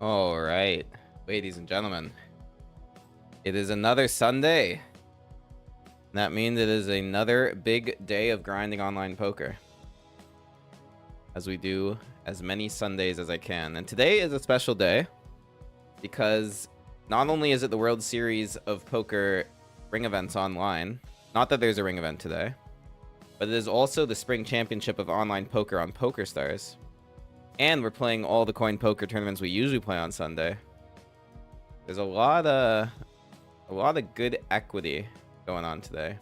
All right, ladies and gentlemen, it is another Sunday. That means it is another big day of grinding online poker, as we do as many Sundays as I can. And today is a special day because not only is it the World Series of Poker ring events online, not that there's a ring event today, but it is also the Spring Championship of Online Poker on PokerStars. And we're playing all the coin poker tournaments we usually play on Sunday. There's a lot of good equity going on today.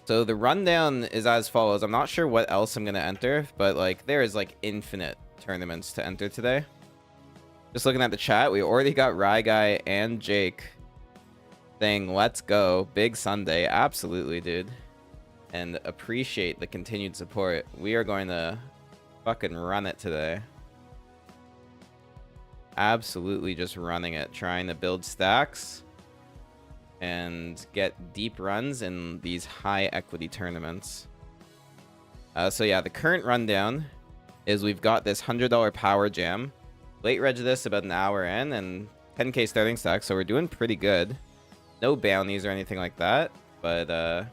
So the rundown is as follows. I'm not sure what else I'm going to enter, but like there is like infinite tournaments to enter today. Just looking at the chat, we already got Rye Guy and Jake saying, let's go. Big Sunday. Absolutely, dude. And appreciate the continued support. We are going to fucking run it today. Absolutely just running it. Trying to build stacks and get deep runs in these high equity tournaments. So yeah, the current rundown is we've got this $100 power jam. Late reg this about an hour in and 10k starting stack, so we're doing pretty good. No bounties or anything like that, but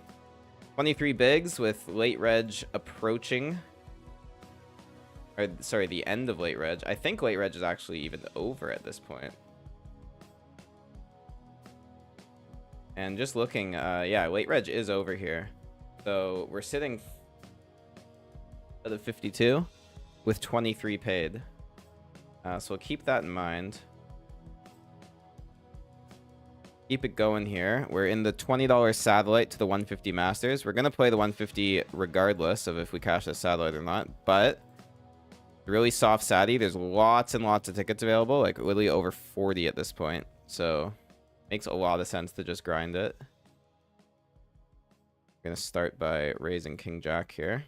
23 bigs with late reg approaching. Or, sorry, the end of late reg. I think late reg is actually even over at this point. And just looking, yeah, late reg is over here. So we're sitting at the 52 with 23 paid. So we'll keep that in mind. Keep it going here. We're in the $20 satellite to the 150 Masters. We're going to play the 150 regardless of if we cash the satellite or not. But really soft satty. There's lots and lots of tickets available. Like literally over 40 at this point. So makes a lot of sense to just grind it. I'm going to start by raising King Jack here.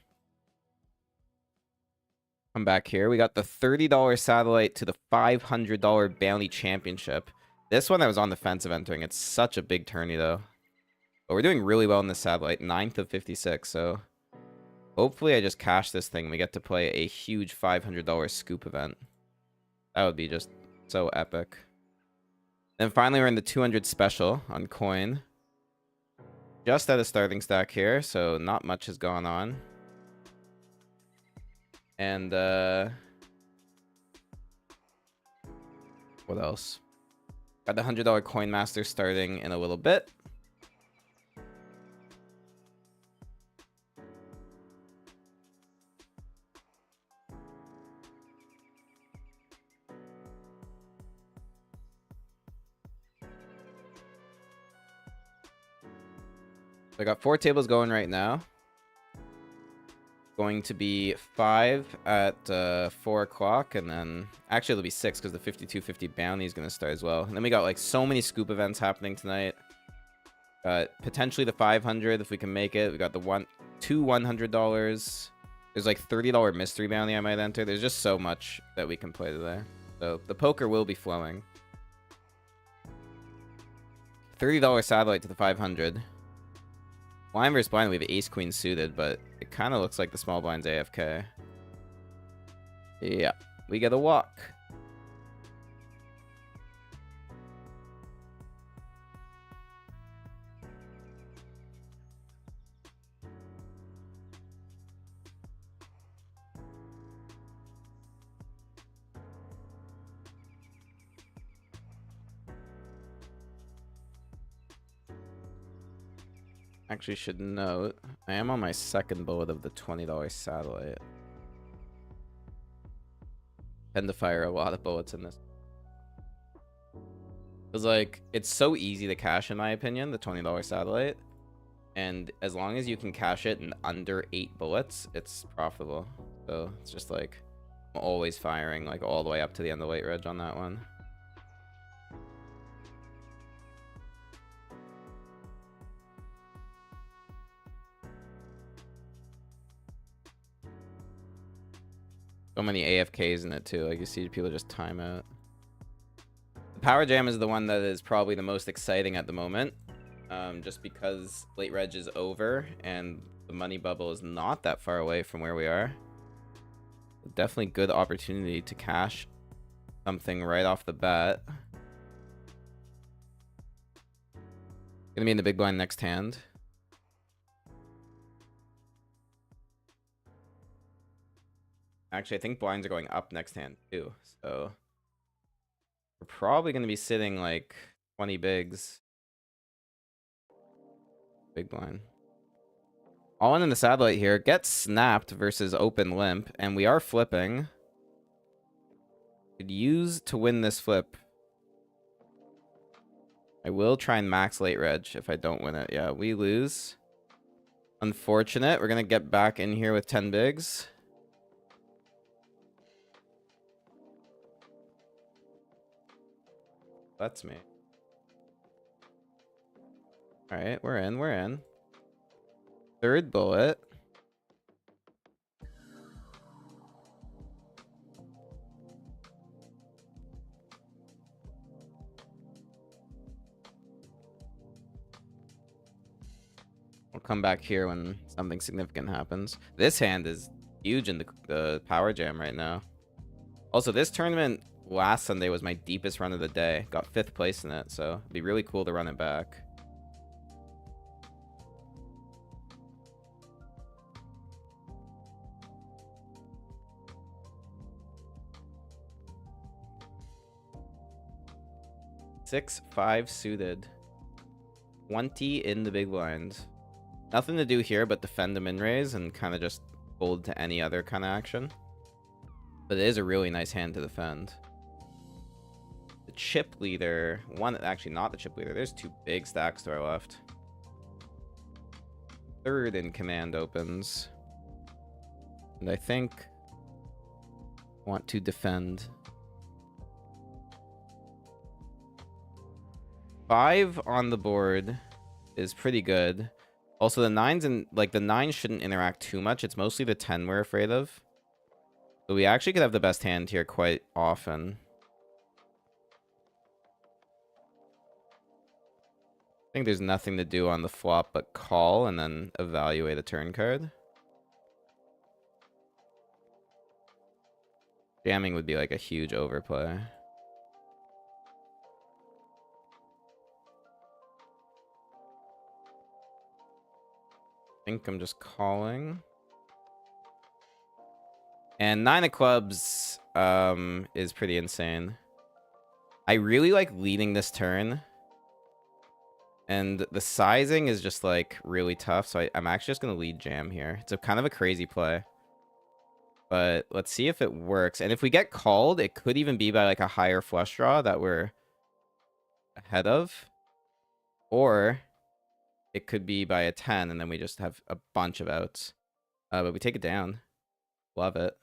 Come back here. We got the $30 satellite to the $500 bounty championship. This one I was on the fence of entering. It's such a big tourney though. But we're doing really well in this satellite. 9th of 56. So hopefully I just cash this thing. We get to play a huge $500 scoop event. That would be just so epic. Then finally we're in the 200 special on coin. Just at a starting stack here. So not much has gone on. And what else? Got the $100 coin master starting in a little bit. So I got 4 tables going right now. Going to be 5 at 4 o'clock, and then actually it'll be 6 because the 5250 bounty is going to start as well. And then we got like so many scoop events happening tonight. Got potentially the 500 if we can make it. We got the two $100. There's like $30 mystery bounty I might enter. There's just so much that we can play today. So the poker will be flowing. $30 satellite to the 500. Blind versus blind, we have ace queen suited, but it kind of looks like the small blind's AFK. Yeah, we get a walk. Actually should note, I am on my second bullet of the $20 satellite. Tend to fire a lot of bullets in this. It's like, it's so easy to cash in my opinion, the $20 satellite. And as long as you can cash it in under 8 bullets, it's profitable. So it's just like, I'm always firing like all the way up to the end of late reg on that one. So many AFKs in it too. Like you see people just time out. The Power Jam is the one that is probably the most exciting at the moment. Just because late reg is over and the money bubble is not that far away from where we are. Definitely good opportunity to cash something right off the bat. Gonna be in the big blind next hand. Actually, I think blinds are going up next hand too, so we're probably gonna be sitting like 20 bigs. Big blind. All in the satellite here. Gets snapped versus open limp, and we are flipping. Could use to win this flip. I will try and max late reg if I don't win it. Yeah, we lose. Unfortunate. We're gonna get back in here with 10 bigs. That's me. All right, we're in. We're in. Third bullet. We'll come back here when something significant happens. This hand is huge in the power jam right now. Also, this tournament last Sunday was my deepest run of the day. Got 5th place in it, so it'd be really cool to run it back. Six, 5 suited. 20 in the big blind. Nothing to do here but defend the min raise and kind of just fold to any other kind of action. But it is a really nice hand to defend. The chip leader, actually not the chip leader. There's 2 big stacks to our left. Third in command opens. And I think I want to defend. 5 on the board is pretty good. Also, the 9s and like the 9 shouldn't interact too much. It's mostly the 10 we're afraid of. So we actually could have the best hand here quite often. I think there's nothing to do on the flop but call and then evaluate a turn card. Jamming would be like a huge overplay. I think I'm just calling. And 9 of clubs is pretty insane. I really like leading this turn. And the sizing is just like really tough. So I'm actually just going to lead jam here. It's a kind of a crazy play. But let's see if it works. And if we get called, it could even be by like a higher flush draw that we're ahead of. Or it could be by a 10 and then we just have a bunch of outs. But we take it down. Love it.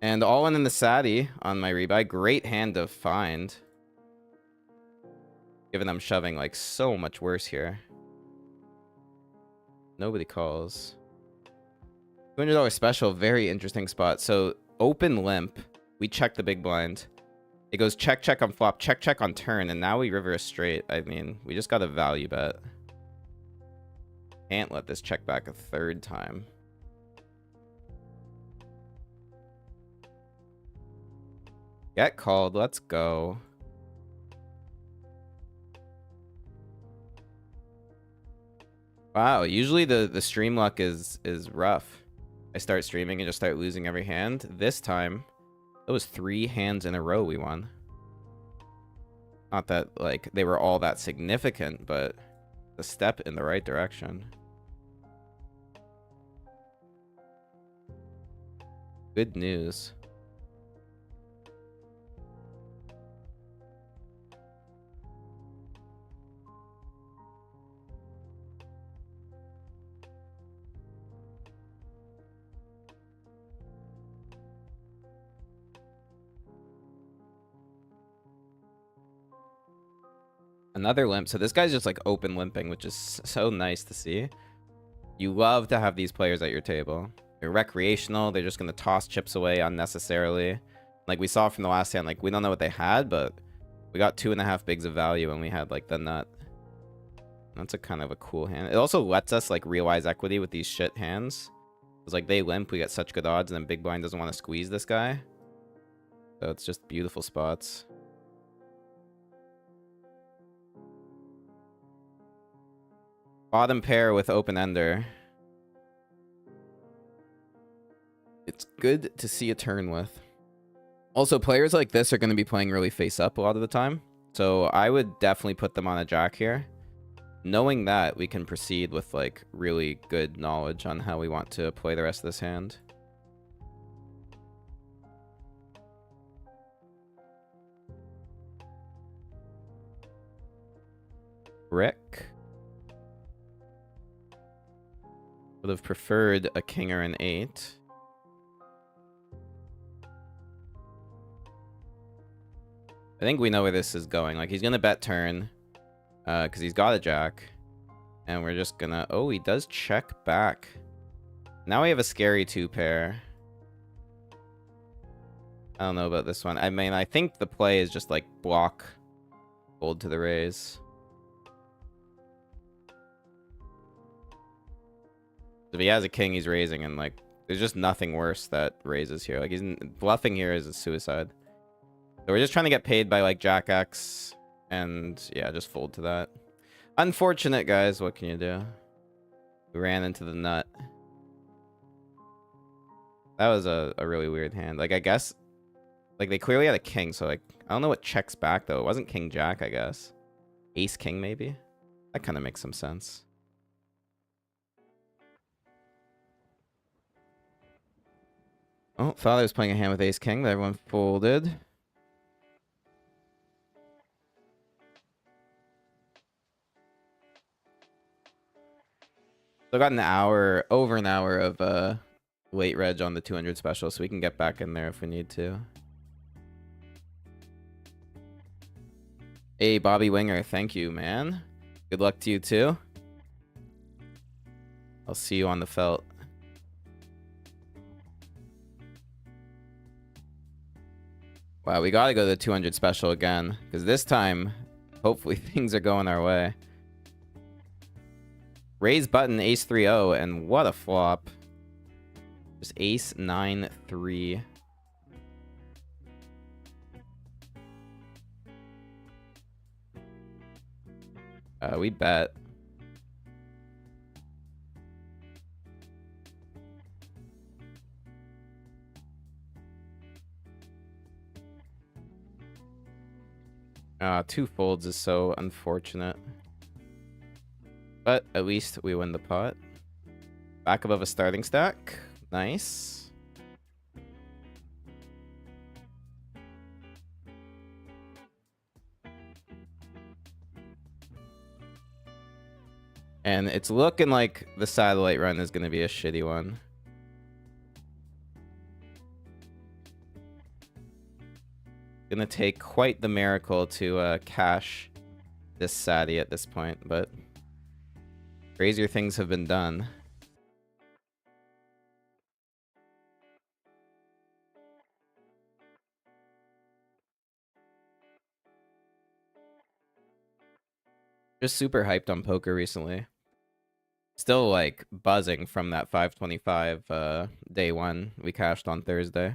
And all in the Sati on my rebuy. Great hand to find. Given I'm shoving like so much worse here. Nobody calls. $200 special. Very interesting spot. So open limp. We check the big blind. It goes check, check on flop, check, check on turn. And now we river a straight. I mean, we just got a value bet. Can't let this check back a 3rd time. Get called. Let's go. Wow. Usually the stream luck is rough. I start streaming and just start losing every hand. This time, it was 3 hands in a row we won. Not that like they were all that significant, but a step in the right direction. Good news. Another limp. So this guy's just like open limping, which is so nice to see. You love to have these players at your table. They're recreational. They're just going to toss chips away unnecessarily. Like we saw from the last hand, like we don't know what they had, but we got 2.5 bigs of value and we had like the nut. That's a kind of a cool hand. It also lets us like realize equity with these shit hands. It's like they limp, we get such good odds, and then big blind doesn't want to squeeze this guy. So it's just beautiful spots. Bottom pair with open ender. It's good to see a turn with. Also, players like this are going to be playing really face up a lot of the time. So I would definitely put them on a jack here. Knowing that, we can proceed with like really good knowledge on how we want to play the rest of this hand. Rick. Would have preferred a king or an 8. I think we know where this is going. Like, he's going to bet turn because he's got a jack. And we're just going to... Oh, he does check back. Now we have a scary 2-pair. I don't know about this one. I mean, I think the play is just, like, block fold to the raise. If he has a king, he's raising, and, like, there's just nothing worse that raises here. Like, he's bluffing here is a suicide. So we're just trying to get paid by, like, Jack X. And, yeah, just fold to that. Unfortunate, guys. What can you do? We ran into the nut. That was a really weird hand. Like, I guess... Like, they clearly had a king, so, like... I don't know what checks back, though. It wasn't king jack, I guess. Ace king, maybe? That kind of makes some sense. Oh, thought I was playing a hand with ace king, but everyone folded. So I got an hour, over an hour of late reg on the 200 special, so we can get back in there if we need to. Hey, Bobby Winger, thank you, man. Good luck to you, too. I'll see you on the felt. Wow, we gotta go to the 200 special again, because this time, hopefully things are going our way. Raise button, ace 3-0, and what a flop. Just ace 9-3. We bet. Two folds is so unfortunate. But at least we win the pot. Back above a starting stack. Nice. And it's looking like the satellite run is going to be a shitty one. Gonna take quite the miracle to cash this Sati at this point, but crazier things have been done. Just super hyped on poker recently. Still like buzzing from that 525 day one we cashed on Thursday.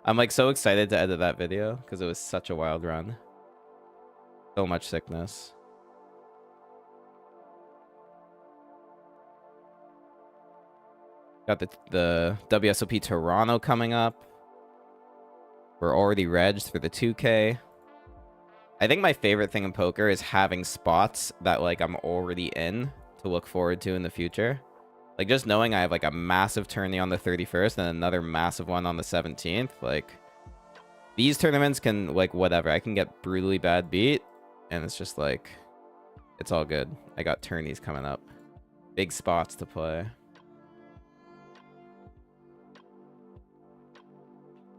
I'm like so excited to edit that video because it was such a wild run. So much sickness. Got the WSOP Toronto coming up. We're already regged for the 2K. I think my favorite thing in poker is having spots that like I'm already in to look forward to in the future. Like, just knowing I have, like, a massive tourney on the 31st and another massive one on the 17th. Like, these tournaments can, like, whatever. I can get brutally bad beat. And it's just, like, it's all good. I got tourneys coming up. Big spots to play.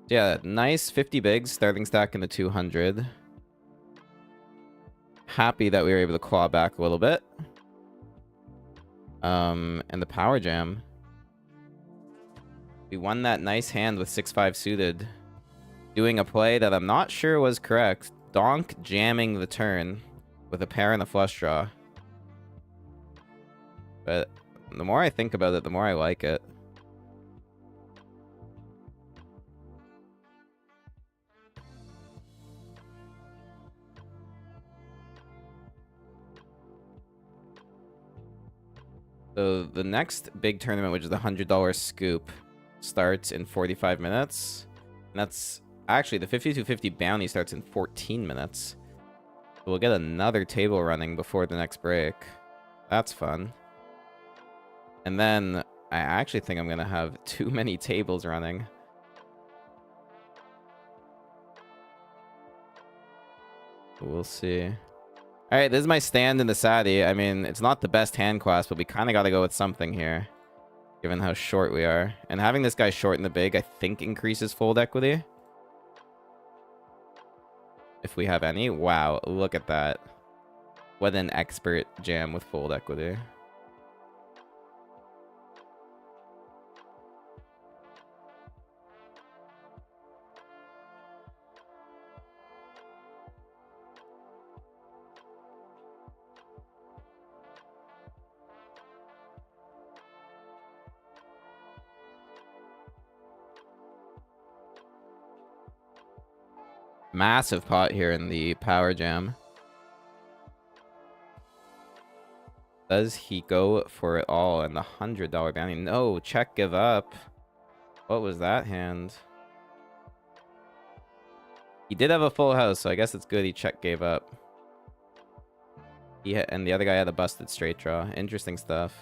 Yeah, nice 50 bigs. Starting stack in the 200. Happy that we were able to claw back a little bit. And the power jam. We won that nice hand with 6-5 suited. Doing a play that I'm not sure was correct. Donk jamming the turn with a pair and a flush draw. But The more I think about it, the more I like it. So the next big tournament, which is the $100 scoop, starts in 45 minutes. And that's actually the 5250 bounty starts in 14 minutes. So we'll get another table running before the next break. That's fun. And then I actually think I'm going to have too many tables running. We'll see. All right, this is my stand in the Sadi. I mean, it's not the best hand class, but we kind of got to go with something here, given how short we are. And having this guy short in the big, I think, increases fold equity. If we have any. Wow, look at that. What an expert jam with fold equity. Massive pot here in the power jam. Does he go for it all in the $100 bounty? No, check, give up. What was that hand? He did have a full house, so I guess it's good he check gave up. And the other guy had a busted straight draw. Interesting stuff.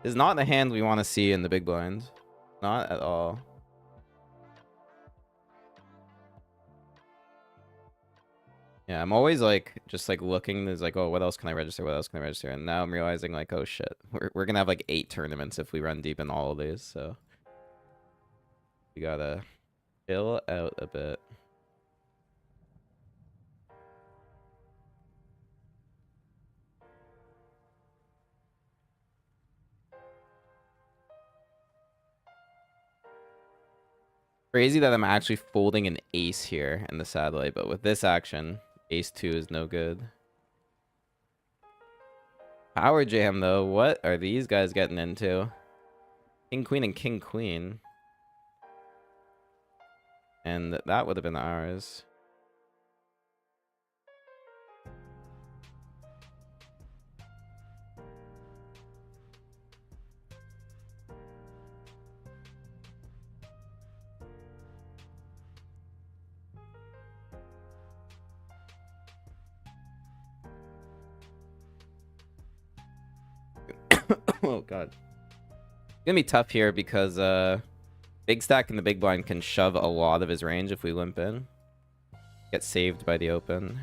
This is not the hand we want to see in the big blind. Not at all. Yeah, I'm always like, just like looking, there's like, oh, what else can I register? What else can I register? And now I'm realizing like, oh shit, we're gonna have like 8 tournaments if we run deep in all of these, so we gotta chill out a bit. Crazy that I'm actually folding an ace here in the satellite, but with this action, ace 2 is no good. Power jam though, what are these guys getting into? King queen and king queen. And that would have been ours. Oh god. It's gonna be tough here because big stack in the big blind can shove a lot of his range if we limp in. Get saved by the open.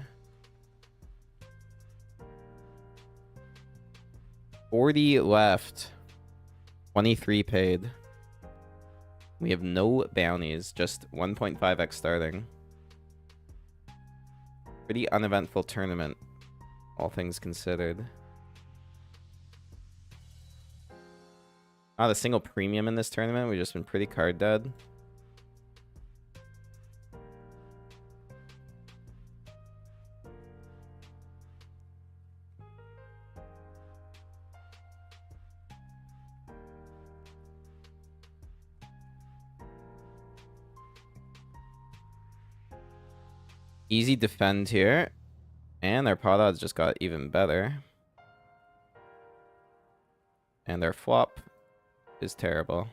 40 left. 23 paid. We have no bounties, just 1.5x starting. Pretty uneventful tournament, all things considered. Not a single premium in this tournament. We've just been pretty card dead. Easy defend here. And our pot odds just got even better. And our flop is terrible.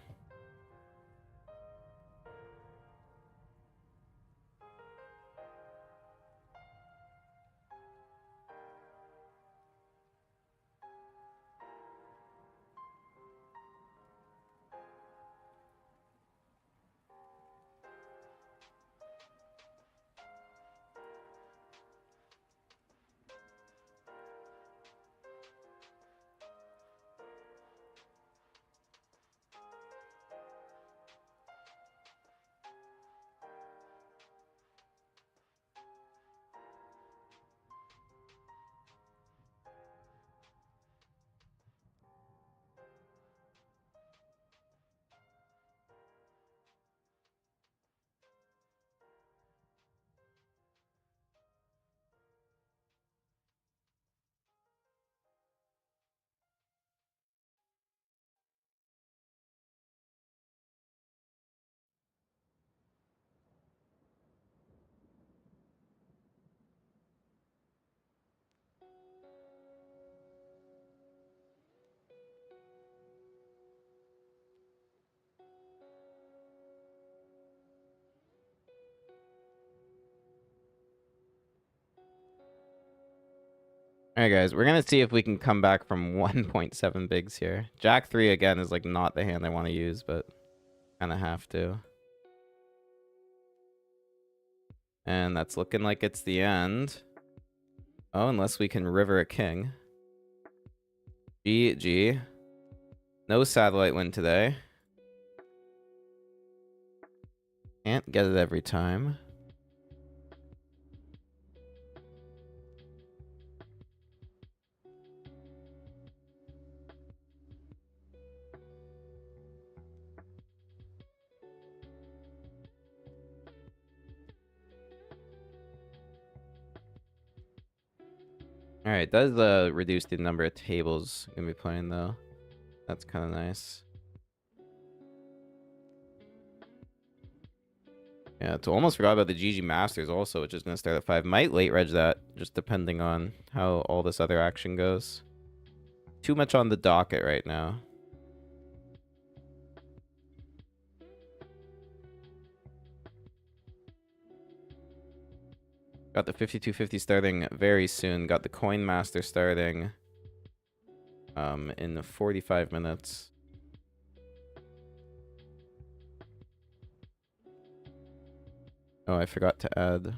Alright, guys, we're gonna see if we can come back from 1.7 bigs here. Jack 3 again is like not the hand I want to use, but kind of have to. And that's looking like it's the end. Oh, unless we can river a king. GG. No satellite win today. Can't get it every time. Alright, does reduce the number of tables gonna be playing though. That's kind of nice. Yeah, almost forgot about the GG Masters also, which is gonna start at 5. Might late reg that, just depending on how all this other action goes. Too much on the docket right now. Got the 5250 starting very soon. Got the Coin Master starting in 45 minutes. Oh, I forgot to add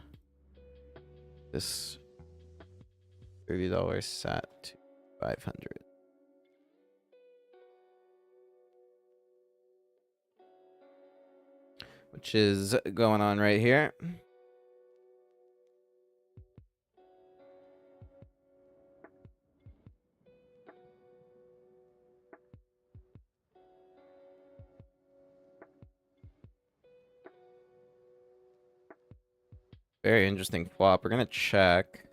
this $30 sat to 500. Which is going on right here. Very interesting flop. We're gonna check.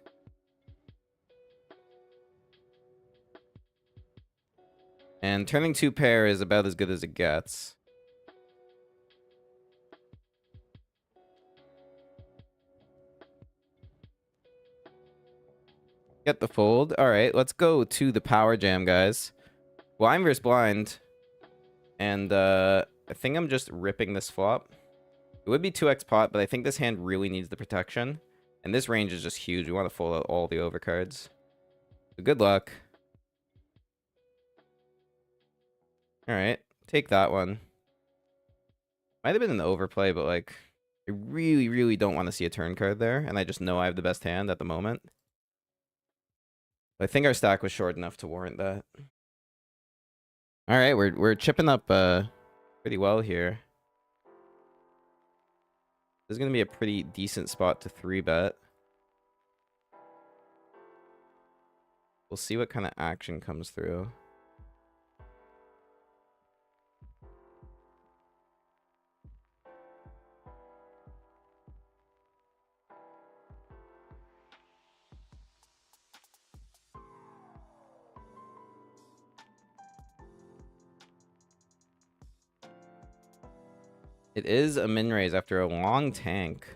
And turning 2 pair is about as good as it gets. Get the fold. Alright, let's go to the power jam, guys. Blind versus blind. And I think I'm just ripping this flop. It would be 2x pot, but I think this hand really needs the protection. And this range is just huge. We want to fold out all the overcards. So good luck. Alright, take that one. Might have been an overplay, but like, I really, really don't want to see a turn card there. And I just know I have the best hand at the moment. But I think our stack was short enough to warrant that. Alright, we're chipping up pretty well here. This is going to be a pretty decent spot to 3-bet. We'll see what kind of action comes through. It is a min raise after a long tank.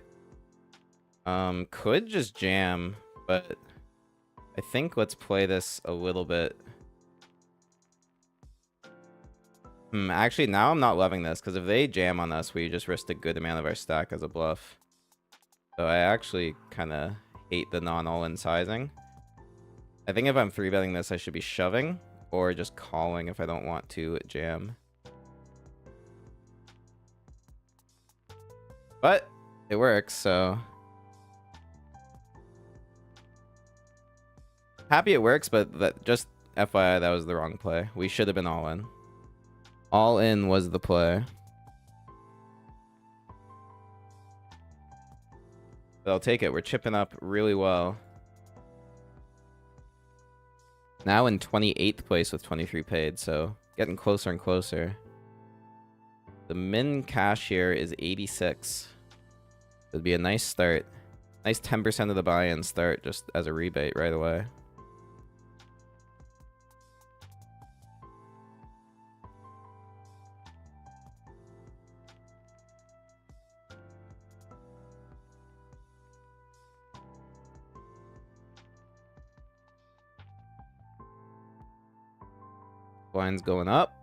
Could just jam, but I think let's play this a little bit. Actually, now I'm not loving this, because if they jam on us, we just risked a good amount of our stack as a bluff. So I actually kind of hate the non-all-in sizing. I think if I'm 3-betting this, I should be shoving, or just calling if I don't want to jam. But it works, so happy it works, but that just FYI, that was the wrong play. We should have been all in. All in was the play. But I'll take it. We're chipping up really well. Now in 28th place with 23 paid, so getting closer and closer. The min cash here is 86. It'd be a nice start. Nice 10% of the buy-in start just as a rebate right away. Blinds going up.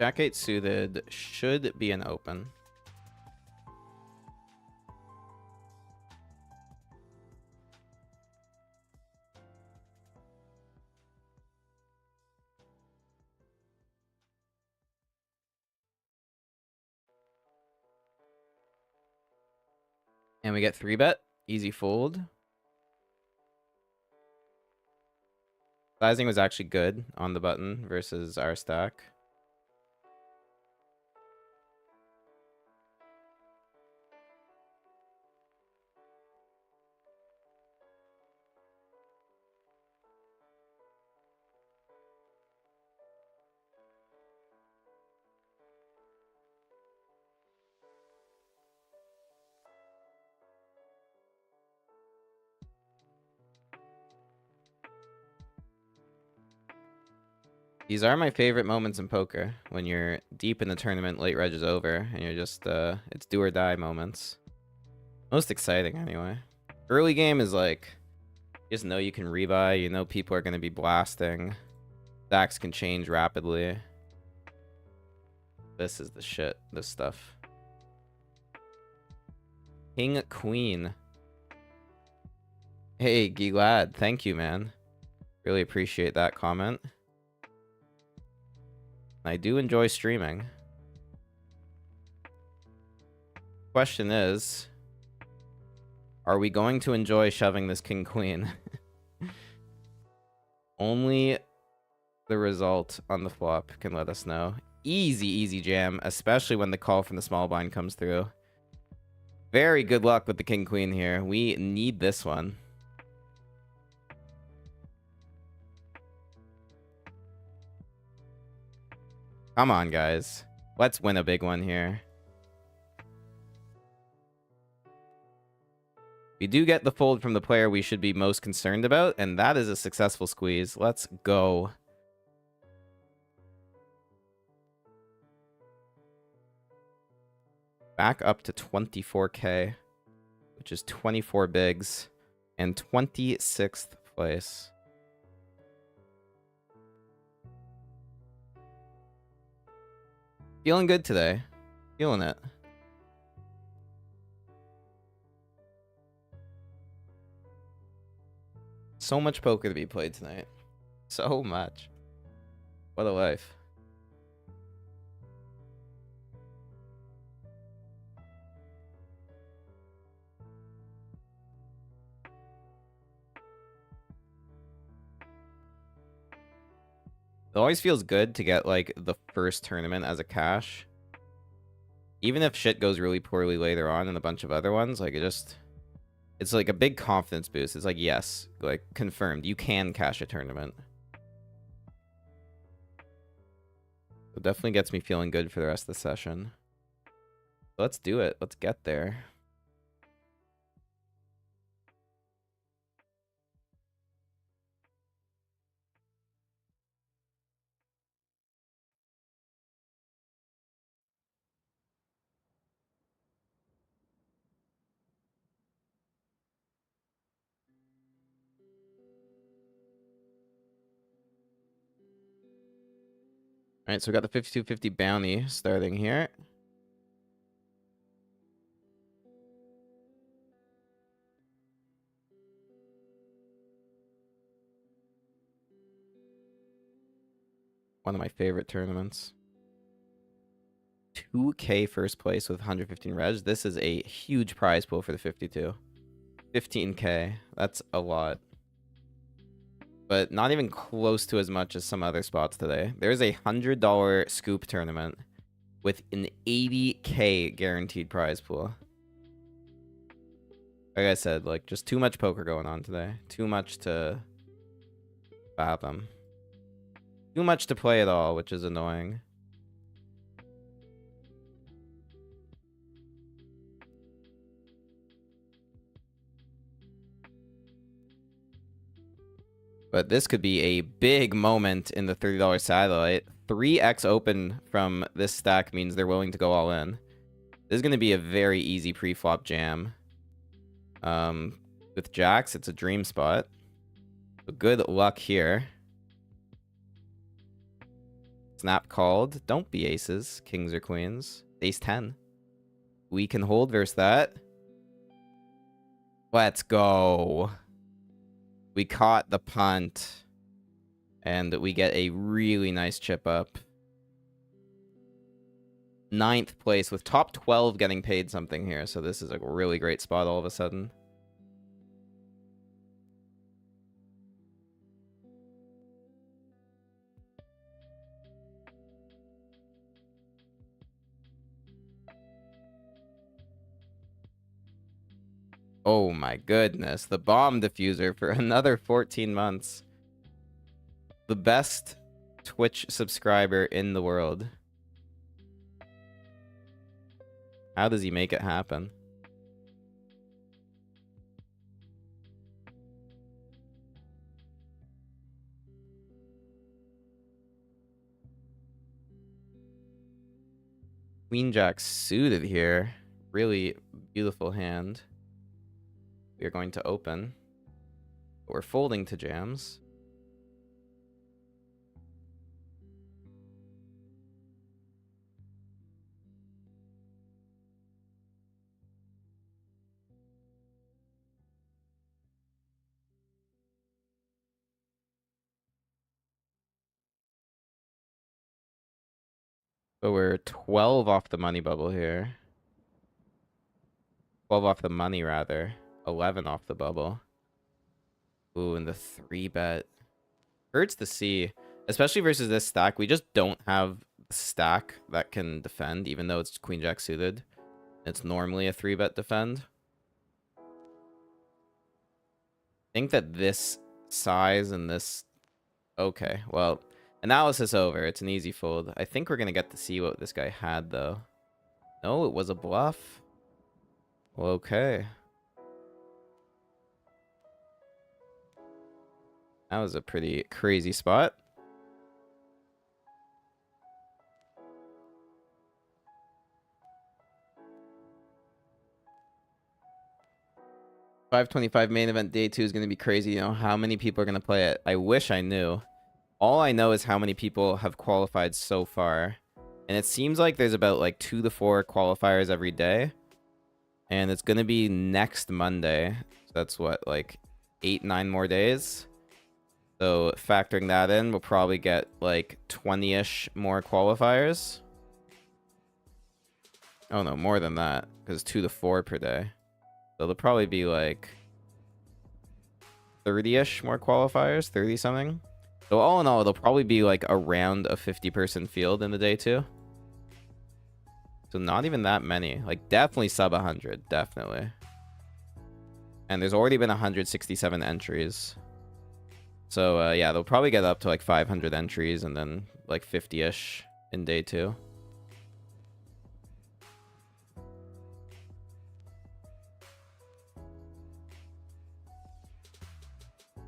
Jack 8 suited should be an open. And we get 3-bet. Easy fold. Sizing was actually good on the button versus our stack. These are my favorite moments in poker, when you're deep in the tournament, late reg is over, and you're just, it's do or die moments. Most exciting, anyway. Early game is like, you just know you can rebuy, you know people are going to be blasting. Stacks can change rapidly. This is the shit, this stuff. King, Queen. Hey, Gilad, thank you, man. Really appreciate that comment. I do enjoy streaming. Question is, are we going to enjoy shoving this king queen? Only the result on the flop can let us know. Easy, easy jam, especially when the call from the small blind comes through. Very good luck with the king queen here. We need this one. Come on, guys. Let's win a big one here. We do get the fold from the player we should be most concerned about, and that is a successful squeeze. Let's go. Back up to 24K, which is 24 bigs, and 26th place. Feeling good today. Feeling it. So much poker to be played tonight. So much. What a life. It always feels good to get, like, the first tournament as a cash. Even if shit goes really poorly later on in a bunch of other ones, like, it's like a big confidence boost. It's like, yes, like, confirmed. You can cash a tournament. It definitely gets me feeling good for the rest of the session. Let's do it. Let's get there. All right, so we got the 5250 bounty starting here. One of my favorite tournaments. 2K first place with 115 reg. This is a huge prize pool for the 52. 15K. That's a lot. But not even close to as much as some other spots today. There's a $100 scoop tournament with an 80K guaranteed prize pool. Like I said, like, just too much poker going on today. Too much to fathom. Too much to play at all, which is annoying. But this could be a big moment in the $30 satellite. 3x open from this stack means they're willing to go all in. This is going to be a very easy pre-flop jam. With jacks, it's a dream spot. So good luck here. Snap called. Don't be aces. Kings or queens. Ace 10. We can hold versus that. Let's go. We caught the punt. And we get a really nice chip up. 9th place with top 12 getting paid something here. So this is a really great spot all of a sudden. Oh my goodness. The bomb diffuser for another 14 months. The best Twitch subscriber in the world. How does he make it happen? Queen Jack suited here. Really beautiful hand. We are going to open. We're folding to jams. So we're 12 off the money bubble here. 12 off the money, rather. 11 off the bubble. Ooh, and the 3-bet. Hurts to see. Especially versus this stack. We just don't have a stack that can defend, even though it's Queen Jack suited. It's normally a 3-bet defend. I think that this size and this... Okay, well, analysis over. It's an easy fold. I think we're going to get to see what this guy had, though. No, it was a bluff. Well, okay. That was a pretty crazy spot. $525 main event day 2 is going to be crazy. You know, how many people are going to play it? I wish I knew. All I know is how many people have qualified so far. And it seems like there's about like 2 to 4 qualifiers every day. And it's going to be next Monday. So that's what, like 8, 9 more days. So factoring that in, we'll probably get like 20-ish more qualifiers. Oh no, more than that. Because 2 to 4 per day. So there'll probably be like 30-ish more qualifiers, 30 something. So all in all, it'll probably be like around a 50-person field in the day 2. So not even that many. Like definitely sub 100, definitely. And there's already been 167 entries. So yeah, they'll probably get up to like 500 entries and then like 50-ish in day 2.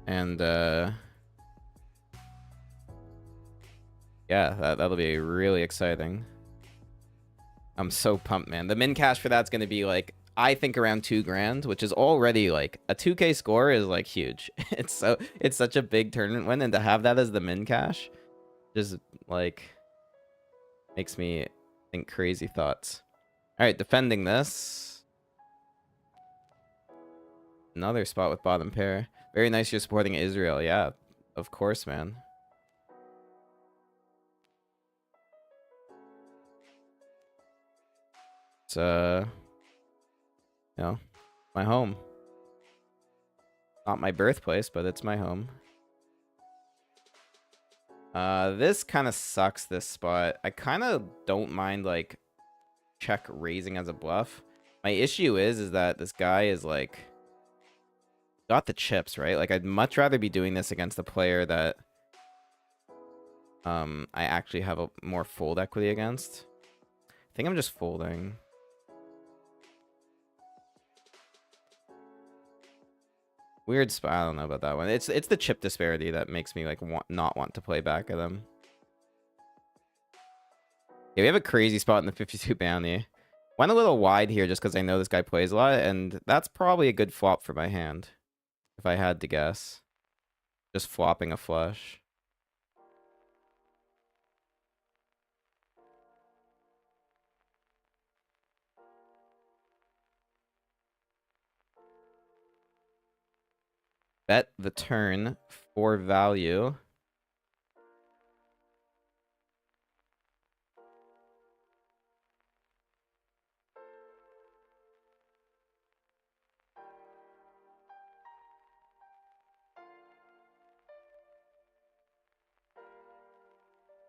And yeah, that'll be really exciting. I'm so pumped, man. The min cash for that's going to be like, I think around 2 grand, which is already like a 2K score is like huge. It's such a big tournament win, and to have that as the min cash just like makes me think crazy thoughts. All right, defending this. Another spot with bottom pair. Very nice you're supporting Israel. Yeah, of course, man. It's you know, my home. Not my birthplace, but it's my home. This kind of sucks, this spot. I kind of don't mind like check raising as a bluff. My issue is that this guy is like got the chips, right? Like I'd much rather be doing this against a player that I actually have a more fold equity against. I think I'm just folding. Weird spot. I don't know about that one. It's the chip disparity that makes me like not want to play back at him. Yeah, we have a crazy spot in the 52 bounty. Went a little wide here just because I know this guy plays a lot, and that's probably a good flop for my hand, if I had to guess. Just flopping a flush. Bet the turn for value.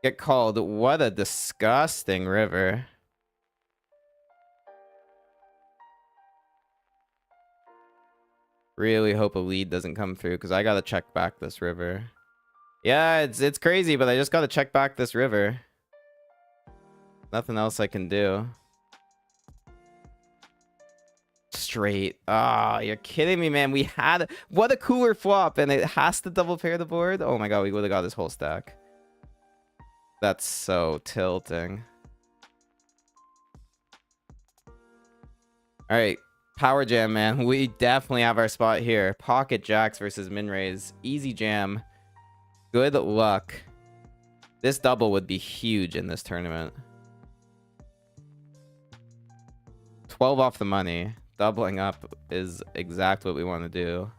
Get called. What a disgusting river. Really hope a lead doesn't come through because I gotta check back this river. Yeah, it's crazy, but I just gotta check back this river. Nothing else I can do. Straight. Ah, you're kidding me, man. We had what a cooler flop, and it has to double pair the board. Oh my god, we would have got this whole stack. That's so tilting. All right, power jam, man. We definitely have our spot here. Pocket jacks versus min raise. Easy jam. Good luck. This double would be huge in this tournament. 12 off the money. Doubling up is exactly what we want to do.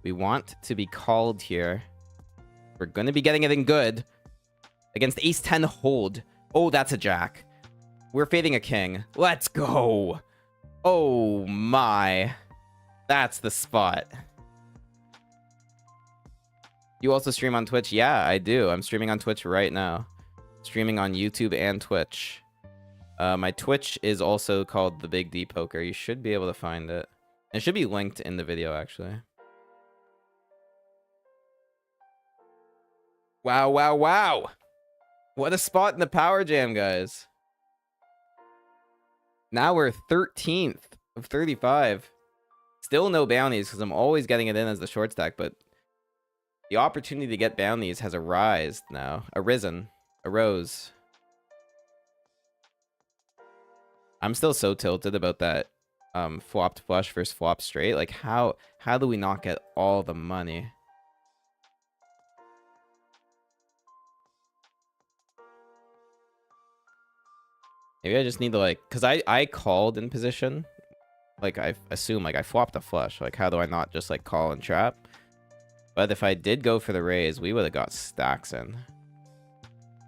We want to be called here. We're going to be getting it in good. Against ace 10 hold. Oh, that's a jack. We're fading a king. Let's go. Oh my. That's the spot. You also stream on Twitch? Yeah, I do. I'm streaming on Twitch right now. Streaming on YouTube and Twitch. My Twitch is also called The Big D Poker. You should be able to find it. It should be linked in the video, actually. Wow, wow, wow. What a spot in the power jam, guys. Now we're 13th of 35. Still no bounties because I'm always getting it in as the short stack, but the opportunity to get bounties has arose. I'm still so tilted about that flopped flush versus flop straight. Like how do we not get all the money? Maybe I just need to like, because I called in position. Like I assume like I flopped a flush. Like how do I not just like call and trap? But if I did go for the raise, we would have got stacks in.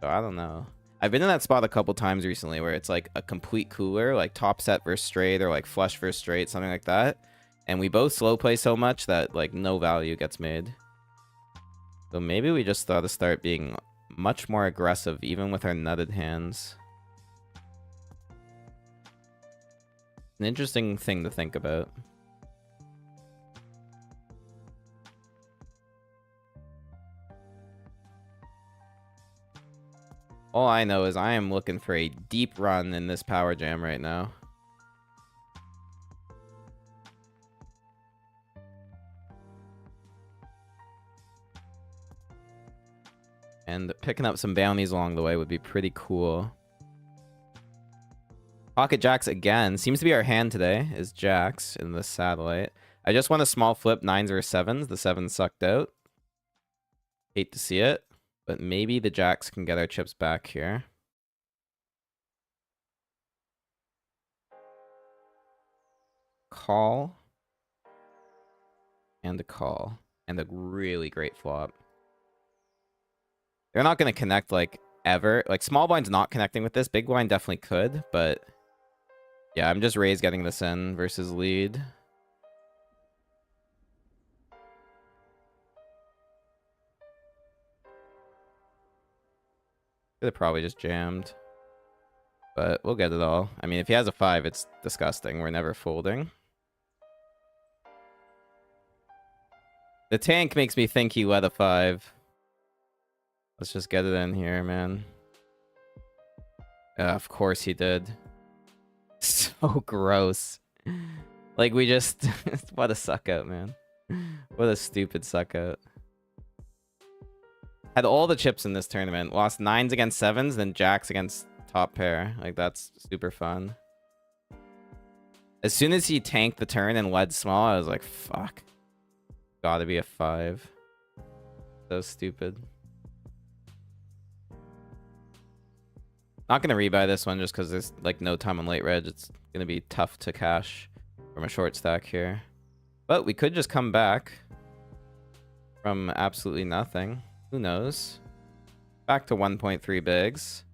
So I don't know. I've been in that spot a couple times recently where it's like a complete cooler, like top set versus straight or like flush versus straight, something like that. And we both slow play so much that like no value gets made. So maybe we just ought to start being much more aggressive even with our nutted hands. An interesting thing to think about. All I know is I am looking for a deep run in this power jam right now. And picking up some bounties along the way would be pretty cool. Pocket jacks again. Seems to be our hand today, is jacks in the satellite. I just want a small flip, 9s or 7s. The 7s sucked out. Hate to see it, but maybe the jacks can get our chips back here. Call. And a call. And a really great flop. They're not going to connect, like, ever. Like, small blind's not connecting with this. Big blind definitely could, but... yeah, I'm just raise getting this in versus lead. Could have probably just jammed. But we'll get it all. I mean, if he has a 5, it's disgusting. We're never folding. The tank makes me think he led a 5. Let's just get it in here, man. Of course he did. So gross. Like, we just... what a suck out, man. What a stupid suck out. Had all the chips in this tournament. Lost 9s against 7s, then jacks against top pair. Like, that's super fun. As soon as he tanked the turn and led small, I was like, fuck. Gotta be a 5. So stupid. Not gonna rebuy this one just because there's like no time on late reg. It's gonna be tough to cash from a short stack here. But we could just come back from absolutely nothing. Who knows? Back to 1.3 bigs.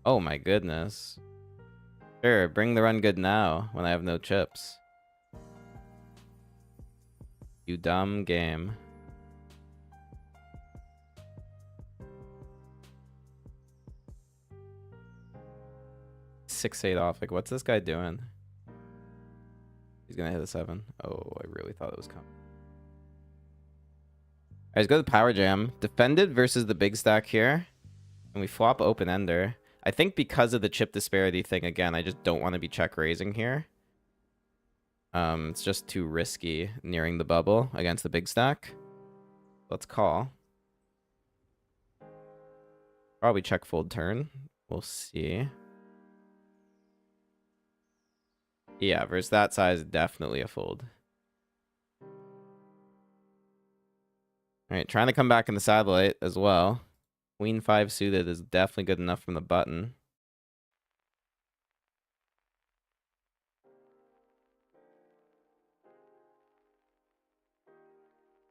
Oh my goodness. Sure, bring the run good now when I have no chips. You dumb game. 6-8 off. Like, what's this guy doing? He's gonna hit a 7. Oh, I really thought it was coming. Alright, let's go to the power jam. Defended versus the big stack here. And we flop open ender. I think because of the chip disparity thing, again, I just don't want to be check raising here. It's just too risky nearing the bubble against the big stack. Let's call. Probably check fold turn. We'll see. Yeah, versus that size, definitely a fold. Alright, trying to come back in the satellite as well. Queen 5 suited is definitely good enough from the button.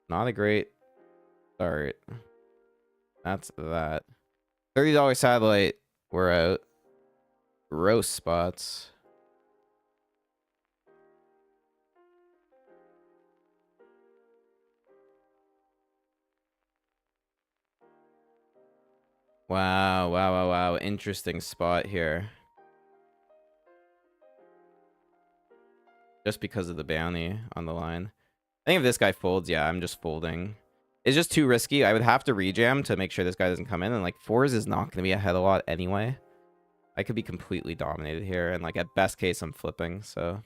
Not a great start. That's that. $30 satellite. We're out. Roast spots. Wow, wow, wow, wow. Interesting spot here. Just because of the bounty on the line. I think if this guy folds, yeah, I'm just folding. It's just too risky. I would have to rejam to make sure this guy doesn't come in. And like 4s is not going to be ahead a lot anyway. I could be completely dominated here. And like at best case, I'm flipping. So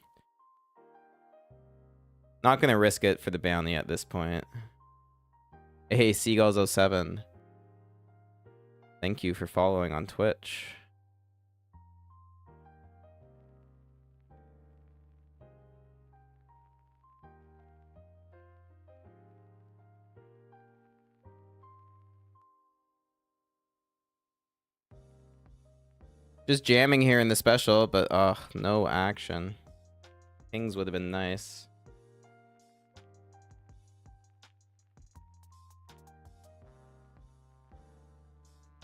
not going to risk it for the bounty at this point. Hey, Seagulls07. Thank you for following on Twitch. Just jamming here in the special, but no action. Kings would have been nice.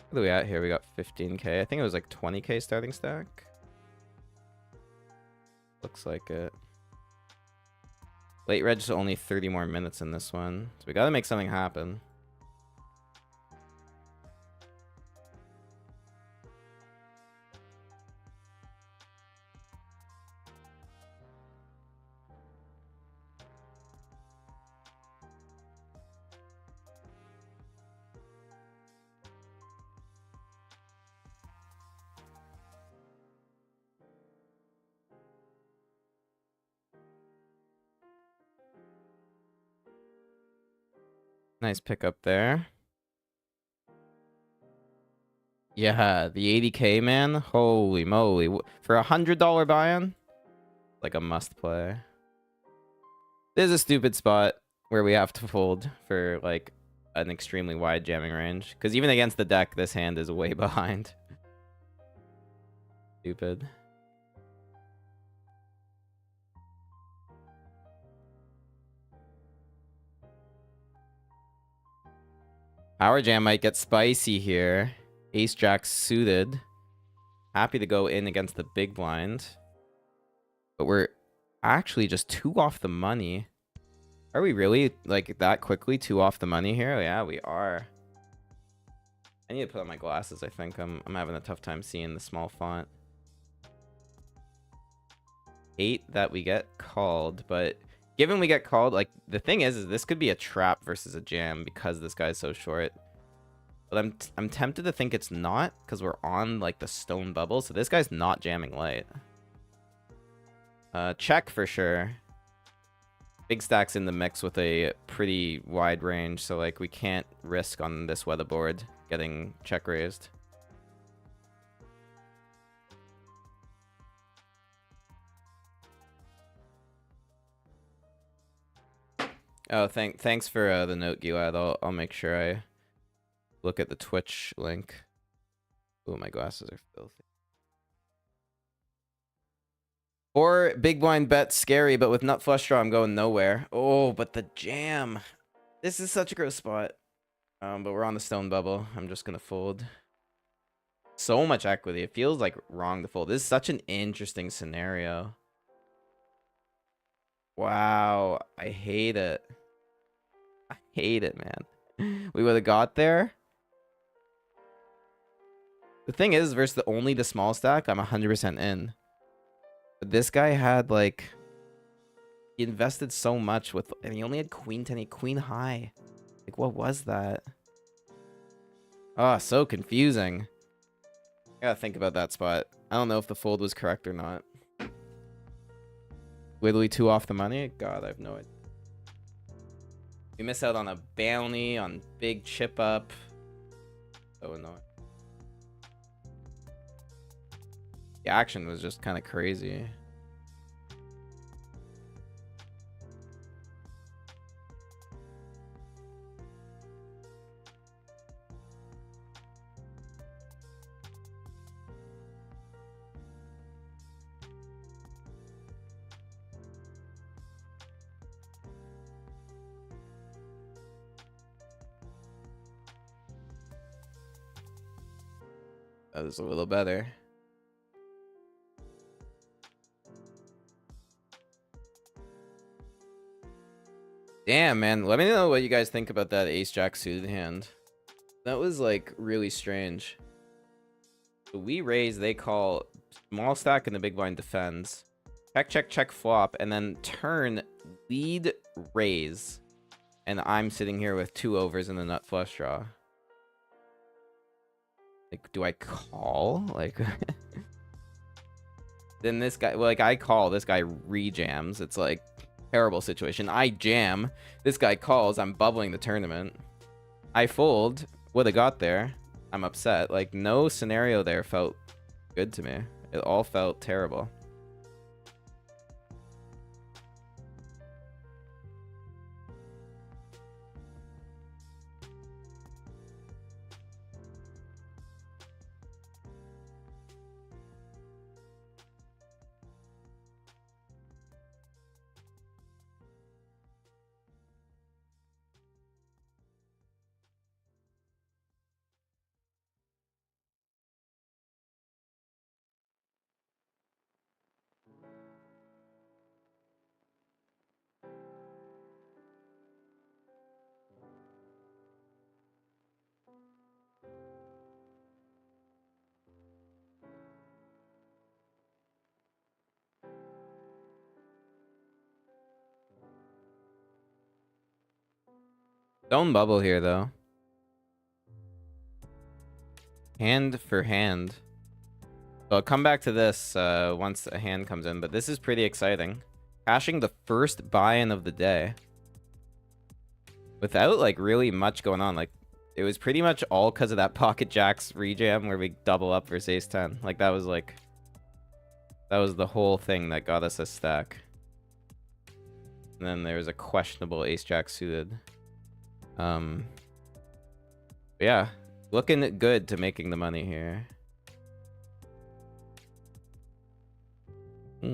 What are we at here? We got 15k. I think it was like 20k starting stack. Looks like it. Late reg is only 30 more minutes in this one. So we got to make something happen. Nice pickup there. Yeah, the 80k, man. Holy moly. For a $100 buy-in? Like a must play. This is a stupid spot where we have to fold for like an extremely wide jamming range. Because even against the deck, this hand is way behind. Stupid. Power jam might get spicy here. Ace jack suited. Happy to go in against the big blind. But we're actually just 2 off the money. Are we really like that quickly 2 off the money here? Oh, yeah, we are. I need to put on my glasses. I think I'm having a tough time seeing the small font. 8 that we get called, but given we get called, like the thing is this could be a trap versus a jam because this guy's so short. But I'm tempted to think it's not because we're on like the stone bubble, so this guy's not jamming late. Check for sure. Big stack's in the mix with a pretty wide range, so like we can't risk on this weatherboard getting check raised. Oh, thanks for the note, Gilad. I'll make sure look at the Twitch link. Oh, my glasses are filthy. Or big blind bet scary, but with nut flush draw, I'm going nowhere. Oh, but the jam. This is such a gross spot. But we're on the stone bubble. I'm just gonna fold. So much equity. It feels like wrong to fold. This is such an interesting scenario. Wow, I hate it. I hate it, man. We would have got there. The thing is, versus only the small stack, I'm 100% in. But this guy had like, he invested so much with, and he only had queen 10, queen high. Like, what was that? Oh, so confusing. I gotta think about that spot. I don't know if the fold was correct or not. Literally 2 off the money? God, I have no idea. We miss out on a bounty, on big chip up. So annoying. The action was just kind of crazy. That was a little better. Damn, man. Let me know what you guys think about that ace-jack suited hand. That was, like, really strange. So we raise, they call, small stack, and the big blind defends. Check, check, check, flop, and then turn, lead, raise. And I'm sitting here with 2 overs in the nut flush draw. Like, do I call? Like, then this guy, well, like, I call, this guy re-jams. It's like, terrible situation. I jam, this guy calls, I'm bubbling the tournament. I fold, would have got there. I'm upset. Like, no scenario there felt good to me. It all felt terrible. Don't bubble here, though. Hand for hand. So I'll come back to this once a hand comes in, but this is pretty exciting. Cashing the first buy-in of the day. Without, like, really much going on. Like, it was pretty much all because of that pocket jacks rejam where we double up versus ace 10. Like, that was, like... That was the whole thing that got us a stack. And then there was a questionable ace-jack suited. Yeah, looking good to making the money here.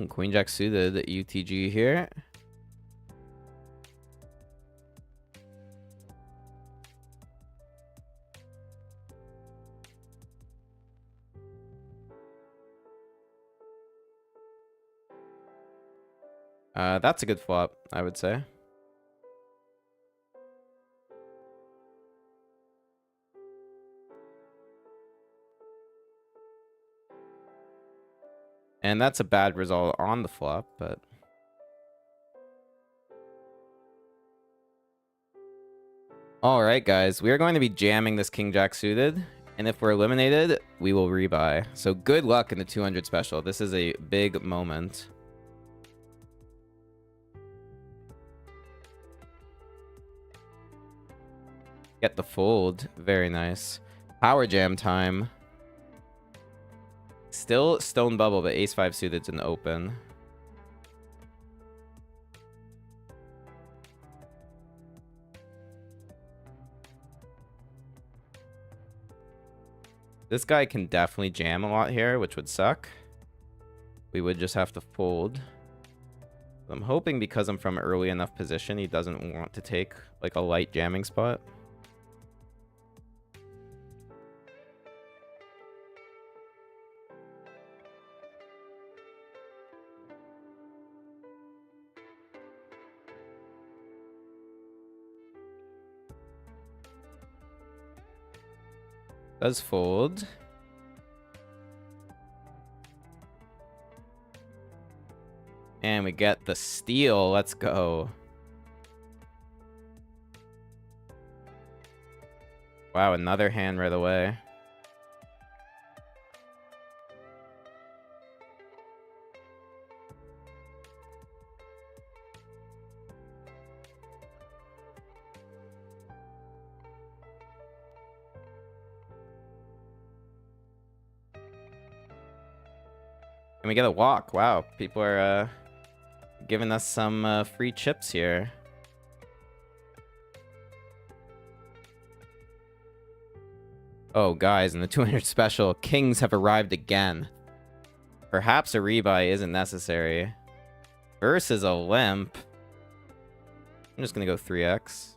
Queen-jack suited UTG here. That's a good flop, I would say. And that's a bad result on the flop, but... Alright, guys. We are going to be jamming this king-jack suited. And if we're eliminated, we will rebuy. So good luck in the 200 special. This is a big moment. Get the fold. Very nice. Power jam time. Still stone bubble, but ace-5 suited's an open. This guy can definitely jam a lot here, which would suck. We would just have to fold. I'm hoping because I'm from early enough position, he doesn't want to take like a light jamming spot. Does fold. And we get the steal. Let's go. Wow, another hand right away. And we get a walk. Wow, people are giving us some free chips here. Oh, guys, in the 200 special, kings have arrived again. Perhaps a rebuy isn't necessary. Versus a limp. I'm just gonna go 3x.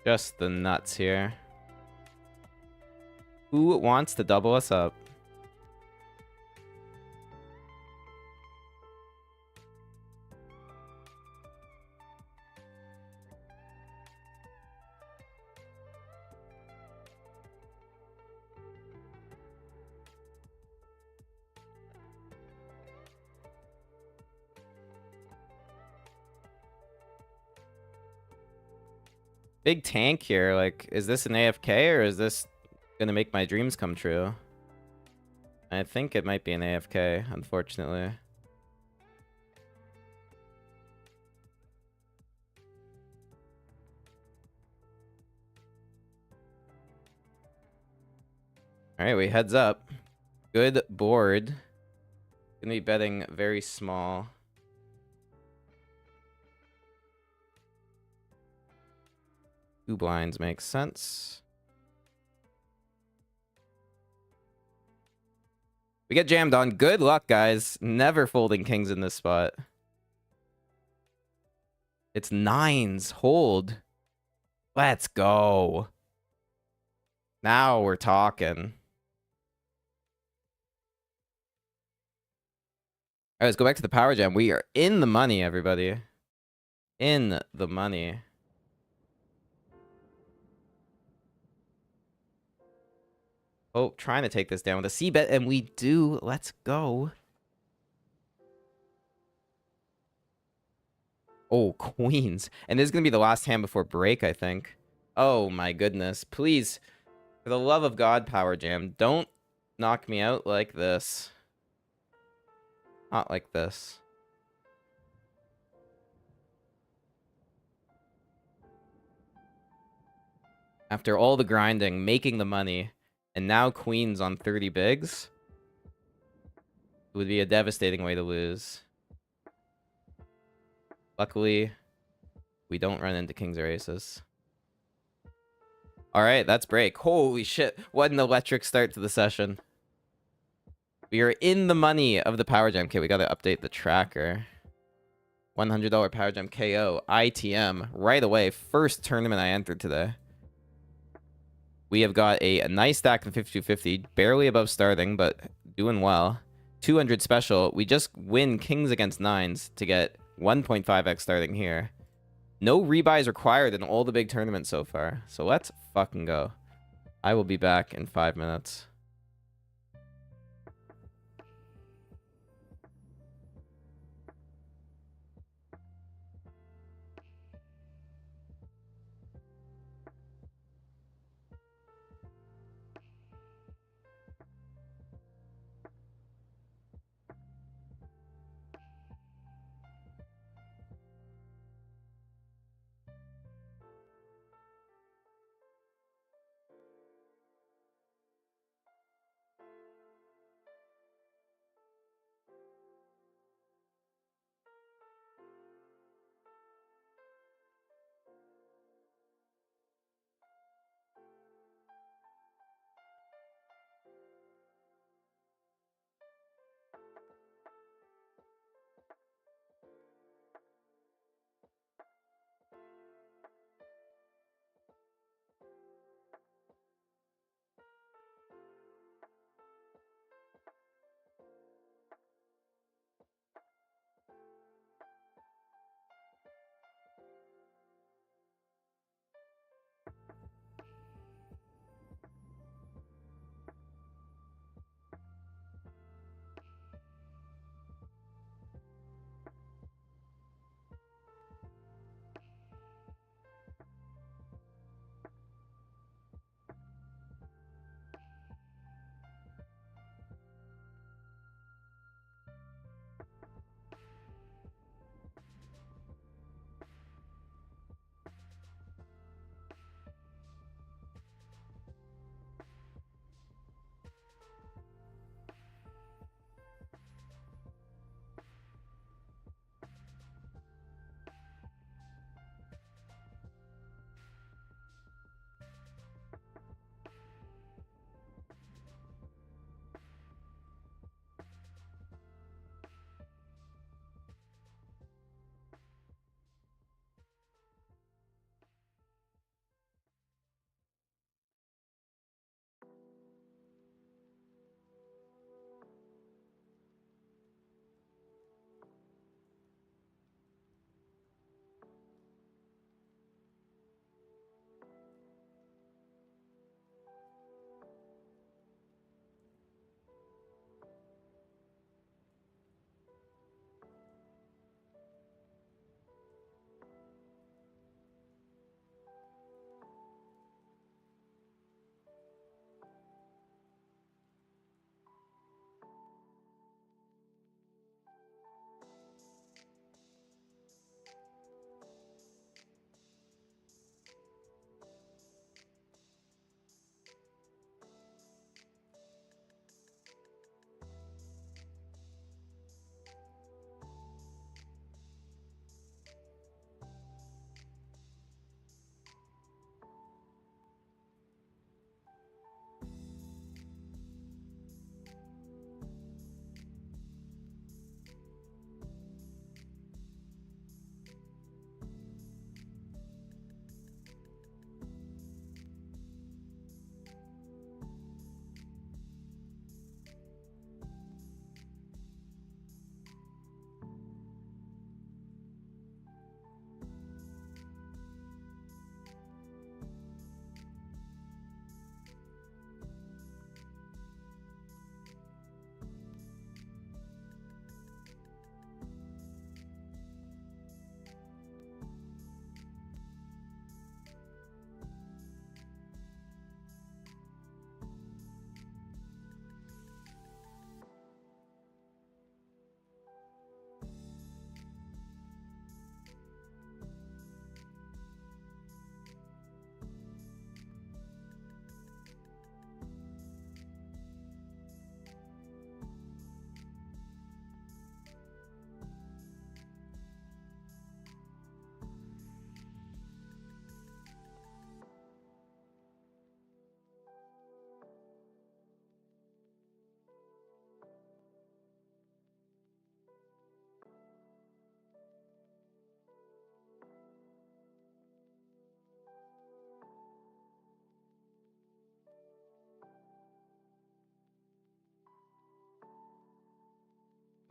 Just the nuts here. Who wants to double us up? Big tank here. Like, is this an AFK or is this gonna make my dreams come true? I think it might be an AFK, unfortunately. Alright, we heads up. Good board. Gonna be betting very small. Two blinds makes sense. We get jammed on. Good luck, guys. Never folding kings in this spot. It's nines. Hold. Let's go. Now we're talking. All right, let's go back to the power jam. We are in the money, everybody. In the money. Oh, trying to take this down with a C bet, and we do. Let's go. Oh, queens. And this is going to be the last hand before break, I think. Oh, my goodness. Please, for the love of God, power jam, don't knock me out like this. Not like this. After all the grinding, making the money, and now queens on 30 bigs, it would be a devastating way to lose. Luckily, we don't run into kings or aces. All right, that's break. Holy shit. What an electric start to the session. We are in the money of the power jam. Okay, we got to update the tracker. $100 power jam KO. ITM. Right away. First tournament I entered today. We have got a nice stack of 5250. Barely above starting, but doing well. 200 special. We just win kings against nines to get 1.5x starting here. No rebuys required in all the big tournaments so far. So let's fucking go. I will be back in 5 minutes.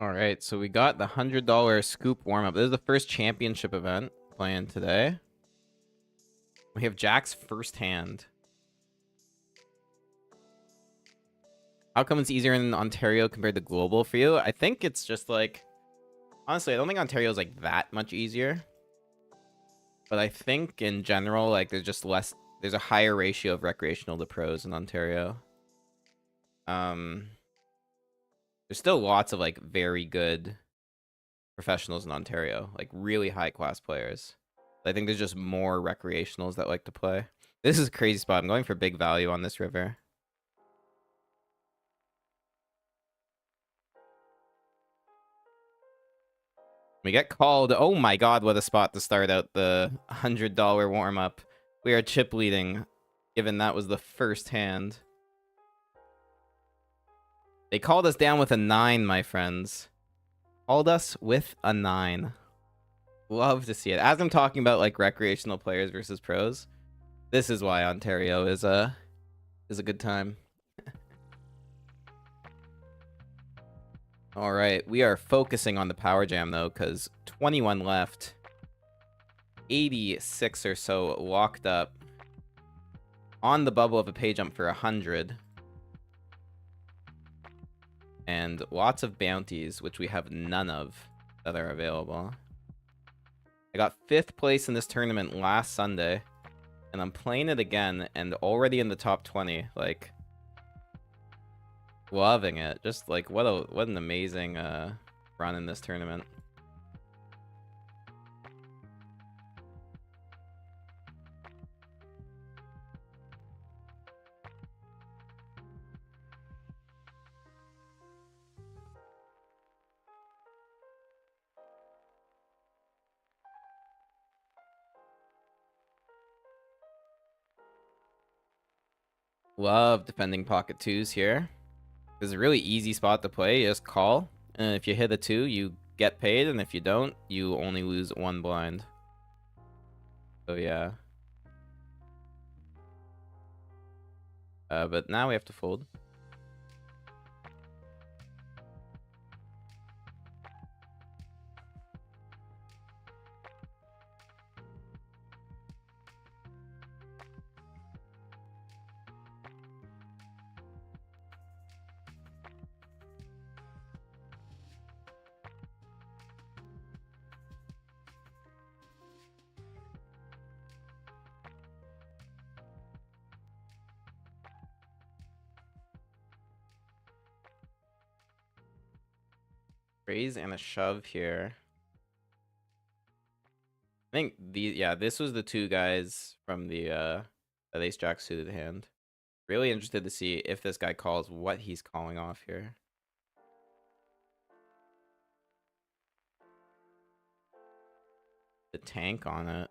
All right, so we got the $100 scoop warm-up. This is the first championship event playing today. We have Jack's first hand. How come it's easier in Ontario compared to global for you? I think it's just like... Honestly, I don't think Ontario is like that much easier. But I think in general, like there's just less... There's a higher ratio of recreational to pros in Ontario. There's still lots of like very good professionals in Ontario, like really high class players. I think there's just more recreationals that like to play. This is a crazy spot. I'm going for big value on this river. We get called. Oh my god, what a spot to start out the $100 warm-up. We are chip leading, given that was the first hand. They called us down with a 9, my friends. Called us with a 9. Love to see it. As I'm talking about like recreational players versus pros, this is why Ontario is a good time. All right, we are focusing on the power jam though, because 21 left, 86 or so locked up, on the bubble of a pay jump for 100, and lots of bounties, which we have none of that are available. I got 5th place in this tournament last Sunday, and I'm playing it again, and already in the top 20, like... Loving it. Just like what an amazing run in this tournament. Love defending pocket 2s here. This is a really easy spot to play. You just call, and if you hit a 2, you get paid, and if you don't, you only lose 1 blind. So yeah. But now we have to fold. Raise and a shove here. I think this was the 2 guys from the ace jack suited hand. Really interested to see if this guy calls, what he's calling off here. The tank on it.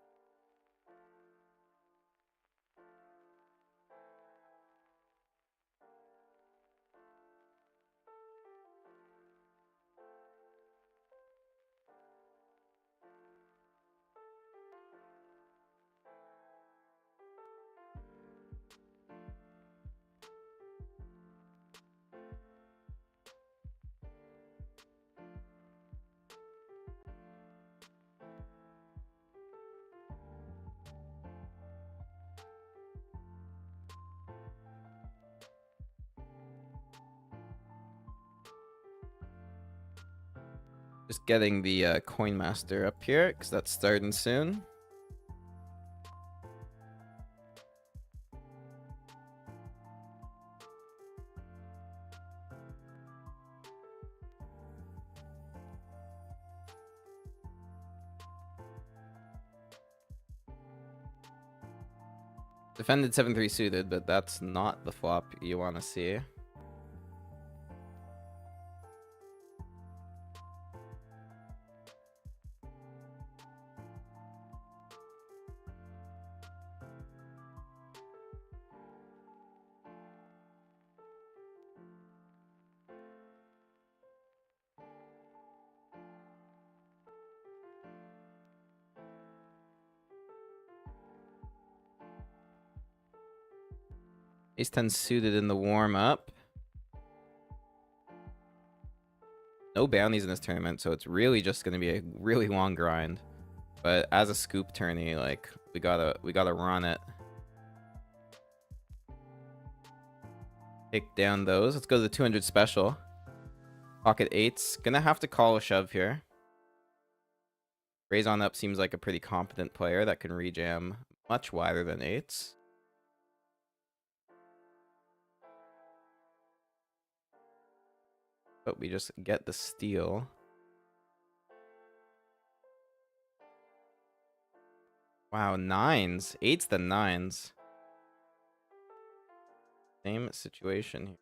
Just getting the coin master up here, because that's starting soon. Defended 7-3 suited, but that's not the flop you want to see. Ace 10 suited in the warm-up. No bounties in this tournament, so it's really just going to be a really long grind. But as a scoop tourney, like, we gotta run it. Take down those. Let's go to the 200 special. Pocket 8s. Gonna have to call a shove here. Raise on up seems like a pretty competent player that can rejam much wider than 8s. But we just get the steal. Wow, 9s. 8s then 9s. Same situation here.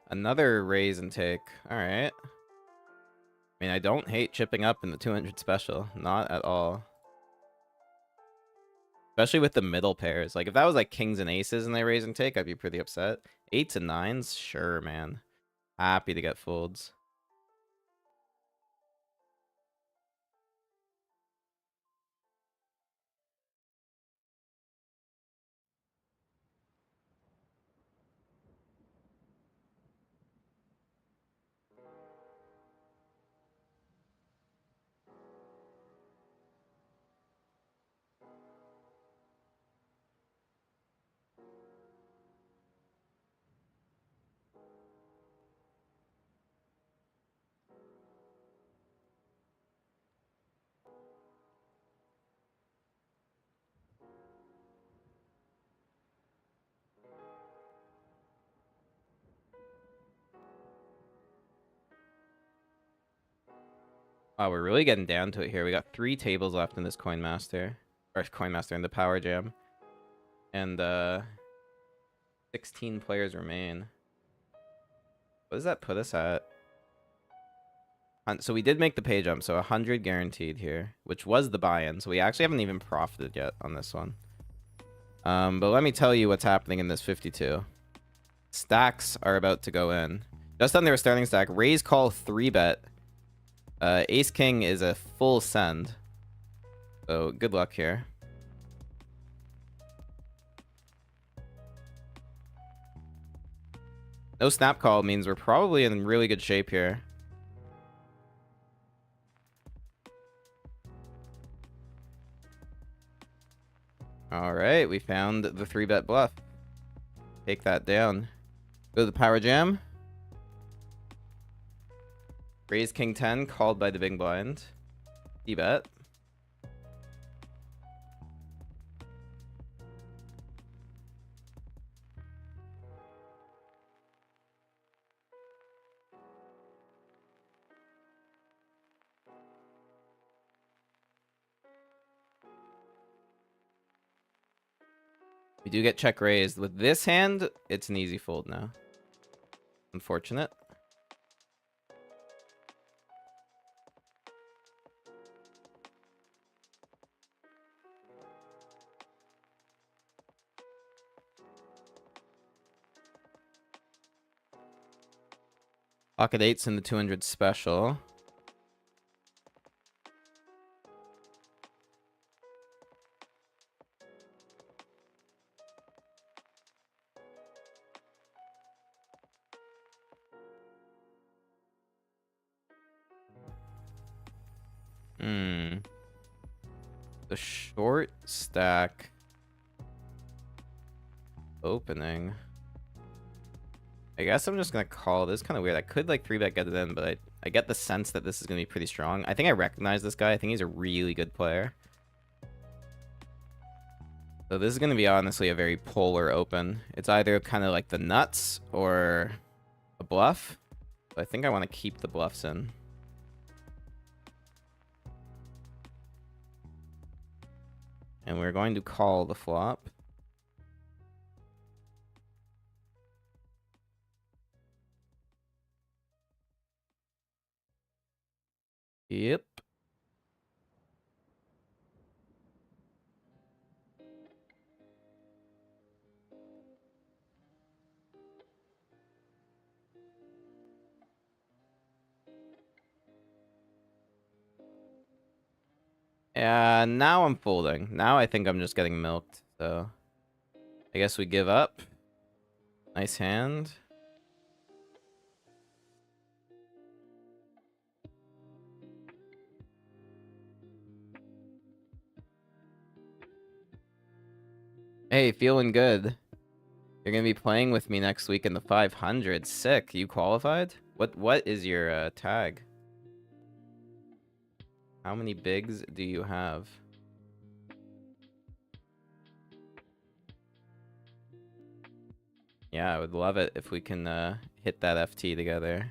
Another raise and take. Alright. I mean, I don't hate chipping up in the 200 special. Not at all. Especially with the middle pairs. Like, if that was like kings and aces and they raise and take, I'd be pretty upset. 8s and 9s? Sure, man. Happy to get folds. Wow, we're really getting down to it here. We got 3 tables left in this Coin Master. Or Coin Master in the Power Jam. And 16 players remain. What does that put us at? So we did make the pay jump, so 100 guaranteed here, which was the buy-in. So we actually haven't even profited yet on this one. But let me tell you what's happening in this 52. Stacks are about to go in. Just under a starting stack, raise call 3-bet. Ace King is a full send. So good luck here. No snap call means we're probably in really good shape here. Alright, we found the 3-bet bluff. Take that down. Go to the Power Jam. Raise King 10, called by the big blind. C-bet. We do get check raised. With this hand, it's an easy fold now. Unfortunate. Pocket 8s in the 200 special. The short stack opening. I guess I'm just gonna call this. Kind of weird. I could like 3-bet get it in, but I get the sense that this is gonna be pretty strong. I think I recognize this guy. I think he's a really good player. So this is gonna be honestly a very polar open. It's either kind of like the nuts or a bluff. But I think I want to keep the bluffs in. And we're going to call the flop. Yep. Yeah, now I'm folding. Now I think I'm just getting milked, so I guess we give up. Nice hand. Hey, feeling good. You're gonna be playing with me next week in the 500. Sick. You qualified? What is your tag? How many bigs do you have? Yeah, I would love it if we can hit that FT together.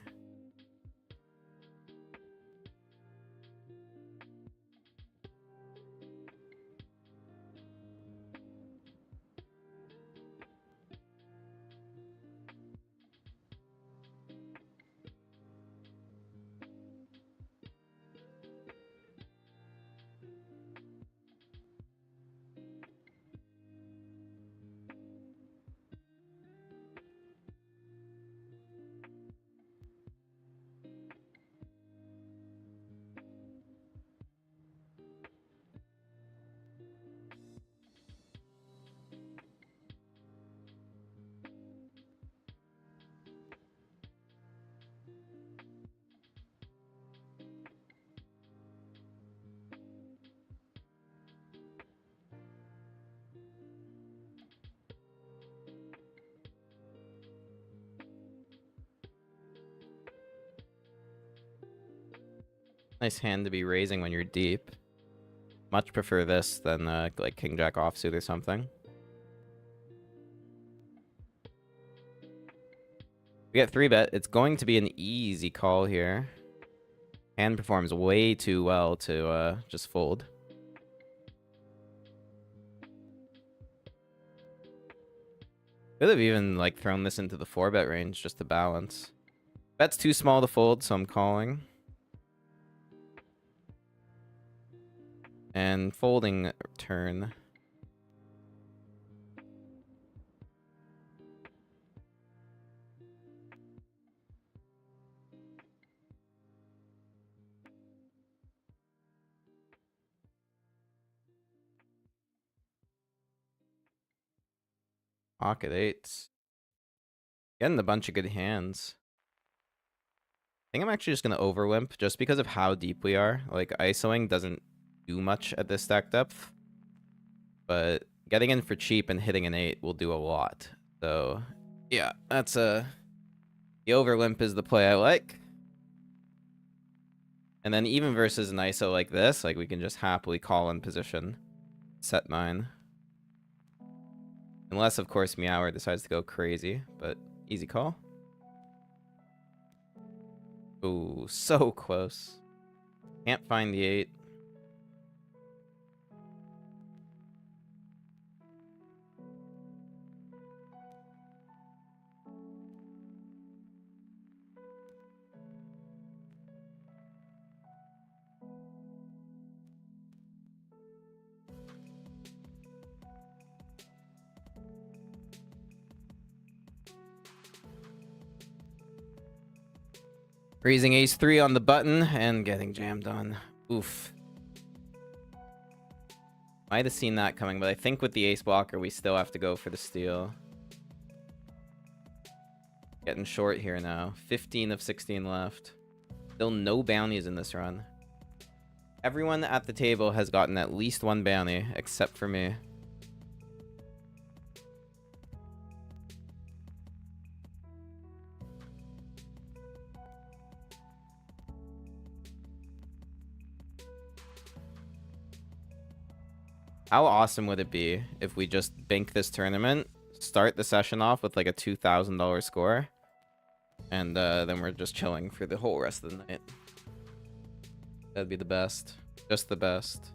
Nice hand to be raising when you're deep. Much prefer this than like King Jack offsuit or something. We get 3-bet. It's going to be an easy call here. Hand performs way too well to just fold. Could have even like thrown this into the 4-bet range just to balance. Bet's too small to fold, so I'm calling. And folding turn. Pocket eights. Getting a bunch of good hands. I think I'm actually just going to overwimp just because of how deep we are. Like, ISOing doesn't do much at this stack depth. But getting in for cheap and hitting an 8 will do a lot. So, yeah, that's the overlimp is the play I like. And then even versus an ISO like this, like we can just happily call in position. Set 9. Unless, of course, Meower decides to go crazy, but easy call. Ooh, so close. Can't find the 8. Raising ace-3 on the button and getting jammed on. Oof. Might have seen that coming, but I think with the ace blocker, we still have to go for the steal. Getting short here now. 15 of 16 left. Still no bounties in this run. Everyone at the table has gotten at least one bounty, except for me. How awesome would it be if we just bank this tournament, start the session off with like a $2,000 score, and then we're just chilling for the whole rest of the night? That'd be the best. Just the best.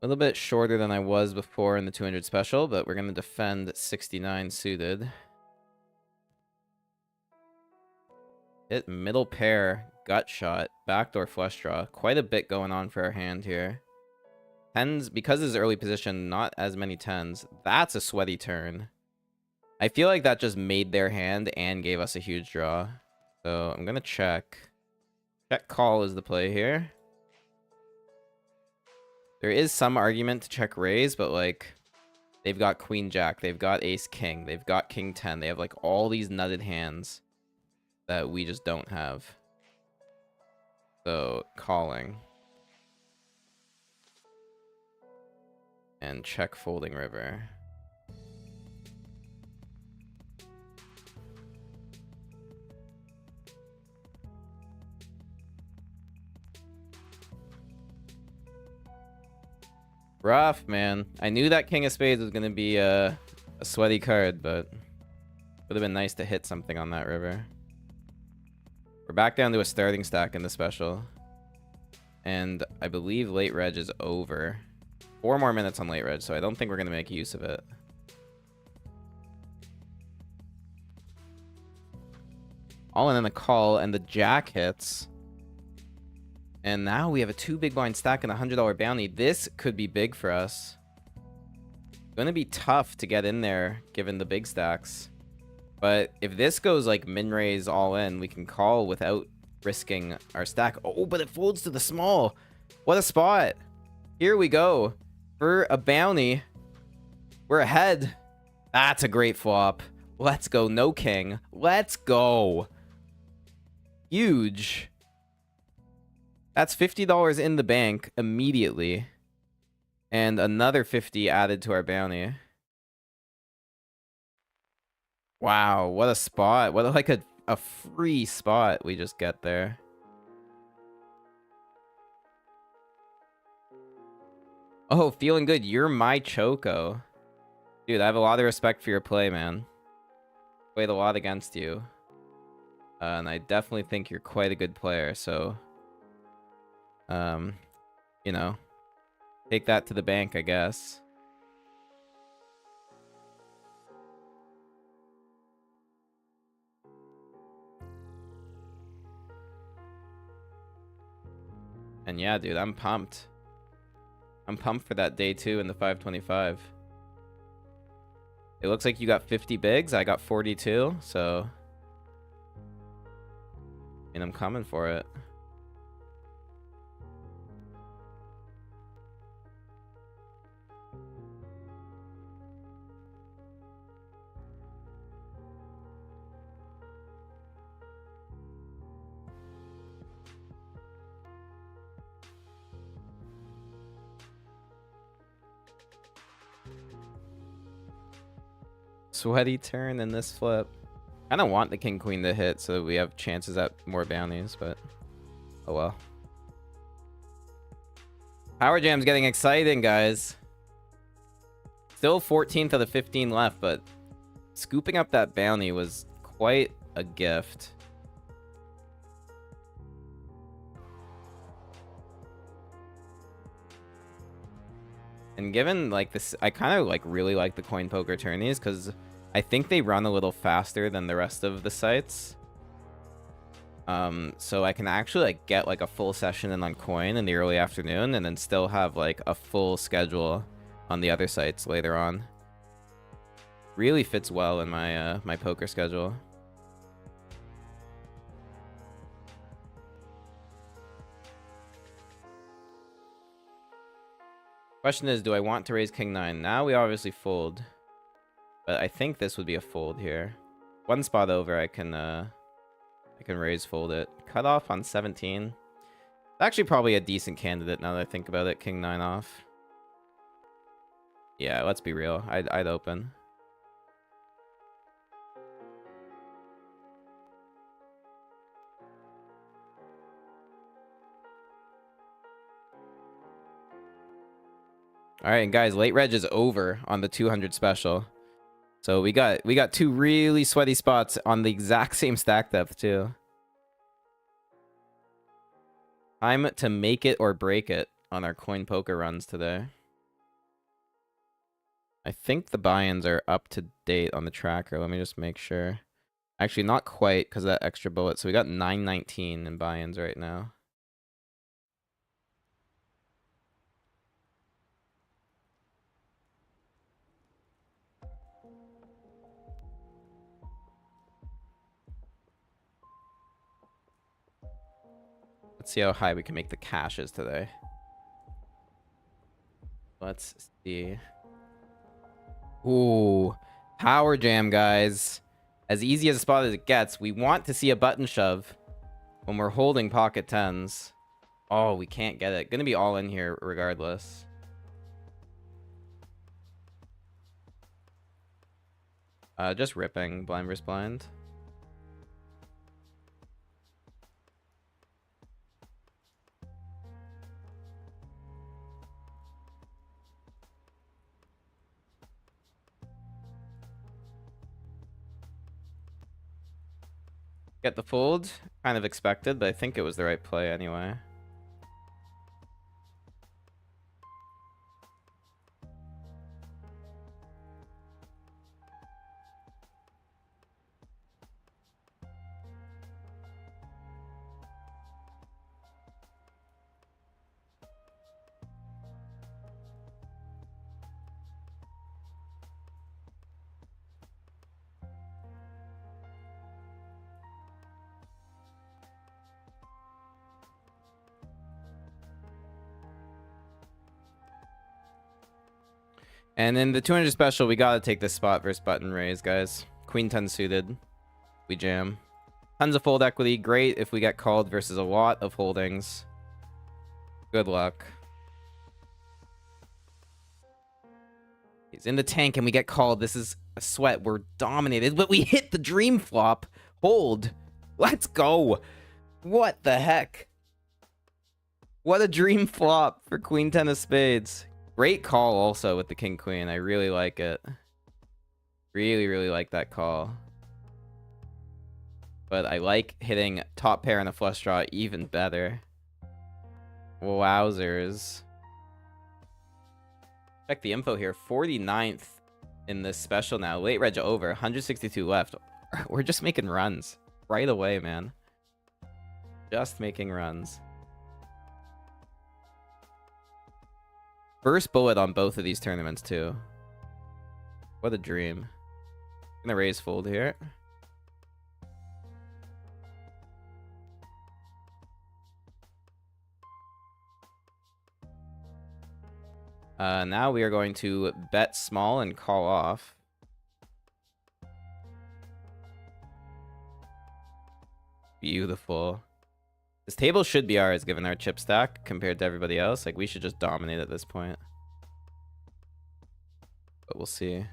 A little bit shorter than I was before in the 200 special, but we're going to defend 69 suited. Hit middle pair, gut shot, backdoor flush draw. Quite a bit going on for our hand here. Tens, because his early position, not as many tens. That's a sweaty turn. I feel like that just made their hand and gave us a huge draw. So I'm gonna check. Check call is the play here. There is some argument to check raise, but like they've got queen jack, they've got ace king, they've got king 10. They have like all these nutted hands that we just don't have. So calling. And check folding river. Rough, man. I knew that king of spades was going to be a sweaty card, but would have been nice to hit something on that river. We're back down to a starting stack in the special. And I believe late reg is over. 4 more minutes on late reg, so I don't think we're going to make use of it. All in a call, and the jack hits. And now we have a 2 big blind stack and a $100 bounty. This could be big for us. Going to be tough to get in there, given the big stacks. But if this goes like min-raise all in, we can call without risking our stack. Oh, but it folds to the small. What a spot. Here we go. For a bounty. We're ahead. That's a great flop. Let's go. No king. Let's go. Huge. That's $50 in the bank immediately. And another 50 added to our bounty. Wow, what a spot. What like a free spot we just get there. Oh, feeling good. You're my Choco. Dude, I have a lot of respect for your play, man. Played a lot against you. And I definitely think you're quite a good player, so... you know, take that to the bank, I guess. And yeah, dude, I'm pumped. I'm pumped for that day 2 in the 525. It looks like you got 50 bigs. I got 42, so... and I'm coming for it. Sweaty turn in this flip. I don't want the king queen to hit so we have chances at more bounties, but oh well. Power Jam's getting exciting, guys. Still 14th of the 15 left, but scooping up that bounty was quite a gift. And given like this, I kind of like really like the coin poker tourneys because I think they run a little faster than the rest of the sites. So I can actually like get like a full session in on coin in the early afternoon and then still have like a full schedule on the other sites later on. Really fits well in my my poker schedule. Question is, do I want to raise king 9? Now we obviously fold. But I think this would be a fold here. One spot over, I can raise fold it. Cut off on 17. Actually probably a decent candidate now that I think about it. King 9 off. Yeah, let's be real. I'd open. All right, and guys, late reg is over on the 200 special. So we got 2 really sweaty spots on the exact same stack depth too. Time to make it or break it on our coin poker runs today. I think the buy-ins are up to date on the tracker. Let me just make sure. Actually, not quite because of that extra bullet. So we got 919 in buy-ins right now. Let's see how high we can make the caches today. Let's see. Ooh, power jam, guys. As easy as a spot as it gets. We want to see a button shove when we're holding pocket tens. Oh, we can't get it. Gonna be all in here regardless. Just ripping blind versus blind. Get the fold. Kind of expected, but I think it was the right play anyway. And in the 200 special, we gotta take this spot versus button raise, guys. Queen 10 suited. We jam. Tons of fold equity. Great if we get called versus a lot of holdings. Good luck. He's in the tank and we get called. This is a sweat. We're dominated, but we hit the dream flop. Hold. Let's go. What the heck? What a dream flop for Queen 10 of spades. Great call also with the King Queen. I really like it. Really, really like that call. But I like hitting top pair and a flush draw even better. Wowzers. Check the info here. 49th in this special now. Late reg over. 162 left. We're just making runs. Right away, man. Just making runs. First bullet on both of these tournaments, too. What a dream. Gonna raise fold here. Now we are going to bet small and call off. Beautiful. This table should be ours given our chip stack compared to everybody else. Like, we should just dominate at this point. But we'll see.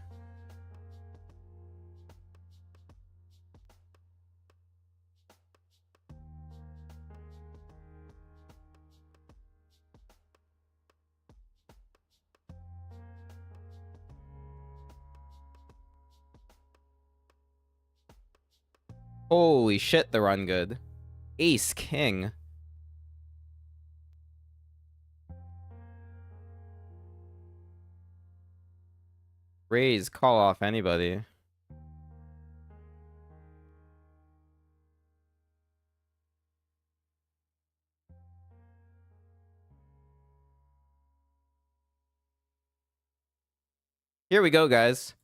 Holy shit, the run good. Ace king. Raise, call off anybody. Here we go, guys.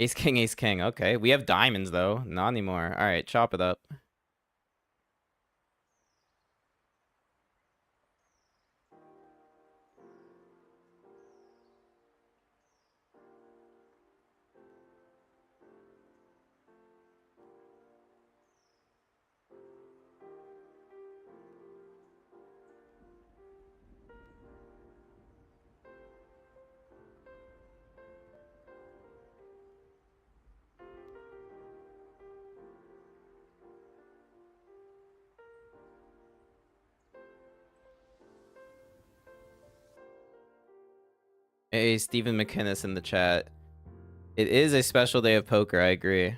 Ace king, ace king. Okay, we have diamonds though. Not anymore. All right, chop it up. Hey, Stephen McInnes in the chat. It is a special day of poker, I agree.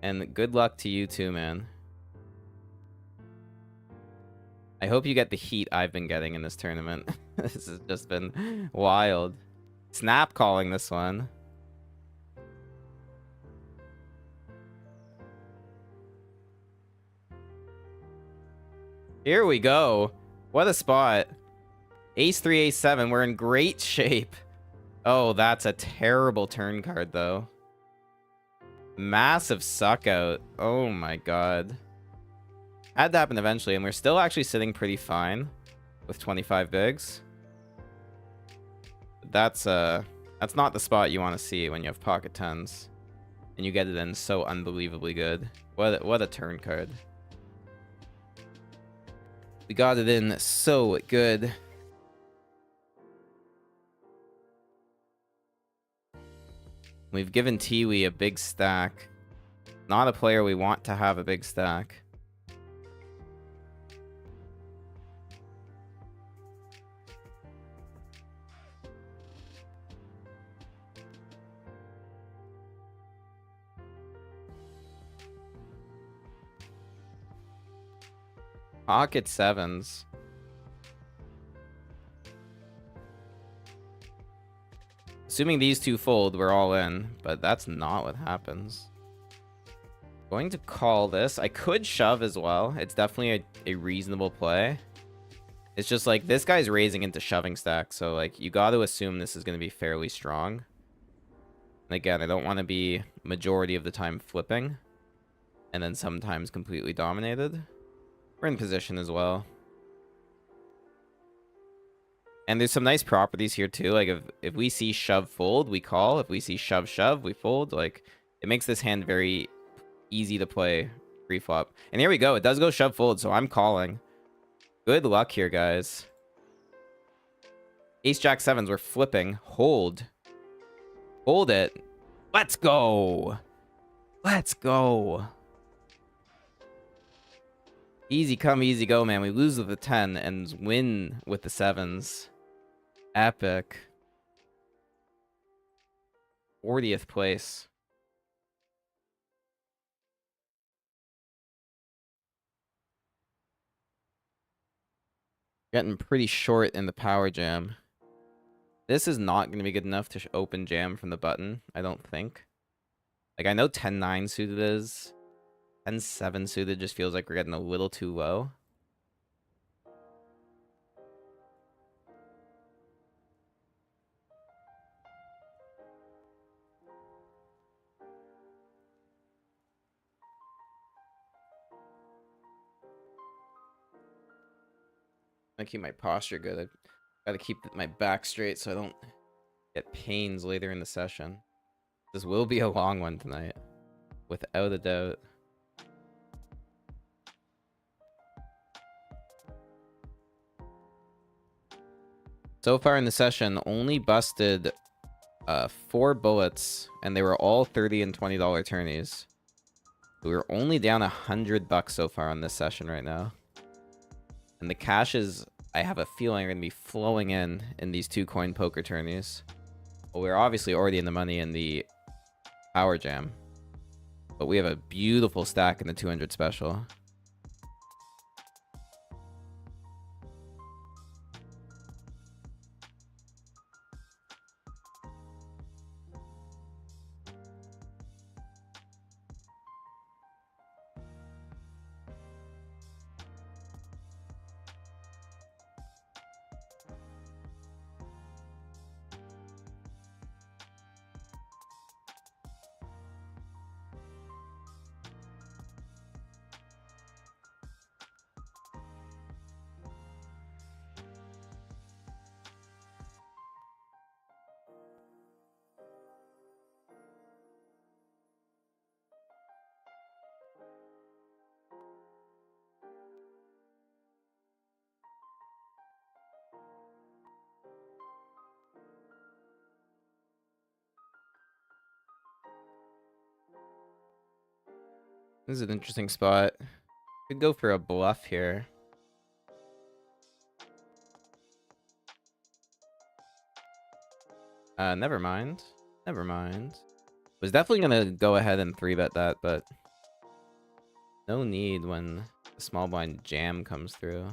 And good luck to you too, man. I hope you get the heat I've been getting in this tournament. This has just been wild. Snap calling this one. Here we go. What a spot. Ace 3, Ace 7. We're in great shape. Oh, that's a terrible turn card, though. Massive suck out. Oh my god. Had to happen eventually, and we're still actually sitting pretty fine with 25 bigs. That's not the spot you want to see when you have pocket tens. And you get it in so unbelievably good. What a turn card. We got it in so good. We've given Tiwi a big stack. Not a player we want to have a big stack. Pocket sevens. Assuming these two fold, we're all in, but that's not what happens. Going to call this. I could shove as well. It's definitely a reasonable play. It's just like this guy's raising into shoving stack, so like you got to assume this is going to be fairly strong. And again, I don't want to be majority of the time flipping and then sometimes completely dominated. We're in position as well. And there's some nice properties here too. Like if we see shove fold, we call. If we see shove shove, we fold. Like it makes this hand very easy to play pre-flop. And here we go. It does go shove fold, so I'm calling. Good luck here, guys. Ace jack sevens, we're flipping. Hold. Hold it. Let's go. Let's go. Easy come, easy go, man. We lose with the 10 and win with the sevens. Epic. 40th place. Getting pretty short in the power jam. This is not going to be good enough to open jam from the button, I don't think. Like, I know 10-9 suited is. 10-7 suited just feels like we're getting a little too low. I keep my posture good. I gotta keep my back straight so I don't get pains later in the session. This will be a long one tonight, without a doubt. So far in the session, only busted 4 bullets, and they were all $30 and $20 tourneys. We're only down $100 so far on this session right now. And the cashes, I have a feeling, are going to be flowing in these 2 coin poker tourneys. Well, we're obviously already in the money in the power jam. But we have a beautiful stack in the 200 special. This is an interesting spot. Could go for a bluff here. Never mind. Never mind. Was definitely gonna go ahead and 3-bet that, but no need when the small blind jam comes through.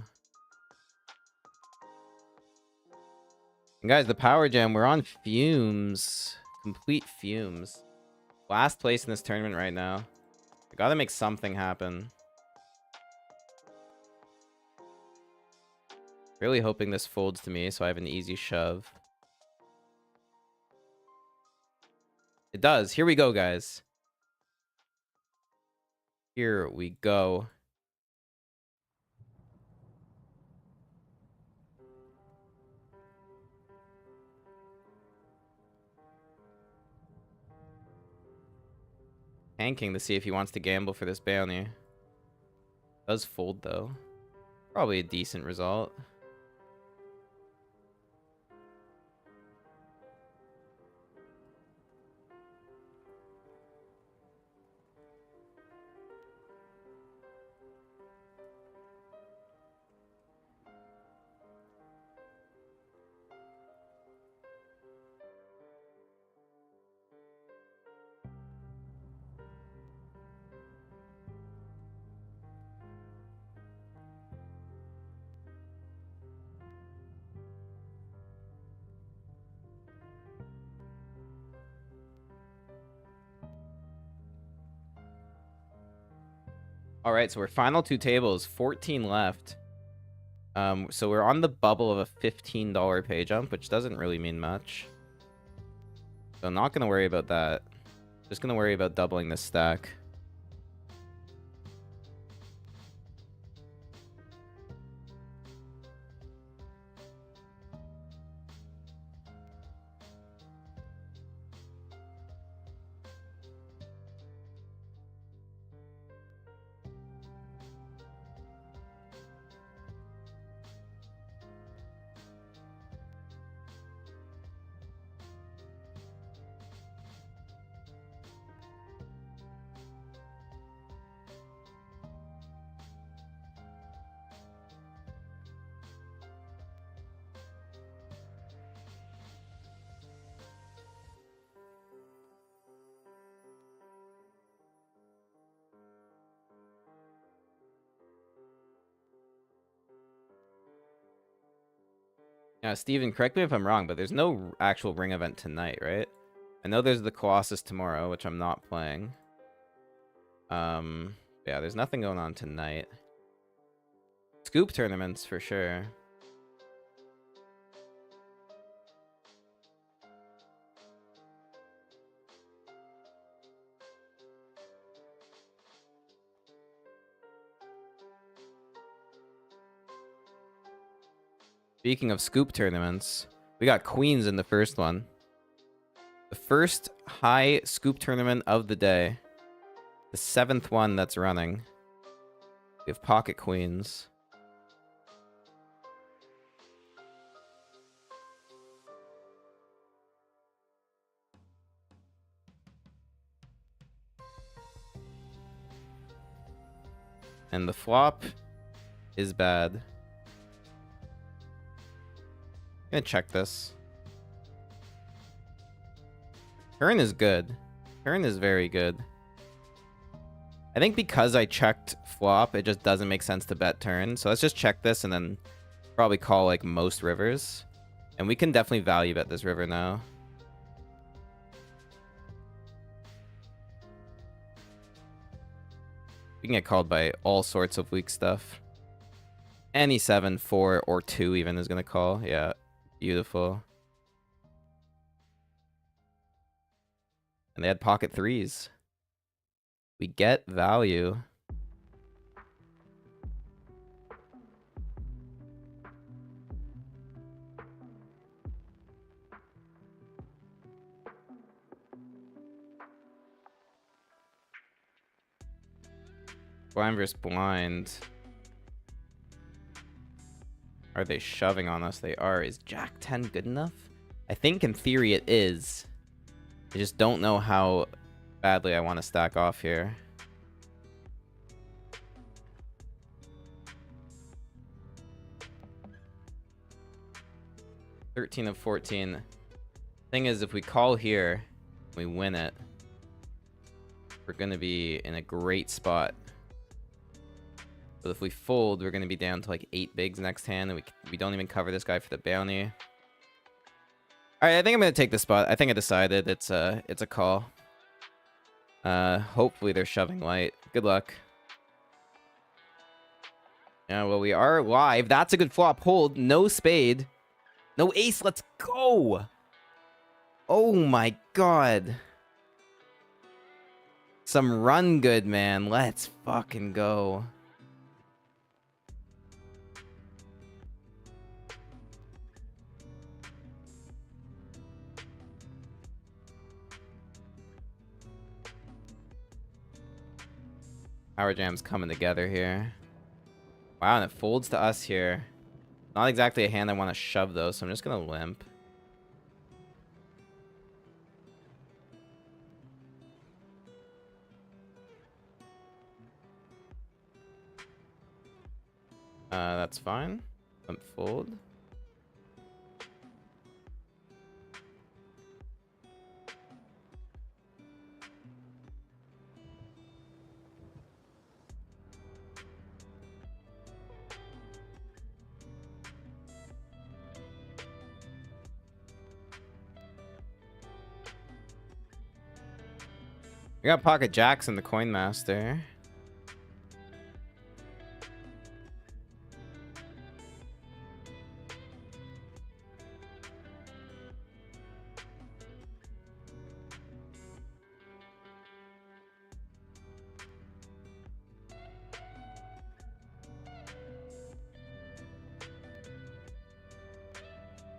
And guys, the power jam, we're on fumes. Complete fumes. Last place in this tournament right now. I gotta make something happen. Really hoping this folds to me so I have an easy shove. It does. Here we go, guys. Here we go. Hanking to see if he wants to gamble for this bounty. Does fold, though. Probably a decent result. All right, so we're final two tables, 14 left. So we're on the bubble of a $15 pay jump, which doesn't really mean much. So I'm not going to worry about that. Just going to worry about doubling this stack. Now, Steven, correct me if I'm wrong, but there's no actual ring event tonight, right? I know there's the Colossus tomorrow, which I'm not playing. Yeah, there's nothing going on tonight. Scoop tournaments for sure. Speaking of scoop tournaments, we got Queens in the first one. The first high scoop tournament of the day. The 7th one that's running. We have Pocket Queens. And the flop is bad. I'm gonna check this. Turn is good. Turn is very good. I think because I checked flop, it just doesn't make sense to bet turn. So let's just check this and then probably call like most rivers. And we can definitely value bet this river now. We can get called by all sorts of weak stuff. Any 7, 4, or 2 even is gonna call. Yeah, beautiful. And they had pocket 3s. We get value. Blind versus blind. Are they shoving on us? They are. Is Jack 10 good enough? I think in theory it is. I just don't know how badly I want to stack off here. $13 of 14. Thing is, if we call here, we win it. We're going to be in a great spot. But if we fold, we're going to be down to like 8 bigs next hand, and we don't even cover this guy for the bounty. All right, I think I'm going to take the spot. I think I decided it's a call. Hopefully they're shoving light. Good luck. Yeah, well, we are live. That's a good flop. Hold. No spade. No ace. Let's go. Oh my god. Some run good, man. Let's fucking go. Power jam's coming together here. Wow, and it folds to us here. Not exactly a hand I want to shove, though, so I'm just going to limp. That's fine. Limp fold. We got pocket jacks in the coin master.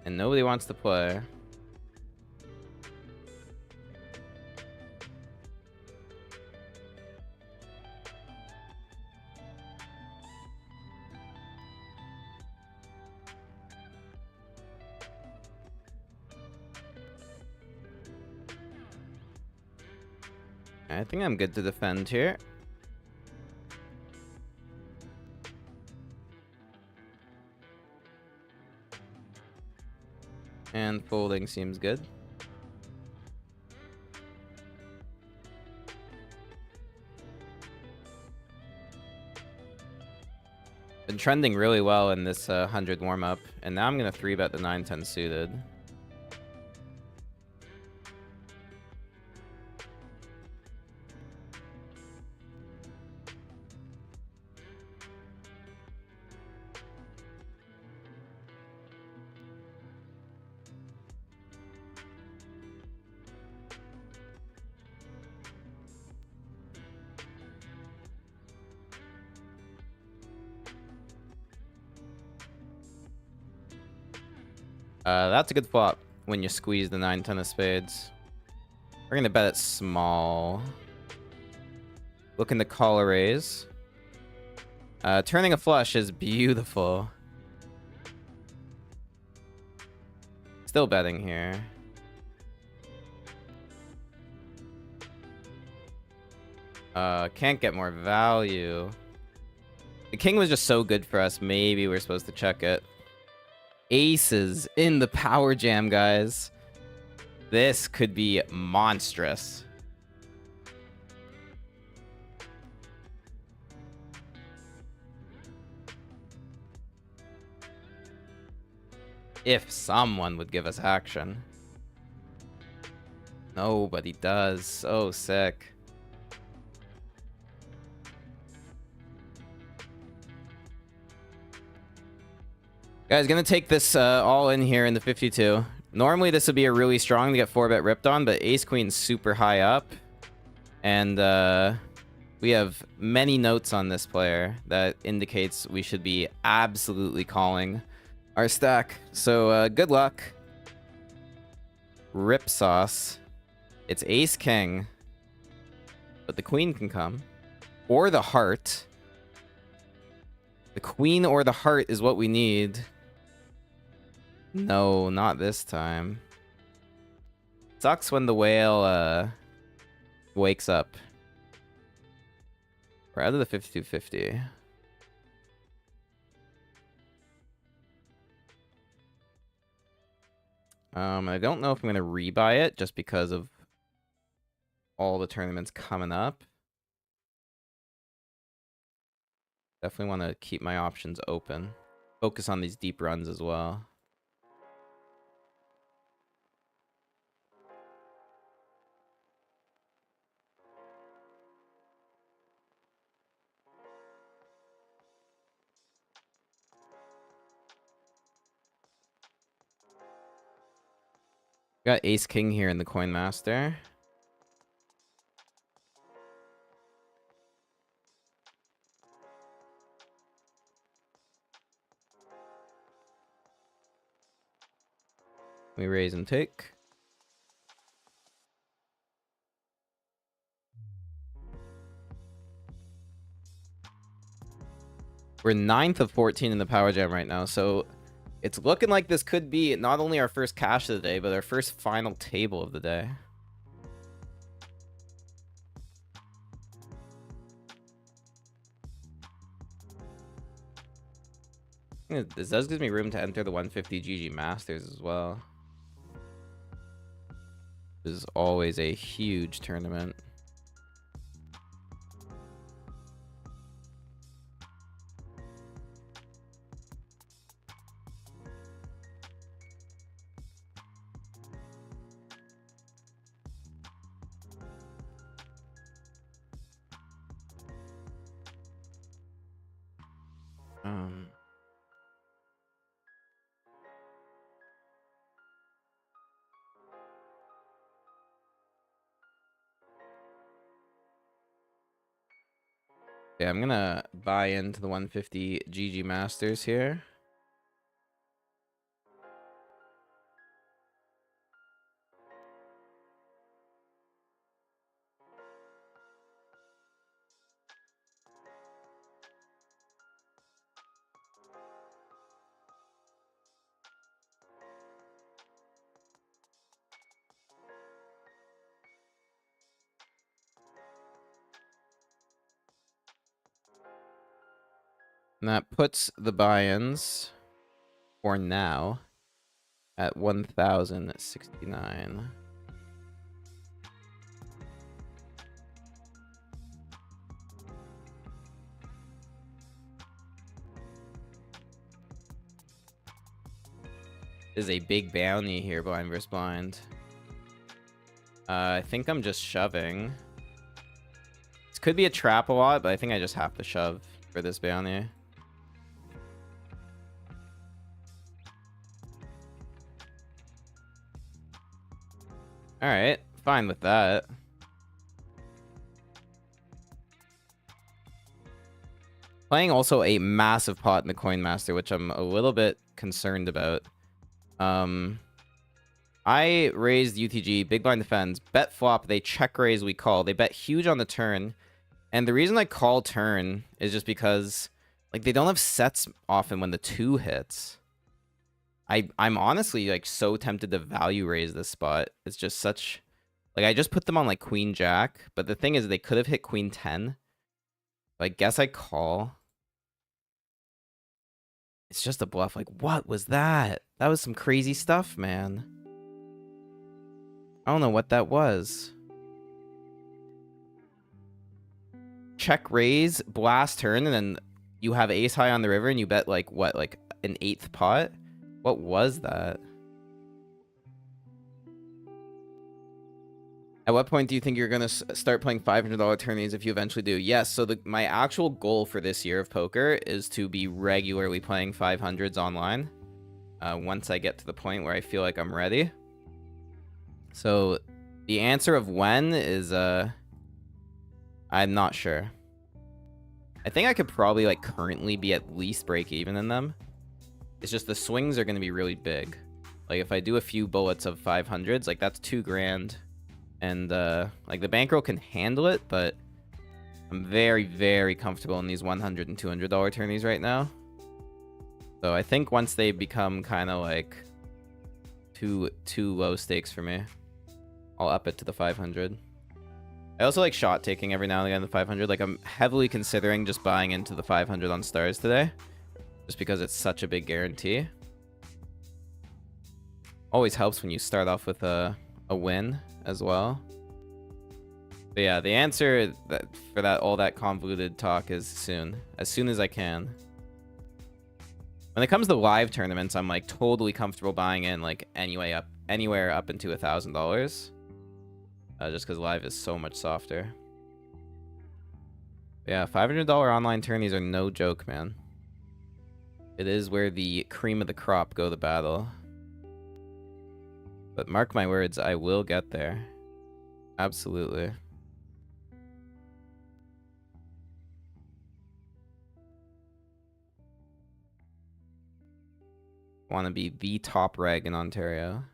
And nobody wants to play. I think I'm good to defend here. And folding seems good. Been trending really well in this 100 warm-up. And now I'm going to 3-bet the 9-10 suited. That's a good flop when you squeeze the 9-10 of spades. We're gonna bet it small. Looking to call a raise. Turning a flush is beautiful. Still betting here. Can't get more value. The king was just so good for us. Maybe we're supposed to check it. Aces in the power jam, guys. This could be monstrous. If someone would give us action. Nobody does. So sick. Guys, gonna take this all in here in the 52. Normally this would be a really strong to get 4-bet ripped on, but ace queen's super high up. And we have many notes on this player that indicates we should be absolutely calling our stack. So good luck. Rip sauce. It's ace king. But the queen can come. Or the heart. The queen or the heart is what we need. No, not this time. Sucks when the whale wakes up. We're out of the 5250. I don't know if I'm gonna rebuy it just because of all the tournaments coming up. Definitely want to keep my options open. Focus on these deep runs as well. Got ace king here in the coin master. We raise and take. We're 9th of 14 in the power jam right now, so it's looking like this could be not only our first cash of the day, but our first final table of the day. This does give me room to enter the 150 GG Masters as well. This is always a huge tournament. Yeah, I'm gonna buy into the 150 GG Masters here. And that puts the buy-ins for now at 1,069. Is a big bounty here, blind versus blind. I think I'm just shoving. This could be a trap a lot, but I think I just have to shove for this bounty. Alright, fine with that. Playing also a massive pot in the Coin Master, which I'm a little bit concerned about. I raised UTG, big blind defends, bet flop, they check raise, we call. They bet huge on the turn. And the reason I call turn is just because, like, they don't have sets often when the 2 hits. I'm honestly, like, so tempted to value raise this spot. It's just such... Like, I just put them on, like, Queen Jack. But the thing is, they could have hit Queen 10. I guess I call. It's just a bluff. Like, what was that? That was some crazy stuff, man. I don't know what that was. Check raise, blast turn, and then you have ace high on the river and you bet, like, what? Like, an 8th pot? What was that? At what point do you think you're going to start playing $500 tourneys if you eventually do? Yes, so my actual goal for this year of poker is to be regularly playing 500s online. Once I get to the point where I feel like I'm ready. So the answer of when is, I'm not sure. I think I could probably, like, currently be at least break even in them. It's just the swings are going to be really big. Like, if I do a few bullets of 500s, like, that's 2 grand. And, like, the bankroll can handle it, but I'm very, very comfortable in these $100 and $200 tourneys right now. So I think once they become kind of, like, too low stakes for me, I'll up it to the 500. I also like shot taking every now and again the 500. Like, I'm heavily considering just buying into the 500 on stars today, just because it's such a big guarantee. Always helps when you start off with a win as well. But yeah, the answer for all that convoluted talk is soon. As soon as I can. When it comes to live tournaments, I'm, like, totally comfortable buying in, like, anywhere up into $1,000. Just because live is so much softer. But yeah, $500 online tourneys are no joke, man. It is where the cream of the crop go to battle. But mark my words, I will get there. Absolutely. Want to be the top reg in Ontario.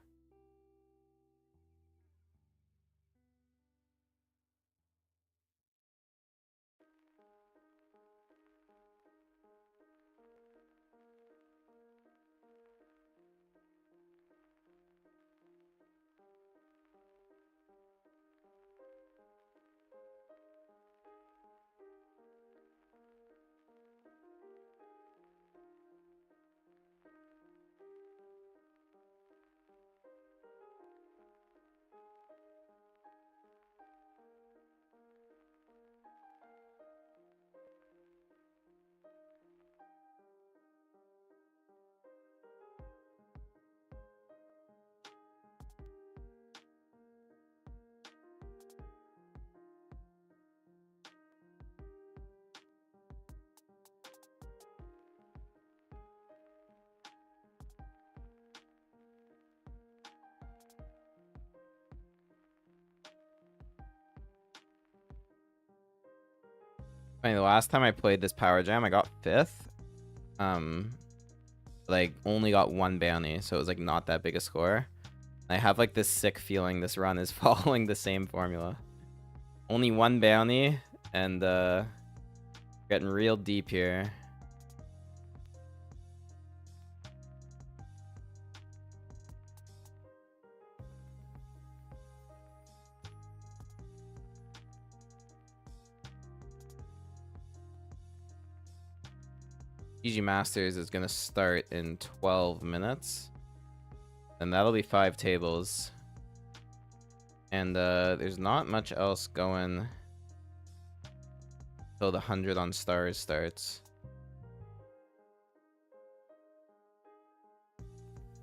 I mean, the last time I played this power jam, I got 5th. Like, only got 1 bounty, so it was, like, not that big a score. I have, like, this sick feeling this run is following the same formula. Only 1 bounty, and, getting real deep here. GG Masters is gonna start in 12 minutes. And that'll be 5 tables. And there's not much else going until the 100 on stars starts.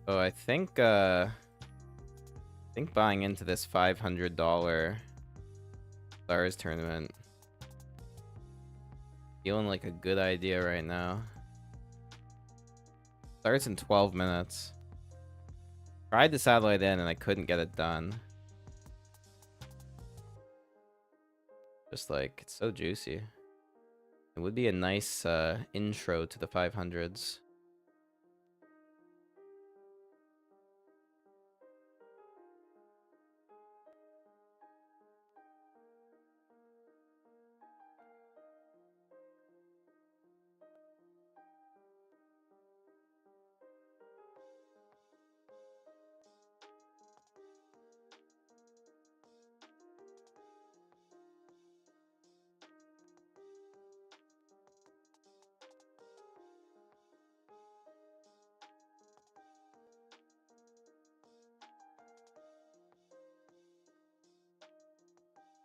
So I think buying into this $500 stars tournament feeling like a good idea right now. Starts in 12 minutes. Tried the satellite in and I couldn't get it done. Just like, it's so juicy. It would be a nice intro to the 500s.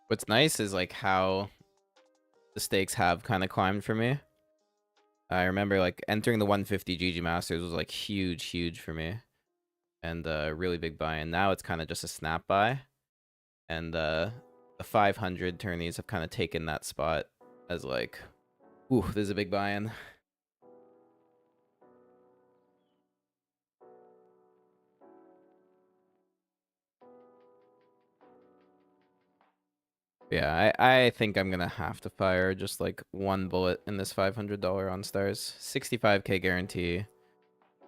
What's nice is like how the stakes have kind of climbed for me. I remember like entering the 150 GG Masters was like huge for me. And really big buy. And now it's kind of just a snap buy. And the 500 tourneys have kind of taken that spot as like, ooh, this is a big buy-in. Yeah, I think I'm gonna have to fire just like 1 bullet in this $500 on stars. 65k guarantee.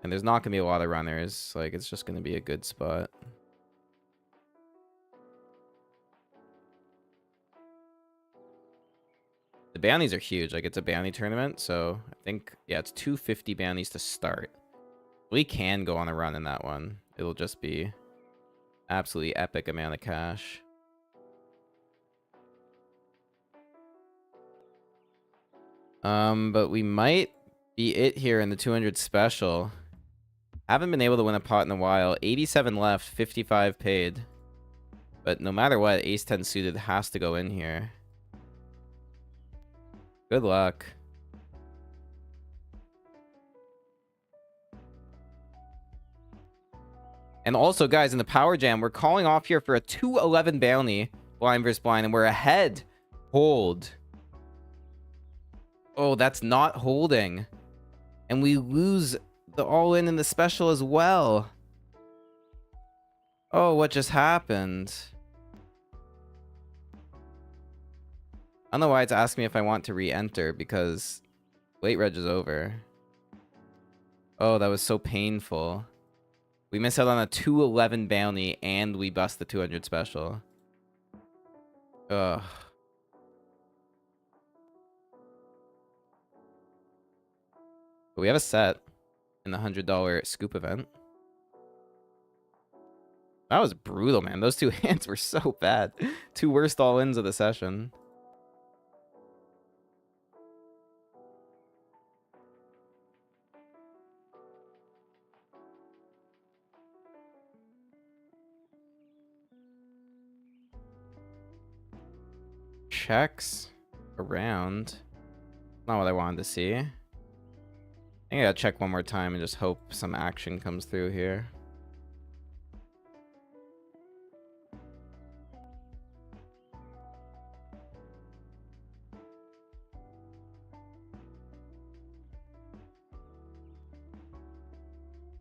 And there's not gonna be a lot of runners. Like, it's just gonna be a good spot. The bounties are huge. Like, it's a bounty tournament, so I think, yeah, it's 250 bounties to start. We can go on a run in that one. It'll just be absolutely epic amount of cash. But we might be it here in the 200 special. Haven't been able to win a pot in a while. 87 left, 55 paid. But no matter what, ace 10 suited has to go in here. Good luck. And also, guys, in the power jam, we're calling off here for a 211 bounty, blind versus blind, and we're ahead. Hold. Oh, that's not holding. And we lose the all-in the special as well. Oh, what just happened? I don't know why it's asking me if I want to re-enter, because late reg is over. Oh, that was so painful. We missed out on a 211 bounty, and we bust the 200 special. Ugh. But we have a set in the $100 scoop event. That was brutal, man. Those two hands were so bad. Two worst all-ins of the session. Checks around. Not what I wanted to see. I think I gotta check one more time and just hope some action comes through here.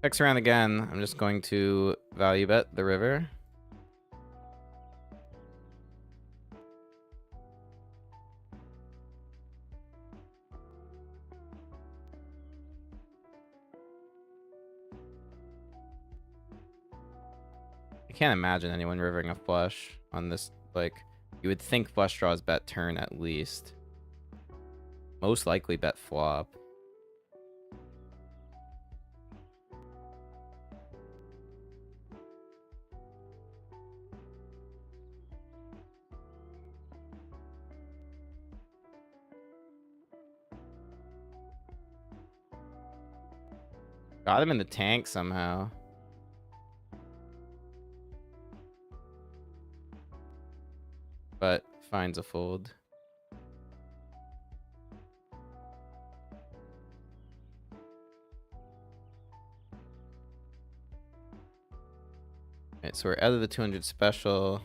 Checks around again. I'm just going to value bet the river. I can't imagine anyone rivering a flush on this. Like, you would think flush draws bet turn at least. Most likely bet flop. Got him in the tank somehow. But finds a fold. Alright, so we're out of the 200 special.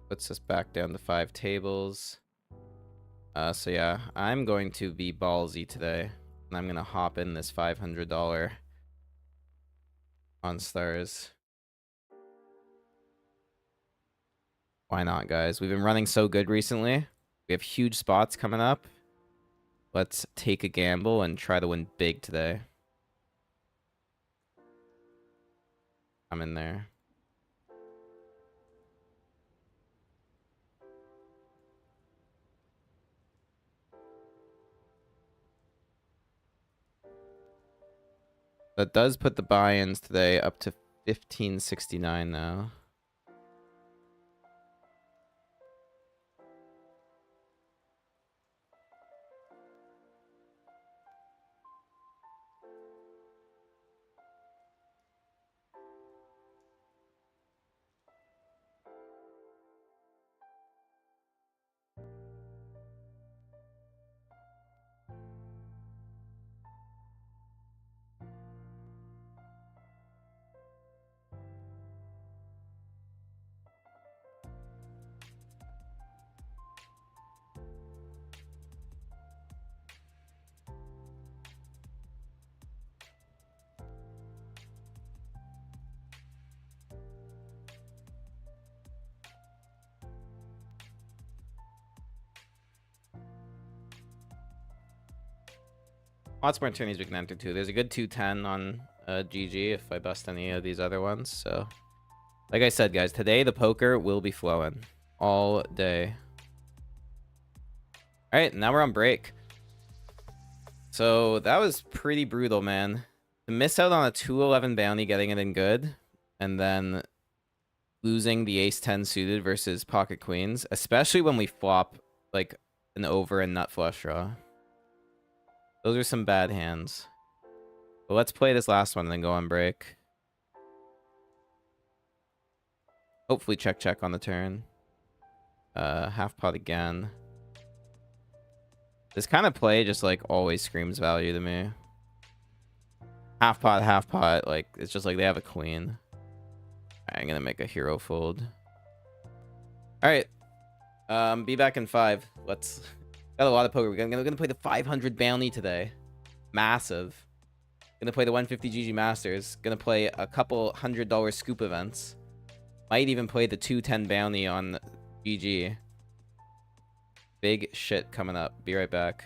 Puts us back down to 5 tables. So yeah, I'm going to be ballsy today. And I'm gonna hop in this $500 on stars. Why not, guys? We've been running so good recently. We have huge spots coming up. Let's take a gamble and try to win big today. I'm in there. That does put the buy-ins today up to 1569 now. Lots more tourneys we can enter too. There's a good 210 on GG if I bust any of these other ones. So, like I said, guys, today the poker will be flowing all day. All right, now we're on break. So that was pretty brutal, man. To miss out on a 211 bounty, getting it in good, and then losing the ace-10 suited versus pocket queens, especially when we flop like an over and nut flush draw. Those are some bad hands. But let's play this last one and then go on break. Hopefully check on the turn. Half pot again. This kind of play just like always screams value to me. Half pot. Like, it's just like they have a queen. I'm gonna make a hero fold. Alright. Be back in 5. Got a lot of poker. We're gonna play the 500 bounty today. Massive. Gonna play the 150 GG Masters. Gonna play a couple $100 scoop events. Might even play the 210 bounty on GG. Big shit coming up. Be right back.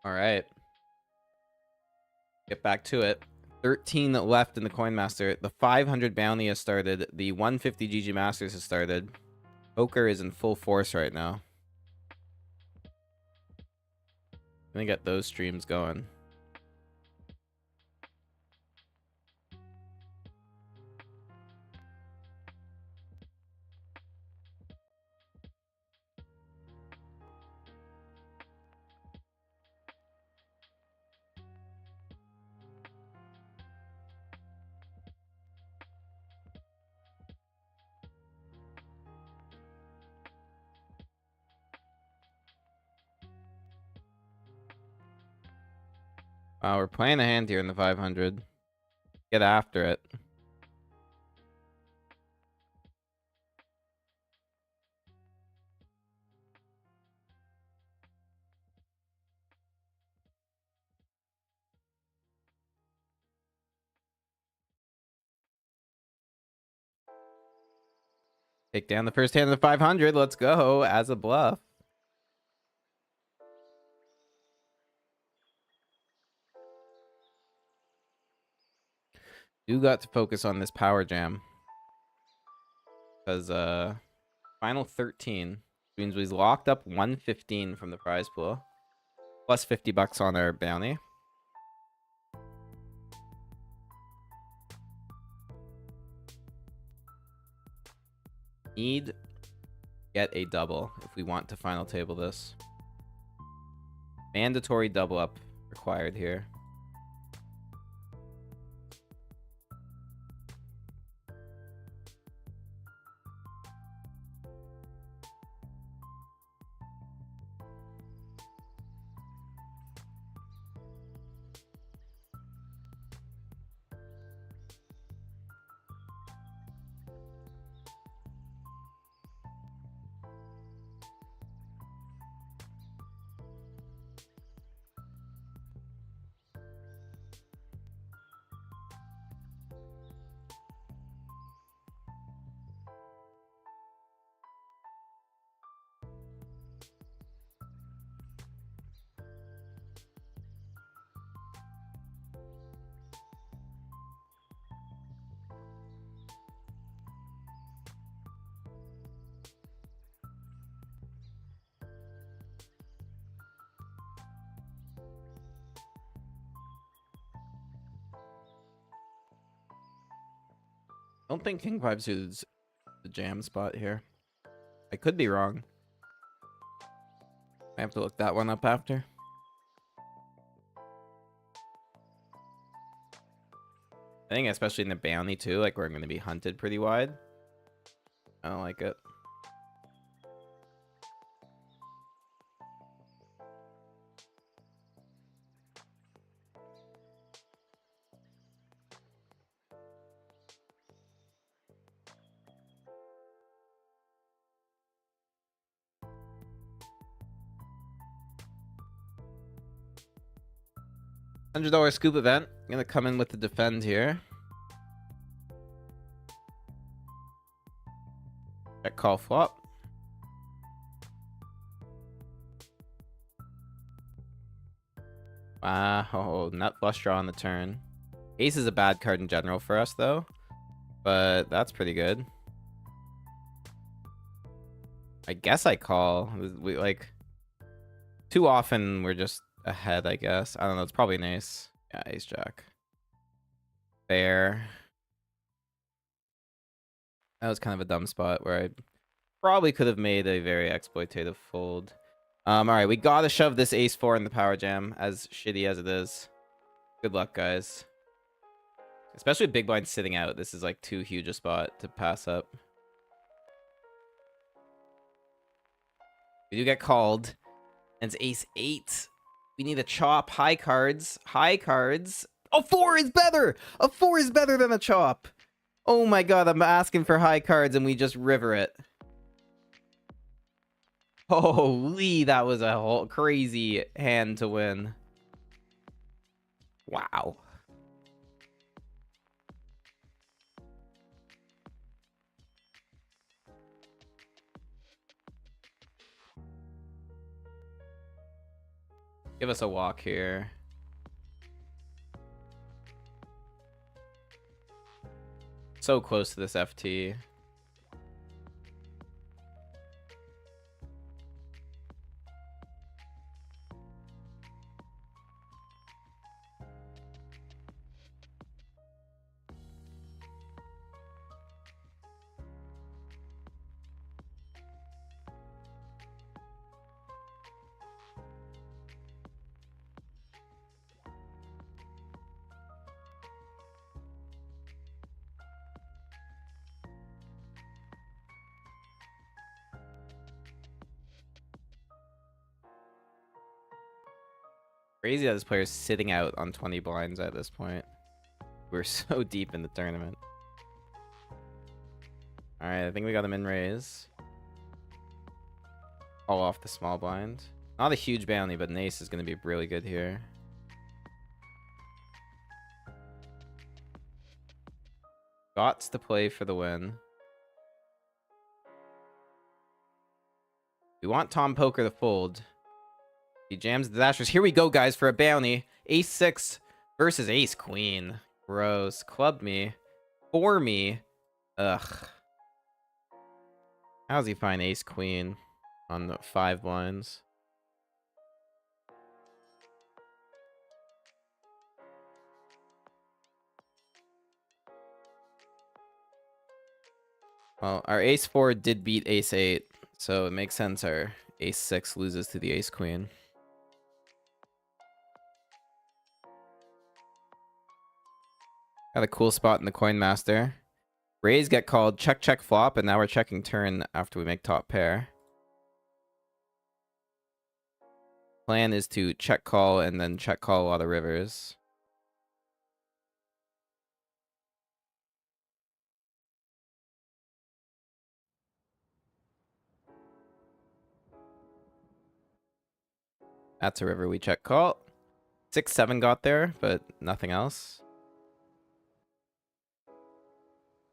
All right. Get back to it. 13 left in the Coin Master. The 500 bounty has started. The 150 GG Masters has started. Poker is in full force right now. Let me get those streams going. We're playing a hand here in the 500. Get after it. Take down the first hand of the 500. Let's go as a bluff. You got to focus on this power jam. Because final 13 means we've locked up 115 from the prize pool. Plus 50 bucks on our bounty. Need get a double if we want to final table this. Mandatory double up required here. I don't think King 5 suited's the jam spot here. I could be wrong. I have to look that one up after. I think especially in the bounty too, like where I'm going to be hunted pretty wide. I don't like it. $100 scoop event. I'm gonna come in with the defend here. Check call flop. Wow, nut flush draw on the turn. Ace is a bad card in general for us though, but that's pretty good. I guess I call. We like too often we're just ahead, I guess. I don't know, it's probably an ace. Yeah, ace jack. Fair. That was kind of a dumb spot where I probably could have made a very exploitative fold. All right, we gotta shove this ace 4 in the power jam, as shitty as it is. Good luck, guys. Especially with big blind sitting out, this is like too huge a spot to pass up. We do get called, and it's ace 8. We need a chop. High cards. High cards. A 4 is better! A 4 is better than a chop! Oh my god, I'm asking for high cards and we just river it. Holy, that was a whole crazy hand to win. Wow. Give us a walk here. So close to this FT. Crazy that this player's sitting out on 20 blinds at this point. We're so deep in the tournament. Alright, I think we got him in raise. All off the small blind. Not a huge bounty, but an ace is going to be really good here. Gots to play for the win. We want Tom Poker to fold. He jams the dashers. Here we go, guys, for a bounty. Ace 6 versus Ace Queen. Gross. Clubbed me. For me. Ugh. How's he find Ace Queen on the 5 blinds? Well, our Ace 4 did beat Ace 8, so it makes sense our Ace 6 loses to the Ace Queen. Got a cool spot in the Coin Master. Raise get called, check flop, and now we're checking turn after we make top pair. Plan is to check call and then check call a lot of rivers. That's a river we check call. 6-7 got there, but nothing else.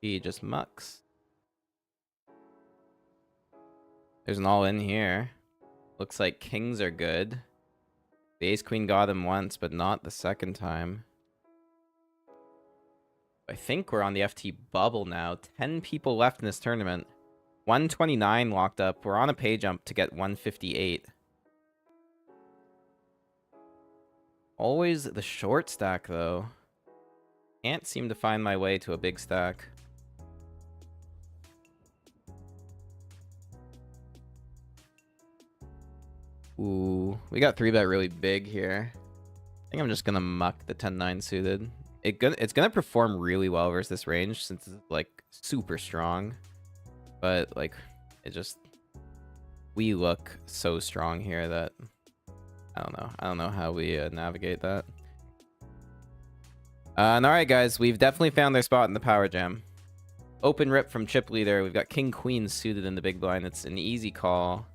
He just mucks. There's an all in here. Looks like kings are good. The ace queen got him once, but not the second time. I think we're on the FT bubble now. 10 people left in this tournament. 129 locked up. We're on a pay jump to get 158. Always the short stack, though. Can't seem to find my way to a big stack. Ooh, we got 3-bet really big here. I think I'm just gonna muck the 10-9 suited. It's gonna perform really well versus this range since it's like super strong. But like, we look so strong here that I don't know how we navigate that. And all right, guys, we've definitely found their spot in the power jam. Open rip from chip leader. We've got king queen suited in the big blind. It's an easy call.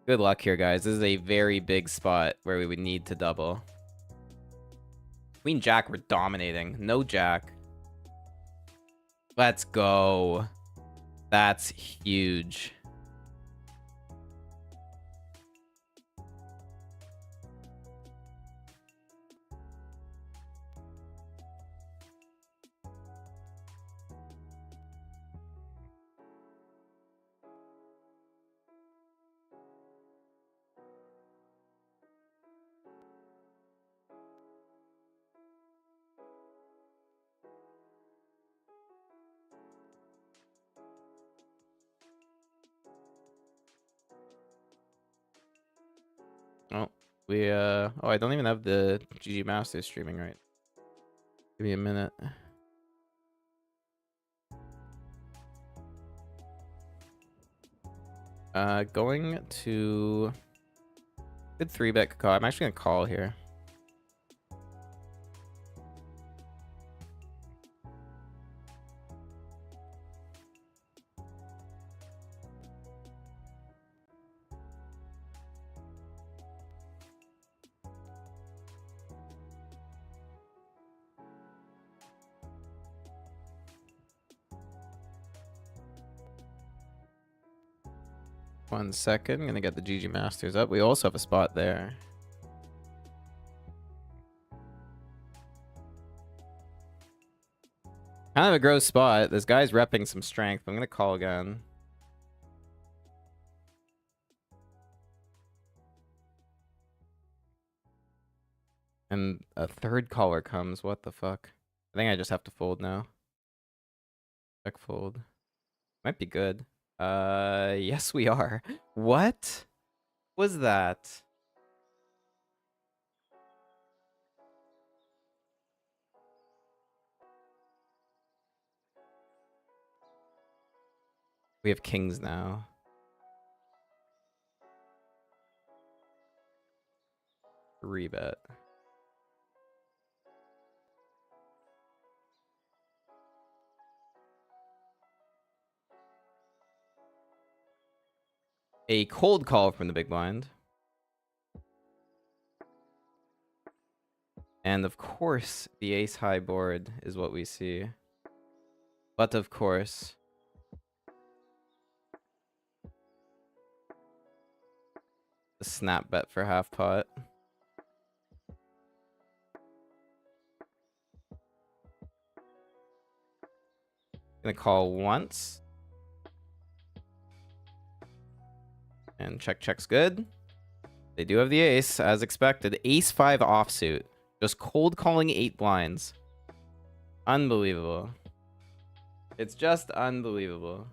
Good luck here, guys. This is a very big spot where we would need to double. Queen jack, we're dominating. No jack. Let's go. That's huge. Oh, oh, I don't even have the GG Masters streaming right. Give me a minute. Going to good 3-bet call. I'm actually gonna call here. One second, I'm gonna get the GG Masters up. We also have a spot there. Kind of a gross spot. This guy's repping some strength. I'm gonna call again. And a third caller comes. What the fuck? I think I just have to fold now. Check fold. Might be good. Yes we are. What was that? We have kings now. 3-bet. A cold call from the big blind. And of course, the ace high board is what we see. But of course, the snap bet for half pot. Gonna call once. And check's good. They do have the ace, as expected. Ace 5 offsuit. Just cold calling 8 blinds. Unbelievable. It's just unbelievable.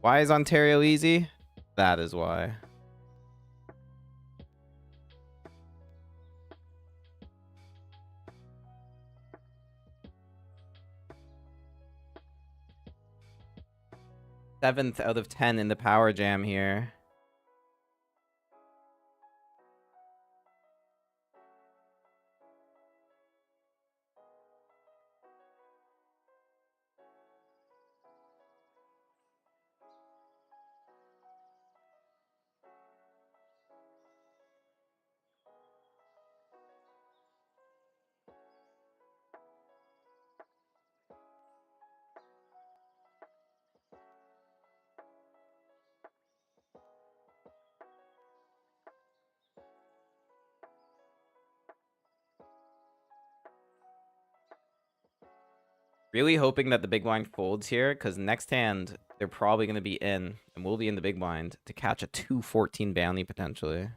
Why is Ontario easy? That is why. Seventh out of 10 in the power jam here. Really hoping that the big blind folds here, because next hand, they're probably going to be in, and we'll be in the big blind, to catch a 2-14 bounty, potentially.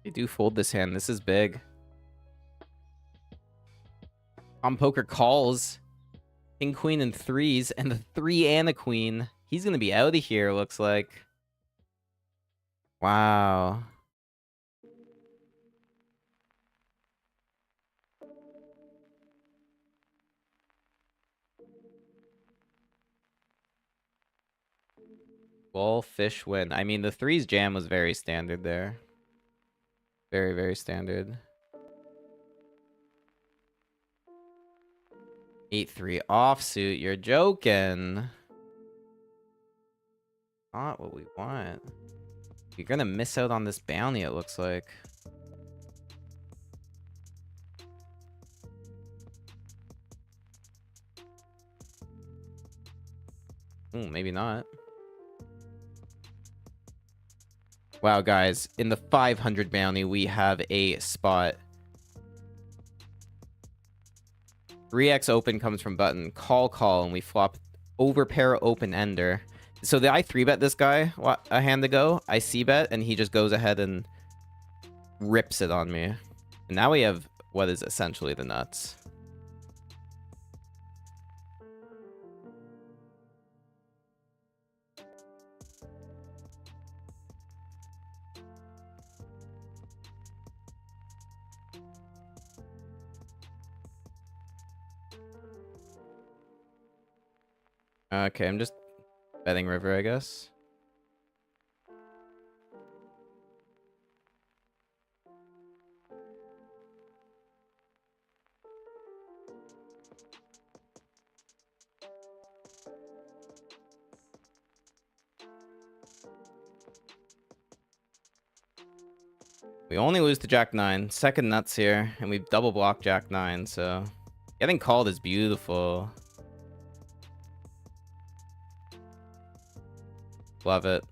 They do fold this hand. This is big. On poker calls. King, queen, and threes, and the 3 and a queen. He's going to be out of here, looks like. Wow. Ball, fish, win. I mean, the 3's jam was very standard there. Very, very standard. 8-3 offsuit. You're joking. Not what we want. You're gonna miss out on this bounty, it looks like. Ooh, maybe not. Wow, guys. In the 500 bounty, we have a spot. 3x open comes from button. Call, and we flop over pair open ender. So I 3-bet this guy a hand ago. I c-bet, and he just goes ahead and rips it on me. And now we have what is essentially the nuts. Okay, I'm just betting river, I guess. We only lose to Jack 9. Second nuts here, and we double block Jack 9, so getting called is beautiful. Love it.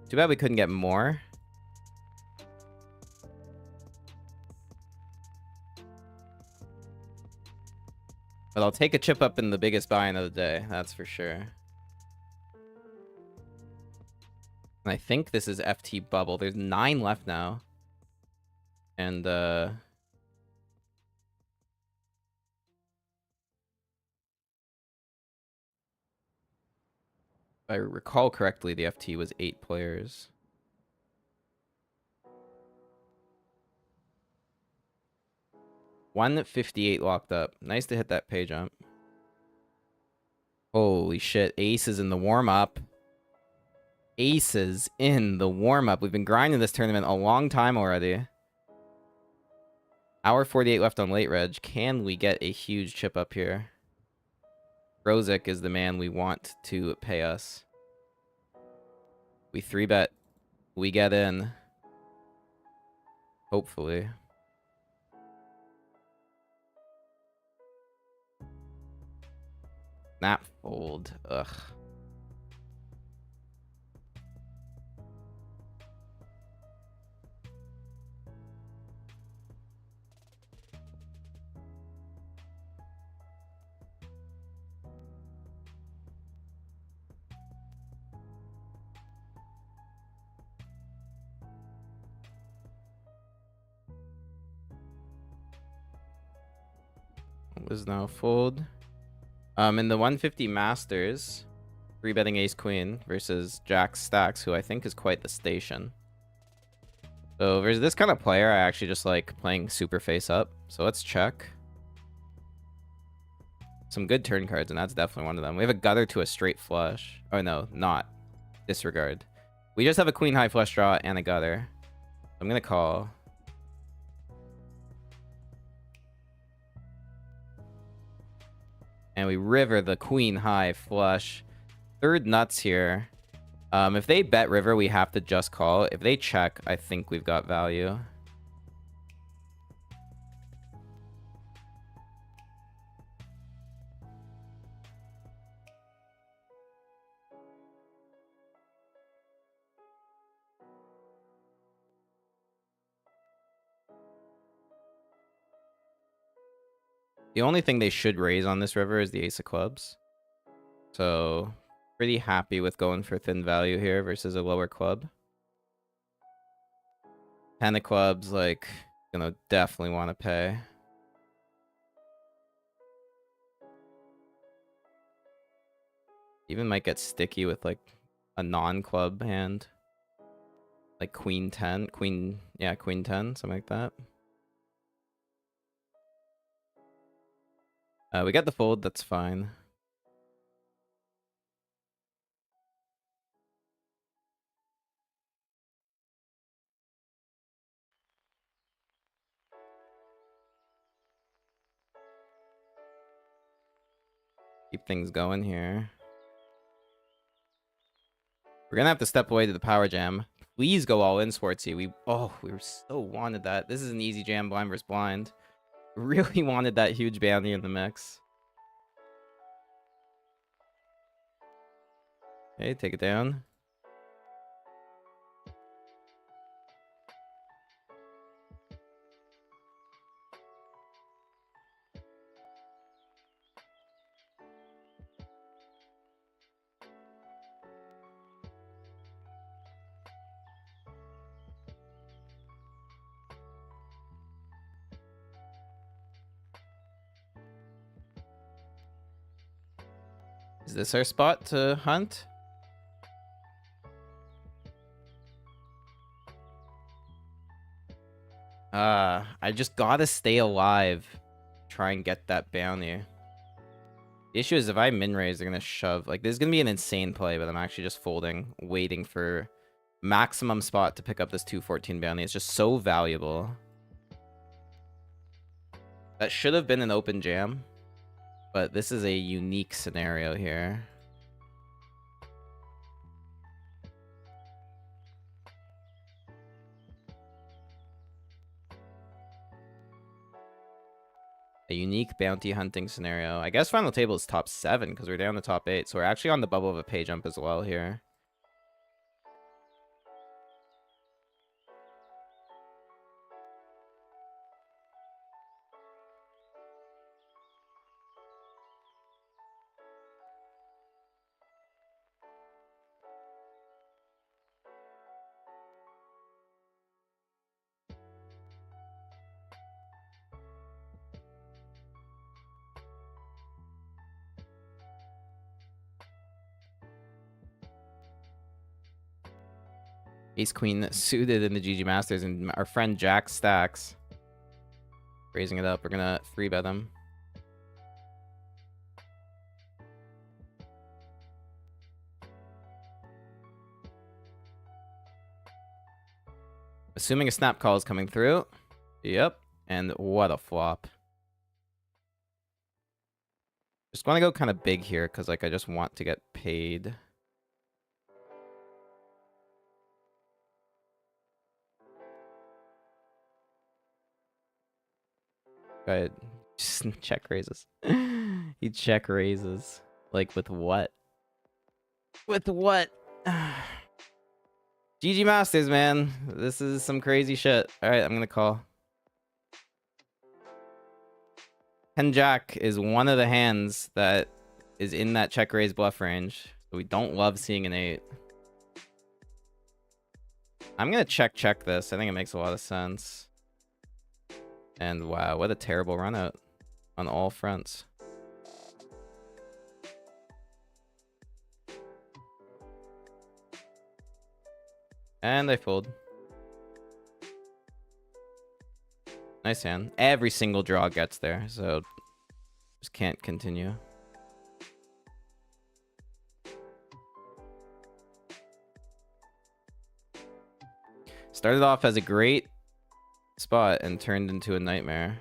Too bad we couldn't get more. But I'll take a chip up in the biggest buy-in of the day, that's for sure. I think this is FT bubble. There's 9 left now. And, if I recall correctly, the FT was 8 players. $158 locked up. Nice to hit that pay jump. Holy shit. Aces in the warm-up. Aces in the warm-up. We've been grinding this tournament a long time already. Hour 48 left on late reg. Can we get a huge chip up here? Rozik is the man we want to pay us. We 3-bet. We get in. Hopefully. Snap fold. Ugh. Was now fold. In the 150 Masters, 3-betting ace queen versus Jack Stacks, who I think is quite the station. So versus this kind of player, I actually just like playing super face up. So let's check. Some good turn cards, and that's definitely one of them. We have a gutter to a straight flush. Oh no, not. Disregard. We just have a queen high flush draw and a gutter. I'm gonna call. And we river the queen high flush. Third nuts here. If they bet river, we have to just call. If they check, I think we've got value. The only thing they should raise on this river is the ace of clubs. So pretty happy with going for thin value here versus a lower club. 10 of clubs, like, gonna definitely want to pay. Even might get sticky with like a non-club hand. Like queen 10, queen, yeah, queen 10, something like that. We got the fold, that's fine. Keep things going here. We're gonna have to step away to the power jam. Please go all in, Sportsy. We so wanted that. This is an easy jam, blind versus blind. Really wanted that huge bounty in the mix. Okay, take it down. Is this our spot to hunt? I just gotta stay alive. Try and get that bounty. The issue is if I min raise, they're gonna shove. Like, this is gonna be an insane play, but I'm actually just folding, waiting for maximum spot to pick up this 214 bounty. It's just so valuable. That should have been an open jam, but this is a unique scenario here. A unique bounty hunting scenario. I guess final table is top 7 because we're down to top 8. So we're actually on the bubble of a pay jump as well here. Ace Queen suited in the GG Masters, and our friend Jack stacks. Raising it up. We're gonna free bet him. Assuming a snap call is coming through. Yep. And what a flop. Just want to go kind of big here because, like, I just want to get paid. Go ahead. Just check raises. He check raises. Like, with what? With what? GG Masters, man. This is some crazy shit. Alright, I'm gonna call. 10 Jack is one of the hands that is in that check raise bluff range. So we don't love seeing an 8. I'm gonna check this. I think it makes a lot of sense. And wow, what a terrible run out on all fronts. And I fold. Nice hand. Every single draw gets there, so just can't continue. Started off as a great spot and turned into a nightmare.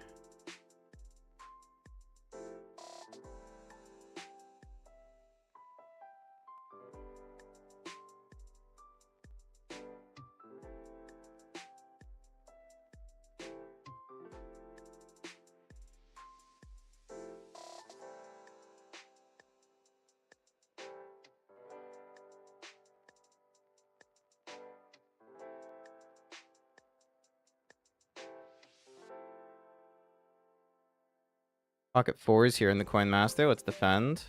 Pocket 4s here in the Coin Master. Let's defend.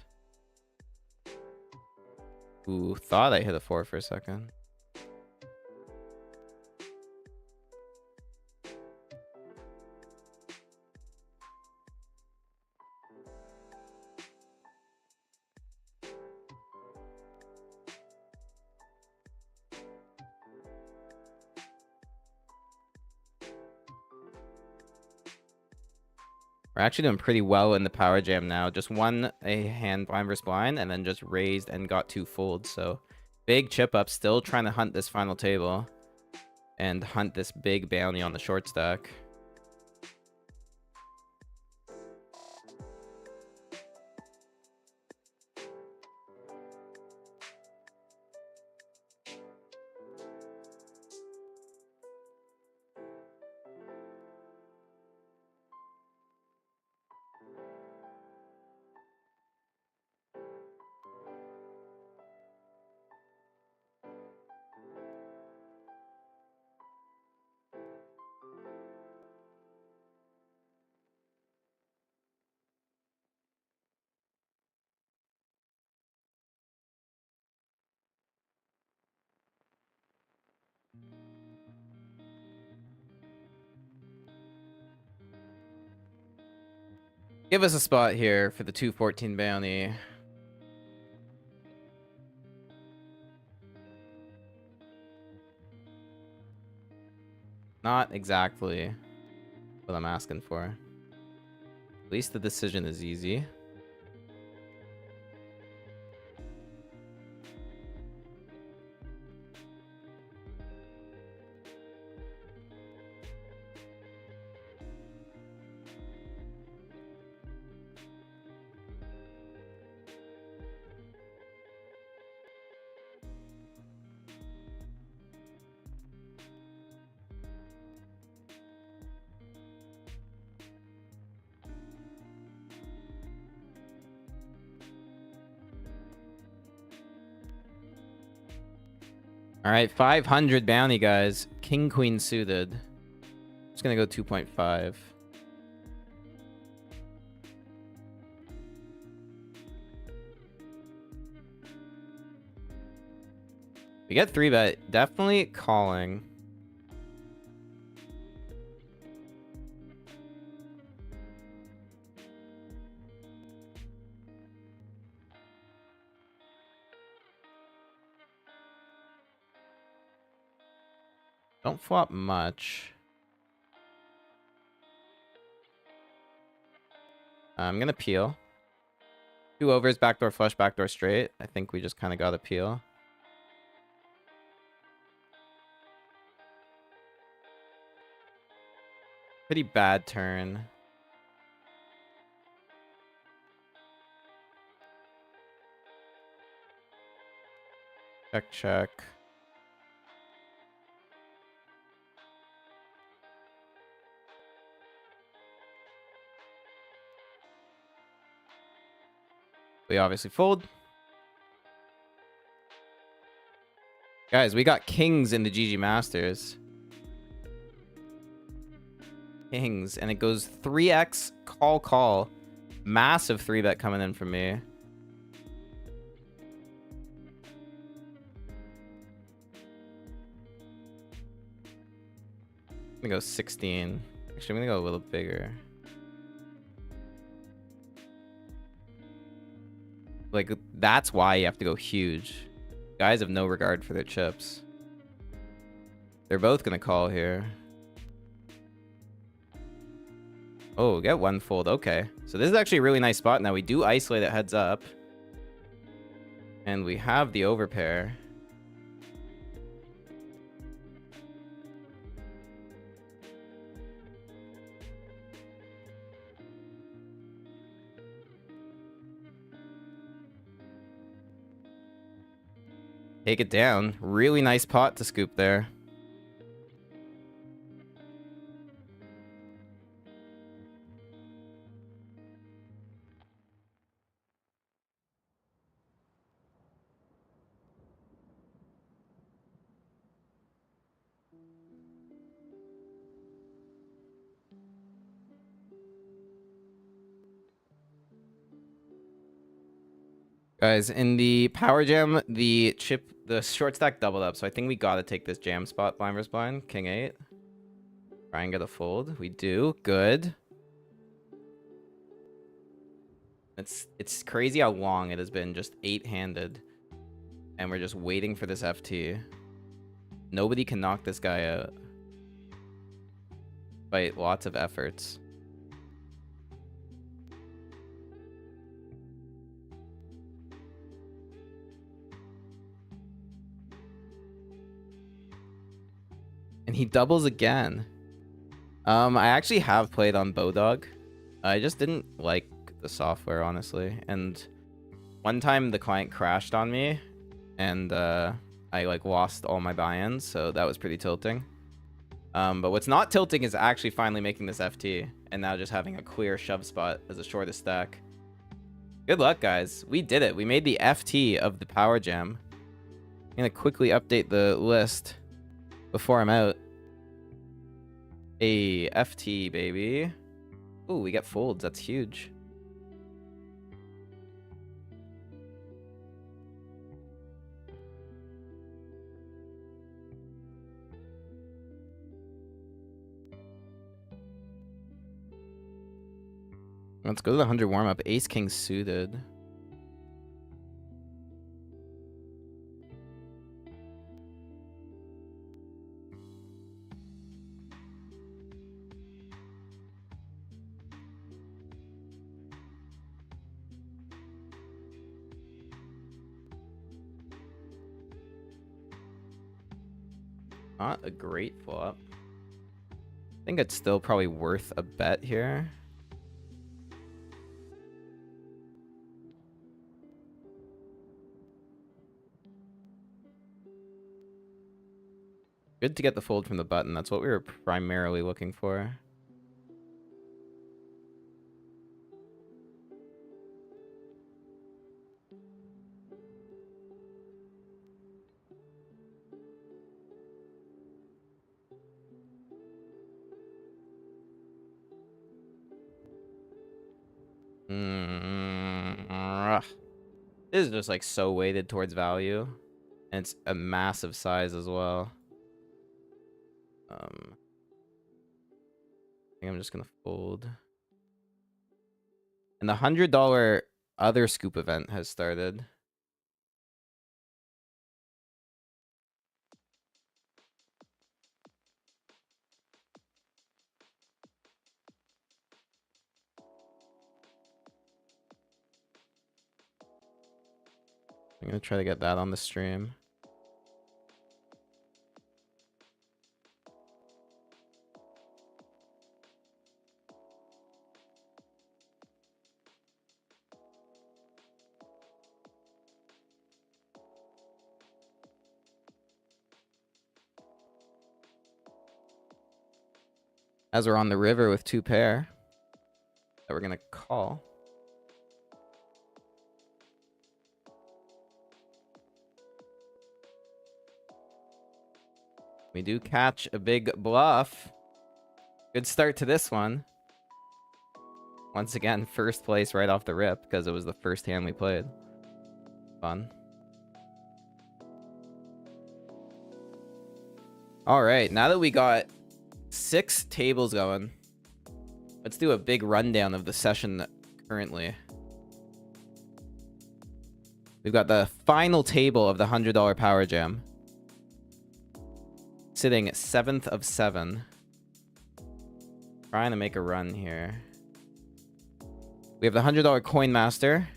Ooh, thought I hit a 4 for a second. We're actually doing pretty well in the power jam now. Just won a hand blind versus blind and then just raised and got 2 folds. So big chip up, still trying to hunt this final table and hunt this big bounty on the short stack. Give us a spot here for the 214 bounty. Not exactly what I'm asking for. At least the decision is easy. All right, 500 bounty, guys. King, queen suited. Just gonna go 2.5. We get 3-bet. Definitely calling. Don't flop much. I'm gonna peel. 2 overs, backdoor flush, backdoor straight. I think we just kind of got to peel. Pretty bad turn. Check, check. We obviously fold. Guys, we got kings in the GG Masters. Kings. And it goes 3x, call, call. Massive 3-bet coming in from me. I'm gonna go 16. Actually, I'm gonna go a little bigger. Like, that's why you have to go huge. Guys have no regard for their chips. They're both gonna call here. Oh, get 1 fold. Okay. So this is actually a really nice spot now. We do isolate it heads up. And we have the overpair. Take it down. Really nice pot to scoop there. Guys, in the power jam, the short stack doubled up, so I think we gotta take this jam spot blind versus blind. King 8. Try and get a fold. We do. Good. It's crazy how long it has been just 8-handed. And we're just waiting for this FT. Nobody can knock this guy out. Despite lots of efforts. And he doubles again. I actually have played on Bowdog. I just didn't like the software, honestly. And one time the client crashed on me, and I like lost all my buy-ins, so that was pretty tilting. But what's not tilting is actually finally making this FT, and now just having a clear shove spot as the shortest stack. Good luck, guys. We did it. We made the FT of the power jam. I'm gonna quickly update the list before I'm out. A FT, baby. Ooh, we get folds. That's huge. Let's go to the 100 warm-up. Ace King suited. Not a great flop. I think it's still probably worth a bet here. Good to get the fold from the button. That's what we were primarily looking for. This is just like so weighted towards value. And it's a massive size as well. I think I'm just gonna fold. And the $100 other scoop event has started. I'm gonna try to get that on the stream. As we're on the river with 2 pair that we're gonna call. We do catch a big bluff. Good start to this one. Once again, first place right off the rip because it was the first hand we played. Fun. All right, now that we got 6 tables going, let's do a big rundown of the session currently. We've got the final table of the $100 Power Jam. Sitting at 7th of 7. Trying to make a run here. We have the $100 Coin Master.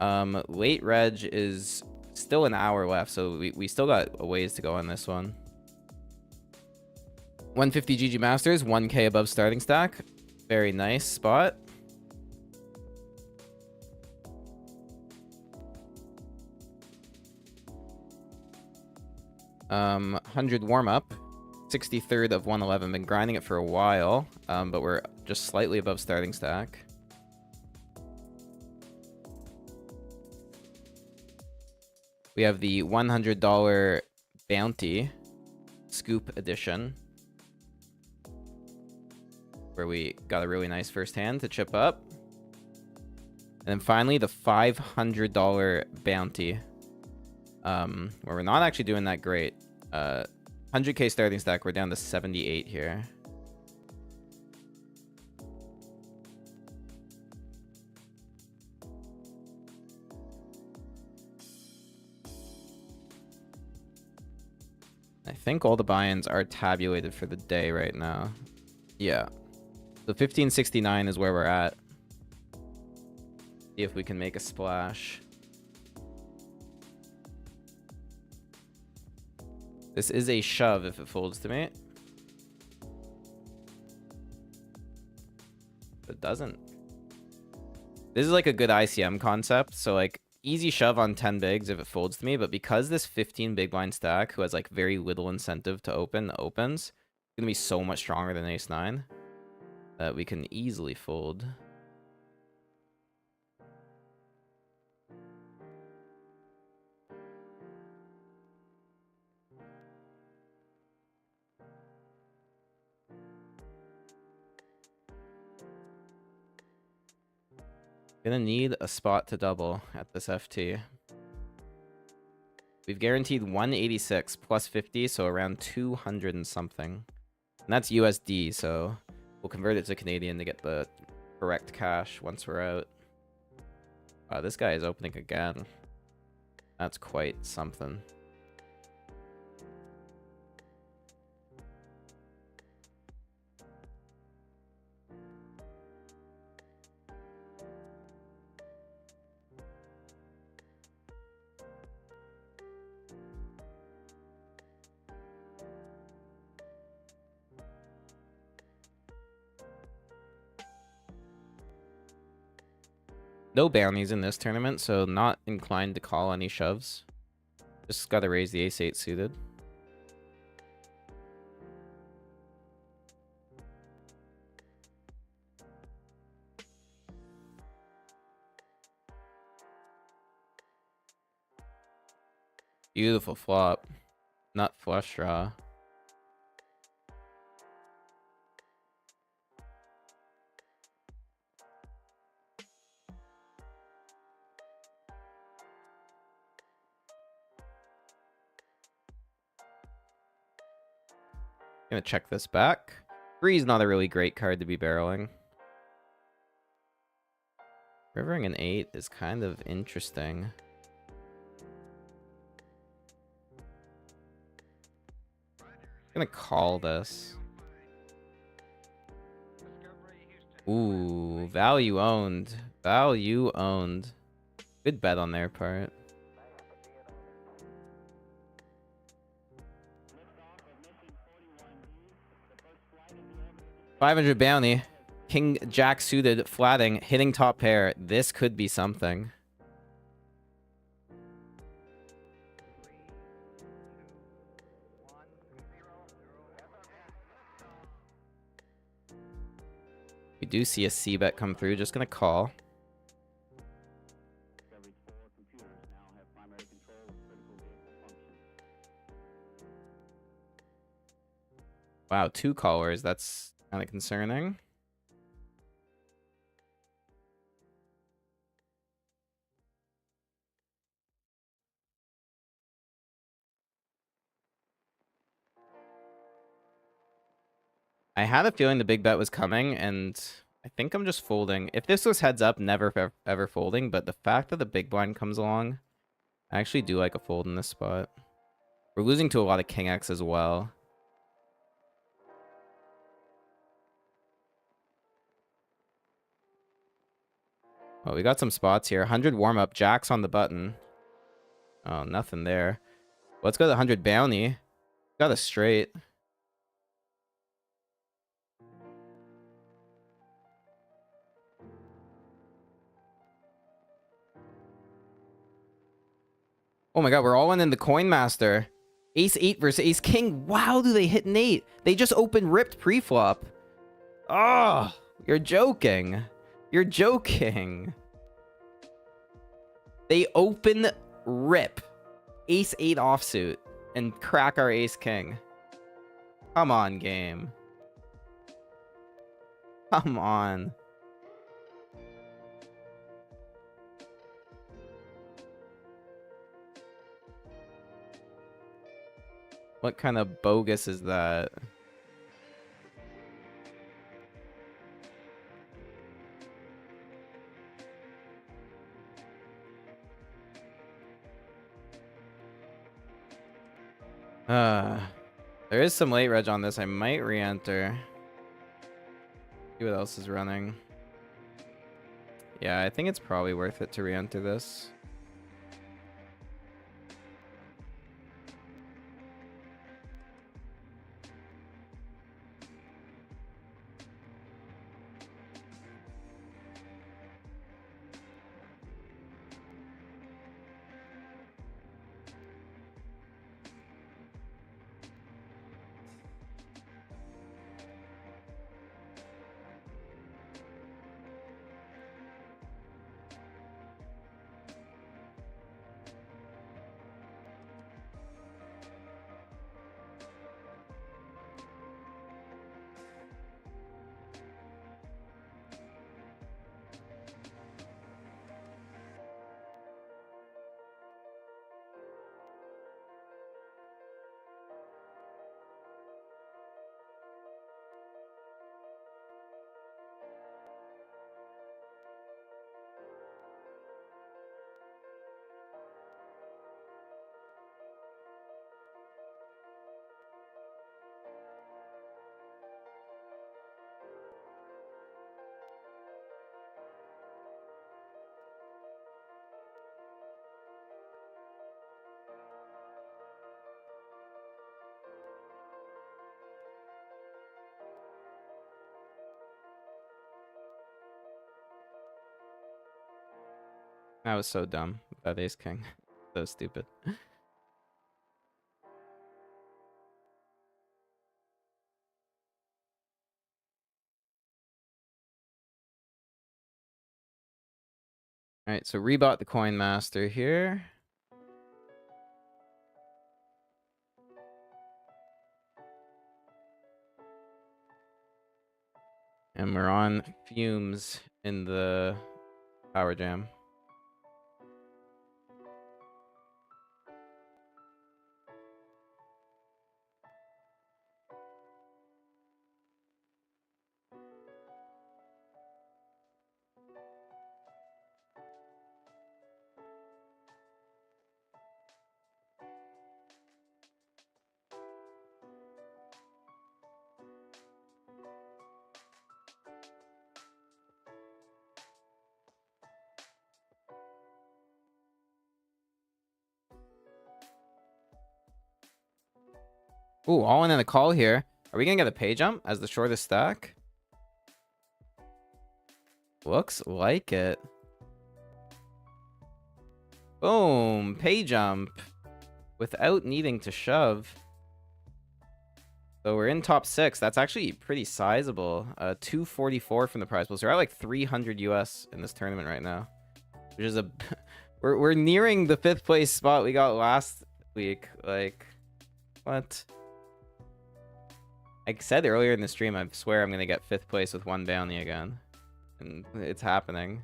Late reg is still an hour left, so we still got a ways to go on this one. 150 GG Masters, 1K above starting stack. Very nice spot. $100 warm-up. 63rd of 111. Been grinding it for a while, but we're just slightly above starting stack. We have the $100 Bounty Scoop Edition, where we got a really nice first hand to chip up. And then finally, the $500 Bounty, where we're not actually doing that great. 100k starting stack, we're down to 78 here. I think all the buy-ins are tabulated for the day right now. Yeah. So 1569 is where we're at. See if we can make a splash. This is a shove if it folds to me. It doesn't. This is like a good ICM concept. So like easy shove on 10 bigs if it folds to me. But because this 15 big blind stack, who has like very little incentive to open, opens, it's going to be so much stronger than ace 9 that we can easily fold. Gonna need a spot to double at this FT. We've guaranteed 186 plus 50, so around 200 and something. And that's USD, so we'll convert it to Canadian to get the correct cash once we're out. This guy is opening again. That's quite something. No bounties in this tournament, so not inclined to call any shoves. Just gotta raise the ace-8 suited. Beautiful flop. Nut flush draw. Gonna check this back. 3 is not a really great card to be barreling. Rivering an 8 is kind of interesting. I'm gonna call this. Ooh, value owned. Value owned. Good bet on their part. 500 bounty. King Jack suited, flatting, hitting top pair. This could be something. We do see a C bet come through. Just gonna call. Wow, 2 callers. That's kind of concerning. I had a feeling the big bet was coming, and I think I'm just folding. If this was heads up, never ever folding, but the fact that the big blind comes along, I actually do like a fold in this spot. We're losing to a lot of King X as well. Oh, we got some spots here. 100 warm-up. Jack's on the button. Oh, nothing there. Let's go to 100 bounty. Got a straight. Oh my god, we're all in the coin master. Ace 8 versus Ace King. Wow, do they hit an 8? They just open ripped pre-flop. Oh, you're joking. You're joking. They open rip Ace 8 offsuit and crack our Ace King. Come on, game. Come on. What kind of bogus is that? There is some late reg on this. I might re-enter. See what else is running. Yeah, I think it's probably worth it to re-enter this. That was so dumb. That Ace King. So stupid. Alright, so rebought the coin master here. And we're on fumes in the power jam. Ooh, all in a call here. Are we gonna get a pay jump as the shortest stack? Looks like it. Boom. Pay jump. Without needing to shove. So we're in top 6. That's actually pretty sizable. 244 from the prize pool. So we're at like 300 US in this tournament right now. Which is a... we're nearing the 5th place spot we got last week. Like, what? I said earlier in the stream, I swear I'm going to get 5th place with 1 bounty again. And it's happening.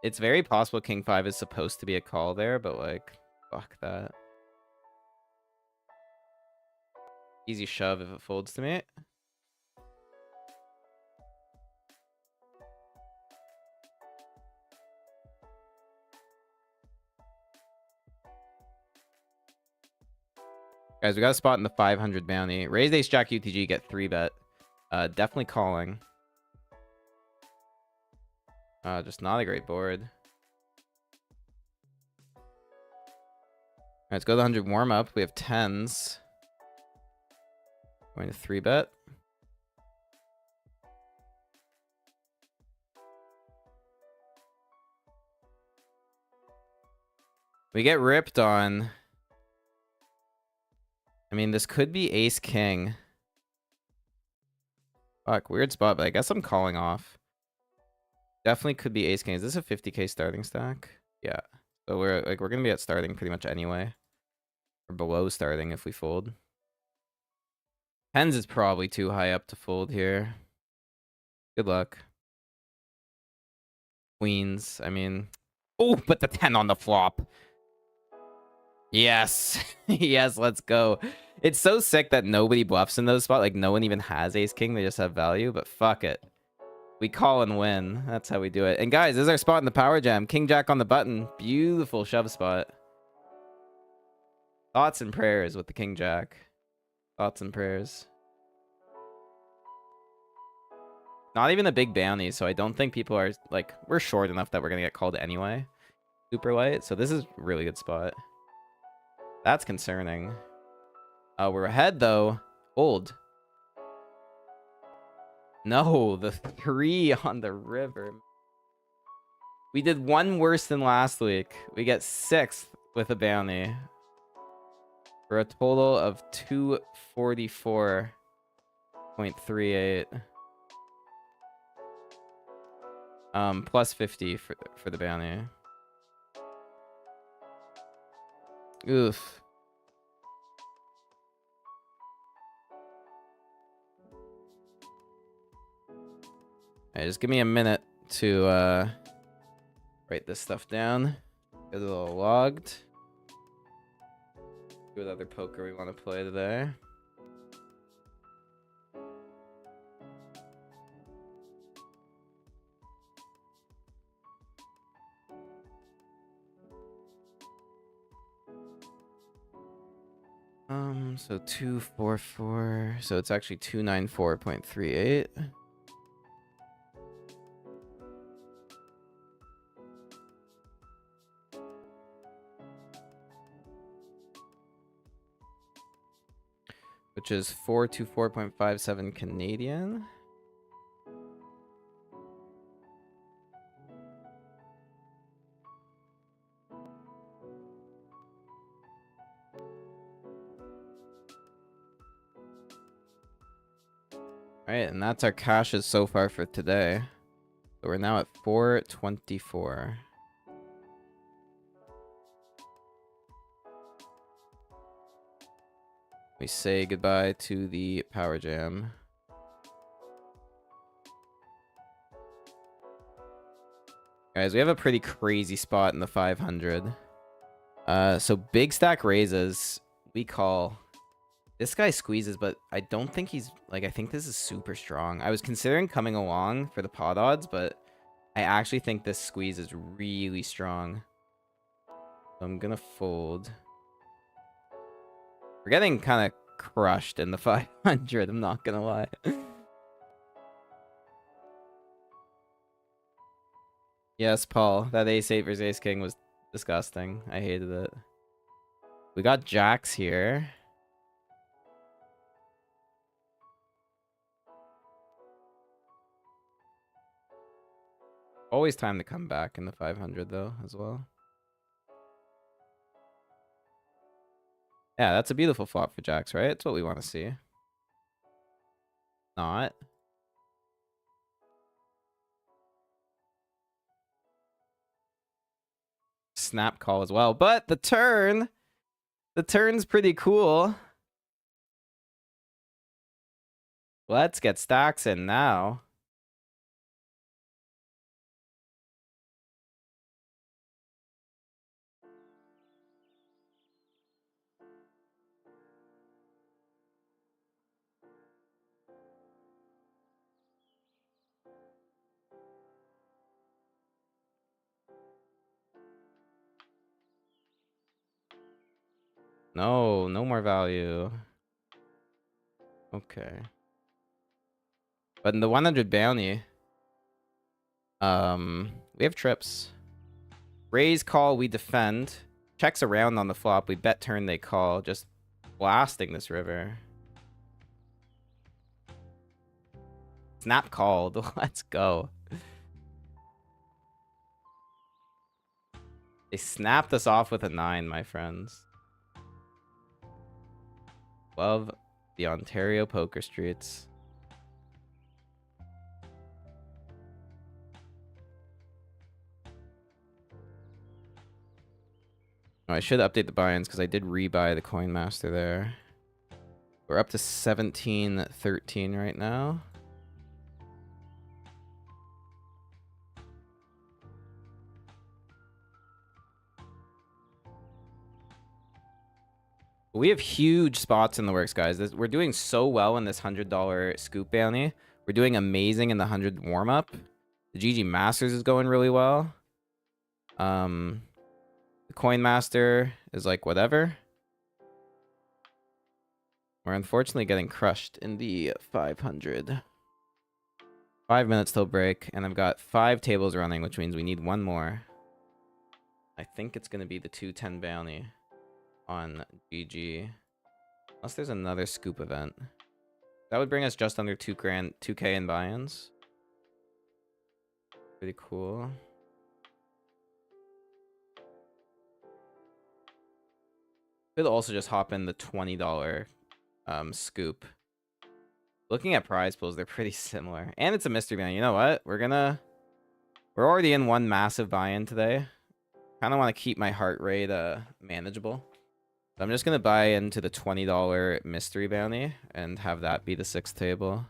It's very possible King 5 is supposed to be a call there, but like, fuck that. Easy shove if it folds to me. Guys, we got a spot in the 500 bounty. Raised ace jack UTG, get 3-bet. Definitely calling. Just not a great board. Let's go to the 100 warm up. We have 10s. Going to 3-bet. We get ripped on. I mean, this could be ace king. Fuck, weird spot, but I guess I'm calling off. Definitely could be ace king. Is this a 50k starting stack? Yeah. So we're gonna be at starting pretty much anyway. Or below starting if we fold. Tens is probably too high up to fold here. Good luck. Queens, I mean... Oh, put the 10 on the flop. Yes. Yes, let's go. It's so sick that nobody bluffs in those spots. Like, no one even has ace-king. They just have value, but fuck it. We call and win. That's how we do it. And guys, this is our spot in the power jam. King-jack on the button. Beautiful shove spot. Thoughts and prayers with the king-jack. Thoughts and prayers. Not even a big bounty, so I don't think people are, like, we're short enough that we're going to get called anyway. Super light, so this is a really good spot. That's concerning. We're ahead, though. Old. No, the 3 on the river. We did one worse than last week. We get 6th with a bounty. For a total of 244.38. Plus 50 for the bounty. Oof. Alright, just give me a minute to write this stuff down. Get it all logged. See what other poker we want to play today. So 244. So it's actually 294.38. Which is 424.57 Canadian. Alright, and that's our cashes so far for today. So we're now at 424. We say goodbye to the power jam. Guys, we have a pretty crazy spot in the 500. So big stack raises. We call. This guy squeezes, but I don't think he's... Like, I think this is super strong. I was considering coming along for the pot odds, but I actually think this squeeze is really strong. So I'm gonna fold. We're getting kind of crushed in the 500, I'm not gonna lie. Yes, Paul. That ace-8 versus ace-king was disgusting. I hated it. We got jacks here. Always time to come back in the 500, though, as well. Yeah, that's a beautiful flop for jacks, right? It's what we want to see. Not. Snap call as well. But the turn's pretty cool. Let's get stacks in now. No, no more value. Okay. But in the 100 bounty, we have trips. Raise, call, we defend. Checks around on the flop. We bet turn, they call. Just blasting this river. Snap called. Let's go. They snapped us off with a 9, my friends. Love the Ontario poker streets. Oh, I should update the buy-ins because I did rebuy the Coin Master there. We're up to 17-13 right now. We have huge spots in the works, guys. We're doing so well in this $100 scoop bounty. We're doing amazing in the 100 warm-up. The GG Masters is going really well. The Coin Master is like whatever. We're unfortunately getting crushed in the 500. 5 minutes till break, and I've got 5 tables running, which means we need one more. I think it's going to be the 210 bounty on GG. Unless there's another scoop event. That would bring us just under 2K in buy-ins. Pretty cool. Could also just hop in the $20 scoop. Looking at prize pools, they're pretty similar. And it's a mystery bounty. You know what? We're already in one massive buy-in today. Kind of want to keep my heart rate manageable. So I'm just going to buy into the $20 mystery bounty and have that be the 6th table.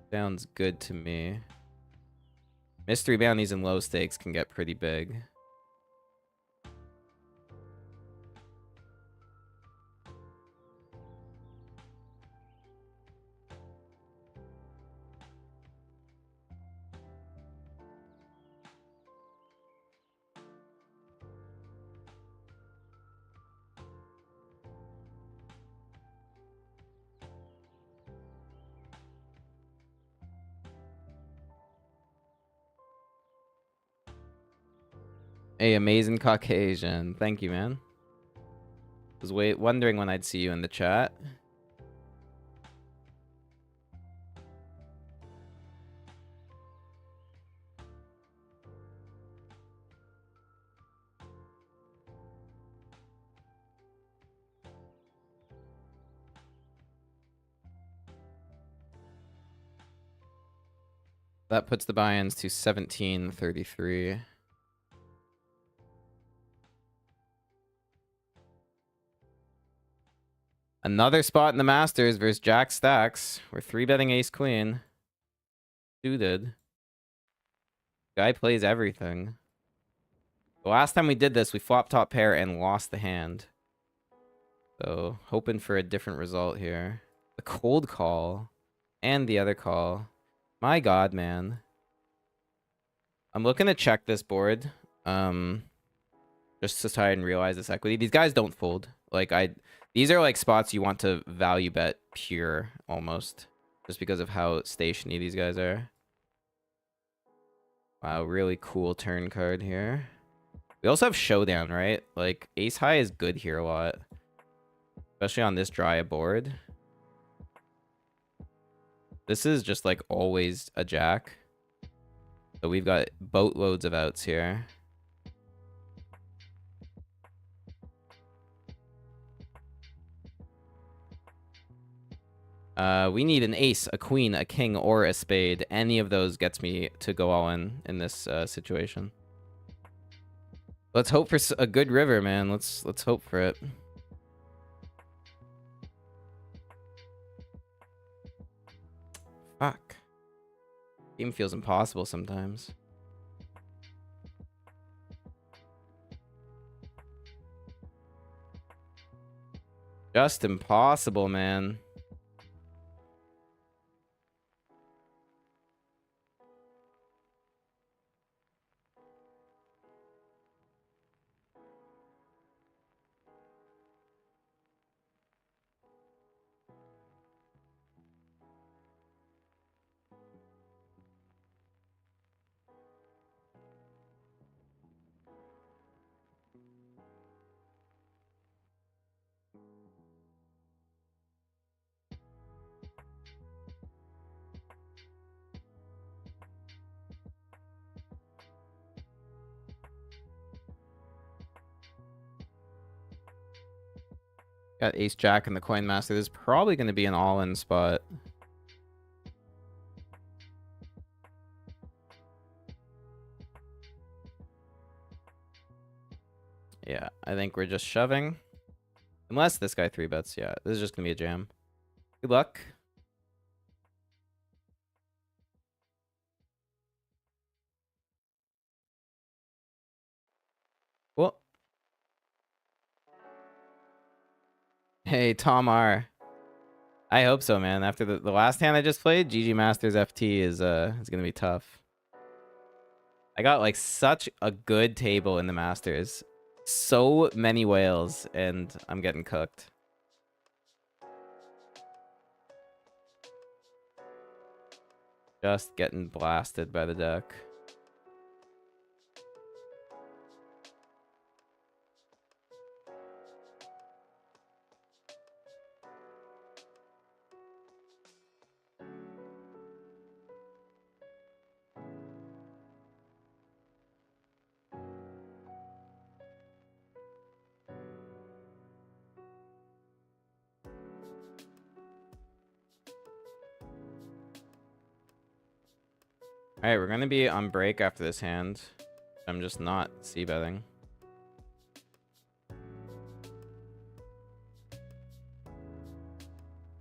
Sounds good to me. Mystery bounties and low stakes can get pretty big. Hey, amazing Caucasian. Thank you, man. Was wondering when I'd see you in the chat. That puts the buy-ins to 17-33. Another spot in the Masters versus Jack Stacks. We're 3-betting ace-queen. Suited. Guy plays everything. The last time we did this, we flopped top pair and lost the hand. So, hoping for a different result here. The cold call. And the other call. My god, man. I'm looking to check this board. Just to try and realize this equity. These guys don't fold. These are like spots you want to value bet pure, almost. just because of how stationy these guys are. Wow, really cool turn card here. We also have Showdown, right? Like, Ace High is good here a lot. Especially on this dry board. This is just, like, always a jack. So we've got boatloads of outs here. We need an ace, a queen, a king, or a spade. Any of those gets me to go all in this situation. Let's hope for a good river, man. Let's hope for it. Fuck. Game feels impossible sometimes. Just impossible, man. Got ace jack in the coin master. This is probably going to be an all-in spot. Yeah, I think we're just shoving. Unless this guy 3-bets. Yeah, this is just going to be a jam. Good luck. Well. Hey, Tom R. I hope so, man. After the last hand I just played, GG Masters FT is gonna be tough. I got like such a good table in the Masters. So many whales, and I'm getting cooked. Just getting blasted by the deck. Alright, we're gonna be on break after this hand. I'm just not c-betting.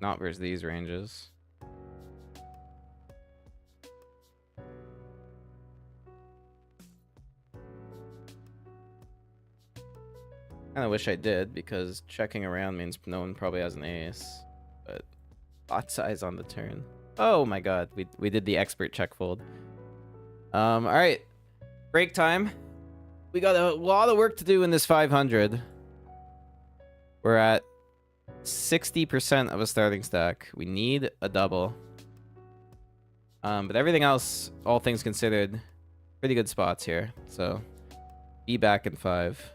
Not versus these ranges. Kinda wish I did, because checking around means no one probably has an ace. But lot size on the turn. Oh my god, we did the expert check fold. Alright. Break time. We got a lot of work to do in this 500. We're at 60% of a starting stack. We need a double. But everything else, all things considered, pretty good spots here. So, be back in 5.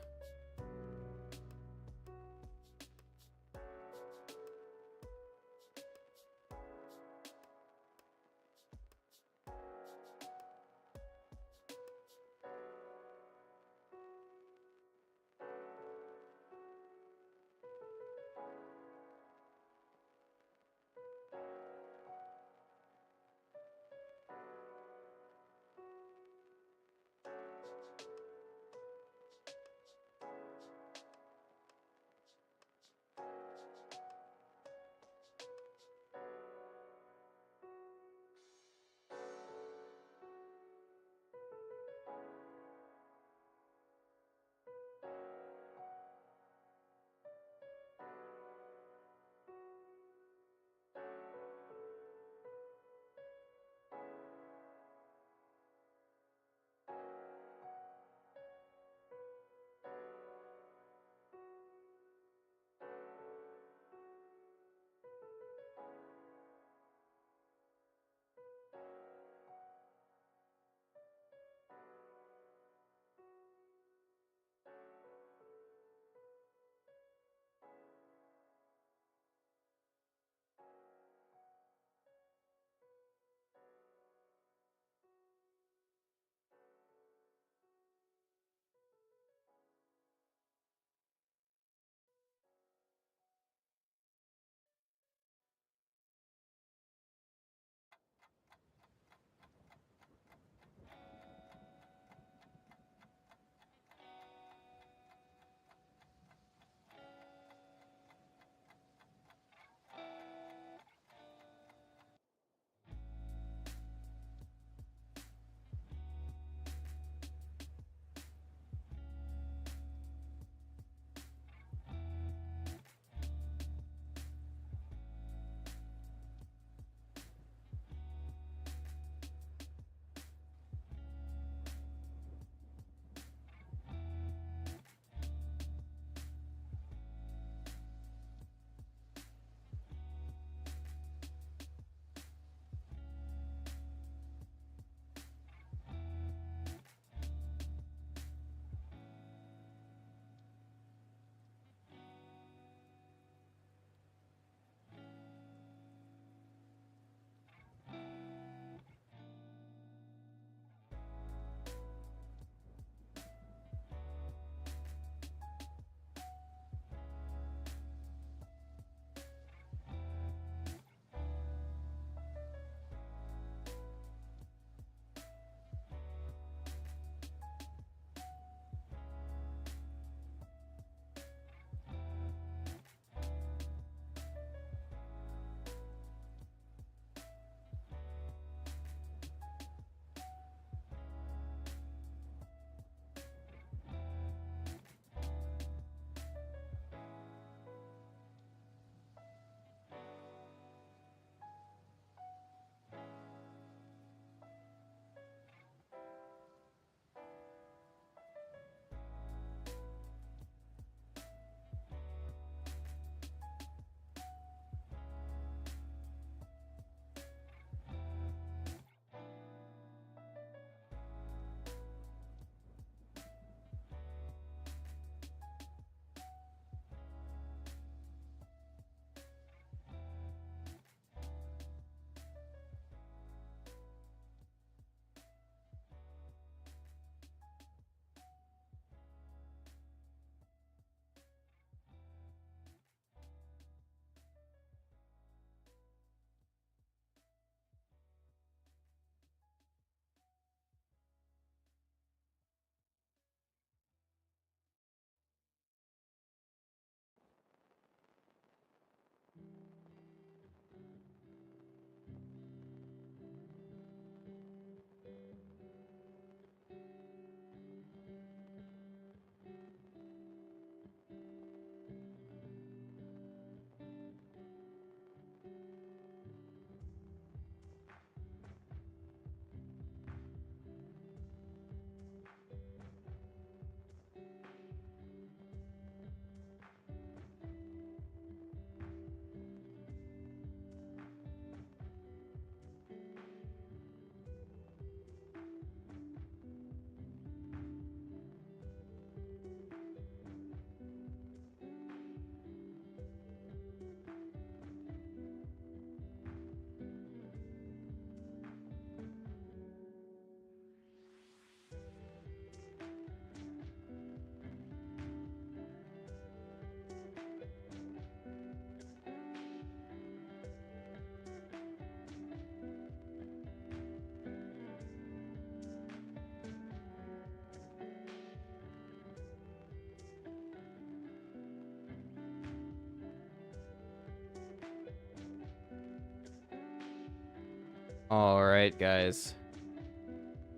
Alright, guys.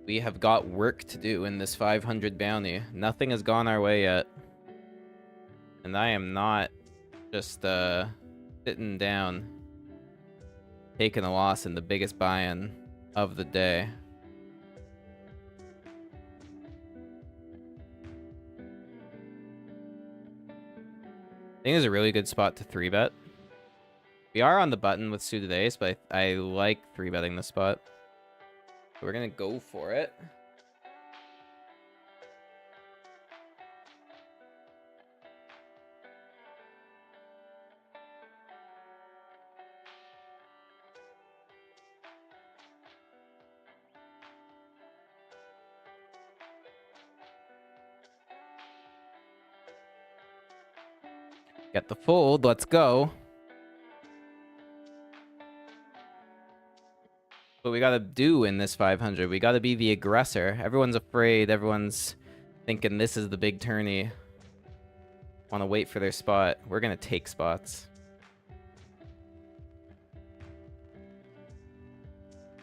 We have got work to do in this 500 bounty. Nothing has gone our way yet. And I am not just, sitting down, taking a loss in the biggest buy-in of the day. I think it's a really good spot to 3-bet. We are on the button with suited ace, but I like 3-betting this spot. So we're gonna go for it. Get the fold, let's go. What we gotta do in this 500, we gotta be the aggressor. Everyone's afraid, everyone's thinking this is the big tourney. Wanna wait for their spot. We're gonna take spots.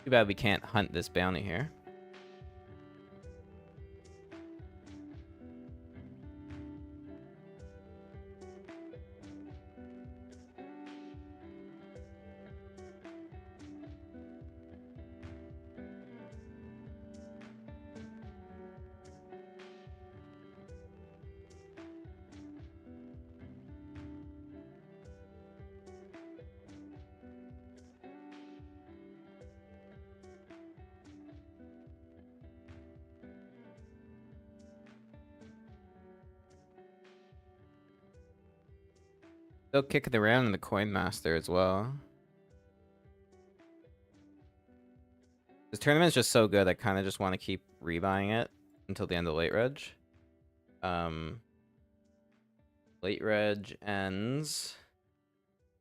Too bad we can't hunt this bounty here. Still kicking around in the Coin Master as well. This tournament's just so good, I kind of just want to keep rebuying it until the end of late reg. Late reg ends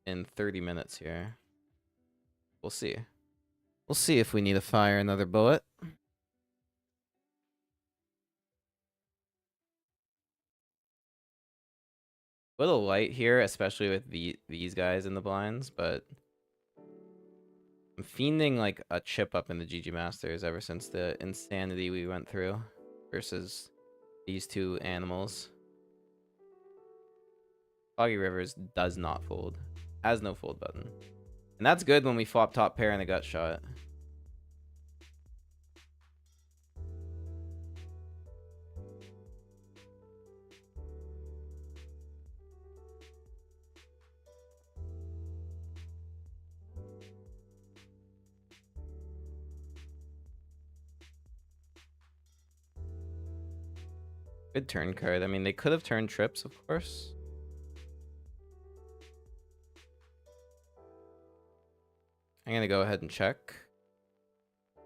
in 30 minutes here. We'll see. We'll see if we need to fire another bullet. A little light here, especially with these guys in the blinds, but I'm fiending like a chip up in the GG Masters ever since the insanity we went through versus these two animals. Foggy Rivers does not fold. Has no fold button. And that's good when we flop top pair in a gut shot. Good turn card. I mean, they could have turned trips, of course. I'm gonna go ahead and check.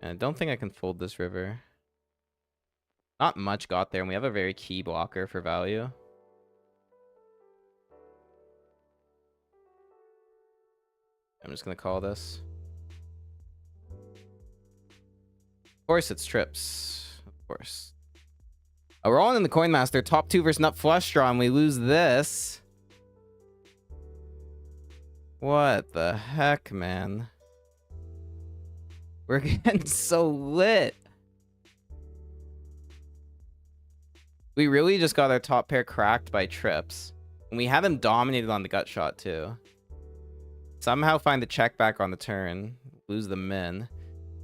And I don't think I can fold this river. Not much got there, and we have a very key blocker for value. I'm just gonna call this. Of course it's trips. Of course. We're all in the Coin Master. Top 2 versus nut flush draw, and we lose this. What the heck, man? We're getting so lit. We really just got our top pair cracked by trips. And we had them dominated on the gut shot, too. Somehow find the check back on the turn. Lose the min.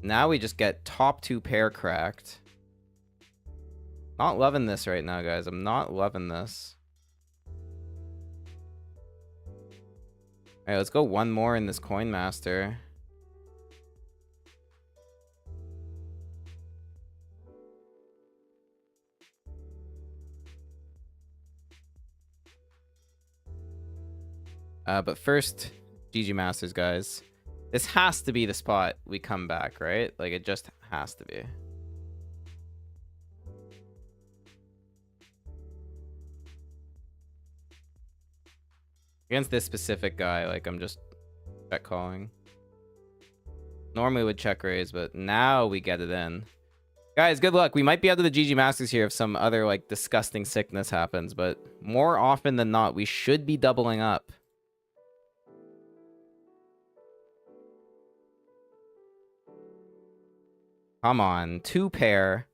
Now we just get top 2 pair cracked. Not loving this right now, guys. I'm not loving this. Alright, let's go one more in this Coin Master. But first, GG Masters, guys. This has to be the spot we come back, right? Like, it just has to be. Against this specific guy, like, I'm just check calling. Normally would check raise, but now we get it in. Guys, good luck. We might be out of the GG Masters here if some other, like, disgusting sickness happens, but more often than not, we should be doubling up. Come on. 2 pair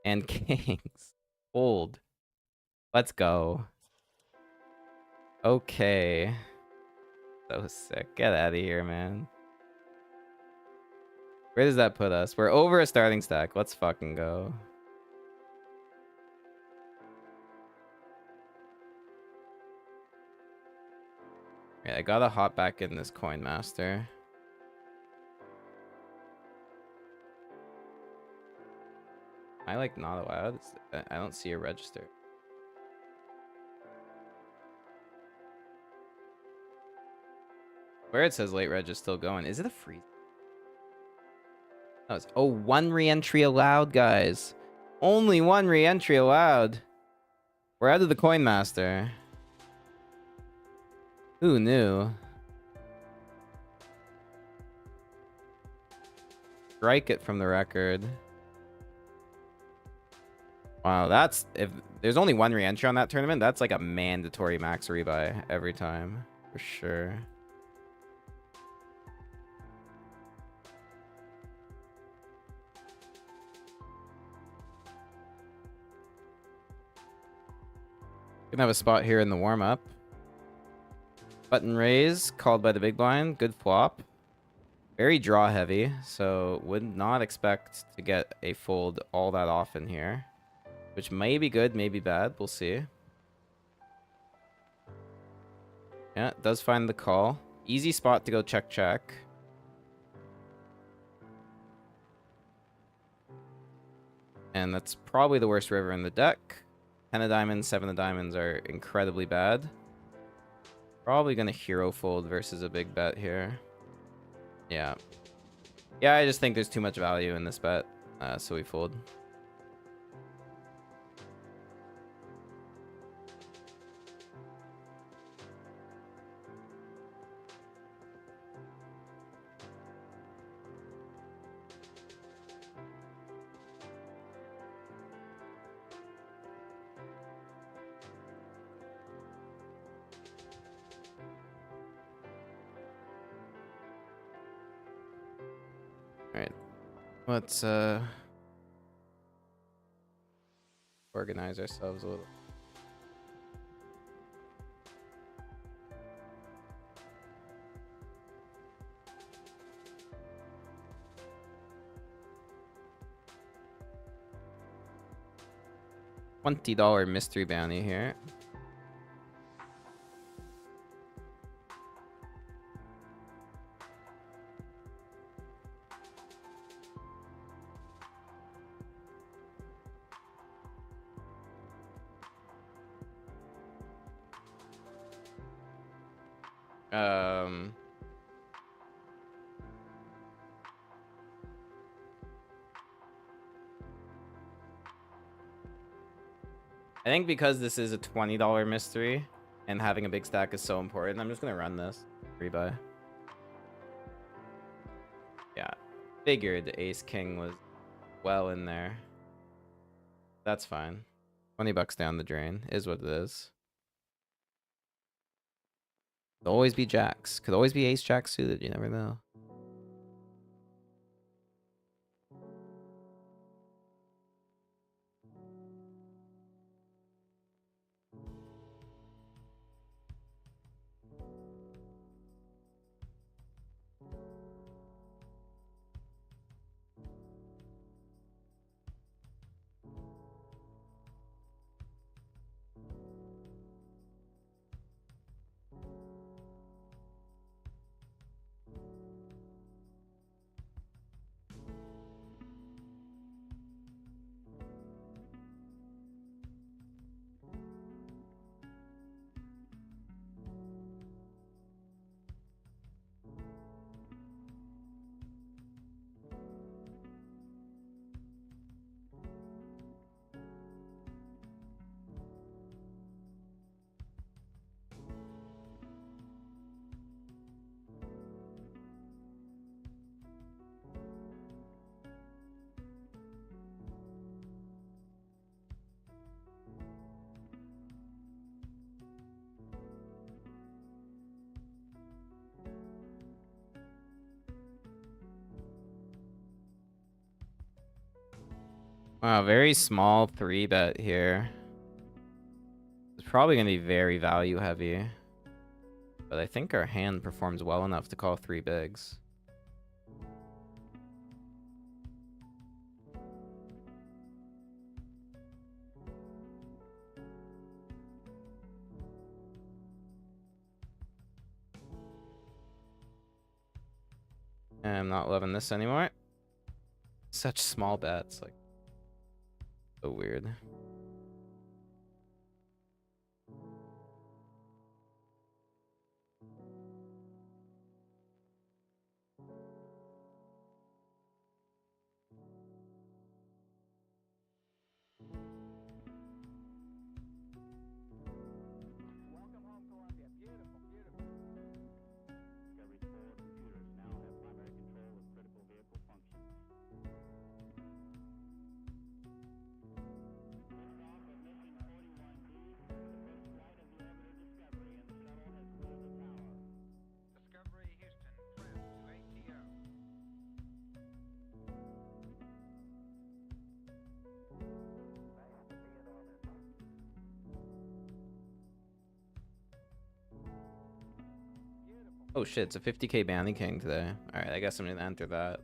and kings. Fold. Let's go. Okay. So sick. Get out of here, man. Where does that put us? We're over a starting stack. Let's fucking go. Yeah, I gotta hop back in this coin master. Am I like not allowed? I don't see a register. Where it says late reg is still going. Is it a freeze? Oh, it's, oh, 1 re-entry allowed, guys. Only 1 re-entry allowed. We're out of the coin master. Who knew? Strike it from the record. Wow, that's... If there's only 1 re-entry on that tournament, that's like a mandatory max rebuy every time. For sure. Gonna have a spot here in the warm-up. Button raise, called by the big blind. Good flop. Very draw heavy, so would not expect to get a fold all that often here. Which may be good, may be bad. We'll see. Yeah, it does find the call. Easy spot to go check, check. And that's probably the worst river in the deck. 10 of diamonds, 7 of diamonds are incredibly bad. Probably going to hero fold versus a big bet here. Yeah. Yeah, I just think there's too much value in this bet, so we fold. Alright. Let's organize ourselves a little. $20 mystery bounty here. I think because this is a $20 mystery and having a big stack is so important, I'm just gonna run this rebuy. Yeah, figured ace king was well in there. That's fine. 20 bucks down the drain is what it is. Could always be jacks. Could always be ace jack suited. You never know. Wow, very small 3-bet here. It's probably going to be very value heavy. But I think our hand performs well enough to call 3 bigs. I'm not loving this anymore. Such small bets, like, so weird. Oh shit, it's a 50k bounty king today. Alright, I guess I'm gonna enter that.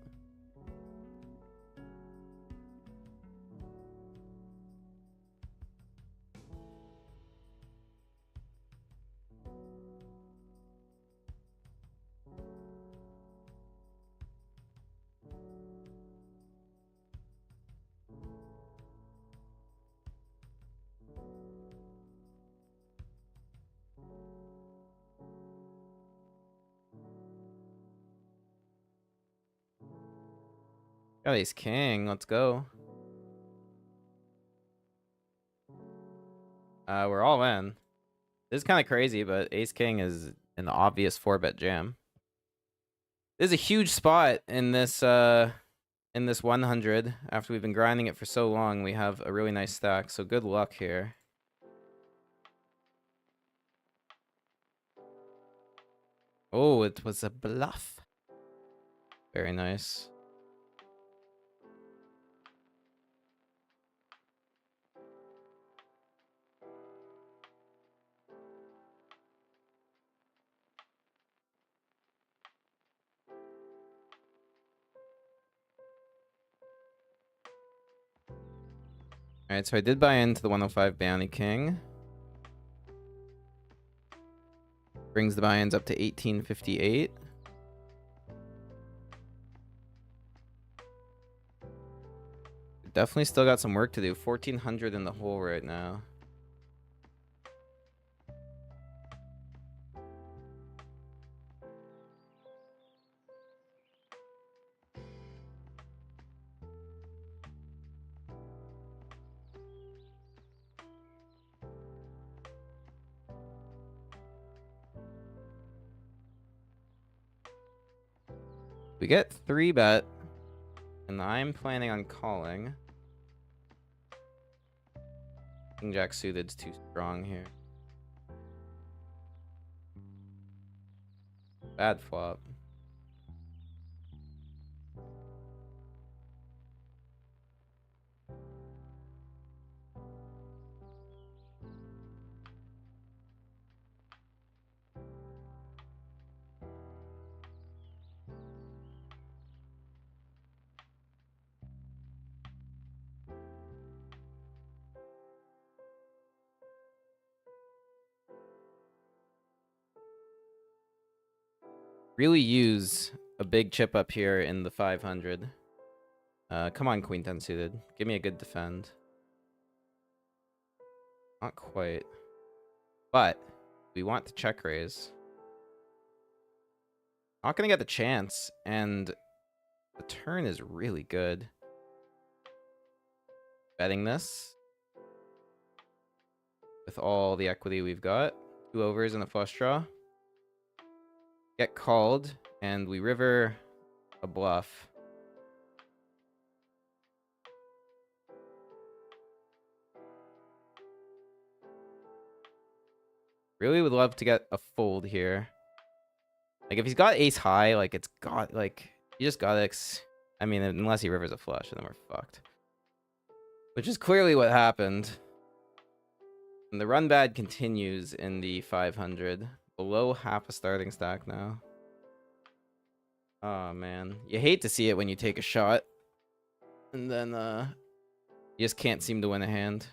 Got ace king, let's go. We're all in. This is kind of crazy, but ace king is an obvious 4-bet jam. This is a huge spot in this 100. After we've been grinding it for so long, we have a really nice stack, so good luck here. Oh, it was a bluff. Very nice. Alright, so I did buy into the 105 Bounty King. Brings the buy-ins up to 1858. Definitely still got some work to do. 1400 in the hole right now. We get 3-bet, and I'm planning on calling. King Jack suited's too strong here. Bad flop. Really use a big chip up here in the 500. Come on, Queen 10 suited. Give me a good defend. Not quite. But we want to check raise. Not gonna get the chance, and the turn is really good. Betting this with all the equity we've got. 2 overs and a flush draw. Get called, and we river a bluff. Really would love to get a fold here. Like, if he's got ace high, like, it's got, like, you just gotta, I mean, unless he rivers a flush, and then we're fucked. Which is clearly what happened. And the run bad continues in the 500. Below half a starting stack now. Oh, man. You hate to see it when you take a shot. And then, you just can't seem to win a hand.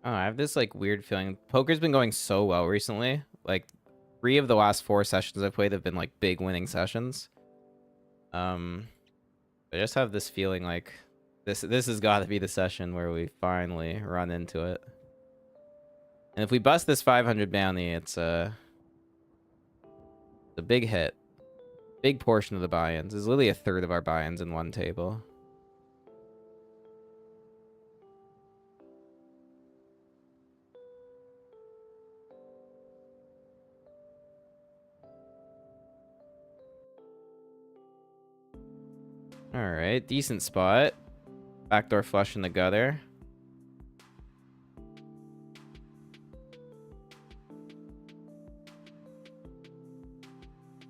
Oh, I have this like weird feeling. Poker's been going so well recently. Like 3 of the last 4 sessions I've played have been like big winning sessions. I just have this feeling like this has got to be the session where we finally run into it. And if we bust this 500 bounty, it's a big hit. Big portion of the buy-ins. There's literally a third of our buy-ins in one table. All right, decent spot. Backdoor flush in the gutter.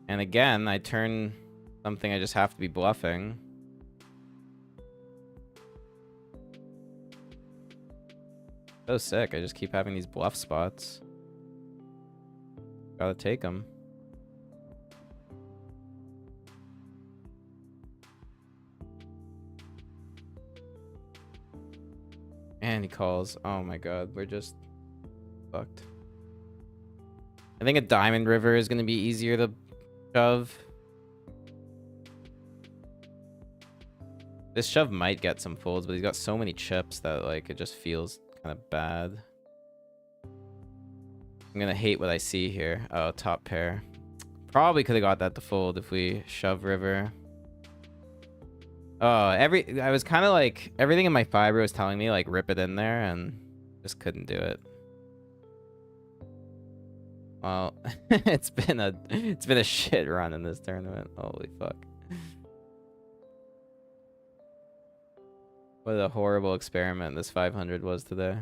And again, I turn something I just have to be bluffing. So sick. I just keep having these bluff spots. Gotta take them. And he calls. Oh my god, we're just fucked. I think a diamond river is going to be easier to shove. This shove might get some folds, but he's got so many chips that like it just feels kind of bad. I'm going to hate what I see here. Oh, top pair. Probably could have got that to fold if we shove river. Oh, I was kind of like everything in my fiber was telling me like rip it in there and just couldn't do it. Well, it's been a shit run in this tournament. Holy fuck. What a horrible experiment this 500 was today.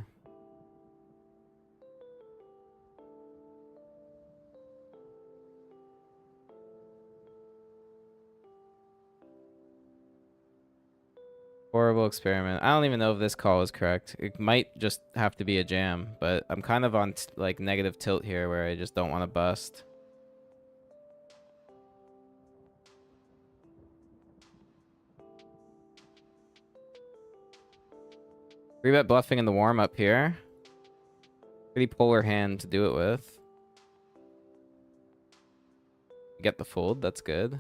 Horrible experiment. I don't even know if this call is correct. It might just have to be a jam, but I'm kind of on like negative tilt here where I just don't want to bust. Three-bet bluffing in the warm-up here. Pretty polar hand to do it with. Get the fold, that's good.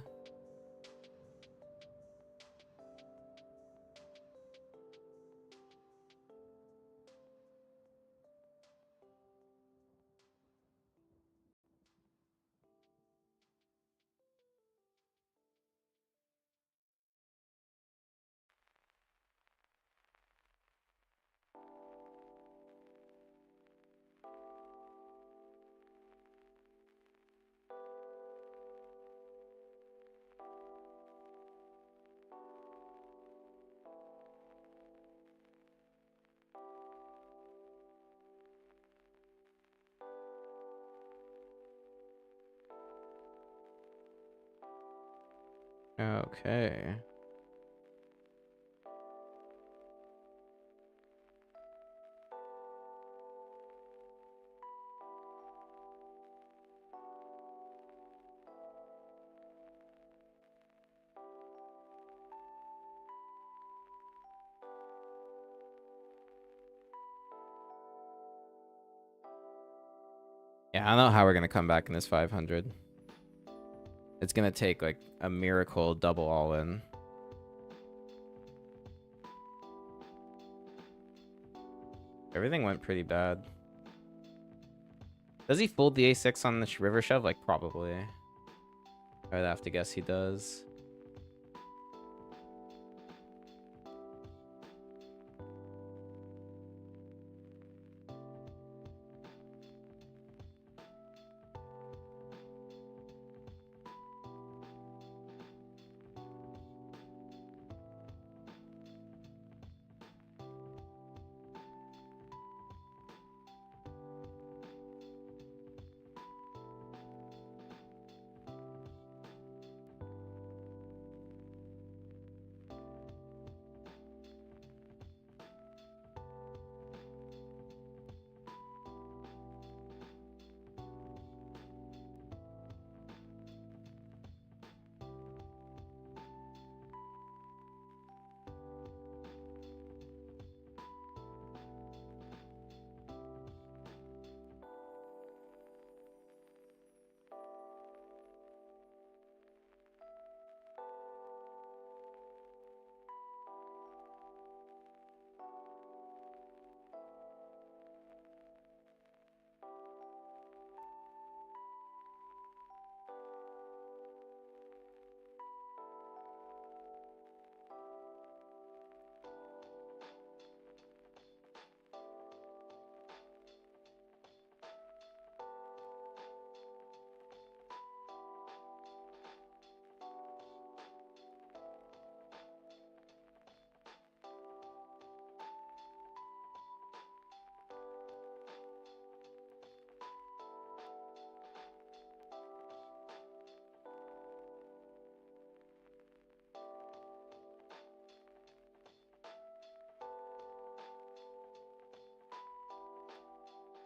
Okay. Yeah, I don't know how we're gonna come back in this 500. It's gonna take like a miracle double all in. Everything went pretty bad. Does he fold the a6 on the river shove? Like, probably. I'd have to guess he does.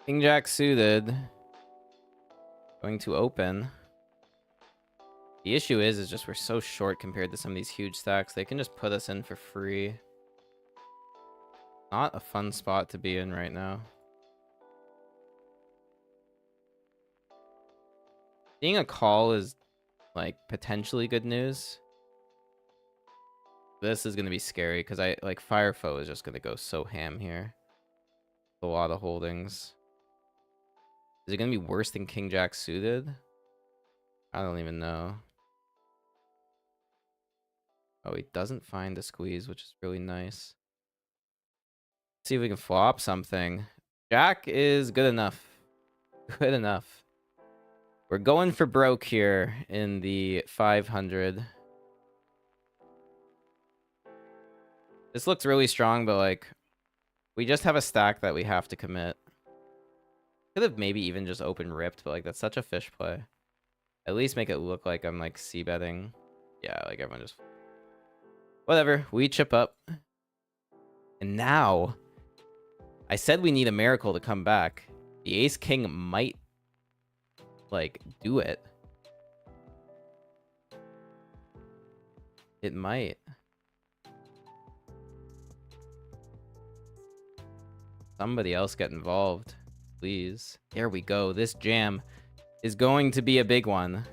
King Jack suited. Going to open. The issue is just we're so short compared to some of these huge stacks. They can just put us in for free. Not a fun spot to be in right now. Being a call is like potentially good news. This is gonna be scary because I like Firefoe is just gonna go so ham here. A lot of holdings. Is it gonna be worse than King Jack suited? I don't even know. Oh, he doesn't find the squeeze, which is really nice. Let's see if we can flop something. Jack is good enough. Good enough. We're going for broke here in the 500. This looks really strong, but like, we just have a stack that we have to commit. Could have maybe even just open ripped, but like, that's such a fish play. At least make it look like I'm like c-betting. Yeah, like everyone just... Whatever, we chip up. And now, I said we need a miracle to come back. The ace king might like do it. It might. Somebody else get involved, please. There we go. This jam is going to be a big one.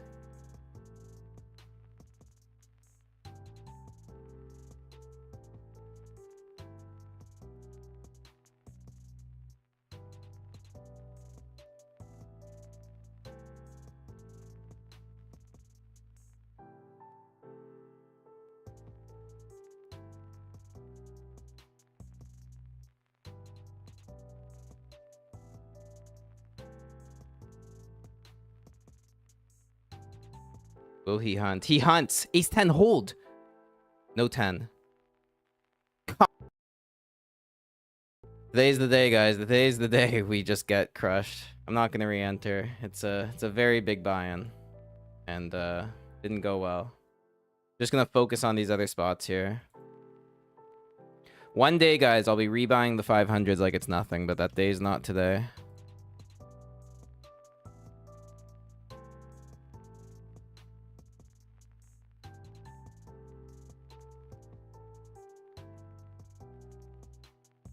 Will he hunt? He hunts. Ace 10 hold. No 10. Today's the day, guys. Today's the day we just get crushed. I'm not gonna re-enter. It's a very big buy-in. And didn't go well. Just gonna focus on these other spots here. One day, guys, I'll be rebuying the 500s like it's nothing, but that day's not today.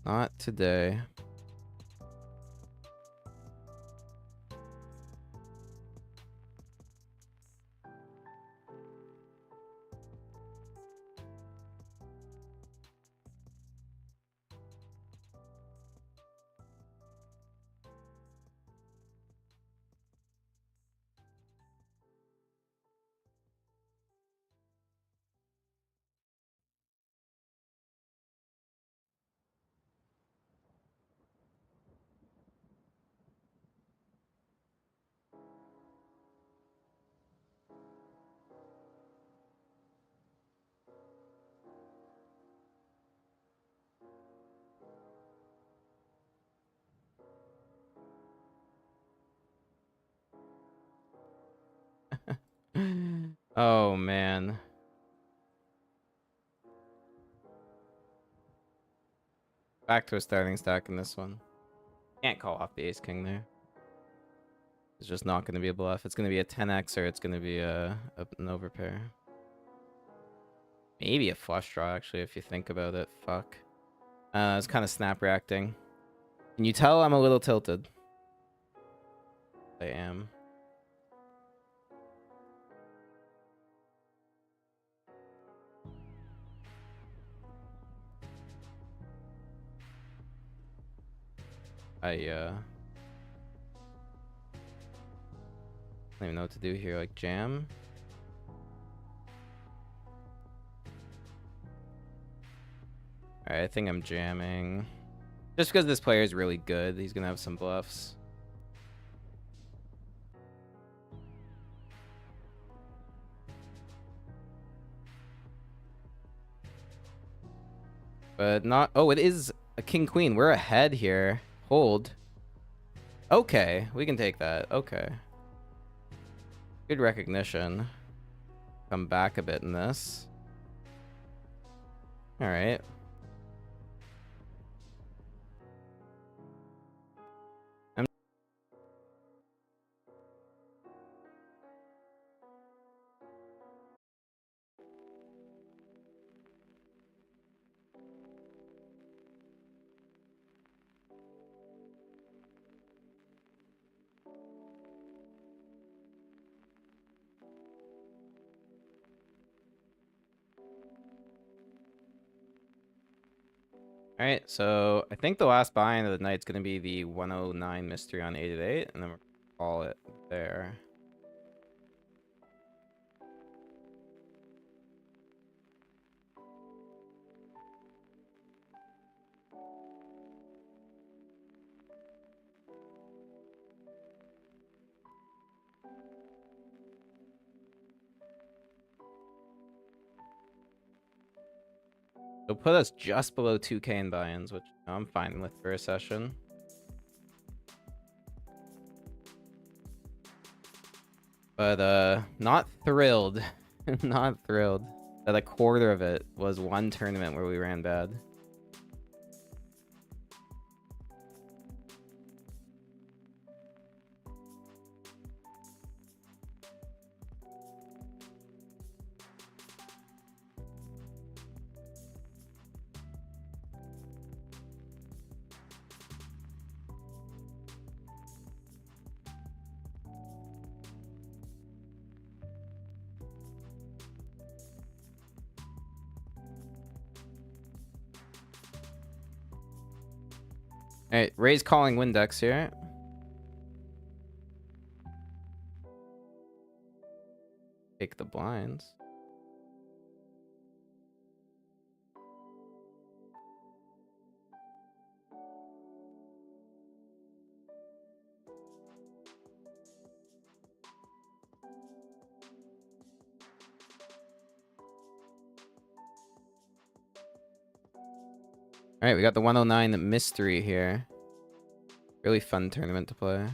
Not today. Oh, man. Back to a starting stack in this one. Can't call off the ace king there. It's just not going to be a bluff. It's going to be a 10x or it's going to be an overpair. Maybe a flush draw, actually, if you think about it. Fuck. It's kind of snap reacting. Can you tell I'm a little tilted? I am. I don't even know what to do here. Like, jam? Alright, I think I'm jamming. Just because this player is really good, he's gonna have some bluffs. But not... Oh, it is a king-queen. We're ahead here. Hold. Okay, we can take that. Okay. Good recognition. Come back a bit in this. Alright. Alright, so I think the last buy-in of the night's going to be the 109 mystery on 888, and then we'll call it there. It'll put us just below 2k in buy-ins, which I'm fine with for a session. But not thrilled. Not thrilled that a quarter of it was one tournament where we ran bad. Alright, Ray's calling Windex here. Take the blinds. Alright, we got the 109 mystery here. Really fun tournament to play.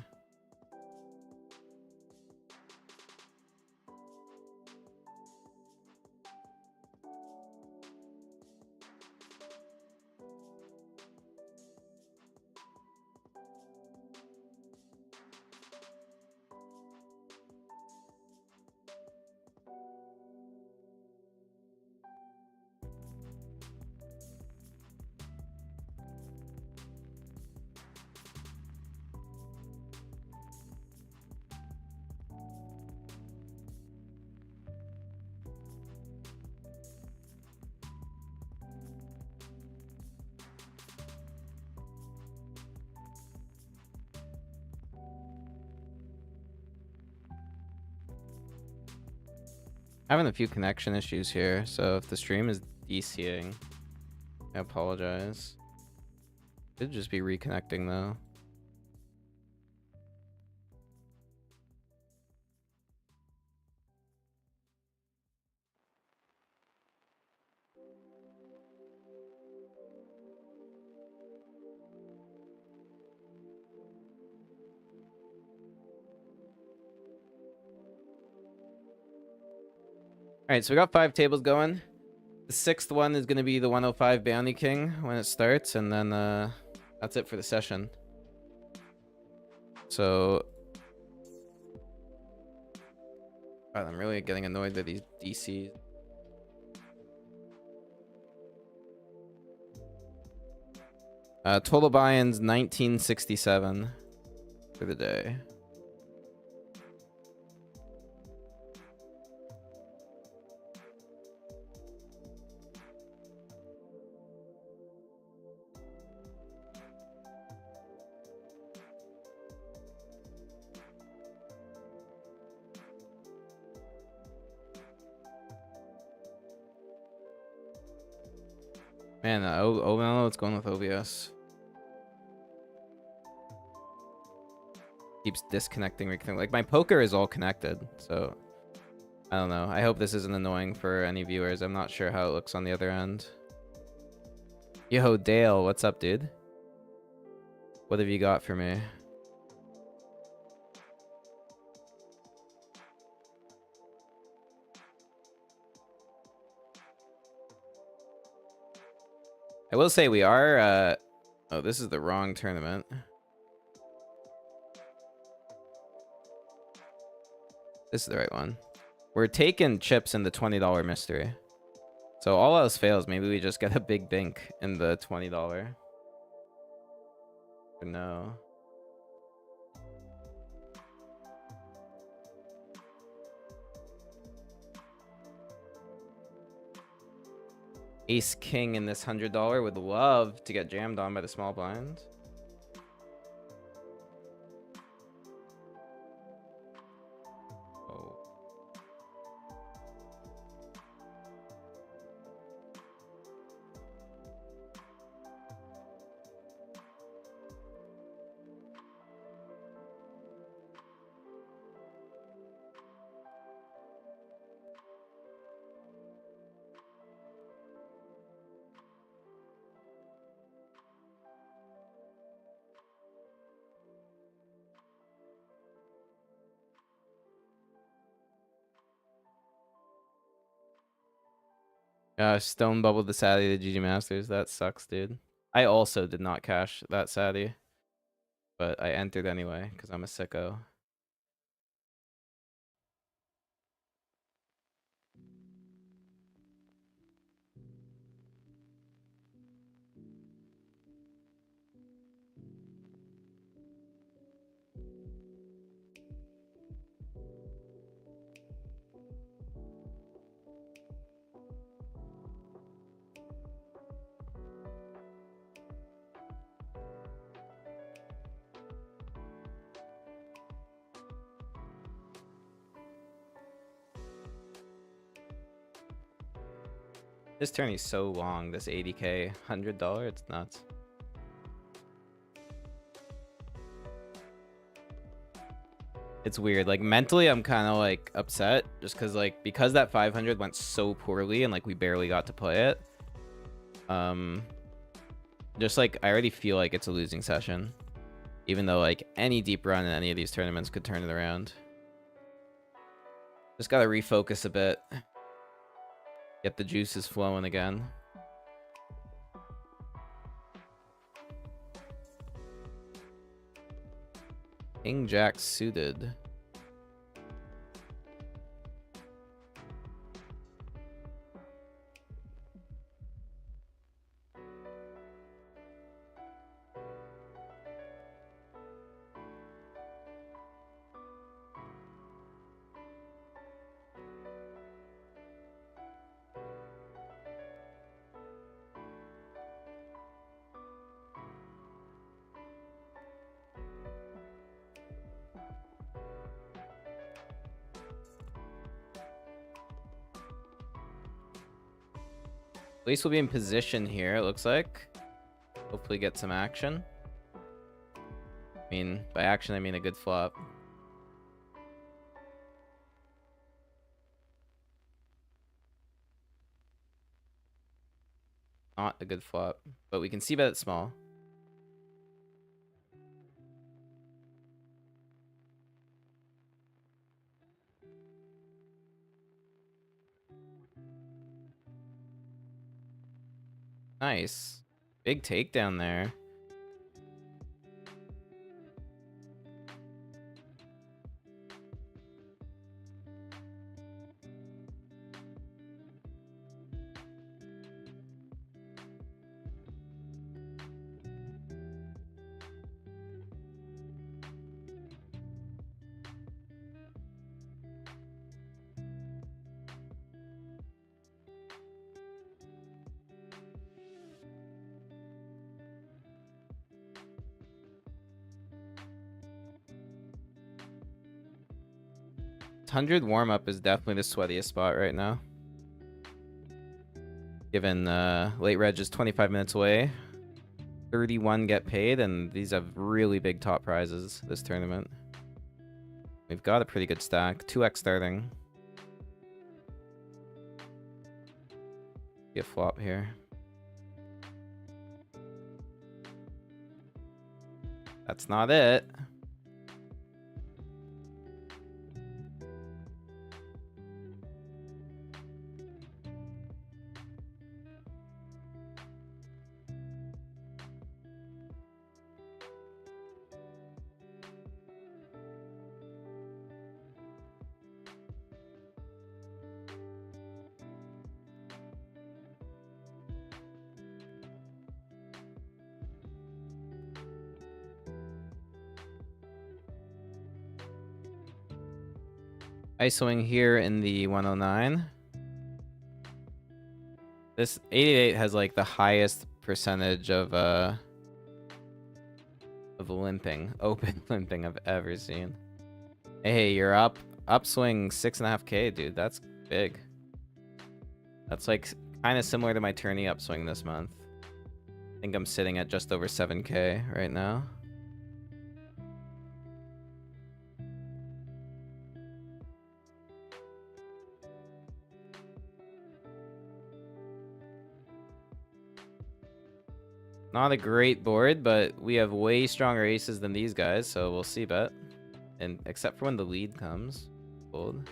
Having a few connection issues here, so if the stream is DCing, I apologize. Could just be reconnecting though. Alright, so we got 5 tables going. The 6th one is going to be the 105 Bounty King when it starts, and then that's it for the session. So... God, I'm really getting annoyed with these DCs. Total buy-ins 1967 for the day. Man, I don't know what's going with OBS. Keeps disconnecting, reconnecting. Like, my poker is all connected, so... I don't know. I hope this isn't annoying for any viewers. I'm not sure how it looks on the other end. Yo, Dale, what's up, dude? What have you got for me? I will say we are, oh, this is the wrong tournament. This is the right one. We're taking chips in the $20 mystery. So all else fails, maybe we just get a big bink in the $20. Or no. Ace King in this $100 would love to get jammed on by the small blind. Oh. Stone bubbled the Sadie to GG Masters. That sucks, dude. I also did not cash that Sadie, but I entered anyway because I'm a sicko. This tourney's so long, this 80k, $100, it's nuts. It's weird, like mentally I'm kind of like upset just because that 500 went so poorly and like we barely got to play it. Just like I already feel like it's a losing session, even though like any deep run in any of these tournaments could turn it around. Just gotta refocus a bit. Get the juices flowing again. King Jack suited. At least we'll be in position here, it looks like. Hopefully get some action. I mean, by action, I mean a good flop. Not a good flop, but we can see bet it's small. Nice. Big takedown there. $100 warm-up is definitely the sweatiest spot right now. Given late reg is 25 minutes away. 31 get paid, and these have really big top prizes this tournament. We've got a pretty good stack. 2x starting. Be a flop here. That's not it. ISOing here in the 109. This 88 has like the highest percentage of limping, open limping I've ever seen. Hey, you're up. Upswing 6.5K, dude. That's big. That's like kind of similar to my tourney upswing this month. I think I'm sitting at just over 7K right now. Not a great board, but we have way stronger aces than these guys, so we'll see bet. And except for when the lead comes. Fold.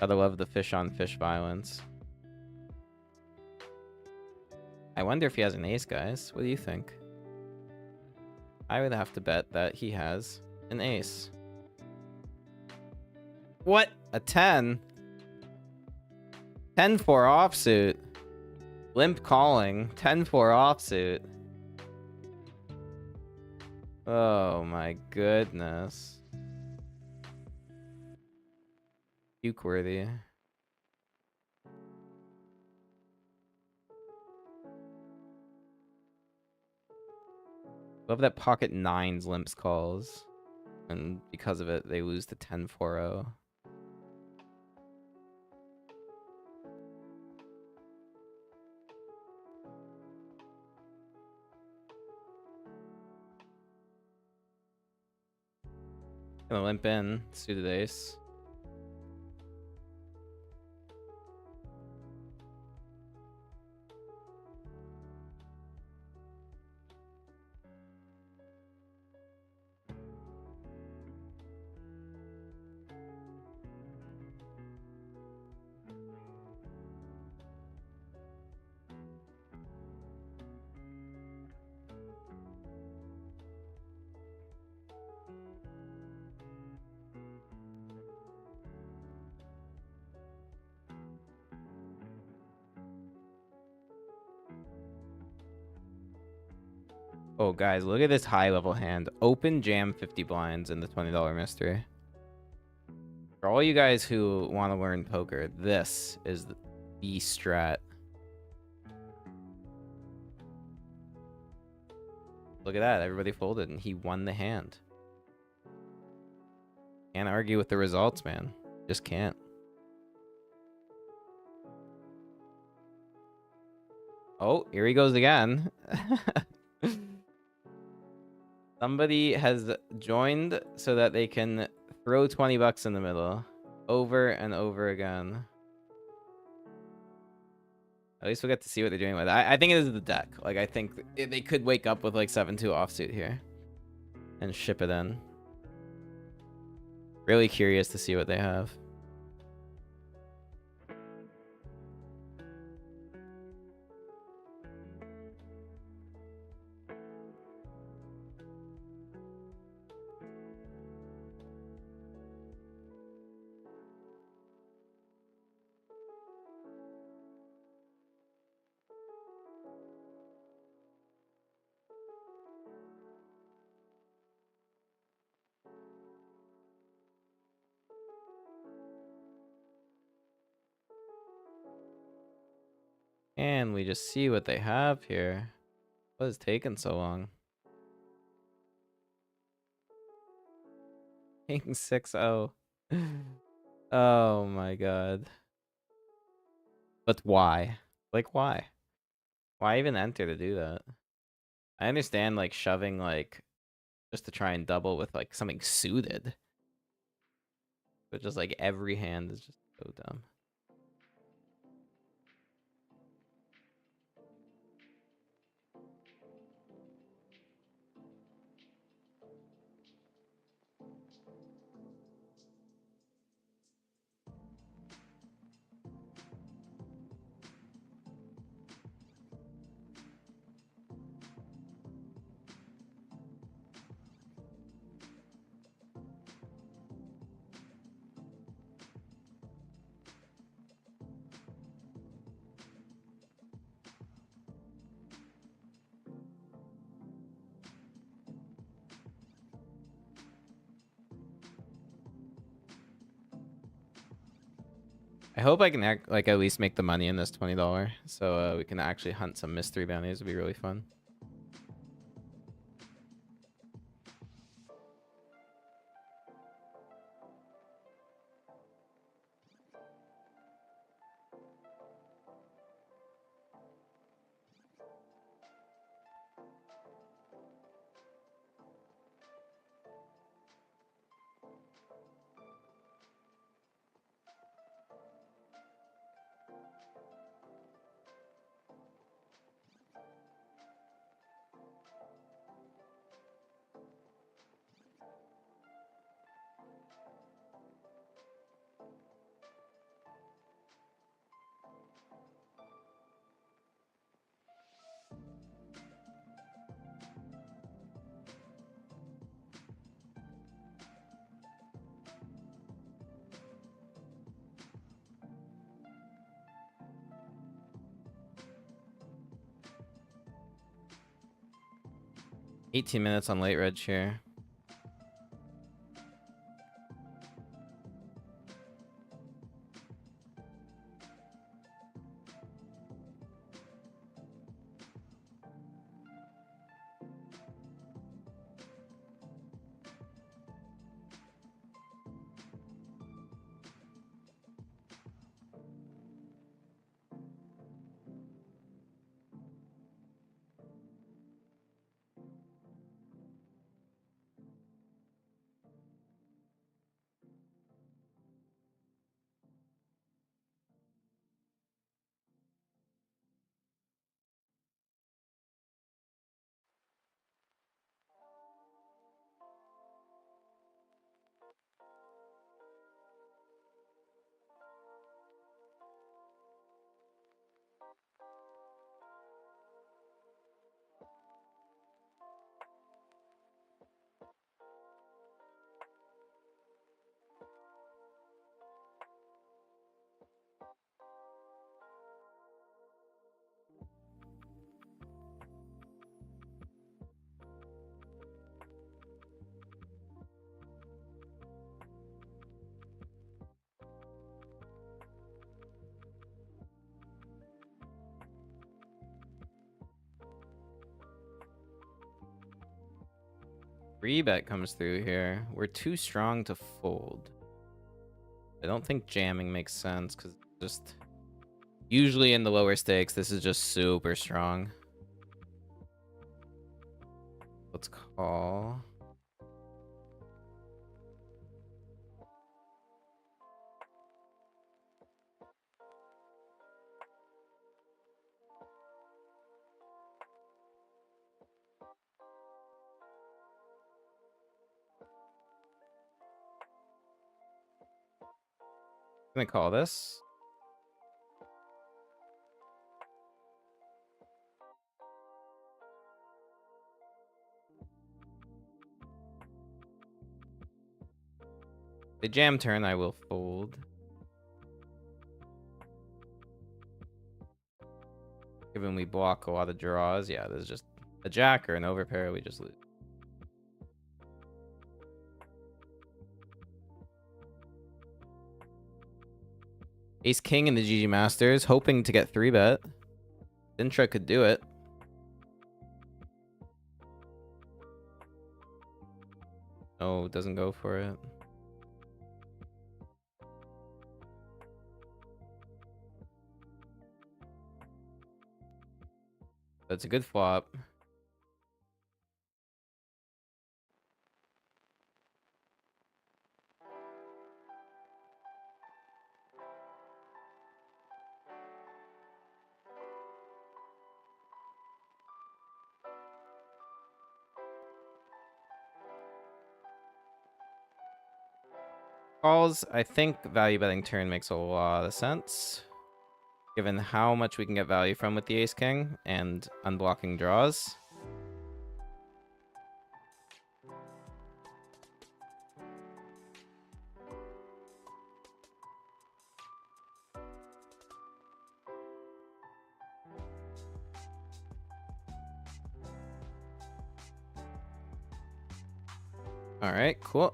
Gotta love the fish on fish violence. I wonder if he has an ace, guys. What do you think? I would have to bet that he has an ace. What? A 10? 10-4 offsuit. Limp calling. 10-4 offsuit. Oh my goodness. Puke worthy. Love that pocket nines limps calls. And because of it, they lose to 10-4-0. Gonna limp in, suited ace. Oh, guys, look at this high-level hand. Open jam 50 blinds in the $20 mystery. For all you guys who want to learn poker, this is the strat. Look at that. Everybody folded, and he won the hand. Can't argue with the results, man. Just can't. Oh, here he goes again. Somebody has joined so that they can throw 20 bucks in the middle over and over again. At least we'll get to see what they're doing with it. I think it is the deck. Like, I think they could wake up with like 7-2 offsuit here and ship it in. Really curious to see what they have. And we just see what they have here. What is taking so long? King 6-0. Oh my god. But why? Like, why? Why even enter to do that? I understand, like, shoving, like, just to try and double with, like, something suited. But just, like, every hand is just so dumb. I hope I can like at least make the money in this $20, so we can actually hunt some mystery bounties. It'd be really fun. $18 minutes on late reg here. Rebet comes through here. We're too strong to fold. I don't think jamming makes sense because just usually in the lower stakes, this is just super strong. Let's call. Gonna call this. The jam turn, I will fold. Given we block a lot of draws, yeah, there's just a jack or an overpair, we just lose. Ace King in the GG Masters, hoping to get 3-bet. Sintra could do it. No, doesn't go for it. That's a good flop. Calls, I think value betting turn makes a lot of sense. Given how much we can get value from with the Ace King and unblocking draws. Alright, cool.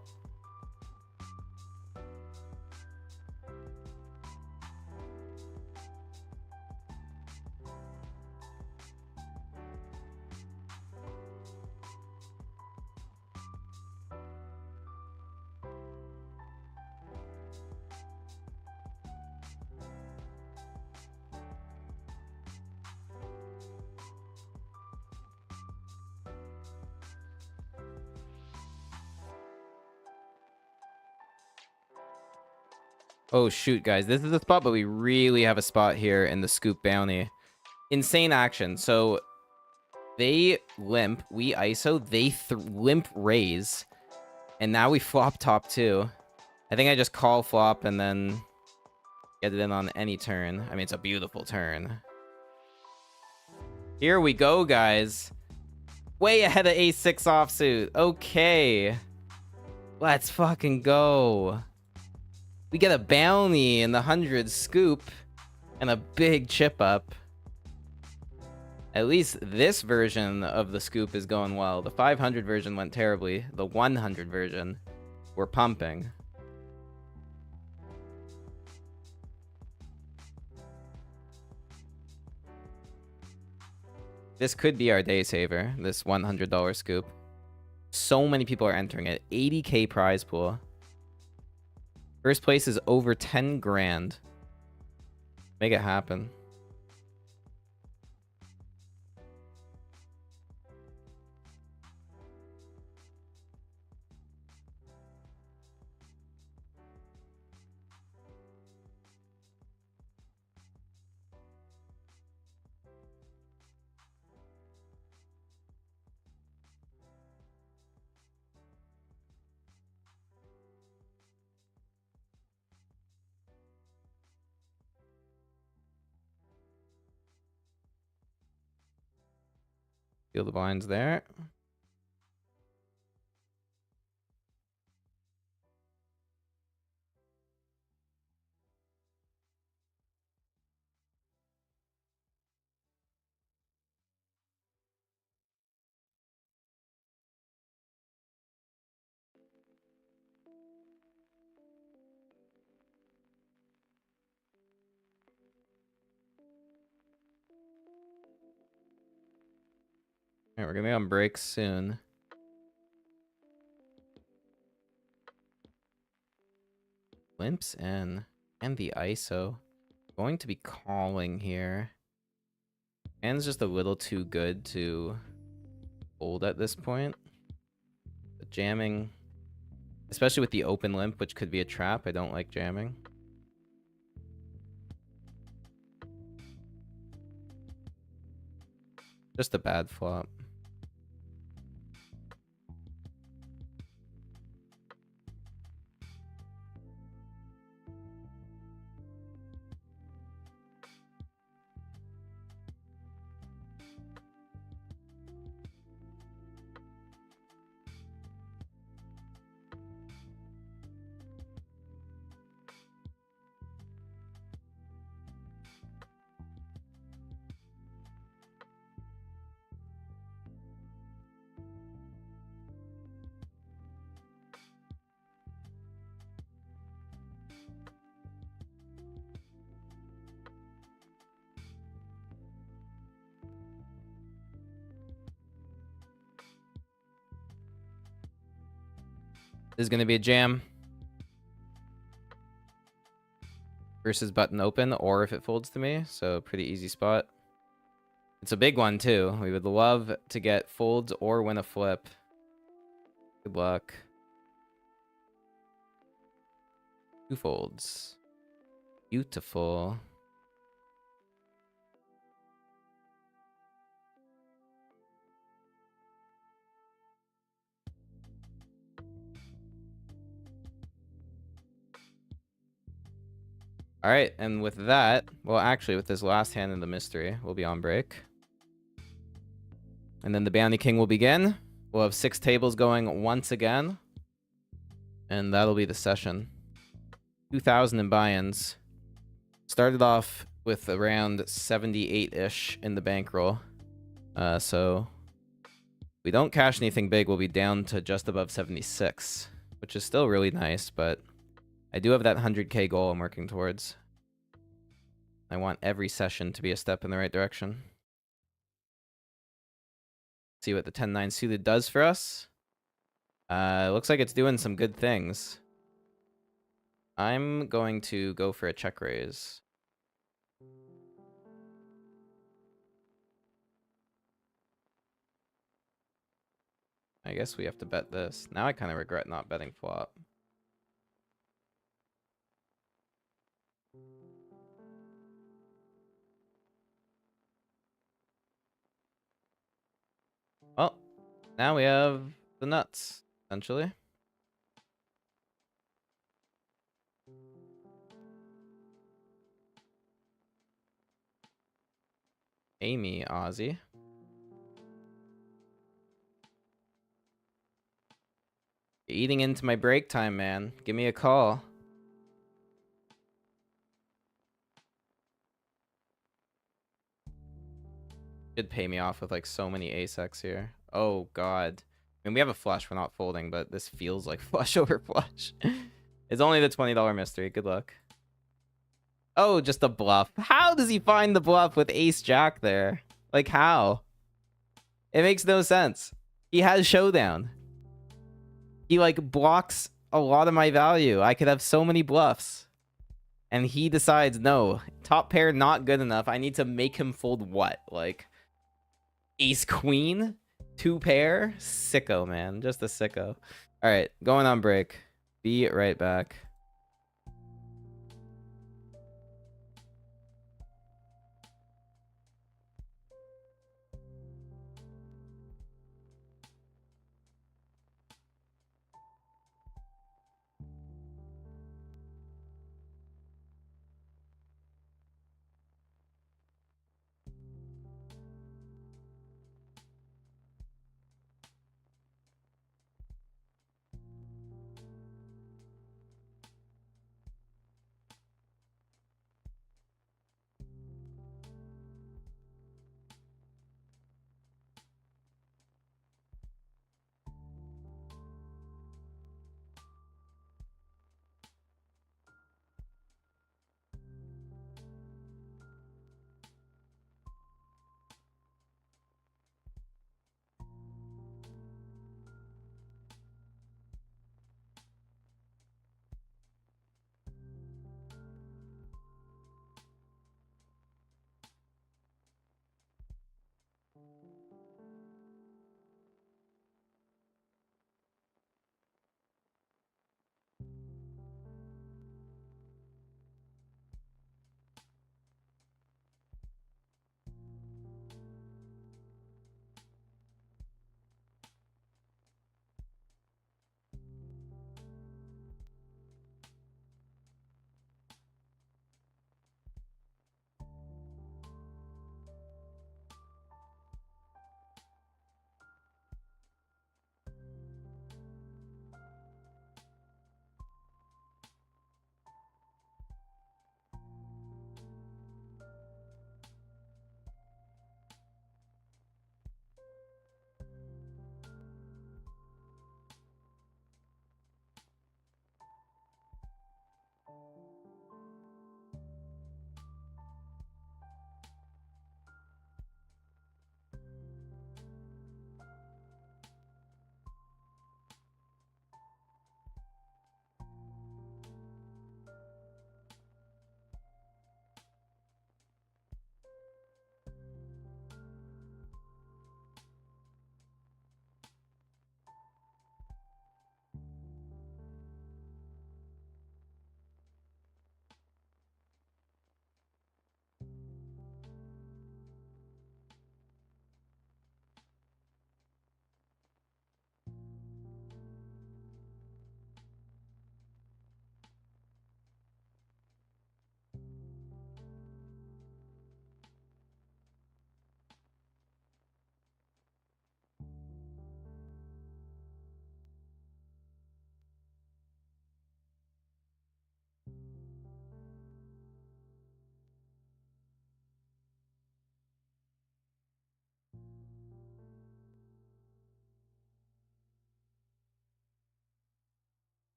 Oh shoot, guys, this is the spot, but we really have a spot here in the scoop bounty. Insane action. So they limp, we ISO, they limp raise, and now we flop top two. I think I just call flop and then get it in on any turn. I mean, it's a beautiful turn. Here we go, guys. Way ahead of ace-6 offsuit. Okay. Let's fucking go. We get a bounty in the 100 scoop and a big chip up. At least this version of the scoop is going well. The 500 version went terribly. The 100 version, we're pumping. This could be our day saver, this $100 scoop. So many people are entering it. 80K prize pool. First place is over 10 grand. Make it happen. Feel the blinds there. Alright, we're gonna be on break soon. Limps in. And the ISO. Going to be calling here. Hand's just a little too good to hold at this point. But jamming, especially with the open limp, which could be a trap, I don't like jamming. Just a bad flop. This is going to be a jam. Versus button open, or if it folds to me. So pretty easy spot. It's a big one, too. We would love to get folds or win a flip. Good luck. 2 folds. Beautiful. All right, and with that, well, actually, with this last hand in the mystery, we'll be on break. And then the Bounty King will begin. We'll have 6 tables going once again. And that'll be the session. 2,000 in buy-ins. Started off with around 78-ish in the bankroll. So if we don't cash anything big, we'll be down to just above 76, which is still really nice, but I do have that 100k goal I'm working towards. I want every session to be a step in the right direction. See what the 10-9 suited does for us. Looks like it's doing some good things. I'm going to go for a check raise. I guess we have to bet this. Now I kind of regret not betting flop. Well, now we have the nuts, essentially. Amy, Ozzy. You're eating into my break time, man. Give me a call. Should pay me off with like so many ace-x here. Oh god. I mean, we have a flush, we're not folding, but this feels like flush over flush. It's only the $20 mystery. Good luck. Oh, just a bluff. How does he find the bluff with ace-jack there? Like, how? It makes no sense. He has showdown. He, like, blocks a lot of my value. I could have so many bluffs. And he decides, no, top pair not good enough. I need to make him fold what? Like, ace-queen? 2 pair? Sicko, man. Just a sicko. All right, going on break. Be right back.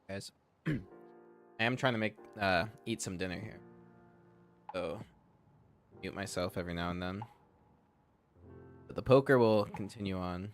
Guys, I am trying to make eat some dinner here, so mute myself every now and then. But the poker will continue on.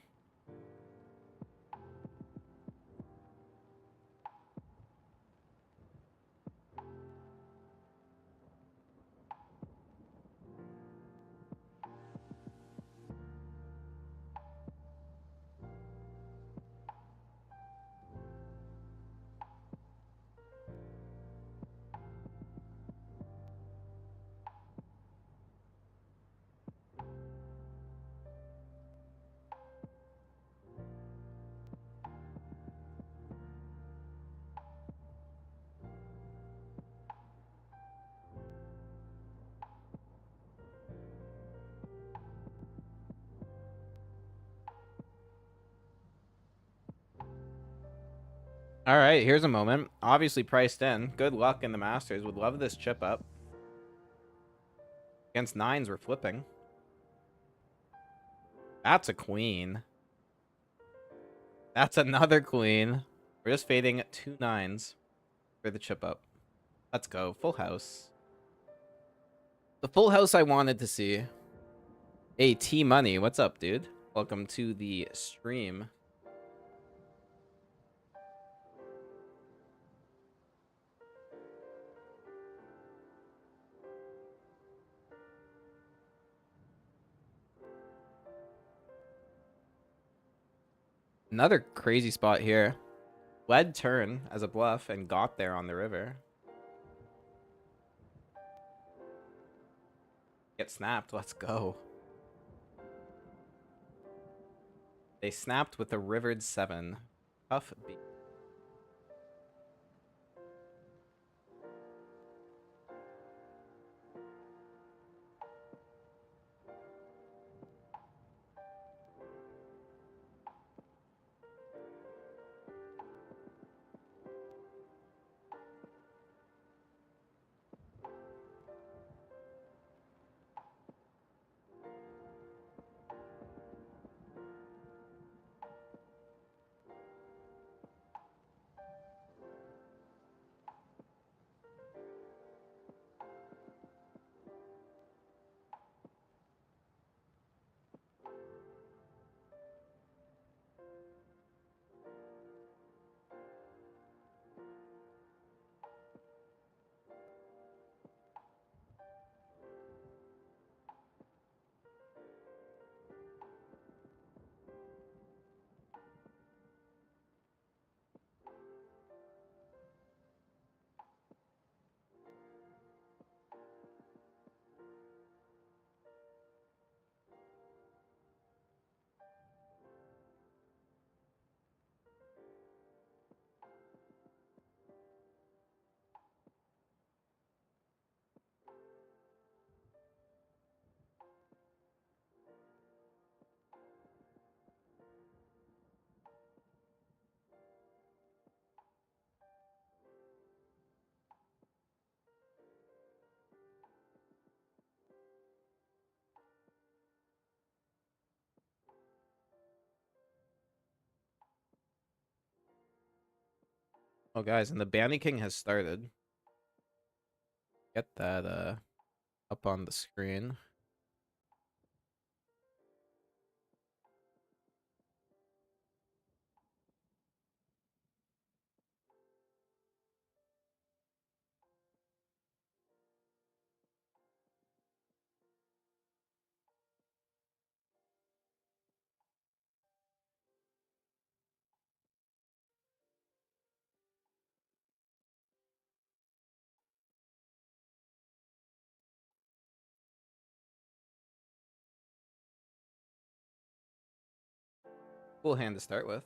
All right, here's a moment. Obviously priced in. Good luck in the Masters. Would love this chip up. Against nines, we're flipping. That's a queen. That's another queen. We're just fading 2 nines for the chip up. Let's go. Full house. The full house I wanted to see. Hey, T Money. What's up, dude? Welcome to the stream. Another crazy spot here. Led turn as a bluff and got there on the river. Get snapped. Let's go. They snapped with the rivered 7. Tough beat. Oh, guys, and the Bounty King has started. Get that up on the screen. Cool hand to start with.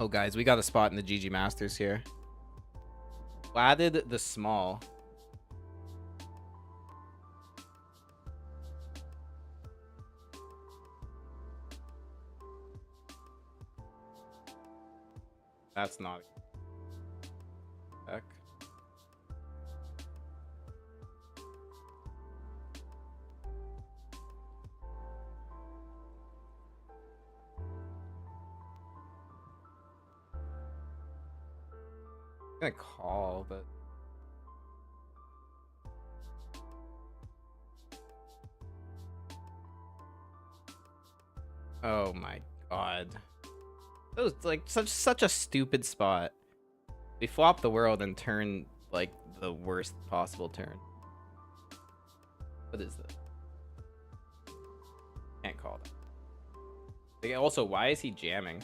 Oh, guys, we got a spot in the GG Masters here. Added the small. That's not a heck. I'm gonna call, but oh my god. That was like such a stupid spot. We flop the world and turn like the worst possible turn. What is this? Can't call that. Also, why is he jamming?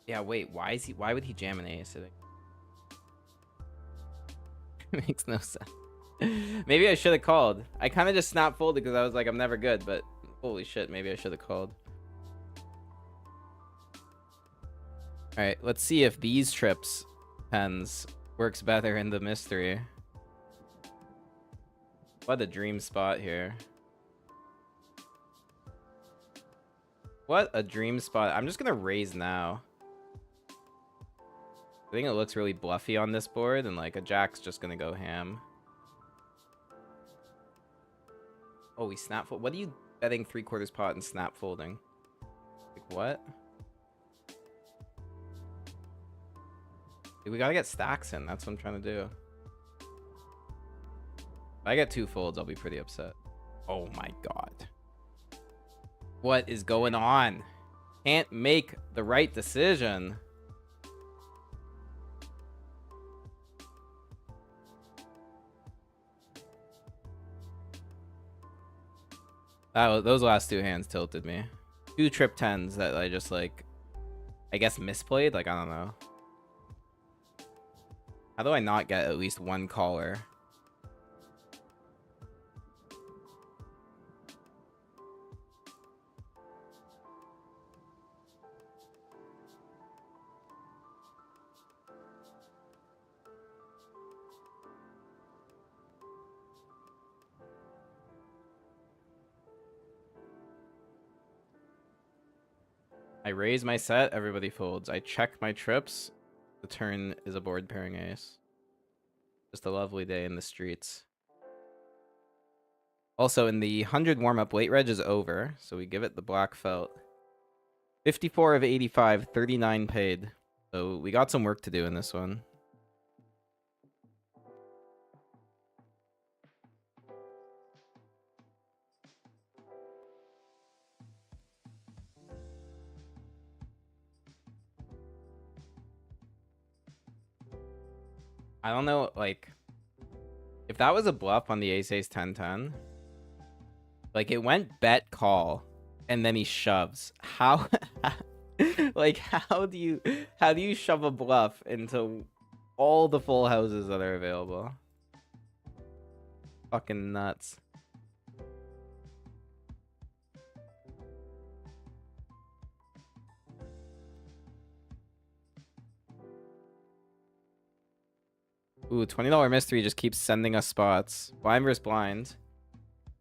Yeah, wait, why would he jam an ace? Makes no sense. Maybe I should have called. I kind of just snap folded because I was like, I'm never good, but holy shit, maybe I should have called. All right, let's see if these trips pens works better in the mystery. What a dream spot here. What a dream spot. I'm just gonna raise now. I think it looks really bluffy on this board, and like a jack's just gonna go ham. Oh, we snap fold. What are you betting 3/4 pot and snap folding? Like what? Dude, we gotta get stacks in. That's what I'm trying to do. If I get 2 folds, I'll be pretty upset. Oh my god. What is going on? Can't make the right decision. Those last 2 hands tilted me. 2 trip 10s that I just like, I guess misplayed. Like, I don't know. How do I not get at least 1 caller? I raise my set, everybody folds. I check my trips. The turn is a board pairing ace. Just a lovely day in the streets. Also, in the 100 warm-up, late reg is over, so we give it the black felt. 54 of 85, 39 paid. So we got some work to do in this one. I don't know, like, if that was a bluff on the ace 10-10, like, it went bet call, and then he shoves. How, like, how do you shove a bluff into all the full houses that are available? Fucking nuts. Ooh, $20 mystery just keeps sending us spots. Blind versus blind.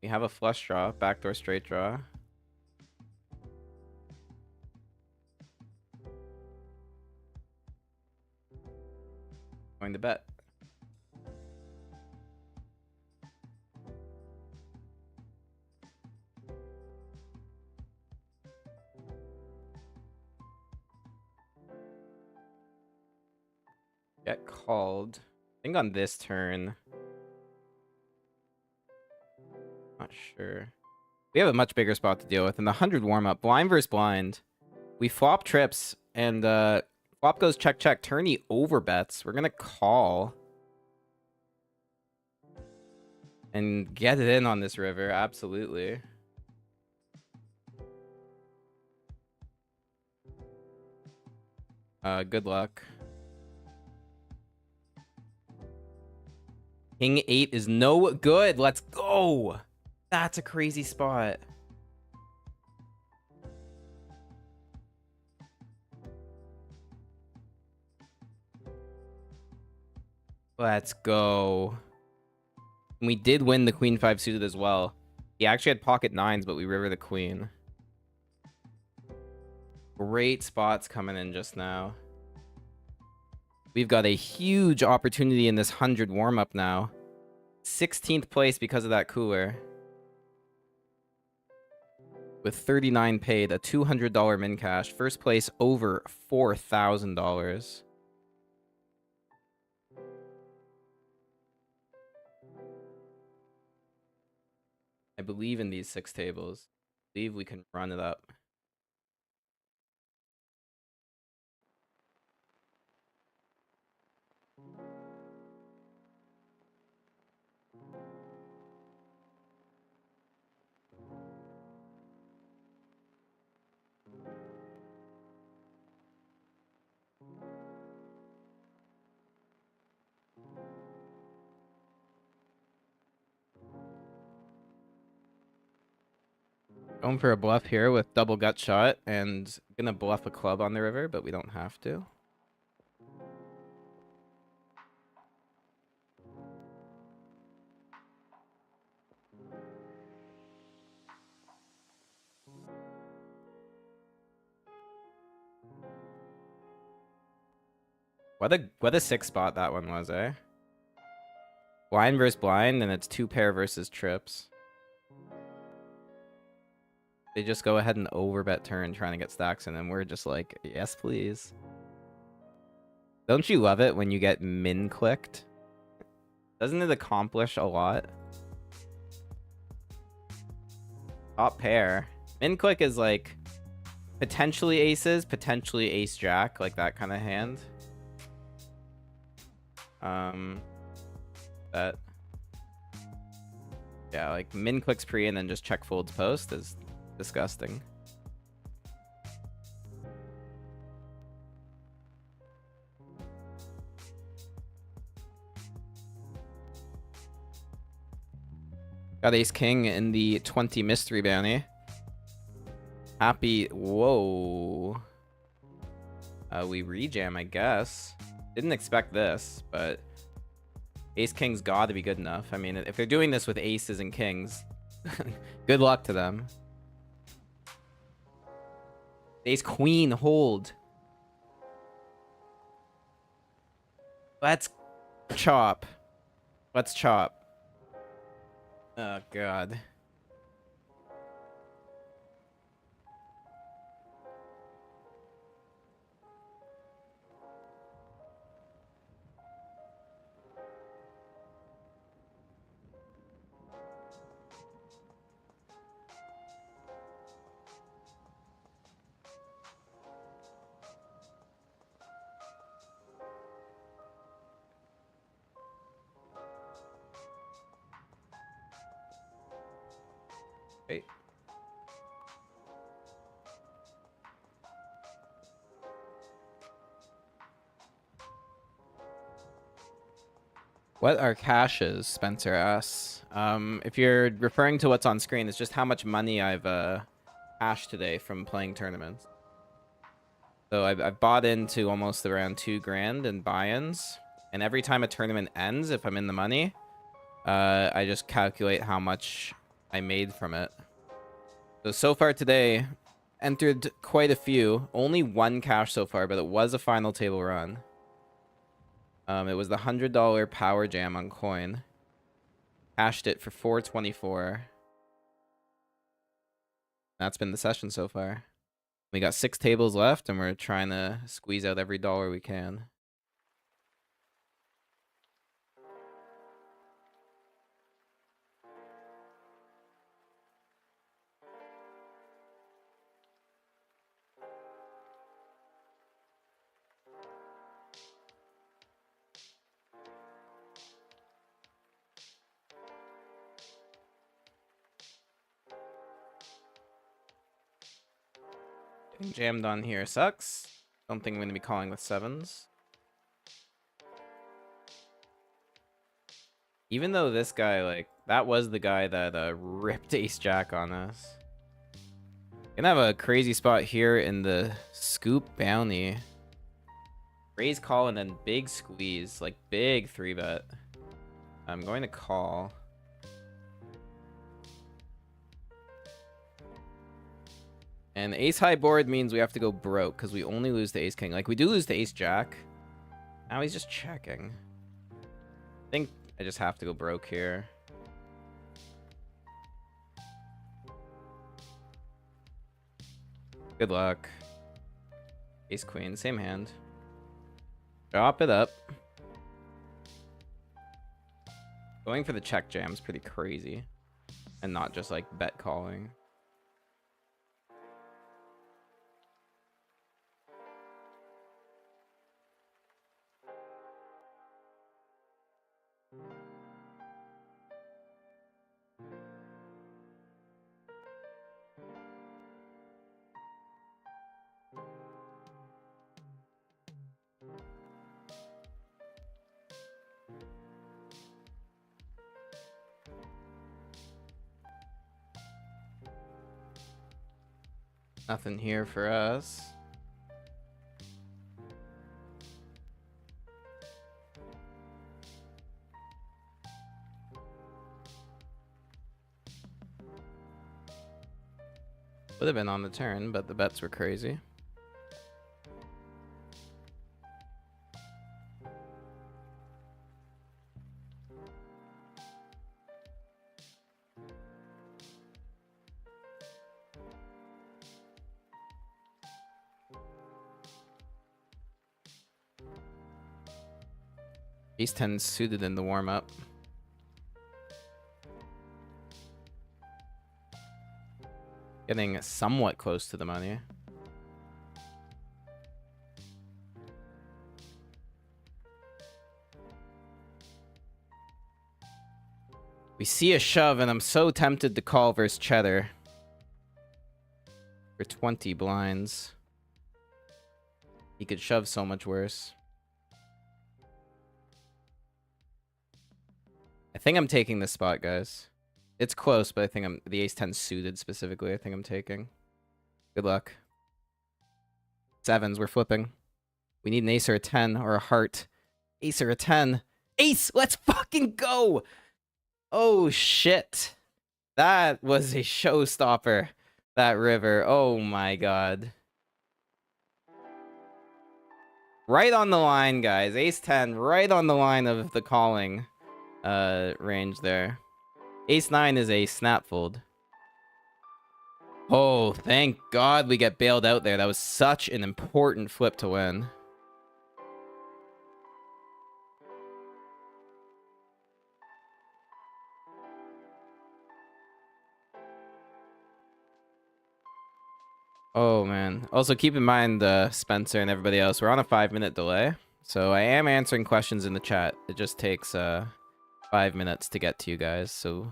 We have a flush draw, backdoor straight draw. Going to bet. Get called. I think on this turn. Not sure. We have a much bigger spot to deal with. In the 100 warm-up, blind versus blind. We flop trips, and flop goes check, check. Turn he overbets. We're going to call. And get it in on this river, absolutely. Good luck. King 8 is no good. Let's go. That's a crazy spot. Let's go. And we did win the queen 5 suited as well. He actually had pocket nines, but we river the queen. Great spots coming in just now. We've got a huge opportunity in this 100 warm-up now. 16th place because of that cooler. With 39 paid, a $200 min cash. First place over $4,000. I believe in these 6 tables. I believe we can run it up. Going for a bluff here with double gut shot and gonna bluff a club on the river, but we don't have to. What a 6 spot that one was, eh? Blind versus blind, and it's 2 pair versus trips. They just go ahead and overbet turn trying to get stacks in, and we're just like, yes, please. Don't you love it when you get min clicked? Doesn't it accomplish a lot? Top pair. Min click is like potentially aces, potentially ace jack, like that kind of hand. That. Yeah, like min clicks pre and then just check folds post is disgusting. Got ace king in the 20 mystery bounty. Happy. Whoa. We rejam, I guess. Didn't expect this, but ace king's gotta be good enough. I mean, if they're doing this with aces and kings, good luck to them. Ace queen hold. Let's chop. Let's chop. Oh god. Wait. What are caches, Spencer asks? If you're referring to what's on screen, it's just how much money I've cashed today from playing tournaments. So I've bought into almost around 2 grand in buy-ins, and every time a tournament ends, if I'm in the money, I just calculate how much I made from it. So far today, entered quite a few. Only 1 cash so far, but it was a final table run. It was the $100 power jam on coin. Cashed it for $4.24. That's been the session so far. We got 6 tables left, and we're trying to squeeze out every dollar we can. Getting jammed on here sucks. Don't think I'm going to be calling with 7s. Even though this guy, like, that was the guy that ripped ace jack on us. Gonna have a crazy spot here in the scoop bounty. Raise call and then big squeeze, like big 3-bet. I'm going to call. And ace high board means we have to go broke because we only lose to ace king. Like we do lose to ace jack. Now he's just checking. I think I just have to go broke here. Good luck. Ace queen, same hand. Drop it up. Going for the check jam's pretty crazy. And not just like bet calling. Nothing here for us. Would have been on the turn, but the bets were crazy. Ace 10 suited in the warm-up. Getting somewhat close to the money. We see a shove, and I'm so tempted to call versus cheddar. For 20 blinds. He could shove so much worse. I think I'm taking this spot, guys. It's close, but I think I'm the ace 10 suited specifically. I think I'm taking. Good luck. Sevens, we're flipping. We need an ace or a 10 or a heart. Ace or a 10. Ace! Let's fucking go! Oh, shit. That was a showstopper. That river. Oh my god. Right on the line, guys. Ace 10, right on the line of the calling range there. Ace 9 is a snap fold. Oh, thank God we get bailed out there. That was such an important flip to win. Oh, man. Also, keep in mind, Spencer and everybody else, we're on a 5-minute delay. So I am answering questions in the chat. It just takes 5 minutes to get to you guys. So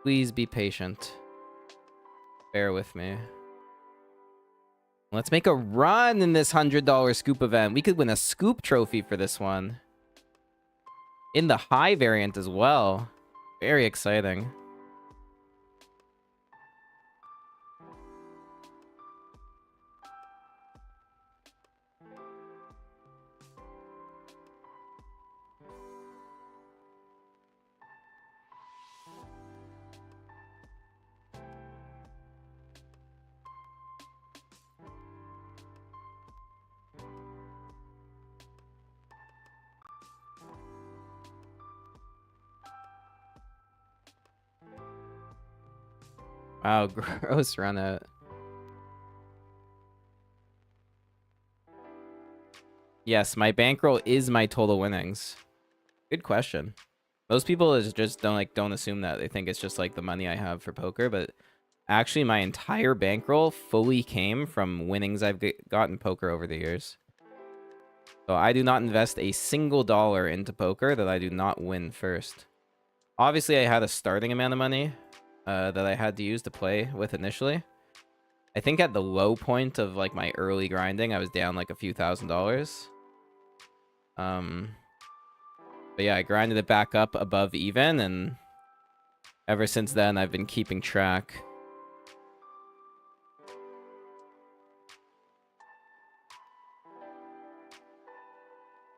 please be patient. Bear with me. Let's make a run in this $100 scoop event. We could win a scoop trophy for this one. In the high variant as well. Very exciting. Wow, gross run out. Yes, my bankroll is my total winnings. Good question. Most people just don't assume that. They think it's just like the money I have for poker, but actually my entire bankroll fully came from winnings I've gotten poker over the years. So I do not invest a single dollar into poker that I do not win first. Obviously, I had a starting amount of money that I had to use to play with initially. I think at the low point of like my early grinding, I was down like a few $1,000s. But yeah, I grinded it back up above even, and ever since then, I've been keeping track.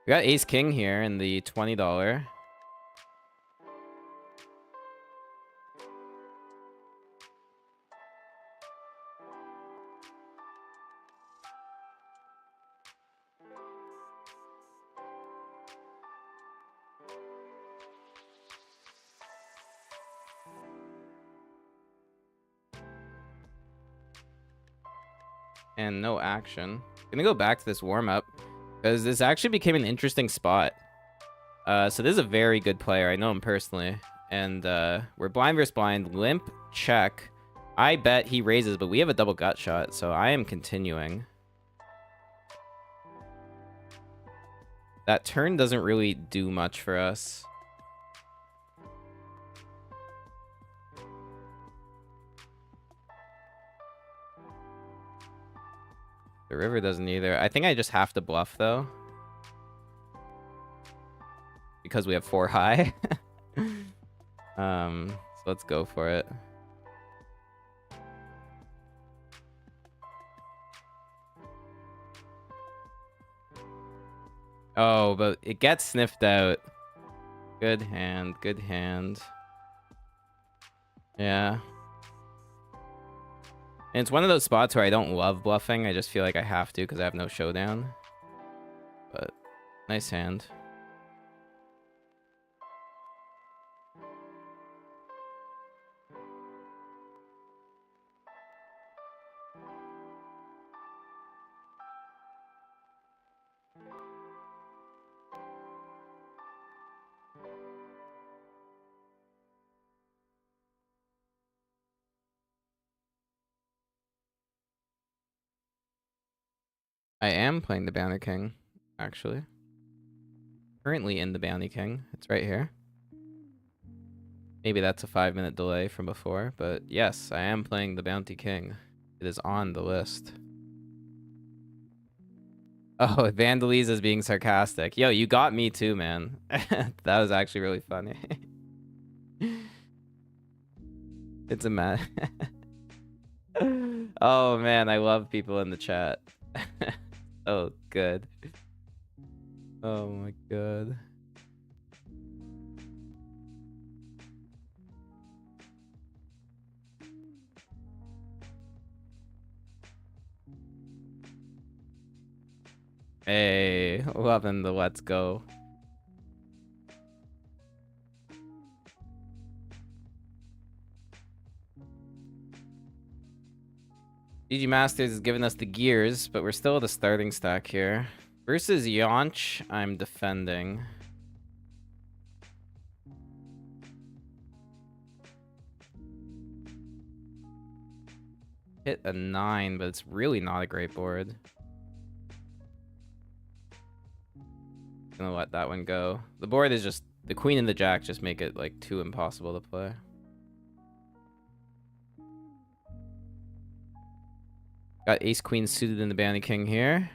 We got ace king here in the $20. And no action. Gonna go back to this warm-up because this actually became an interesting spot. So this is a very good player. I know him personally. And we're blind versus blind. Limp, check. I bet he raises, but we have a double gut shot, so I am continuing. That turn doesn't really do much for us. The river doesn't either. I think I just have to bluff, though. Because we have 4 high. So let's go for it. Oh, but it gets sniffed out. Good hand, good hand. Yeah. And it's one of those spots where I don't love bluffing. I just feel like I have to because I have no showdown. But nice hand. I am playing the Bounty King, actually. Currently in the Bounty King. It's right here. Maybe that's a 5-minute delay from before, but yes, I am playing the Bounty King. It is on the list. Oh, Vandalese is being sarcastic. Yo, you got me too, man. That was actually really funny. It's a man. Oh man, I love people in the chat. Oh, good. Oh my god. Hey, loving the let's go. GG Masters is giving us the gears, but we're still at a starting stack here. Versus Yonch, I'm defending. Hit a 9, but it's really not a great board. Gonna let that one go. The board is just... The queen and the jack just make it, like, too impossible to play. Got ace queen suited in the Bounty King here.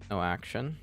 No action.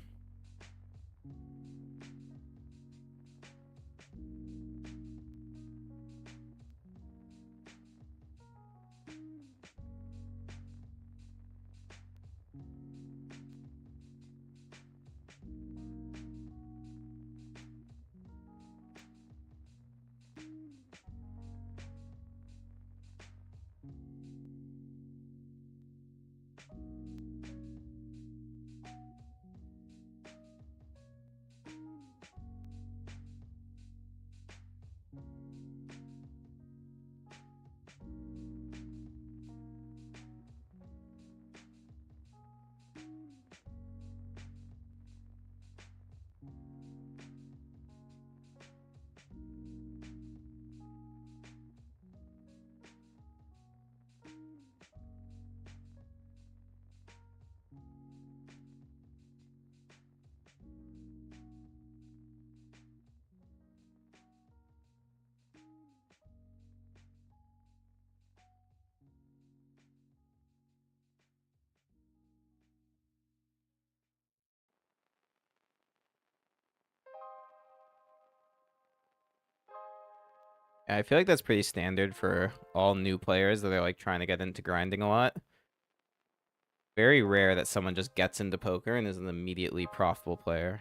I feel like that's pretty standard for all new players that are like trying to get into grinding a lot. Very rare that someone just gets into poker and is an immediately profitable player.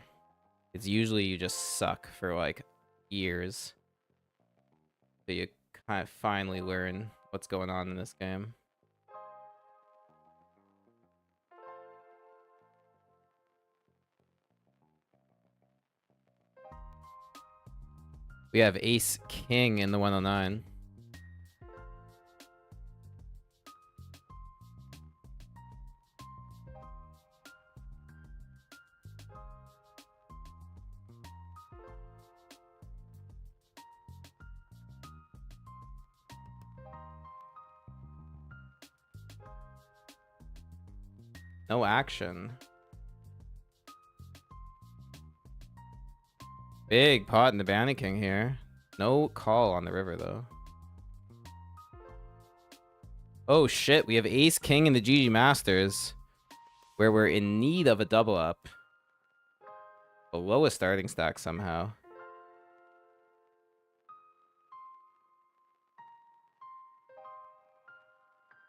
It's usually you just suck for like years. So you kind of finally learn what's going on in this game. We have Ace King in the 109. No action. Big pot in the Bounty King here. No call on the river, though. Oh, shit. We have Ace King in the GG Masters, where we're in need of a double up. Below a starting stack somehow.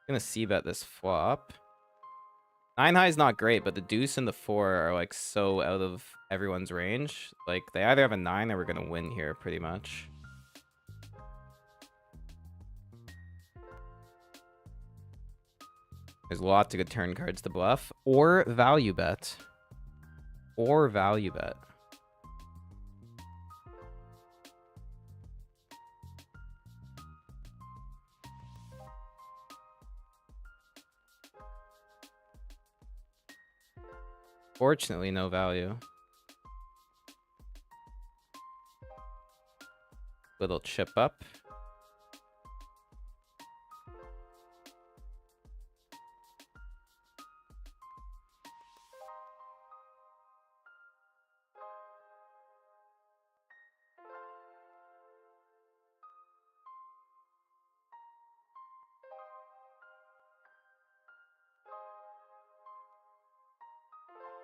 Gonna c-bet this flop. 9 high is not great, but the deuce and the 4 are like so out of everyone's range. Like they either have a 9 or we're gonna win here pretty much. There's lots of good turn cards to bluff or value bet. Or value bet. Fortunately, no value. Little chip up.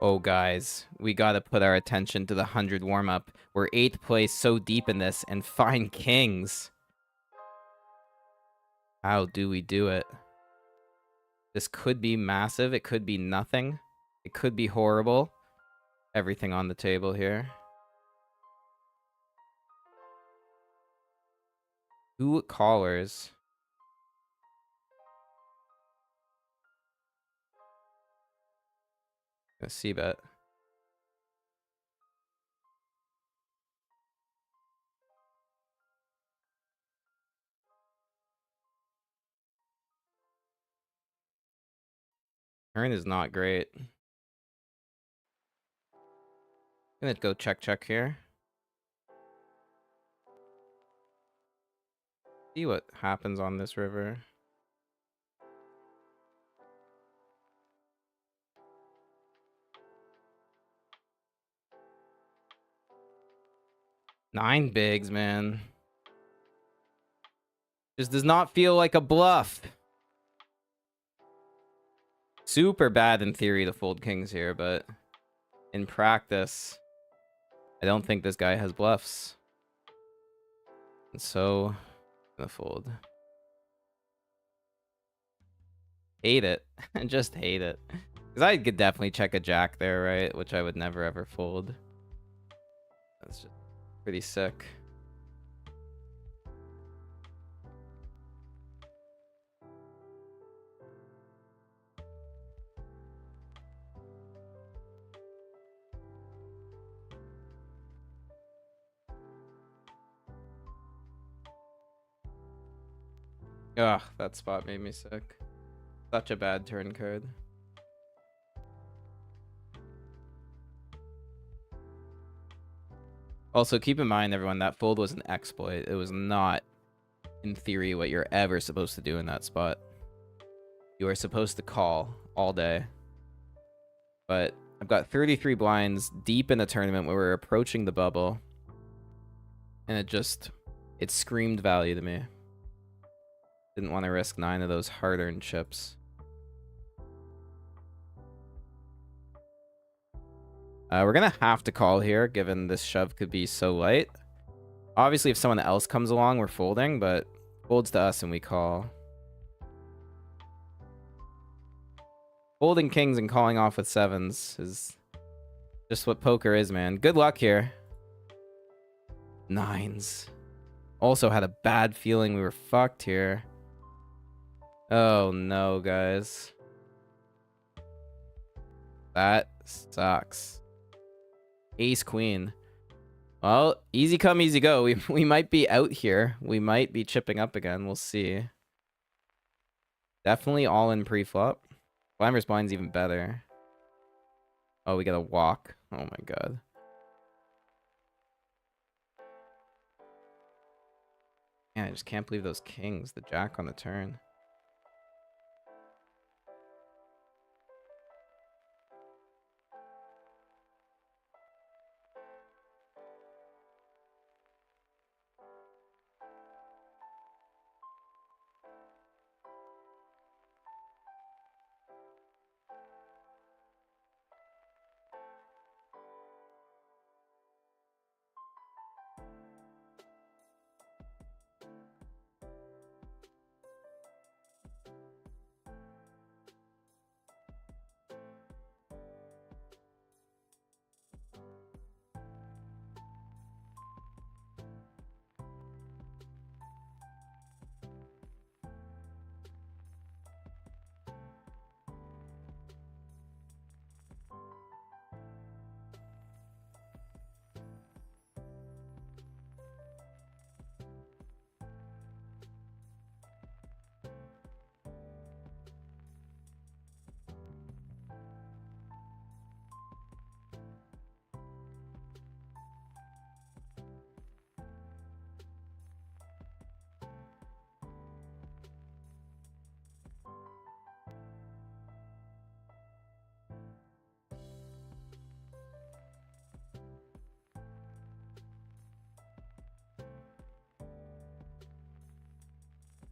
Oh, guys, we gotta put our attention to the 100 warm-up. We're 8th place so deep in this and find kings. How do we do it? This could be massive. It could be nothing. It could be horrible. Everything on the table here. 2 callers. A c-bet. Turn is not great. Gonna go check here. See what happens on this river. Nine bigs, man. Just does not feel like a bluff. Super bad in theory to fold kings here, but in practice, I don't think this guy has bluffs. And so, I'm gonna fold. Hate it. Just hate it. Because I could definitely check a jack there, right? Which I would never ever fold. That's just pretty sick. Ugh, that spot made me sick. Such a bad turn card. Also, keep in mind, everyone, that fold was an exploit. It was not, in theory, what you're ever supposed to do in that spot. You are supposed to call all day. But I've got 33 blinds deep in the tournament where we're approaching the bubble. And it screamed value to me. Didn't want to risk 9 of those hard-earned chips. We're going to have to call here, given this shove could be so light. Obviously, if someone else comes along, we're folding, but folds to us and we call. Folding kings and calling off with sevens is just what poker is, man. Good luck here. Nines. Also had a bad feeling we were fucked here. Oh no, guys. That sucks. Ace queen. Well, easy come, easy go. We might be out here. We might be chipping up again. We'll see. Definitely all in pre-flop. Blind blind's even better. Oh, we got a walk. Oh my god. Yeah, I just can't believe those kings. The jack on the turn.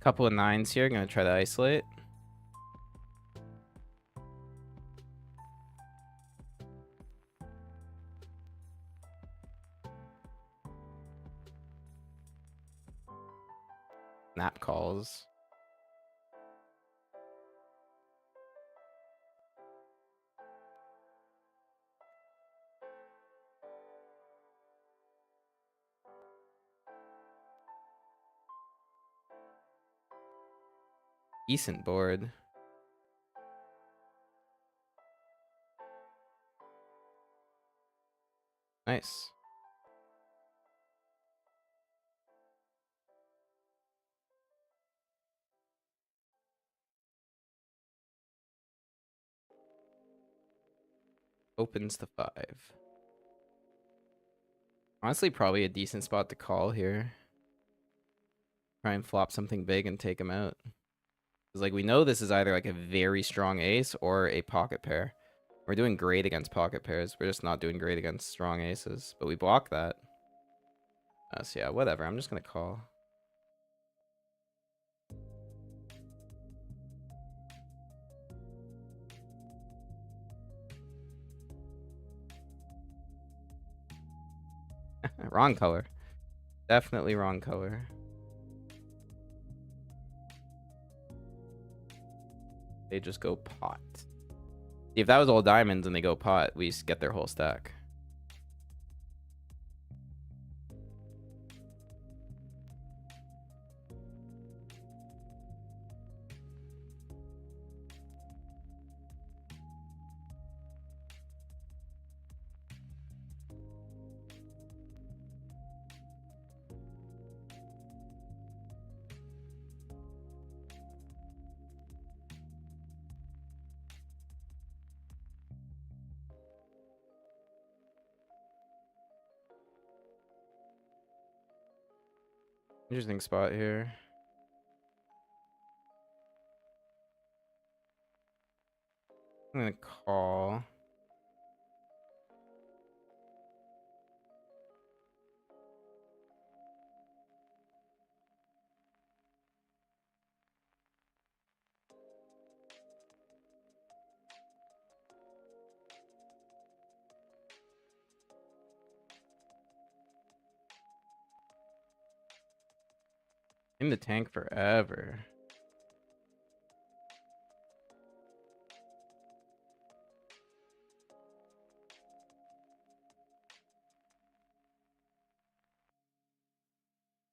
Couple of nines here. Gonna try to isolate. Snap calls. Decent board. Nice. Opens to 5. Honestly, probably a decent spot to call here. Try and flop something big and take him out. Because, like, we know this is either, like, a very strong ace or a pocket pair. We're doing great against pocket pairs. We're just not doing great against strong aces. But we block that. So, yeah, whatever. I'm just going to call. Wrong color. Definitely wrong color. They just go pot. If that was all diamonds and they go pot, we just get their whole stack. Interesting spot here. I'm gonna call. In the tank forever.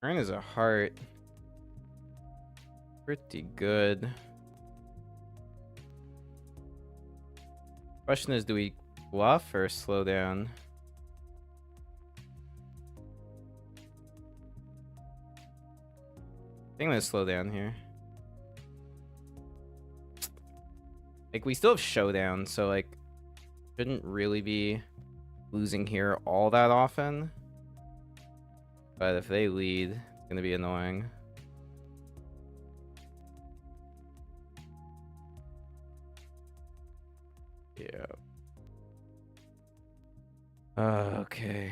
Turn is a heart. Pretty good. Question is, do we bluff or slow down? I think I'm gonna slow down here. Like, we still have showdown, so like shouldn't really be losing here all that often. But if they lead, it's gonna be annoying. Yeah. Okay.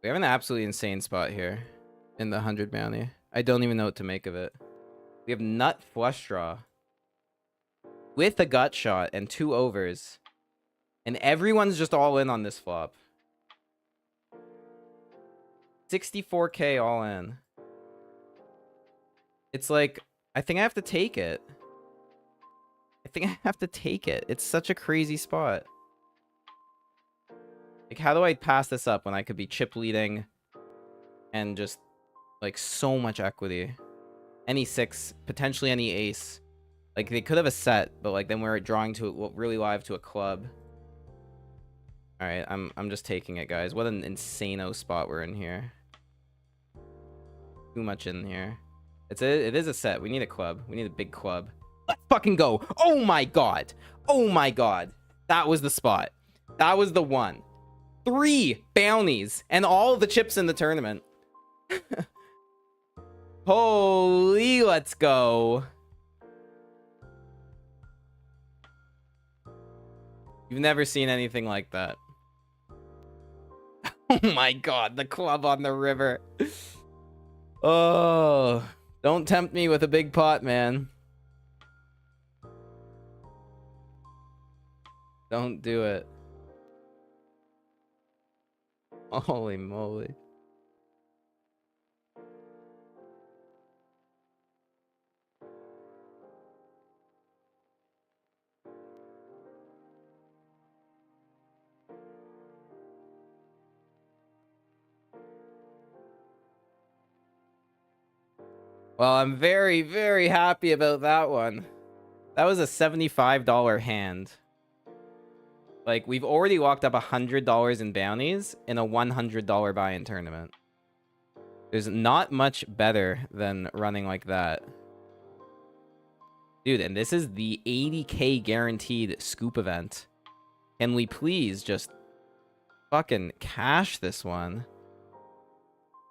We have an absolutely insane spot here in the 100 bounty. I don't even know what to make of it. We have nut flush draw with a gut shot and 2 overs. And everyone's just all in on this flop. 64k all in. It's like, I think I have to take it. I think I have to take it. It's such a crazy spot. Like, how do I pass this up when I could be chip leading and just, like, so much equity? Any 6, potentially any ace. Like, they could have a set, but, like, then we're drawing to really live to a club. Alright, I'm just taking it, guys. What an insano spot we're in here. Too much in here. It is a set. We need a club. We need a big club. Let's fucking go. Oh my god. Oh my god. That was the spot. That was the one. 3 bounties and all the chips in the tournament. Holy, let's go. You've never seen anything like that. Oh my god, the club on the river. Oh, don't tempt me with a big pot, man. Don't do it. Holy moly. Well, I'm very, very happy about that one. That was a $75 hand. Like, we've already locked up $100 in bounties in a $100 buy-in tournament. There's not much better than running like that. Dude, and this is the 80k guaranteed scoop event. Can we please just fucking cash this one?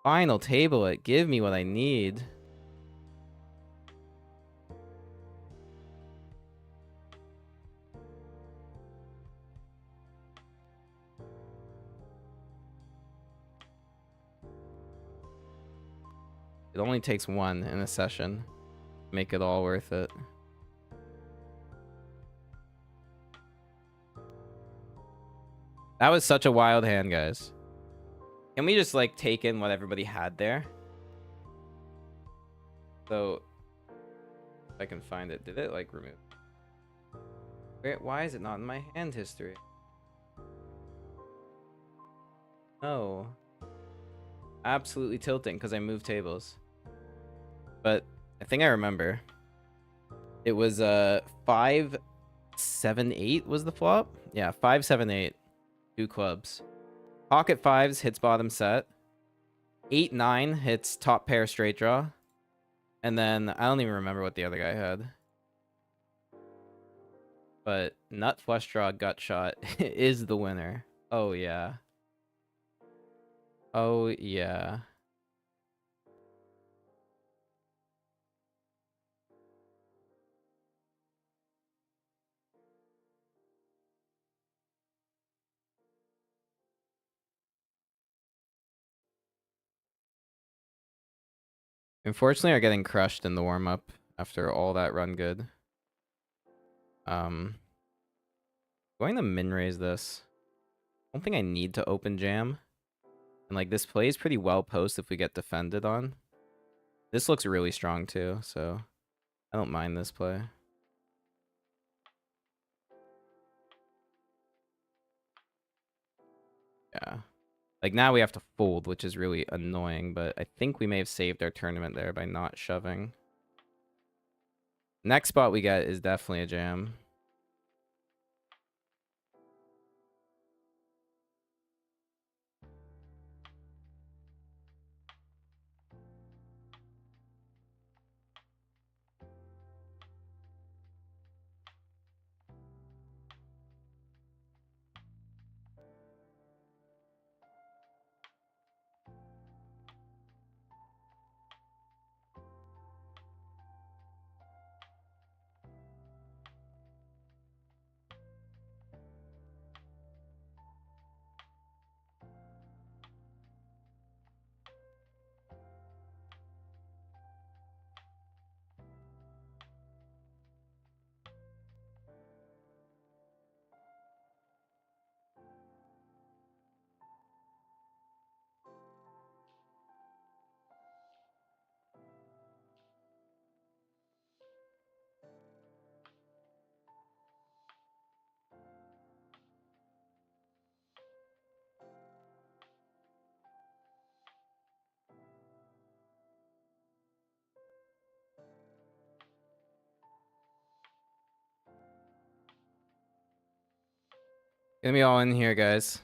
Final table it. Give me what I need. It only takes one in a session. Make it all worth it. That was such a wild hand, guys. Can we just, like, take in what everybody had there? So, if I can find it. Did it, like, remove? Why is it not in my hand history? No. Absolutely tilting because I moved tables. But I think I remember. It was 5, 7, 8 was the flop? Yeah, 5, 7, 8. 2 clubs. Pocket 5s hits bottom set. 8, 9 hits top pair straight draw. And then I don't even remember what the other guy had. But nut flush draw gut shot is the winner. Oh yeah. Oh yeah. Unfortunately, are getting crushed in the warm-up after all that run good. Going to min raise this. I don't think I need to open jam. And like this plays pretty well post if we get defended on. This looks really strong too, so I don't mind this play. Yeah. Like now we have to fold, which is really annoying, but I think we may have saved our tournament there by not shoving. Next spot we get is definitely a jam. Gonna be all in here, guys.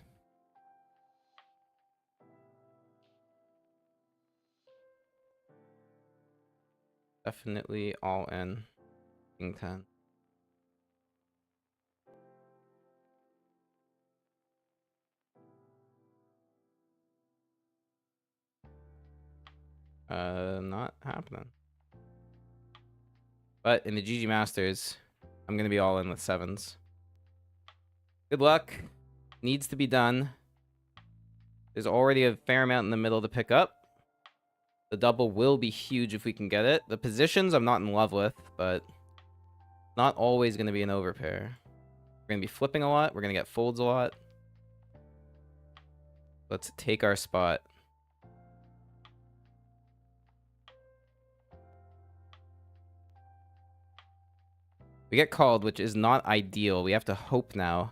Definitely all in. King 10. Not happening. But in the GG Masters, I'm gonna be all in with 7s. Good luck. Needs to be done. There's already a fair amount in the middle to pick up. The double will be huge if we can get it. The positions I'm not in love with, but not always going to be an overpair. We're going to be flipping a lot. We're going to get folds a lot. Let's take our spot. We get called, which is not ideal. We have to hope now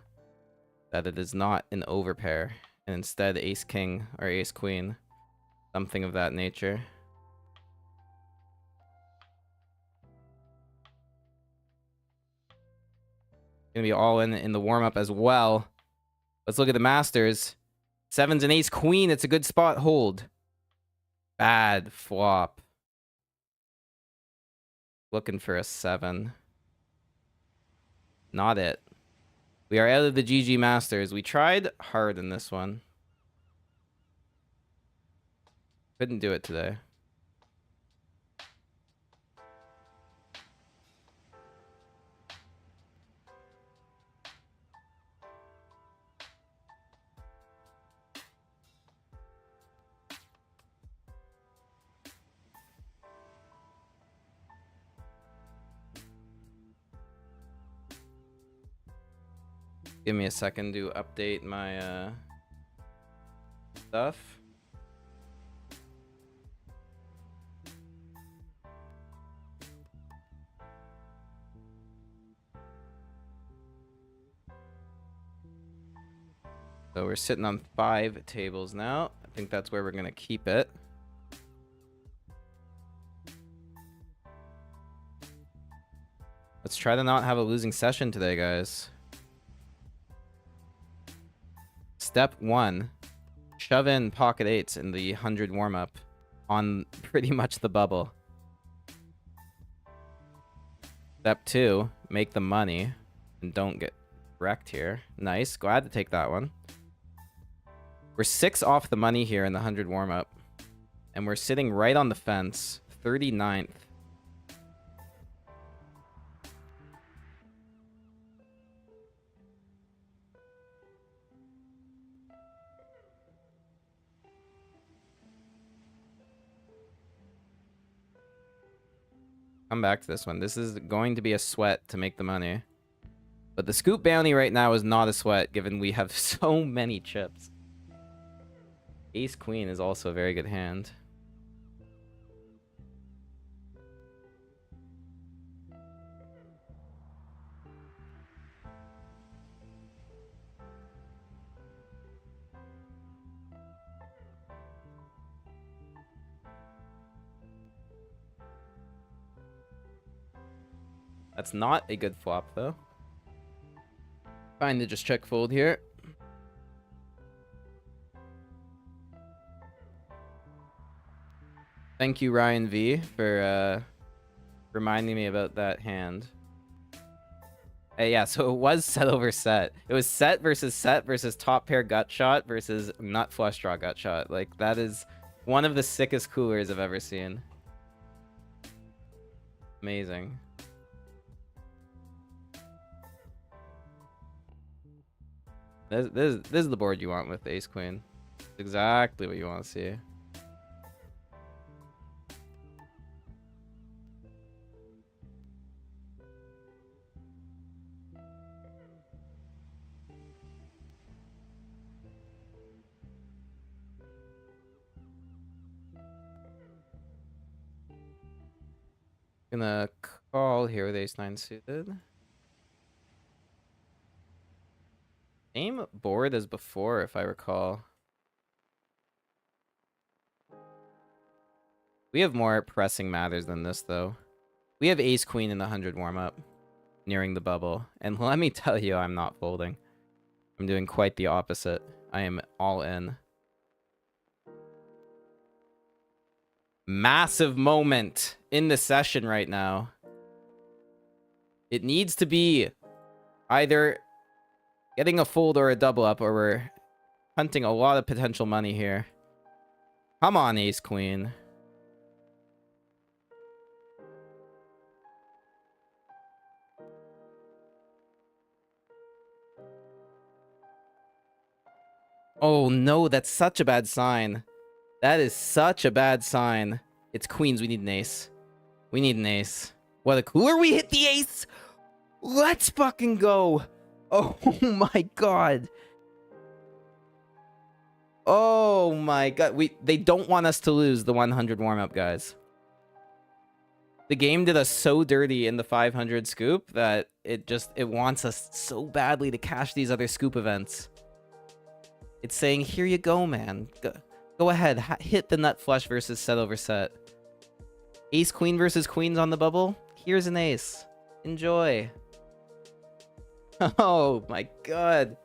that it is not an overpair, and instead ace-king or ace-queen. Something of that nature. Gonna be all in the warm-up as well. Let's look at the Masters. 7s and ace-queen. It's a good spot hold. Bad flop. Looking for a 7. Not it. We are out of the GG Masters. We tried hard in this one. Couldn't do it today. Give me a second to update my stuff. So we're sitting on 5 tables now. I think that's where we're gonna keep it. Let's try to not have a losing session today, guys. Step 1. Shove in pocket 8s in the 100 warm-up on pretty much the bubble. Step 2. Make the money and don't get wrecked here. Nice. Glad to take that one. We're 6 off the money here in the 100 warm-up. And we're sitting right on the fence. 39th. Come back to this one. This is going to be a sweat to make the money. But the scoop bounty right now is not a sweat, given we have so many chips. Ace Queen is also a very good hand. That's not a good flop, though. Fine to just check fold here. Thank you, Ryan V, for reminding me about that hand. Yeah, so it was set over set. It was set versus top pair gut shot versus nut flush draw gut shot. Like, that is one of the sickest coolers I've ever seen. Amazing. This is the board you want with ace queen. It's exactly what you want to see. Gonna call here with ace 9 suited. Same board as before, if I recall. We have more pressing matters than this, though. We have ace queen in the 100 warm-up, nearing the bubble. And let me tell you, I'm not folding. I'm doing quite the opposite. I am all in. Massive moment in the session right now. It needs to be either getting a fold or a double up, or we're hunting a lot of potential money here. Come on, ace queen. Oh no, that's such a bad sign. That is such a bad sign. It's queens. We need an ace. We need an ace. What a cooler. We hit the ace. Let's fucking go. Oh my god. Oh my god. They don't want us to lose the 100 warm-up, guys. The game did us so dirty in the 500 scoop that it wants us so badly to cash these other scoop events. It's saying, here you go, man. Go ahead. Hit the nut flush versus set over set. Ace queen versus queens on the bubble. Here's an ace. Enjoy. Oh my god.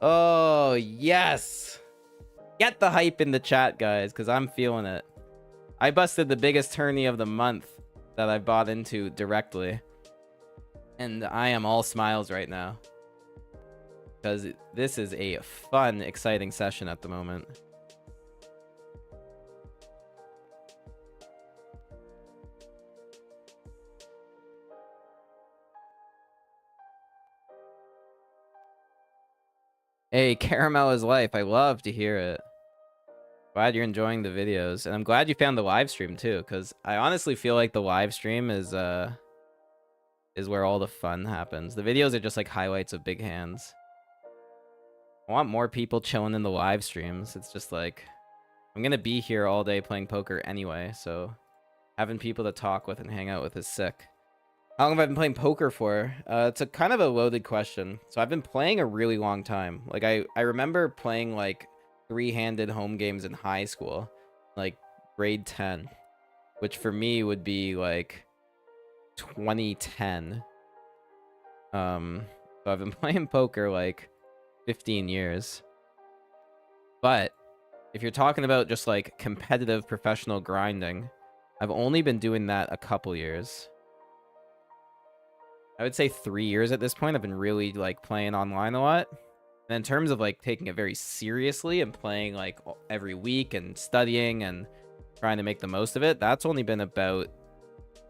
Oh, yes. Get the hype in the chat, guys, because I'm feeling it. I busted the biggest tourney of the month that I bought into directly. And I am all smiles right now. Because this is a fun, exciting session at the moment. Hey, caramel is life. I love to hear it. Glad you're enjoying the videos. And I'm glad you found the live stream too, because I honestly feel like the live stream is where all the fun happens. The videos are just like highlights of big hands. I want more people chilling in the live streams. It's just like, I'm gonna be here all day playing poker anyway, so having people to talk with and hang out with is sick. How long have I been playing poker for? It's a kind of a loaded question. So I've been playing a really long time. Like I remember playing like 3-handed home games in high school, like grade 10, which for me would be like 2010. So I've been playing poker like 15 years. But if you're talking about just like competitive professional grinding, I've only been doing that a couple years. I would say 3 years at this point. I've been really like playing online a lot. And in terms of like taking it very seriously and playing like every week and studying and trying to make the most of it, that's only been about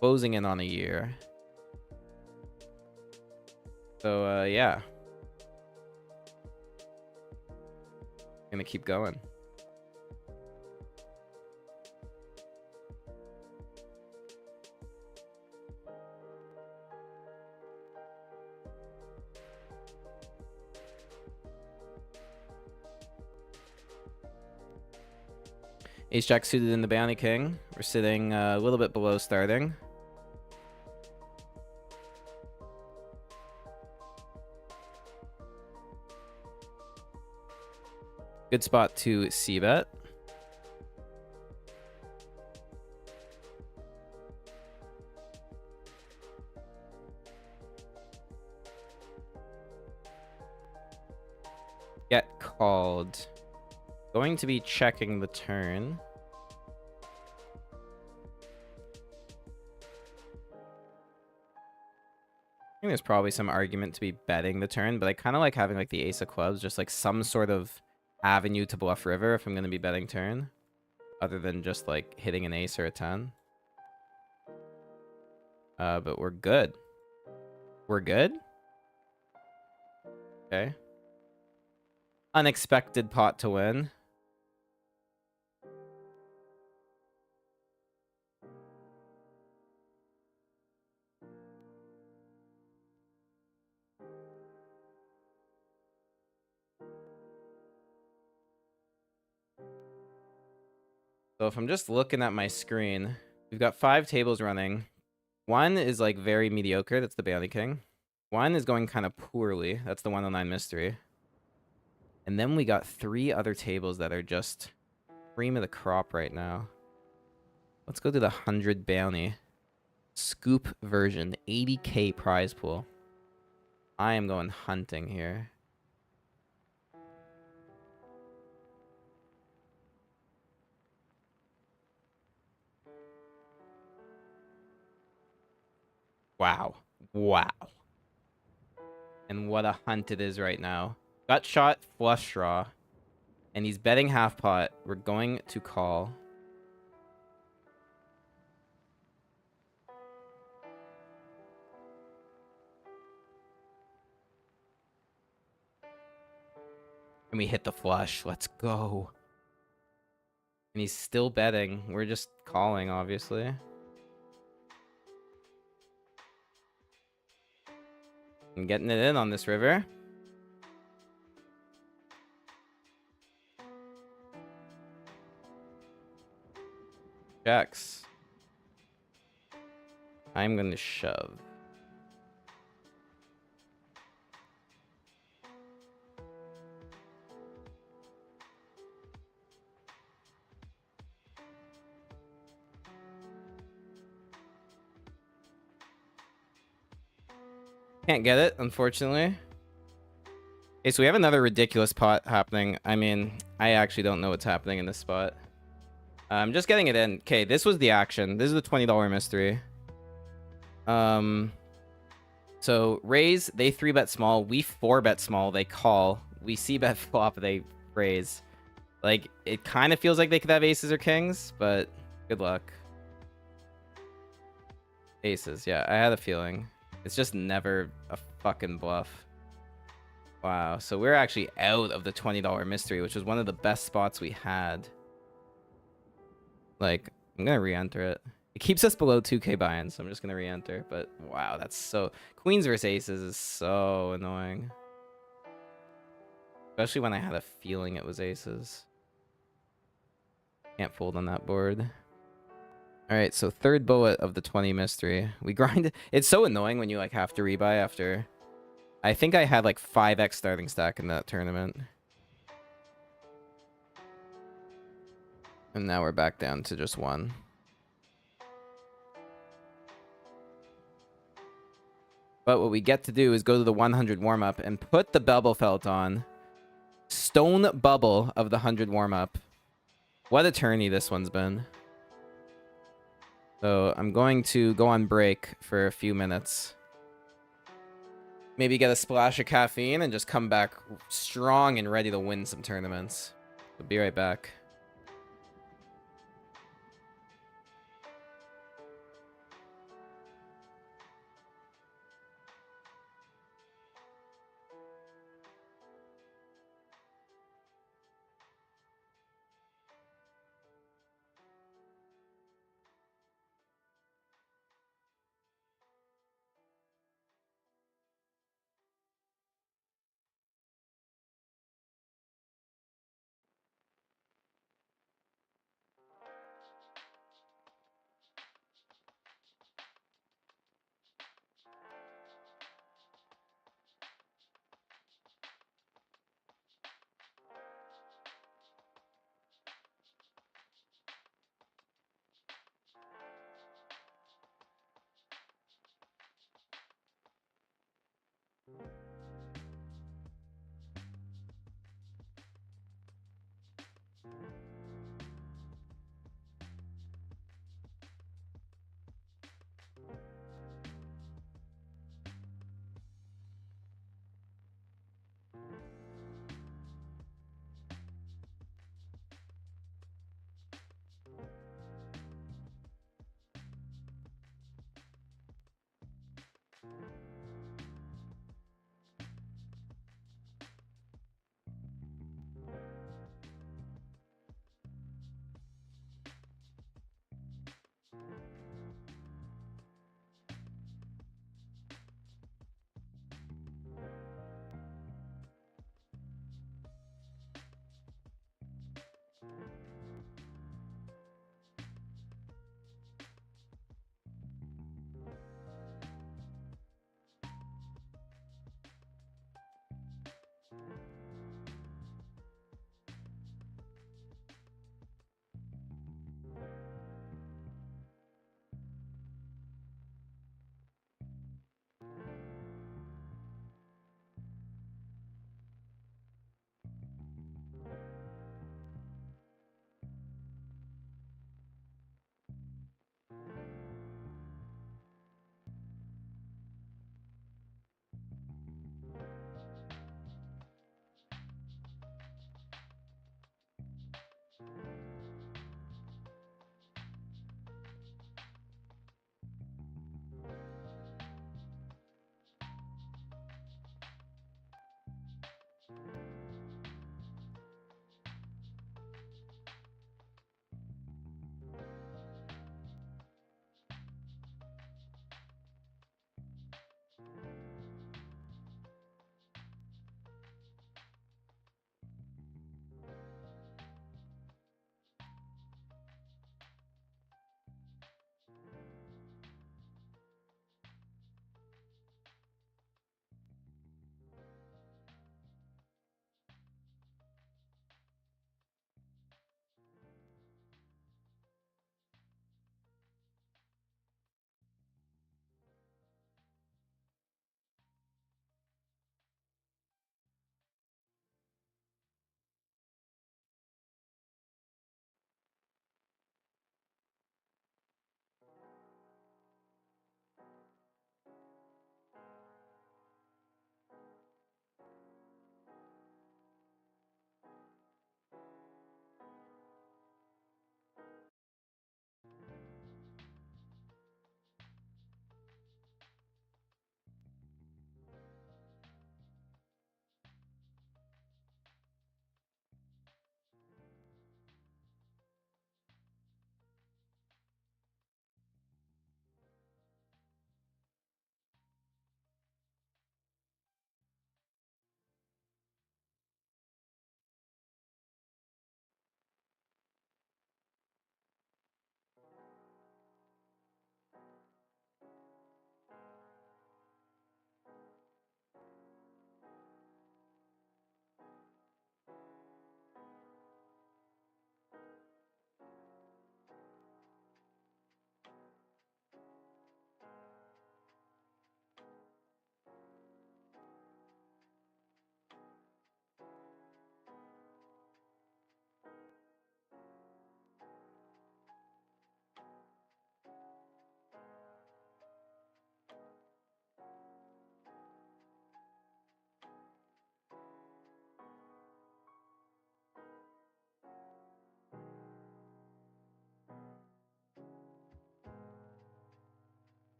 closing in on a year. So yeah. Gonna keep going. Ace Jack suited in the Bounty King. We're sitting a little bit below starting. Good spot to c-bet. Get called. Going to be checking the turn. I think there's probably some argument to be betting the turn, but I kind of like having like the ace of clubs, just like some sort of avenue to bluff river if I'm going to be betting turn, other than just like hitting an ace or a 10. But we're good. We're good? Okay. Unexpected pot to win. So if I'm just looking at my screen, we've got 5 tables running. One is like very mediocre. That's the Bounty King. One is going kind of poorly. That's the 109 Mystery. And then we got 3 other tables that are just cream of the crop right now. Let's go to the 100 Bounty. Scoop version. 80k prize pool. I am going hunting here. Wow. Wow. And what a hunt it is right now. Gut shot, flush draw. And he's betting half pot. We're going to call. And we hit the flush. Let's go. And he's still betting. We're just calling, obviously. And getting it in on this river. Checks. I'm going to shove. Can't get it, unfortunately. Okay, so we have another ridiculous pot happening. I mean, I actually don't know what's happening in this spot. I'm just getting it in. Okay, this was the action. This is the $20 mystery. So raise, they 3-bet small. We 4-bet small. They call. We c-bet flop. They raise. Like, it kind of feels like they could have aces or kings, but good luck. Aces, yeah. I had a feeling. It's just never a fucking bluff. Wow, so we're actually out of the $20 mystery, which was one of the best spots we had. Like, I'm gonna re-enter it. It keeps us below 2k buy-in, so I'm just gonna re-enter. But wow, that's so... Queens versus aces is so annoying. Especially when I had a feeling it was aces. Can't fold on that board. Alright, so third bullet of the 20 mystery. We grind... It's so annoying when you like have to rebuy after... I think I had like 5x starting stack in that tournament. And now we're back down to just 1. But what we get to do is go to the 100 warm-up and put the bubble felt on. Stone bubble of the 100 warm-up. What a tourney this one's been. So I'm going to go on break for a few minutes. Maybe get a splash of caffeine and just come back strong and ready to win some tournaments. We'll be right back.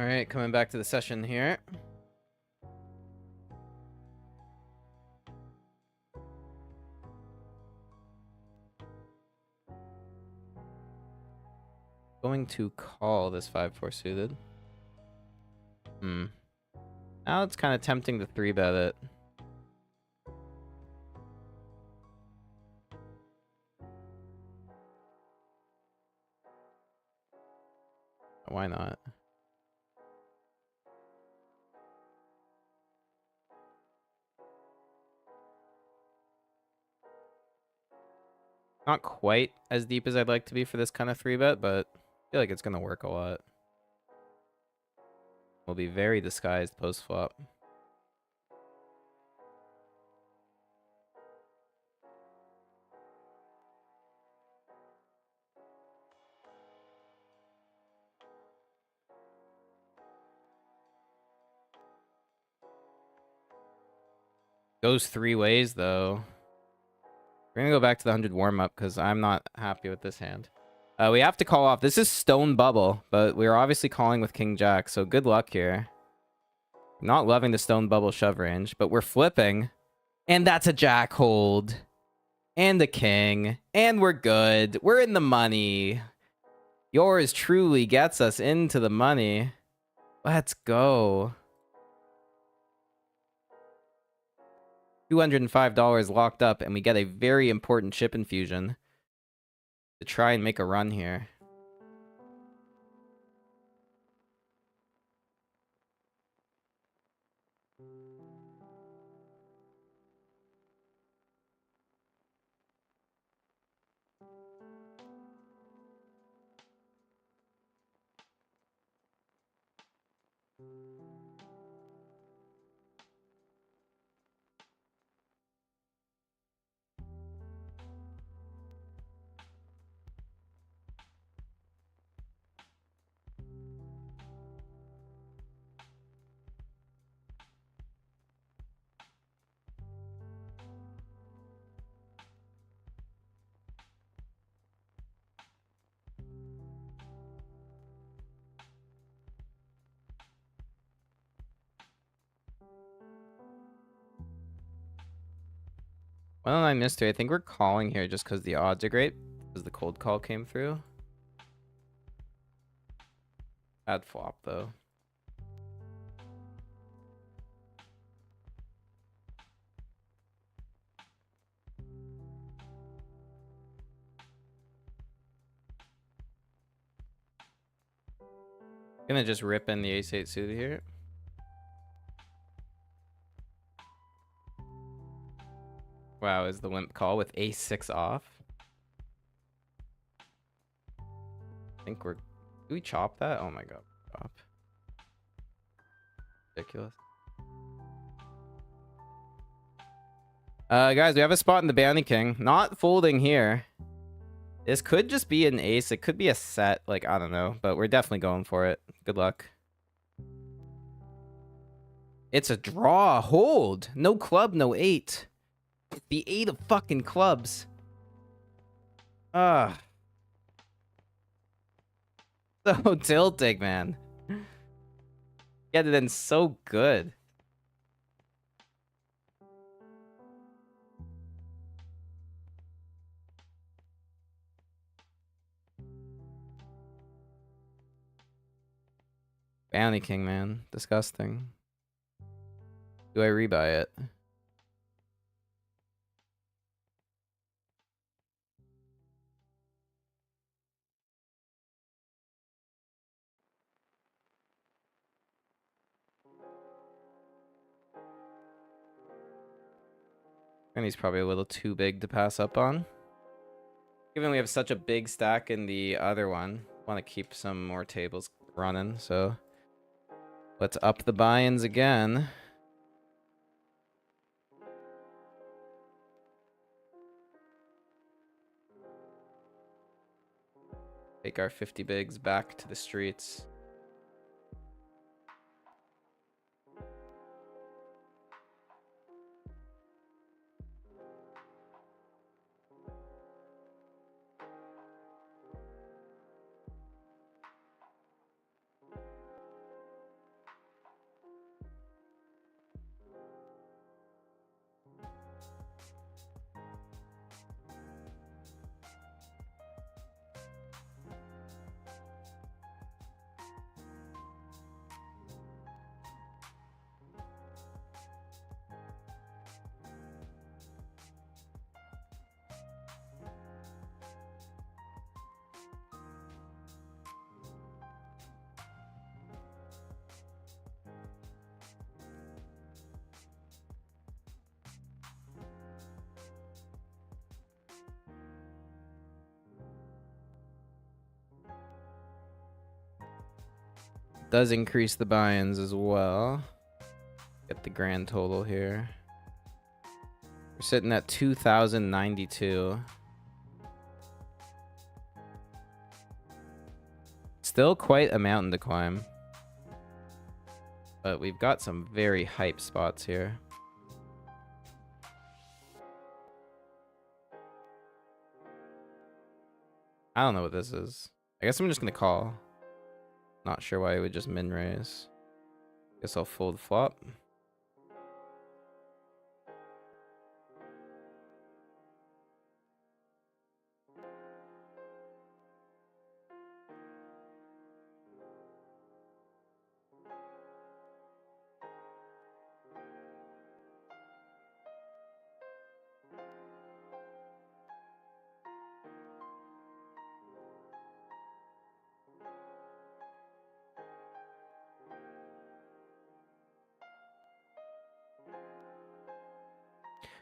All right, coming back to the session here. Going to call this 5-4 suited. Now it's kind of tempting to 3-bet it. Why not? Not quite as deep as I'd like to be for this kind of 3-bet, but I feel like it's going to work a lot. Will be very disguised post-flop. Goes 3 ways, though. We're going to go back to the 100 warm-up because I'm not happy with this hand. We have to call off. This is stone bubble, but we're obviously calling with King Jack, so good luck here. Not loving the stone bubble shove range, but we're flipping. And that's a jack hold. And a king. And we're good. We're in the money. Yours truly gets us into the money. Let's go. $205 locked up, and we get a very important chip infusion to try and make a run here. Well, I missed it. I think we're calling here just because the odds are great. Because the cold call came through. Bad flop, though. Gonna just rip in the ace-8 suited here. Wow, is the limp call with ace-6 off? I think we're... Do we chop that? Oh my god. Chop. Ridiculous. Guys, we have a spot in the Bounty King. Not folding here. This could just be an ace. It could be a set. Like, I don't know. But we're definitely going for it. Good luck. It's a draw. Hold. No club, no 8. The 8 of fucking clubs. So tilting, man. Get it in so good. Bounty King, man. Disgusting. Do I rebuy it? And he's probably a little too big to pass up on. Given we have such a big stack in the other one, want to keep some more tables running, so let's up the buy-ins again. Take our 50 bigs back to the streets. does increase the buy-ins as well. Get the grand total here. We're sitting at 2,092. Still quite a mountain to climb. But we've got some very hype spots here. I don't know what this is. I guess I'm just gonna call. Not sure why it would just min raise. Guess I'll fold flop.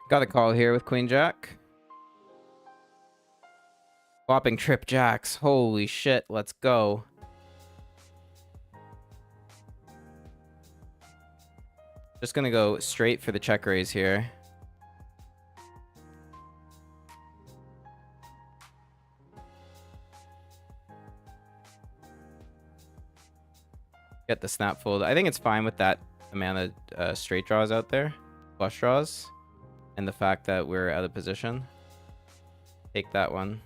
Got a call here with Queen Jack. Flopping trip jacks. Holy shit, let's go. Just gonna go straight for the check raise here. Get the snap fold. I think it's fine with that amount of straight draws out there. Flush draws. And the fact that we're out of position. Take that one.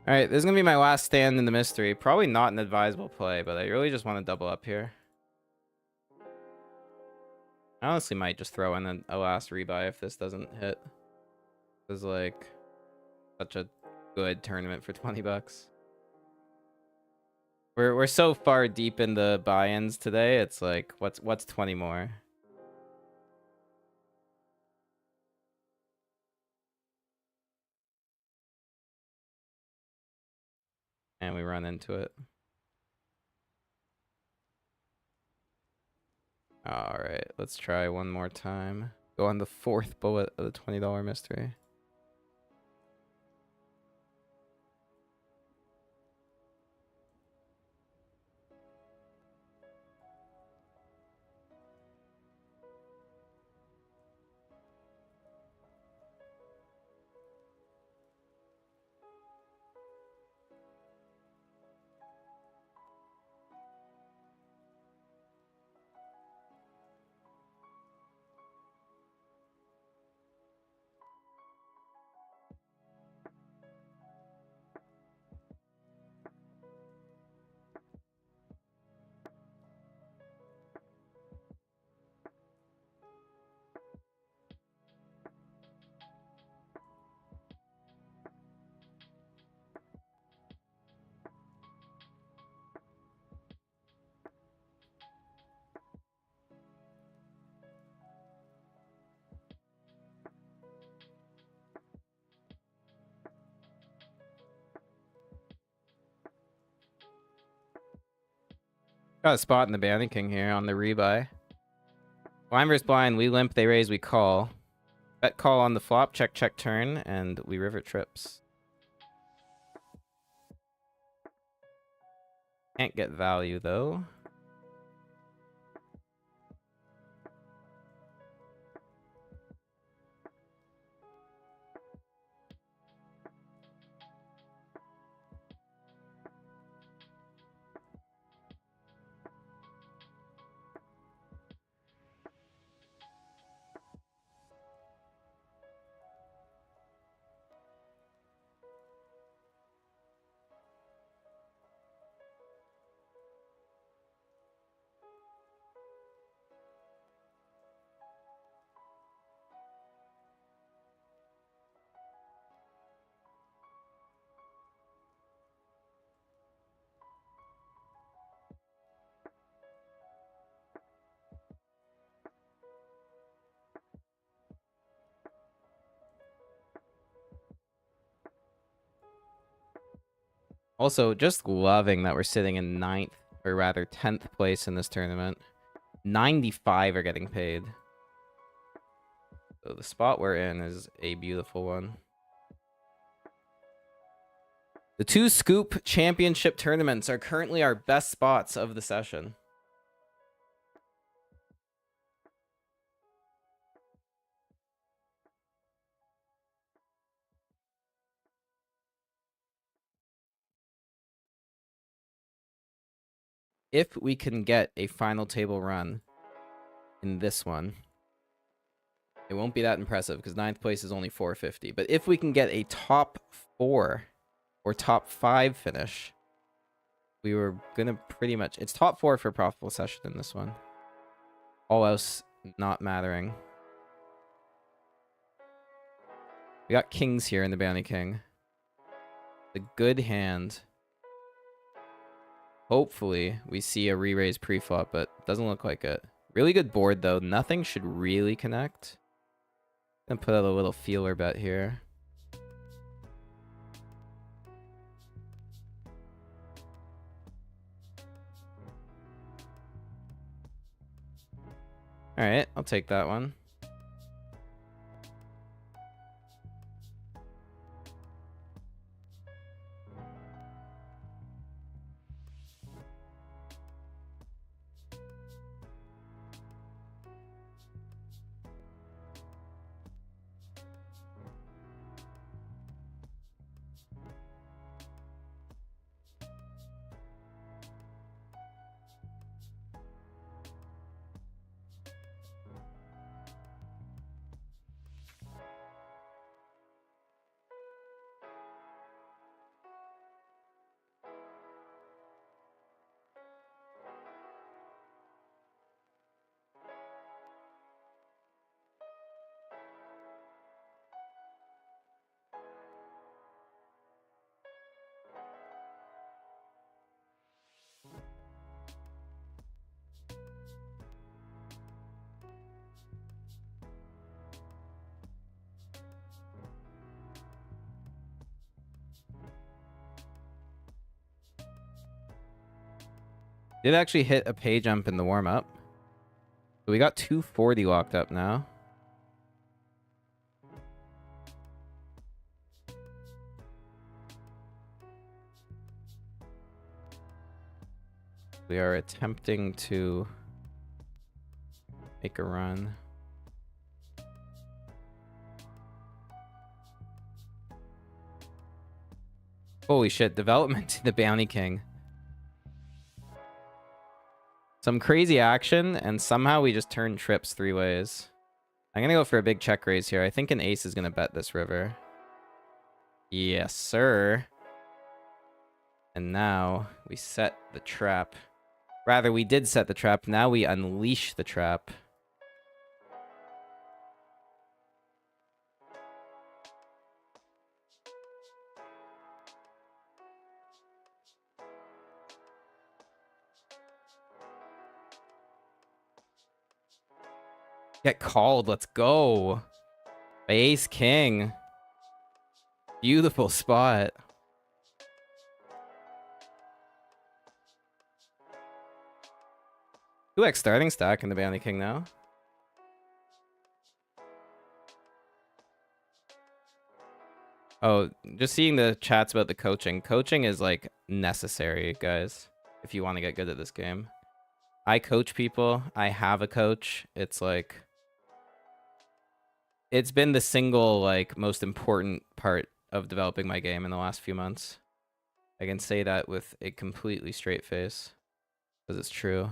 Alright, this is going to be my last stand in the mystery. Probably not an advisable play, but I really just want to double up here. I honestly might just throw in a last rebuy if this doesn't hit. This is like such a good tournament for 20 bucks. We're so far deep in the buy-ins today, it's like, what's 20 more? And we run into it. Alright, let's try one more time. Go on the fourth bullet of the $20 mystery. Got a spot in the Bounty King here on the rebuy. Blind versus blind, we limp, they raise, we call. Bet call on the flop, check, check, turn, and we river trips. Can't get value, though. Also, just loving that we're sitting in 9th, or rather 10th place in this tournament. 95 are getting paid. So the spot we're in is a beautiful one. The 2 Scoop Championship tournaments are currently our best spots of the session. If we can get a final table run in this one, it won't be that impressive because 9th place is only 450. But if we can get a top 4 or top 5 finish, we were gonna pretty much... It's top 4 for profitable session in this one. All else not mattering. We got kings here in the Bounty King. A good hand. Hopefully, we see a re-raise pre-flop, but doesn't look like it. Really good board, though. Nothing should really connect. Gonna put out a little feeler bet here. Alright, I'll take that one. Did actually hit a pay jump in the warm-up. So we got 240 locked up now. We are attempting to make a run. Holy shit, development to the Bounty King. Some crazy action, and somehow we just turn trips 3 ways. I'm gonna go for a big check raise here. I think an ace is gonna bet this river. Yes, sir. And now we set the trap. Rather, we did set the trap. Now we unleash the trap. Get called. Let's go. Ace king. Beautiful spot. 2x starting stack in the Bounty King now. Oh, just seeing the chats about the coaching. Coaching is like necessary, guys, if you want to get good at this game. I coach people. I have a coach. It's like... It's been the single, like, most important part of developing my game in the last few months. I can say that with a completely straight face, because it's true.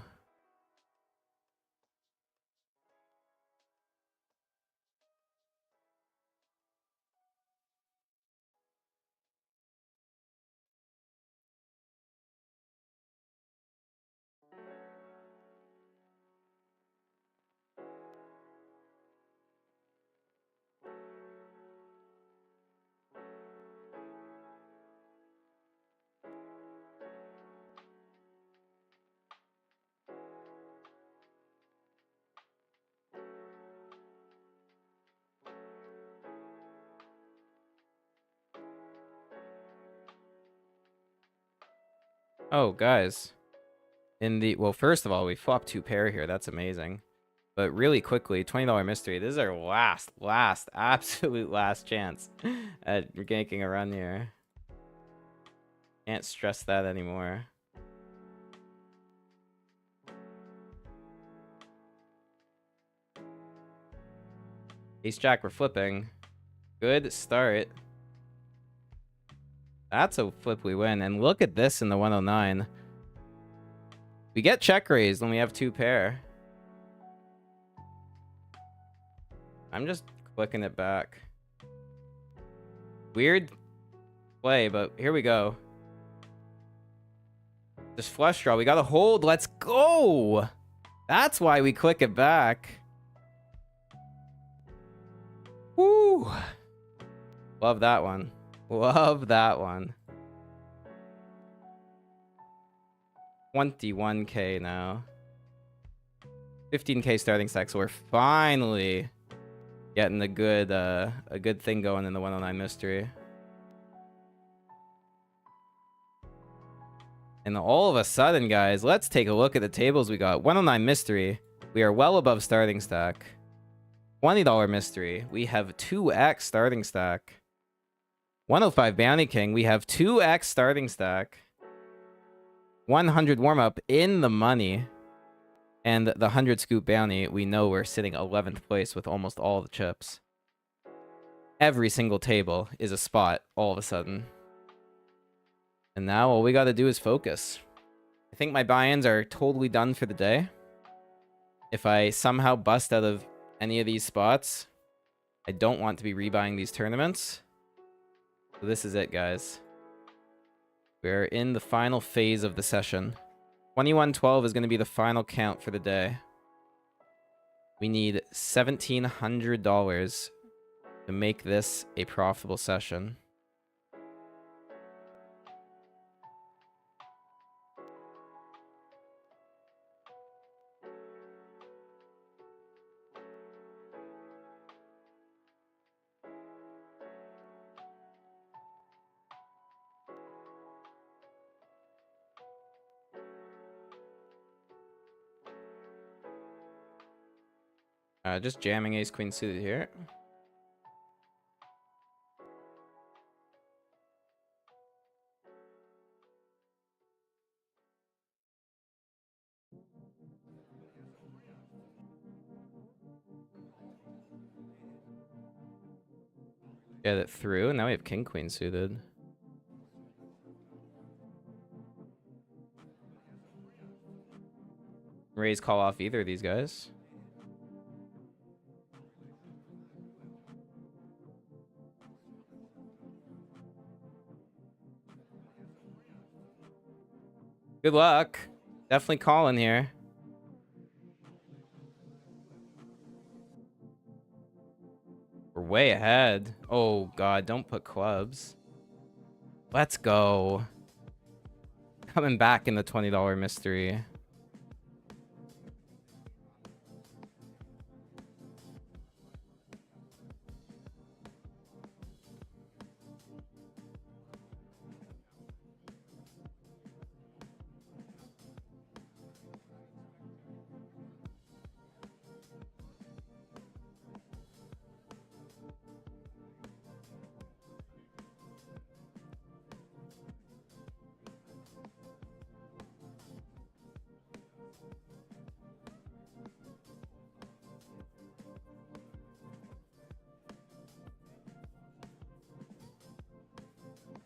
Oh, guys. Well, first of all, we flopped 2 pair here. That's amazing. But really quickly, $20 mystery. This is our absolute last chance at making a run here. Can't stress that anymore. Ace Jack, we're flipping. Good start. That's a flip we win. And look at this in the 109. We get check raised when we have 2 pair. I'm just clicking it back. Weird play, but here we go. Just flush draw. We got to hold. Let's go. That's why we click it back. Woo. Love that one. Love that one. 21k now. 15k starting stack, so we're finally getting a good thing going in the 109 mystery. And all of a sudden, guys, let's take a look at the tables we got. 109 mystery, we are well above starting stack. $20 mystery, we have 2x starting stack. 105 Bounty King, we have 2x starting stack. 100 warm-up in the money. And the 100 scoop bounty, we know we're sitting 11th place with almost all the chips. Every single table is a spot all of a sudden. And now all we got to do is focus. I think my buy-ins are totally done for the day. If I somehow bust out of any of these spots, I don't want to be rebuying these tournaments. So this is it, guys. We're in the final phase of the session. 2112 is going to be the final count for the day. We need $1,700 to make this a profitable session. Just jamming ace queen suited here. Get it through, and now we have king queen suited. Raise call off either of these guys. Good luck. Definitely calling here. We're way ahead. Oh, God. Don't put clubs. Let's go. Coming back in the $20 mystery.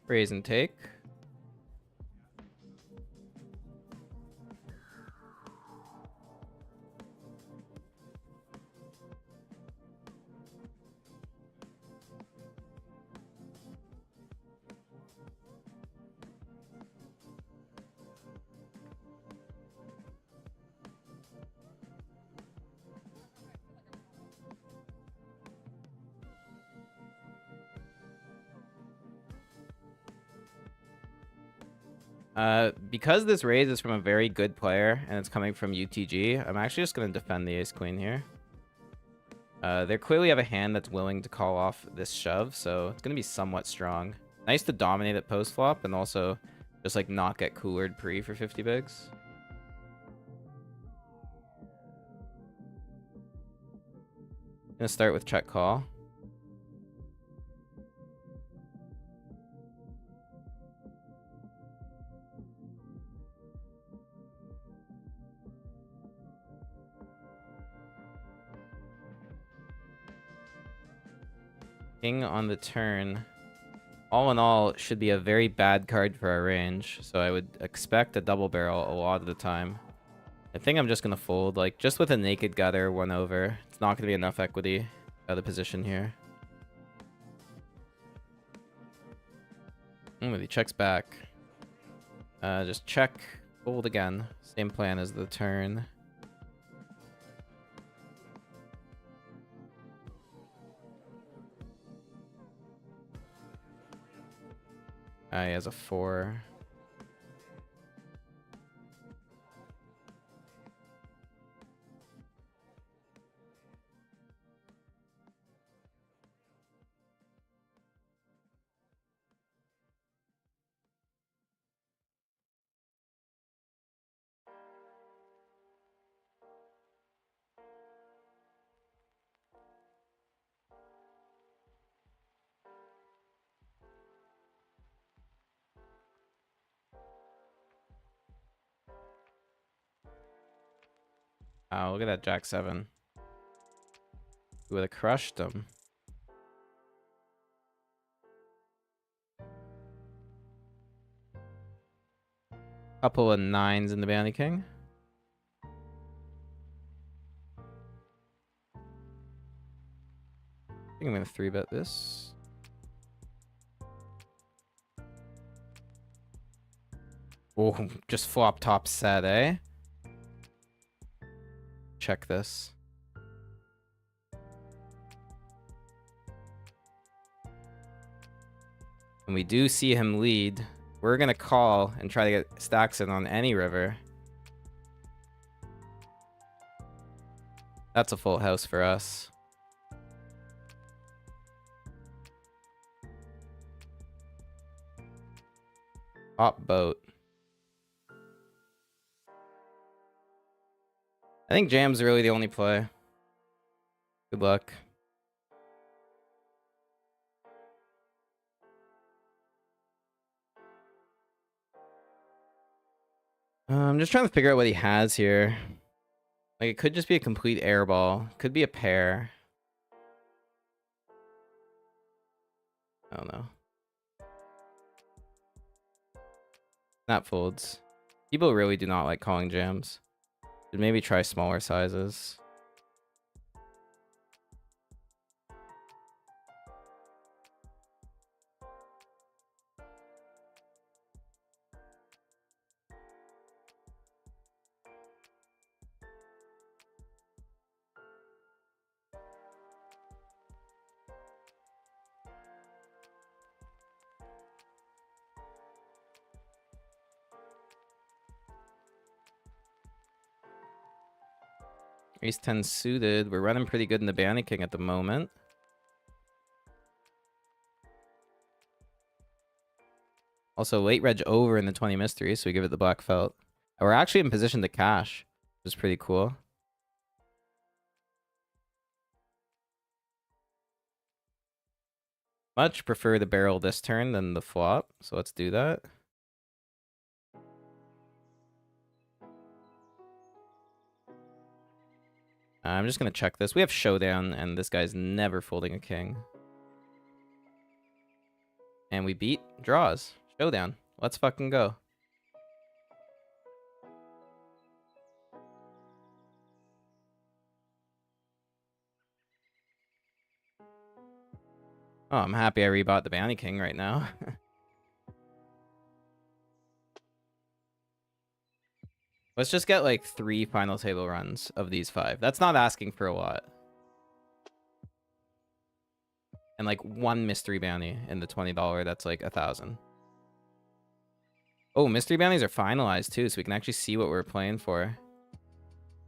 Raise and take. Because this raise is from a very good player and it's coming from UTG, I'm actually just going to defend the ace-queen here. They clearly have a hand that's willing to call off this shove, so it's going to be somewhat strong. Nice to dominate at post-flop and also Just like not get coolered pre for 50 bigs. Gonna start with check call. King on the turn. All in all, should be a very bad card for our range. So I would expect a double barrel a lot of the time. I think I'm just going to fold. Like, just with a naked gutter, 1 over. It's not going to be enough equity out of the position here. But he checks back. Just check, fold again. Same plan as the turn. He has a 4. Oh, look at that Jack 7. We would have crushed him. Couple of 9s in the Bounty King. I think I'm gonna 3-bet this. Oh, just flop top set, eh? Check this. And we do see him lead. We're gonna call and try to get stacks in on any river. That's a full house for us. Top boat. I think jam's really the only play. Good luck. I'm just trying to figure out what he has here. Like, it could just be a complete airball. Could be a pair. I don't know. Snap folds. People really do not like calling jams. Should maybe try smaller sizes. Ace 10 suited. We're running pretty good in the Bounty King at the moment. Also, late reg over in the 20 mystery, so we give it the black felt. And we're actually in position to cash, which is pretty cool. Much prefer the barrel this turn than the flop, so let's do that. I'm just going to check this. We have showdown, and this guy's never folding a king. And we beat draws. Showdown. Let's fucking go. Oh, I'm happy I rebought the Bounty King right now. Let's just get like 3 final table runs of these 5. That's not asking for a lot. And like 1 mystery bounty in the $20, that's like 1,000. Oh, mystery bounties are finalized too, so we can actually see what we're playing for.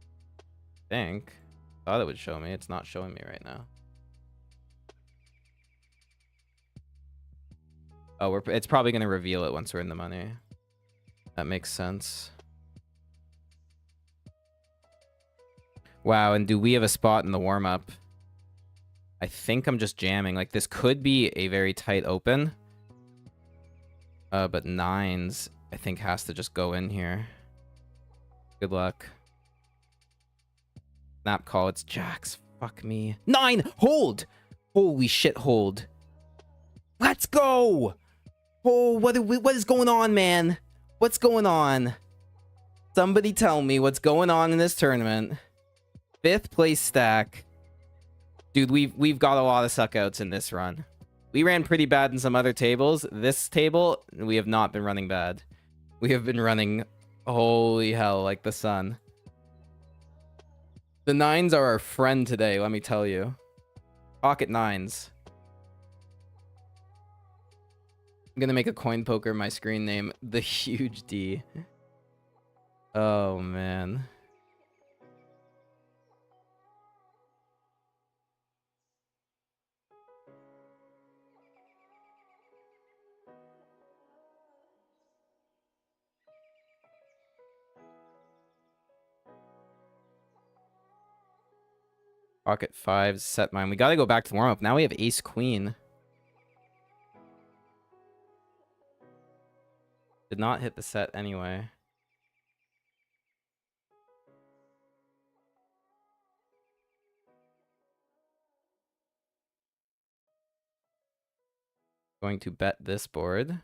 I think. Thought it would show me. It's not showing me right now. Oh, it's probably going to reveal it once we're in the money. That makes sense. Wow, and do we have a spot in the warm-up? I think I'm just jamming. Like, this could be a very tight open. But nines, I think, has to just go in here. Good luck. Snap call, it's jacks. Fuck me. 9! Hold! Holy shit, hold. Let's go! Oh, what is going on, man? What's going on? Somebody tell me what's going on in this tournament. 5th place stack. Dude, we've got a lot of suckouts in this run. We ran pretty bad in some other tables. This table, we have not been running bad. We have been running, holy hell, like the sun. The nines are our friend today, let me tell you. Pocket nines. I'm gonna make a coin poker my screen name, the huge D. Oh, man. Pocket fives, set mine. We gotta go back to warm up. Now we have ace queen. Did not hit the set anyway. Going to bet this board.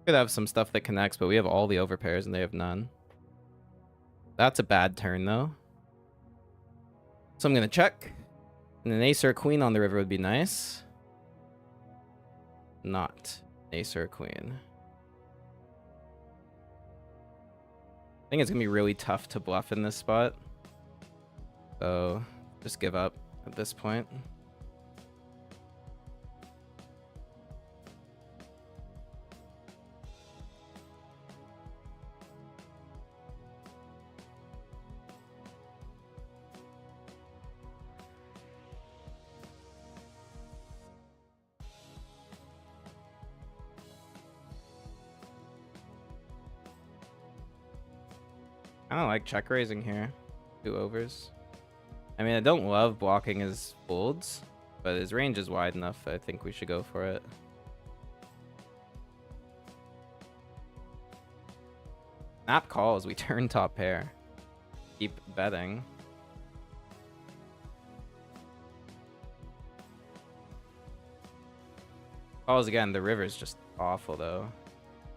Could have some stuff that connects, but we have all the overpairs and they have none. That's a bad turn, though. So I'm going to check. And an ace or a queen on the river would be nice. Not ace or a queen. I think it's going to be really tough to bluff in this spot. So just give up at this point. I don't like check raising here. 2 overs. I mean, I don't love blocking his folds, but his range is wide enough. I think we should go for it. Snap calls. We turn top pair. Keep betting. Calls again. The river's just awful, though.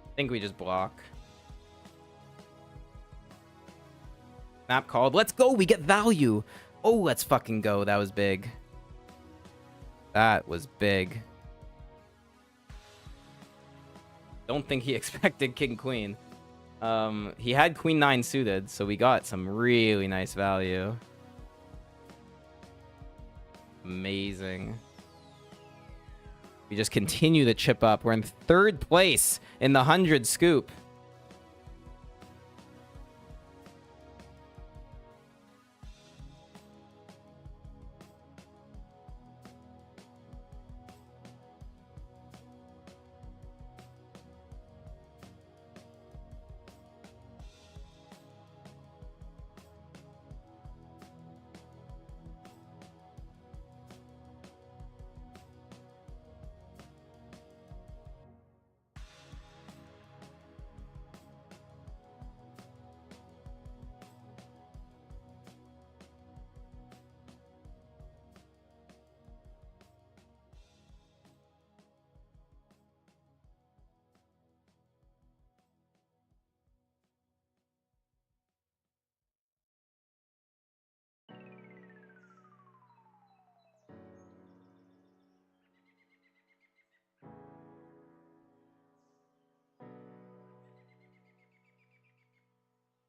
I think we just block. Snap called. Let's go. We get value. Oh, let's fucking go. That was big. That was big. Don't think he expected king queen. He had queen 9 suited, so we got some really nice value. Amazing. We just continue to chip up. We're in 3rd place in the 100 scoop.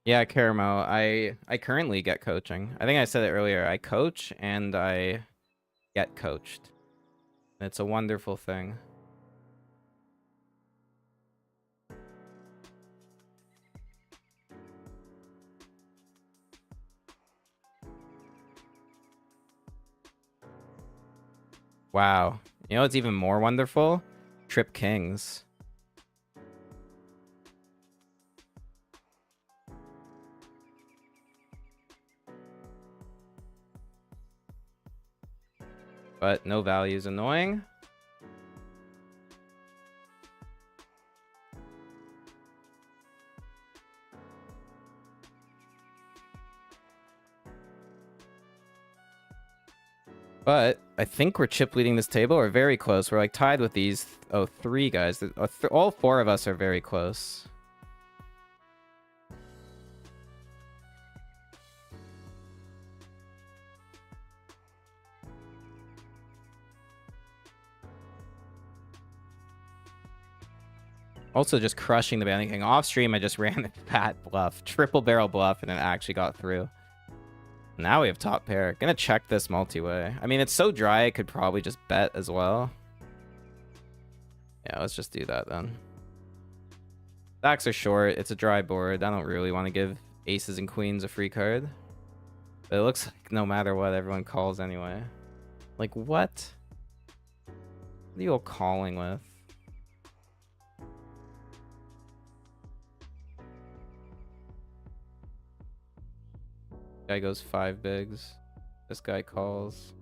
Yeah, Caramel. I currently get coaching. I think I said it earlier. I coach and I get coached. It's a wonderful thing. Wow. You know what's even more wonderful? Trip kings. But no values annoying. But I think we're chip leading this table. We're very close. We're like tied with these three guys. All four of us are very close. Also just crushing the Bounty King. Off stream, I just ran a fat bluff. Triple barrel bluff, and it actually got through. Now we have top pair. Gonna check this multi-way. I mean, it's so dry, I could probably just bet as well. Yeah, let's just do that then. Stacks are short. It's a dry board. I don't really want to give aces and queens a free card. But it looks like no matter what, everyone calls anyway. Like, what? What are you all calling with? Guy goes 5 bigs. This guy calls.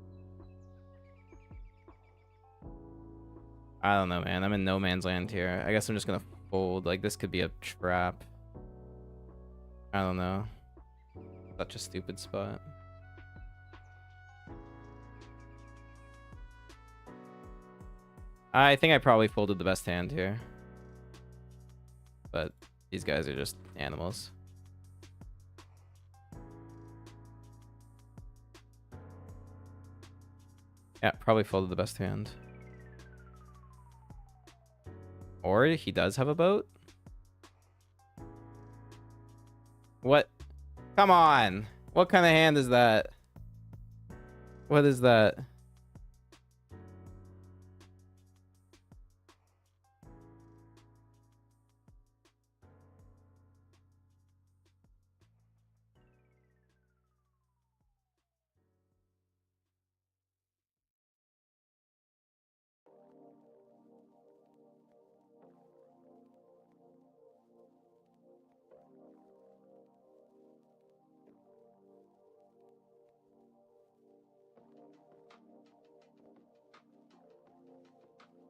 I don't know, man. I'm in no man's land here. I guess I'm just gonna fold. Like, this could be a trap. I don't know. Such a stupid spot. I think I probably folded the best hand here. But these guys are just animals. Yeah, probably folded the best hand. Or he does have a boat? What? Come on! What kind of hand is that? What is that?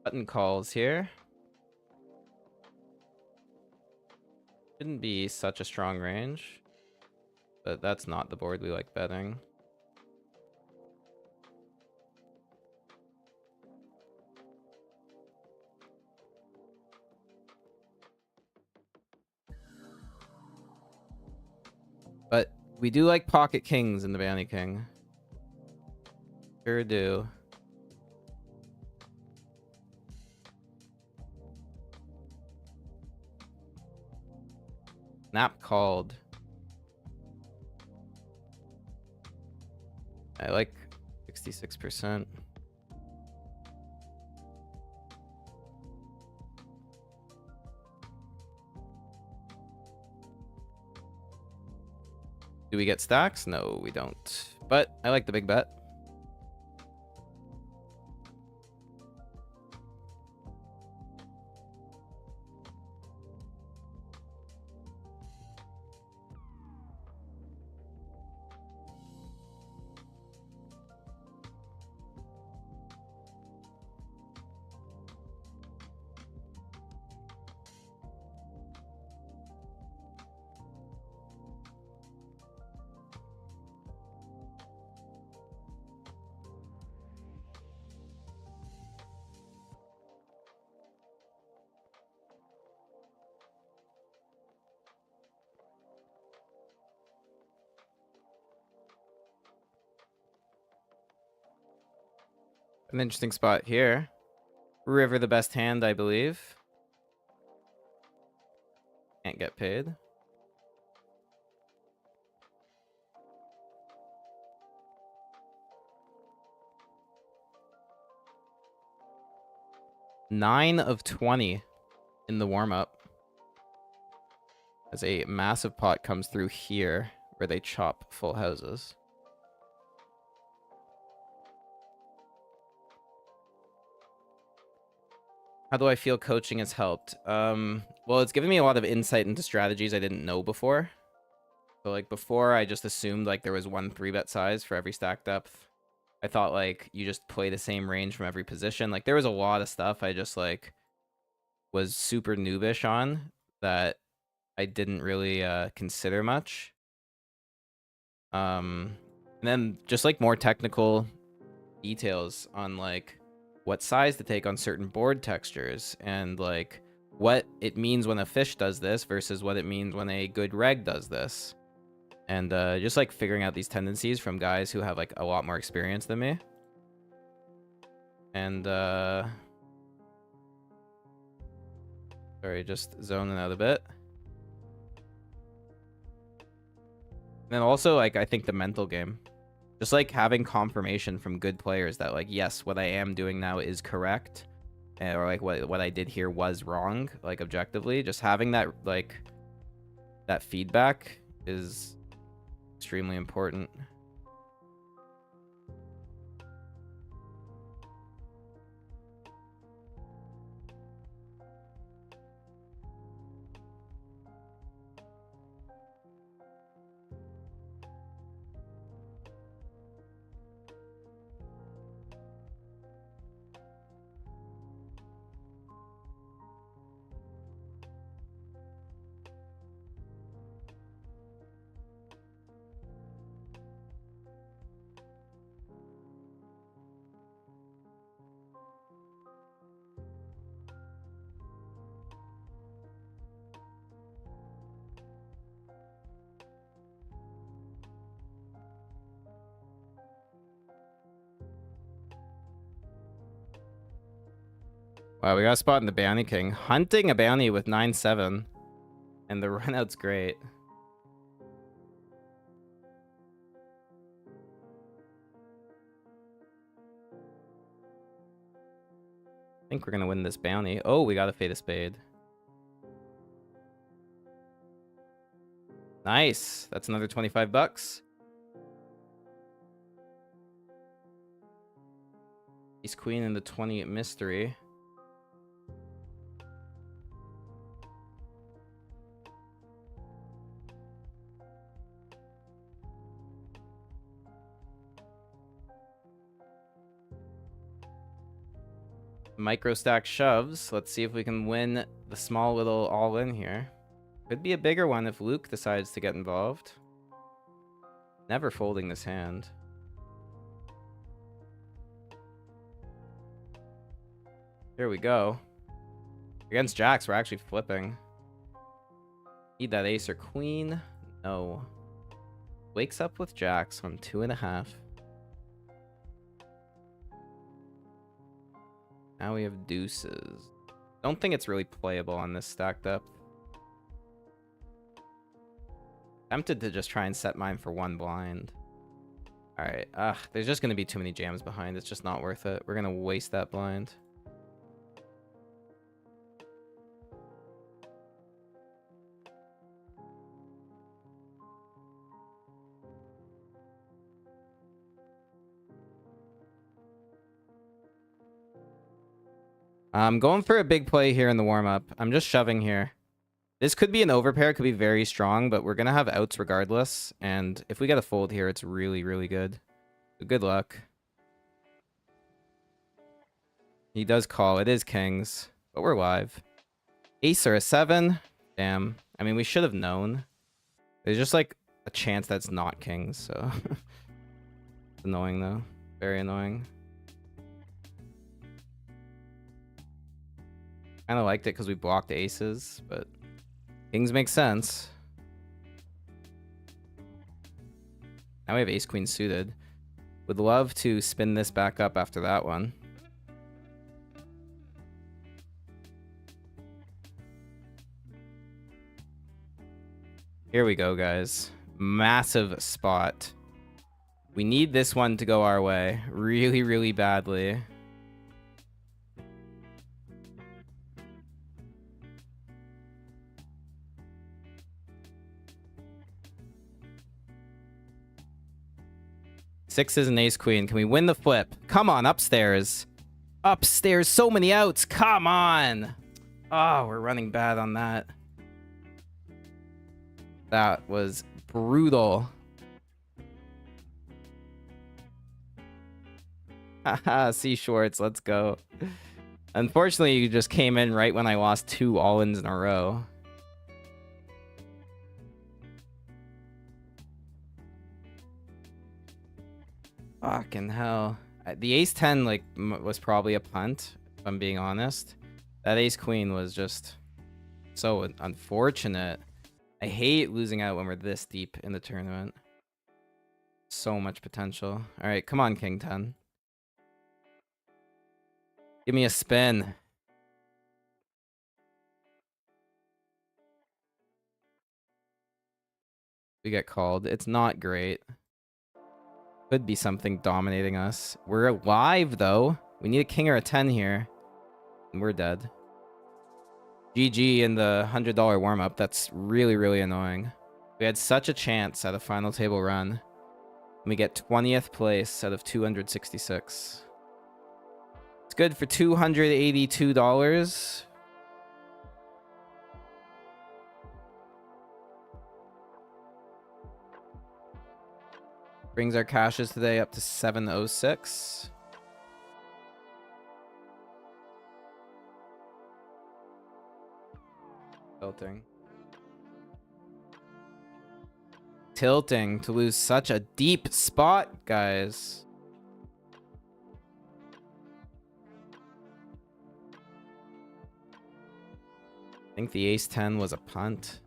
Button calls here. Shouldn't be such a strong range. But that's not the board we like betting. But we do like pocket kings in the Bounty King. Sure do. Snap called. I like 66%. Do we get stacks? No, we don't. But I like the big bet. An interesting spot here. River the best hand, I believe. Can't get paid. Nine of 20 in the warm-up. As a massive pot comes through here where they chop full houses. How do I feel coaching has helped? Well, it's given me a lot of insight into strategies I didn't know before. So, like, before, I just assumed, like, there was one 3-bet size for every stack depth. I thought, like, you just play the same range from every position. Like, there was a lot of stuff I just, like, was super noobish on that I didn't really consider much. And then just, like, more technical details on, like, what size to take on certain board textures and, like, what it means when a fish does this versus what it means when a good reg does this. And just, like, figuring out these tendencies from guys who have, like, a lot more experience than me. And, sorry, just zoning out a bit. And then also, like, I think the mental game. Just, like, having confirmation from good players that, like, yes, what I am doing now is correct. Or, like, what I did here was wrong, like, objectively. Just having that, like, that feedback is extremely important. Wow, we got a spot in the Bounty King. Hunting a bounty with 9-7. And the runout's great. I think we're going to win this bounty. Oh, we got a Fade of Spade. Nice. That's another 25 bucks. Ace Queen in the 20 mystery. Micro stack shoves. Let's see if we can win the small little all-in here. Could be a bigger one if Luke decides to get involved. Never folding this hand. Here we go. Against jacks, we're actually flipping. Need that ace or queen? No. Wakes up with jacks on 2.5. Now we have deuces. Don't think it's really playable on this stacked up. Tempted to just try and set mine for 1 blind. Alright, there's just gonna be too many jams behind. It's just not worth it. We're gonna waste that blind. I'm going for a big play here in the warm-up. I'm just shoving here. This could be an overpair, could be very strong, but we're going to have outs regardless. And if we get a fold here, it's really, really good. So good luck. He does call. It is kings, but we're live. Ace or a 7. Damn. I mean, we should have known. There's just like a chance that's not kings, so. It's annoying though. Very annoying. Kind of liked it because we blocked aces, but kings make sense. Now we have ace queen suited. Would love to spin this back up after that one. Here we go, guys. Massive spot. We need this one to go our way really, really badly. Sixes and ace queen. Can we win the flip? Come on, upstairs. Upstairs, so many outs. Come on. Oh, we're running bad on that. That was brutal. Haha, C shorts, let's go. Unfortunately, you just came in right when I lost 2 all-ins in a row. Fucking hell. The ace-10, like, was probably a punt, if I'm being honest. That ace-queen was just so unfortunate. I hate losing out when we're this deep in the tournament. So much potential. Alright, come on, king 10. Give me a spin. We get called. It's not great. Could be something dominating us. We're alive, though. We need a king or a 10 here. And we're dead. GG in the $100 warm-up. That's really, really annoying. We had such a chance at a final table run. And we get 20th place out of 266. It's good for $282. Brings our cashes today up to 706. Tilting to lose such a deep spot, guys. I think the ace-10 was a punt.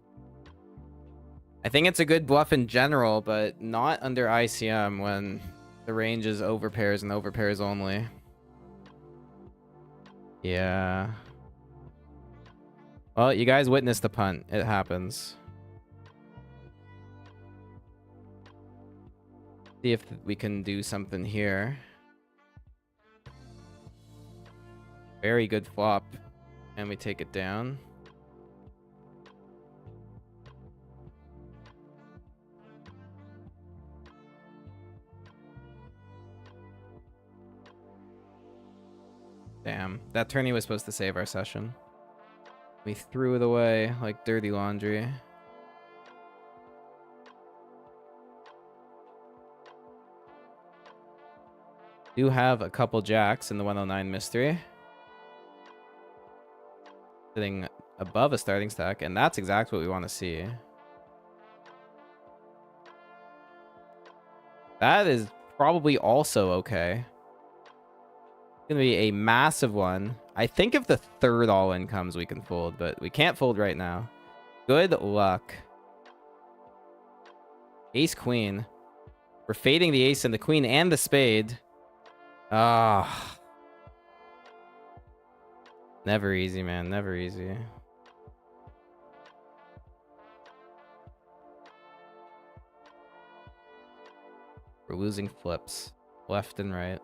I think it's a good bluff in general, but not under ICM when the range is overpairs and overpairs only. Yeah. Well, you guys witnessed the punt. It happens. See if we can do something here. Very good flop. And we take it down. Damn. That tourney was supposed to save our session. We threw it away like dirty laundry. Do have a couple jacks in the 109 mystery. Sitting above a starting stack, and that's exactly what we want to see. That is probably also okay. It's gonna be a massive one. I think if the third all-in comes, we can fold, but we can't fold right now. Good luck. Ace queen. We're fading the ace and the queen and the spade. Ah. Never easy, man. Never easy. We're losing flips. Left and right.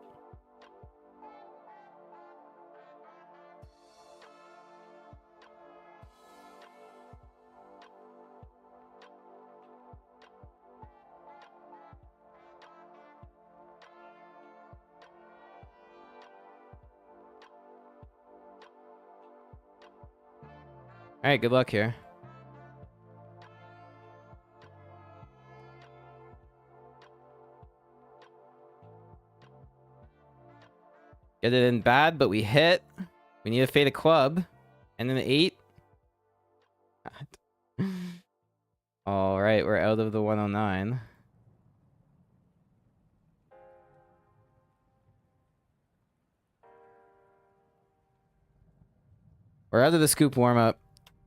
Alright, good luck here. Get it in bad, but we hit. We need to fade a club. And an 8. Alright, we're out of the 109. We're out of the scoop warm-up.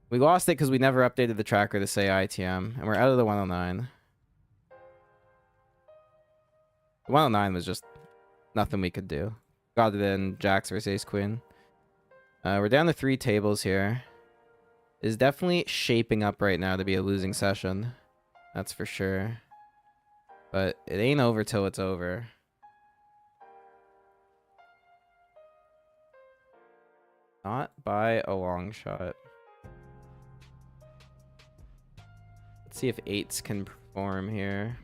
We lost it because we never updated the tracker to say ITM. And we're out of the 109. The 109 was just nothing we could do. Got it in jacks versus ace queen. We're down to 3 tables here. It's definitely shaping up right now to be a losing session. That's for sure. But it ain't over till it's over. Not by a long shot. Let's see if 8s can perform here.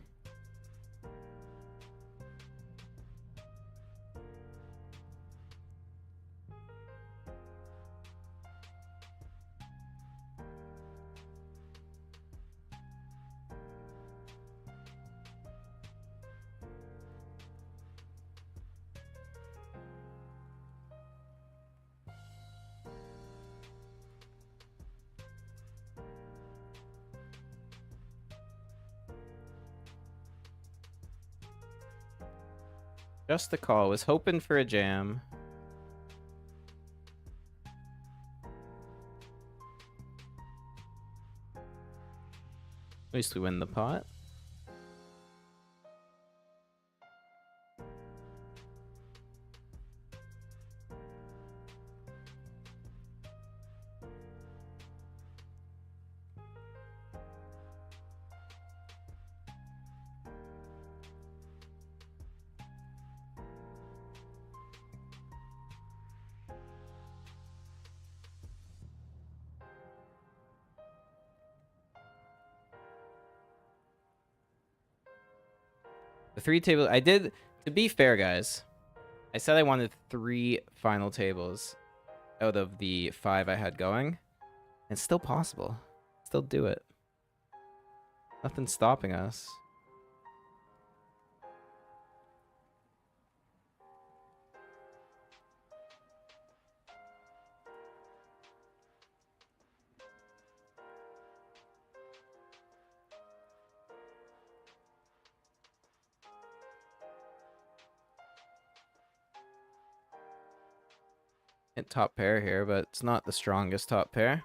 Just the call. Was hoping for a jam. At least we win the pot. The 3 table. I did, to be fair, guys. I said I wanted 3 final tables out of the 5 I had going. It's still possible. Still do it. Nothing's stopping us. Hit top pair here, but it's not the strongest top pair.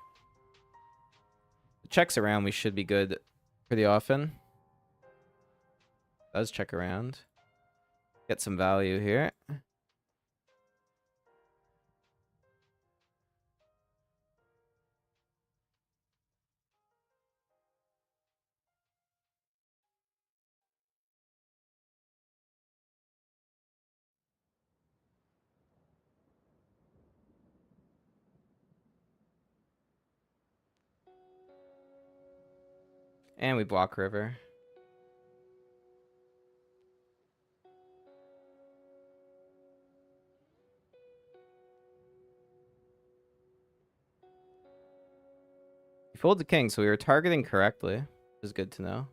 Checks around, we should be good pretty often. Does check around. Get some value here. And we block river. We fold the king, so we were targeting correctly. Which is good to know.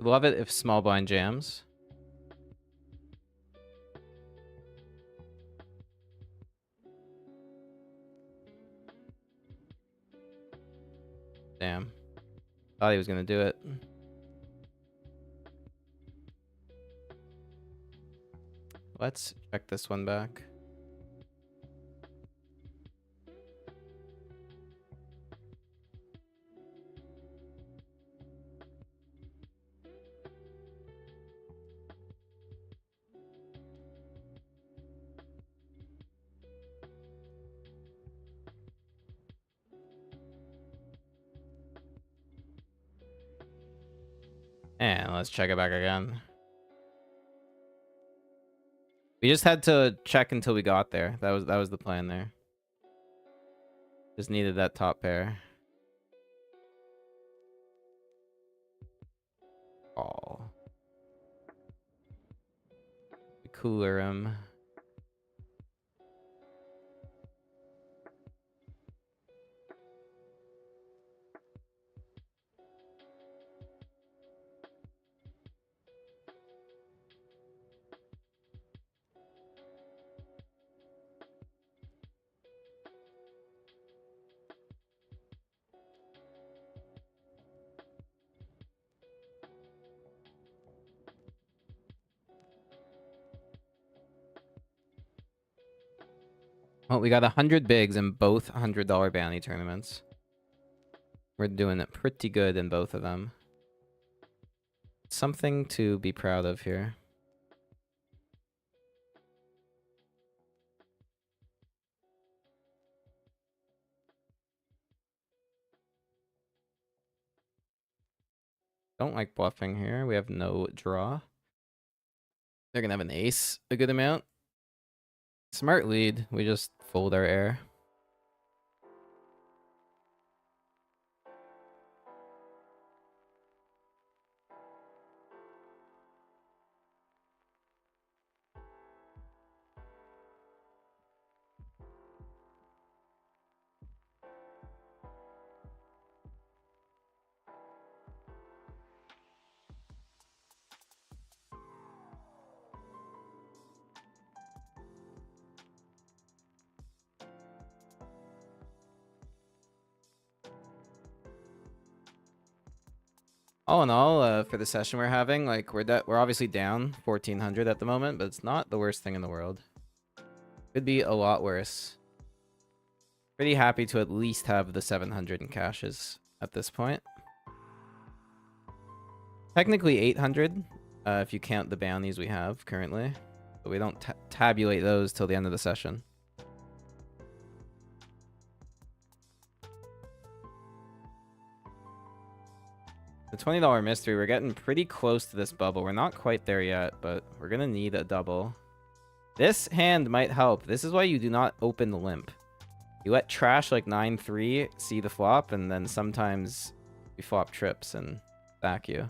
Love it if small blind jams. Damn. Thought he was gonna do it. Let's check this one back. And let's check it back again. We just had to check until we got there. That was the plan there. Just needed that top pair. Oh. Cooler him. Well, we got 100 bigs in both $100 bounty tournaments. We're doing it pretty good in both of them. Something to be proud of here. Don't like bluffing here. We have no draw. They're gonna have an ace a good amount. Smart lead. We just fold our air. All in all, for the session we're having, like we're obviously down 1400 at the moment, but it's not the worst thing in the world. Could be a lot worse. Pretty happy to at least have the 700 in caches at this point. Technically 800, if you count the bounties we have currently, but we don't tabulate those till the end of the session. The $20 mystery, we're getting pretty close to this bubble. We're not quite there yet, but we're gonna need a double. This hand might help. This is why you do not open the limp. You let trash like 9-3 see the flop, and then sometimes we flop trips and back you.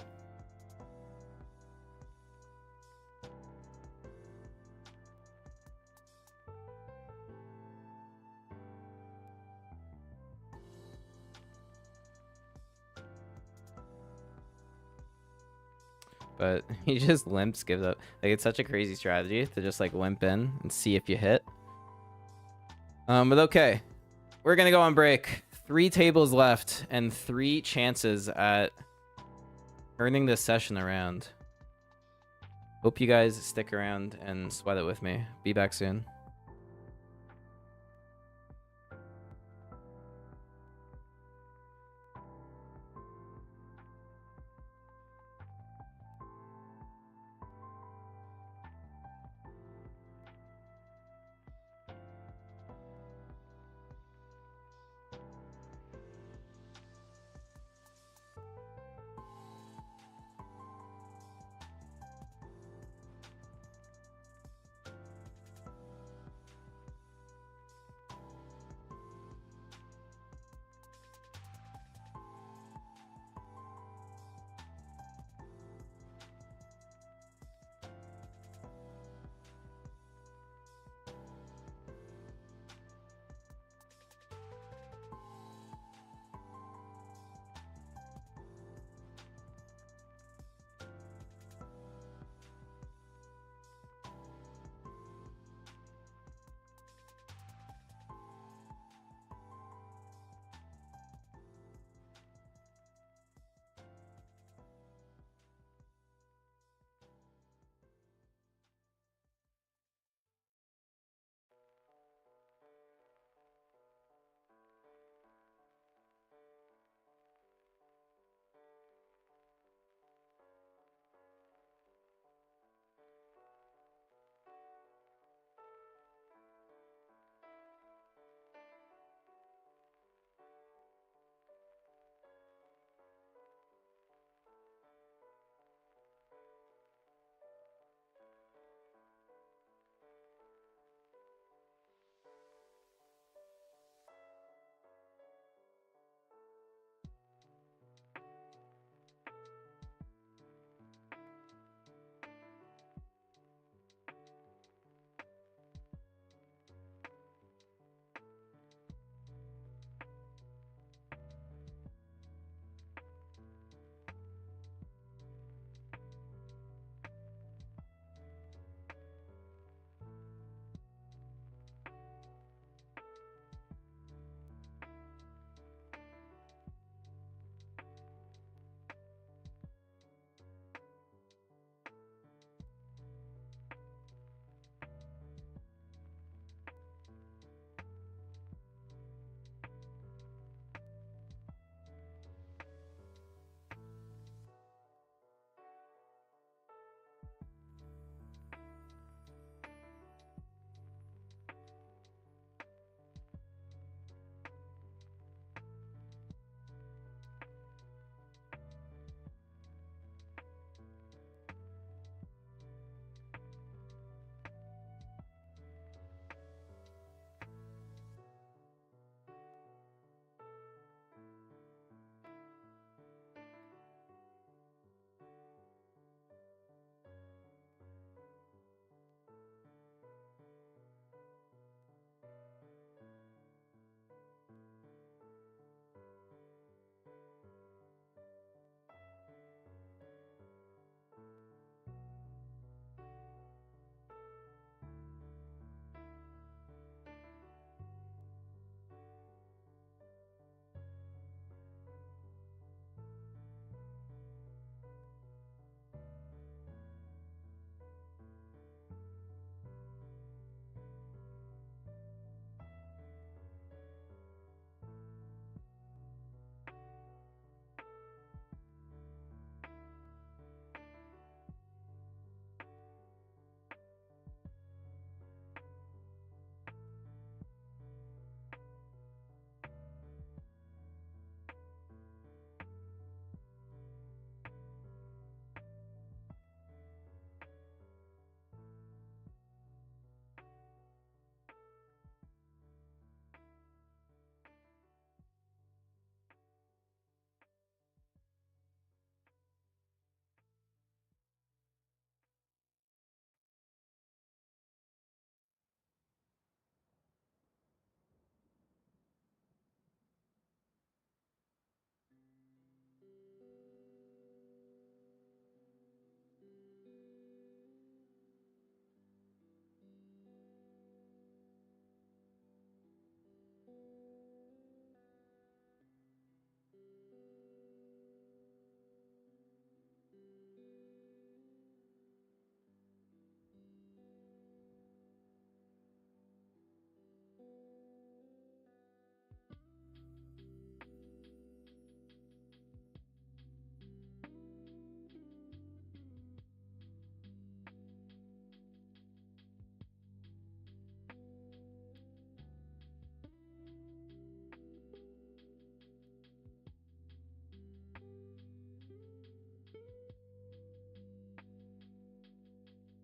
But he just limps, gives up. Like, it's such a crazy strategy to just like limp in and see if you hit. But okay, we're gonna go on break. 3 tables left and 3 chances at turning this session around. Hope you guys stick around and sweat it with me. Be back soon.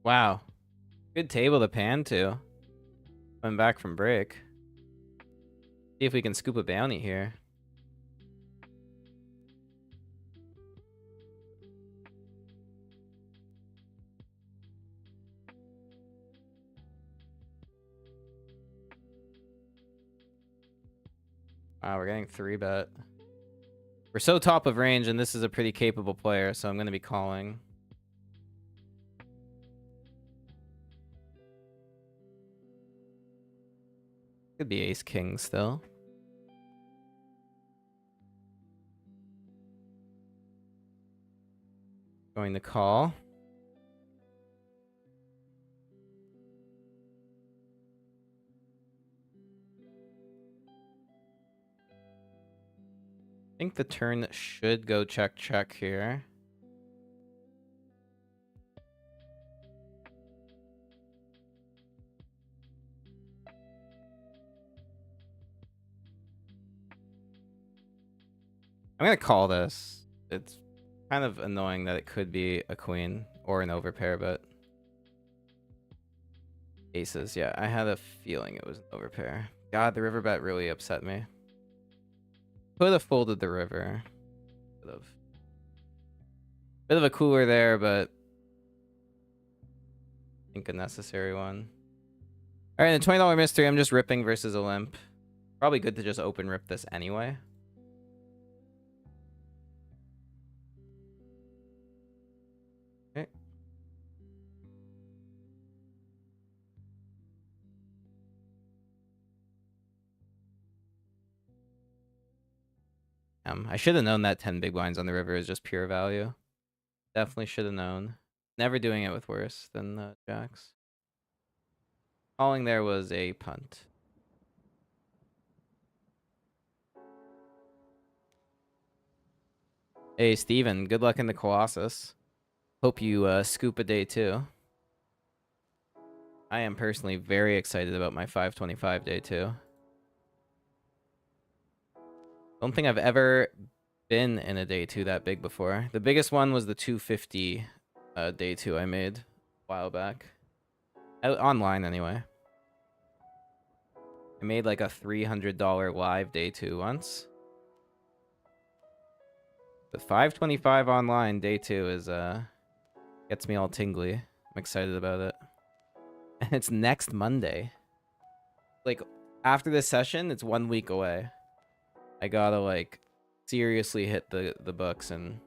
Wow. Good table to pan to. Coming back from break. See if we can scoop a bounty here. Wow, we're getting 3-bet. We're so top of range, and this is a pretty capable player, so I'm going to be calling. Could be ace-king still. Going to call. I think the turn should go check here. I'm going to call this. It's kind of annoying that it could be a queen or an overpair, but aces. Yeah, I had a feeling it was an overpair. God, the river bet really upset me. Could have folded the river. Could have. Bit of a cooler there, but I think a necessary one. All right, the $20 mystery. I'm just ripping versus a limp. Probably good to just open rip this anyway. Okay. I should have known that 10 big blinds on the river is just pure value. Definitely should have known. Never doing it with worse than jacks. Calling there was a punt. Hey, Steven, good luck in the Colossus. Hope you scoop a day too. I am personally very excited about my 525 day too. Don't think I've ever been in a day two that big before. The biggest one was the 250 day two I made a while back. Online anyway. I made like a $300 live day two once. But 525 online day two is gets me all tingly. I'm excited about it. And it's next Monday. Like after this session, it's 1 week away. I gotta like seriously hit the books and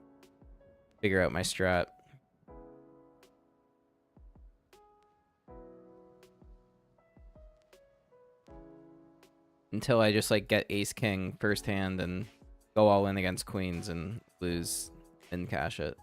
figure out my strat. Until I just like get ace king first hand and go all in against queens and lose and cash it.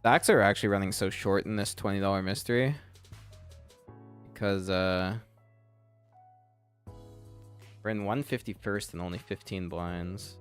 Stacks are actually running so short in this $20 mystery because we're in 151st and only 15 blinds.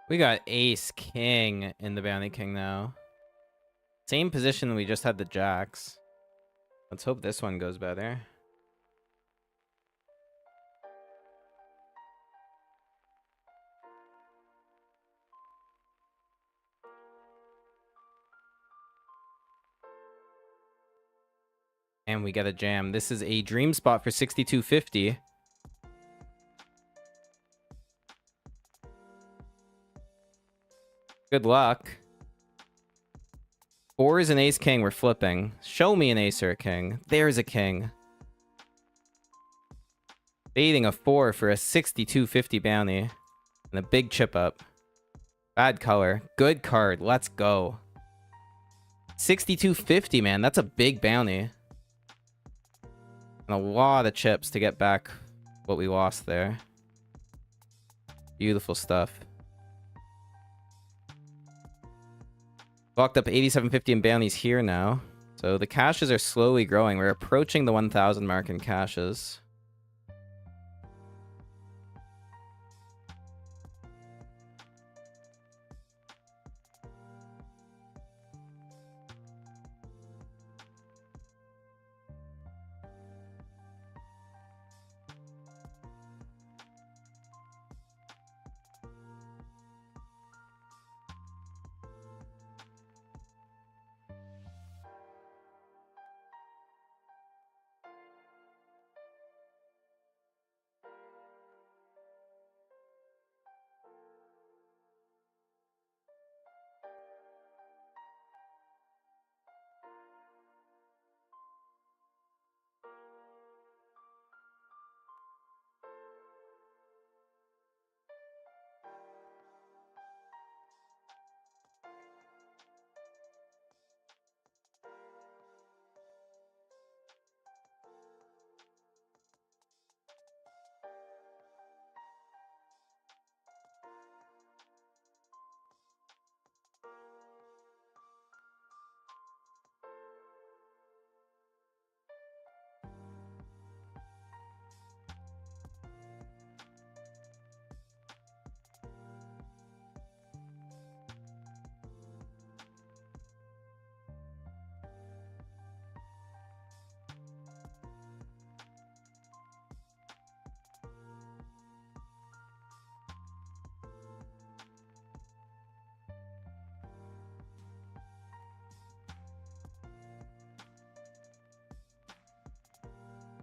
We got ace king in the bounty king now. Same position we just had the jacks. Let's hope this one goes better. And we get a jam. This is a dream spot for 6250. Good luck. 4 is an ace king. We're flipping. Show me an ace or a king. There's a king. Baiting a 4 for a 6250 bounty. And a big chip up. Bad color. Good card. Let's go. 6250, man. That's a big bounty. And a lot of chips to get back what we lost there. Beautiful stuff. Locked up 8750 in bounties here now. So the caches are slowly growing. We're approaching the 1000 mark in caches.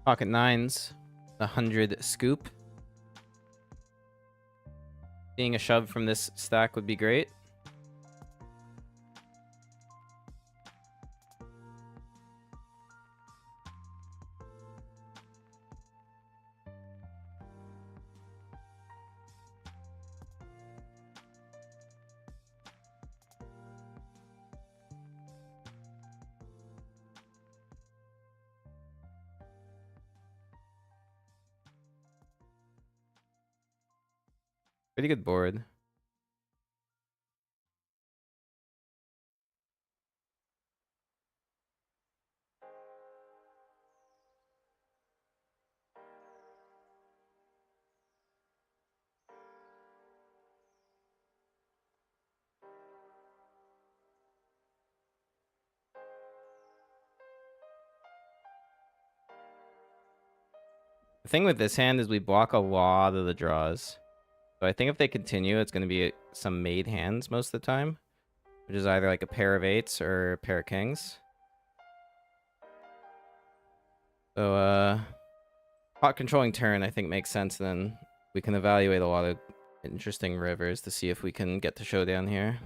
Pocket nines. 100 scoop. Seeing a shove from this stack would be great. Pretty good board. The thing with this hand is we block a lot of the draws. So I think if they continue, it's going to be some made hands most of the time. Which is either like a pair of eights or a pair of kings. So, pot controlling turn I think makes sense. Then we can evaluate a lot of interesting rivers to see if we can get to showdown here.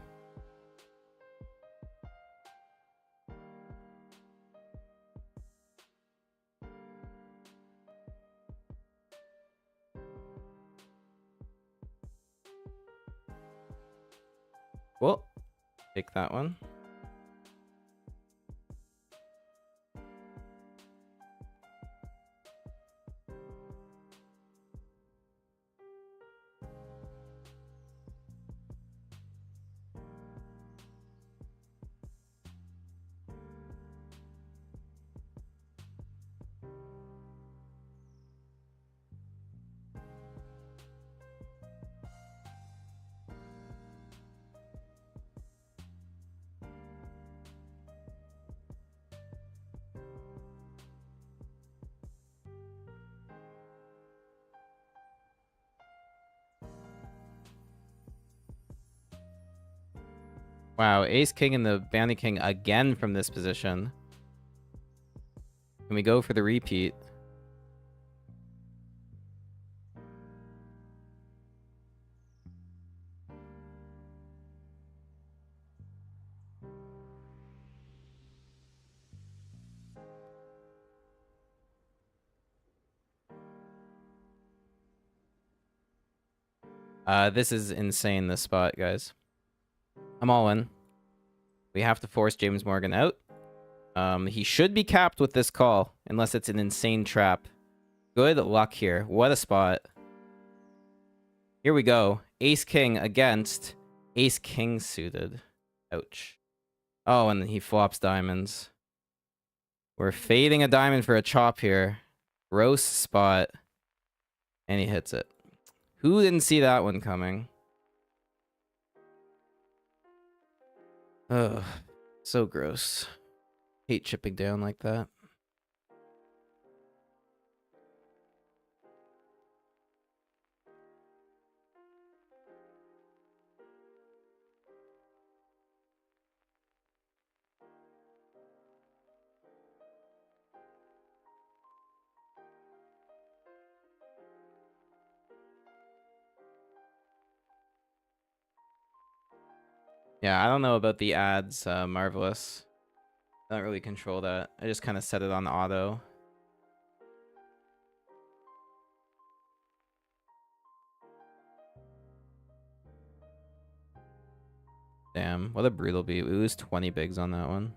Well, take that one. Wow, Ace King and the Bounty King again from this position. Can we go for the repeat? This is insane, this spot, guys. I'm all in. We have to force James Morgan out. He should be capped with this call, unless it's an insane trap. Good luck here. What a spot. Here we go. Ace King against Ace King suited. Ouch. Oh, and he flops diamonds. We're fading a diamond for a chop here. Gross spot. And he hits it. Who didn't see that one coming? Ugh. So gross. Hate chipping down like that. Yeah, I don't know about the ads, Marvelous. I don't really control that. I just kind of set it on auto. Damn, what a brutal beat. We lose 20 bigs on that one.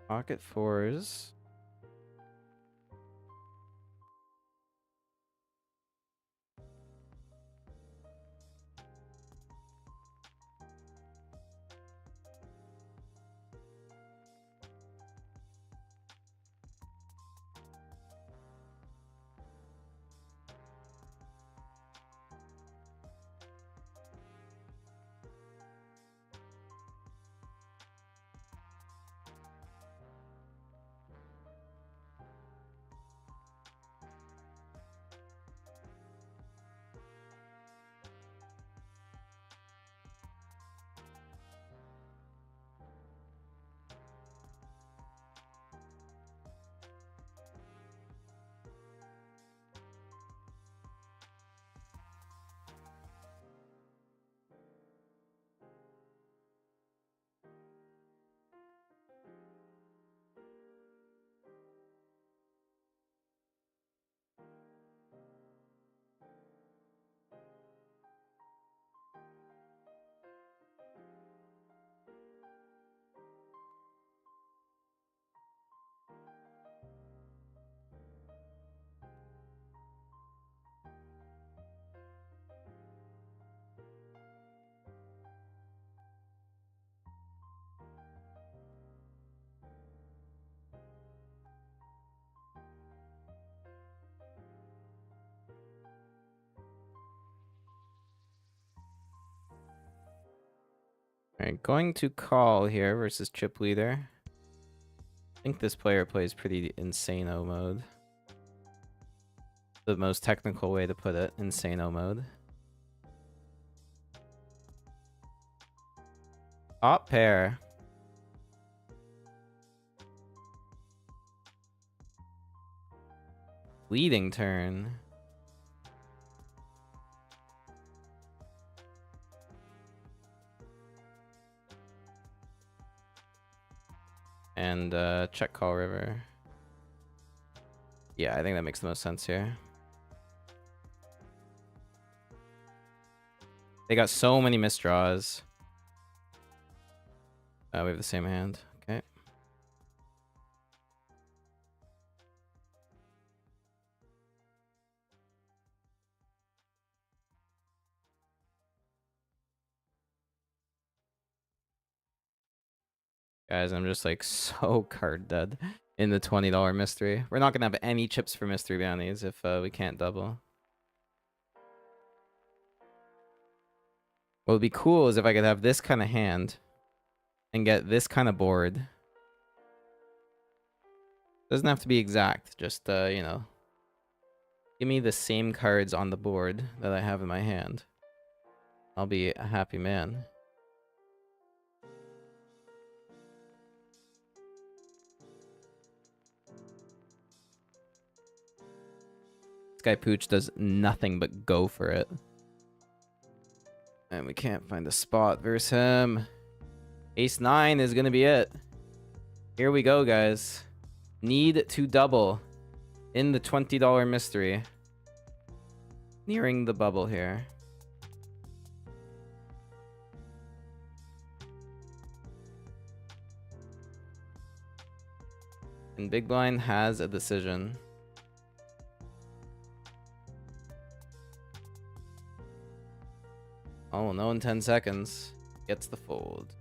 Pocket fours. Alright, going to call here versus chip leader. I think this player plays pretty insano mode. The most technical way to put it, insano mode. Top pair. Leading turn. And check call river. Yeah, I think that makes the most sense here. They got so many misdraws. We have the same hand. Okay. Guys, I'm just like so card dead in the $20 mystery. We're not gonna have any chips for mystery bounties if we can't double. What would be cool is if I could have this kind of hand and get this kind of board. Doesn't have to be exact. Just, you know, give me the same cards on the board that I have in my hand. I'll be a happy man. This guy Pooch does nothing but go for it. And we can't find a spot versus him. Ace 9 is going to be it. Here we go, guys. Need to double in the $20 mystery. Nearing the bubble here. And Big Blind has a decision. Oh, no, in 10 seconds. Gets the fold.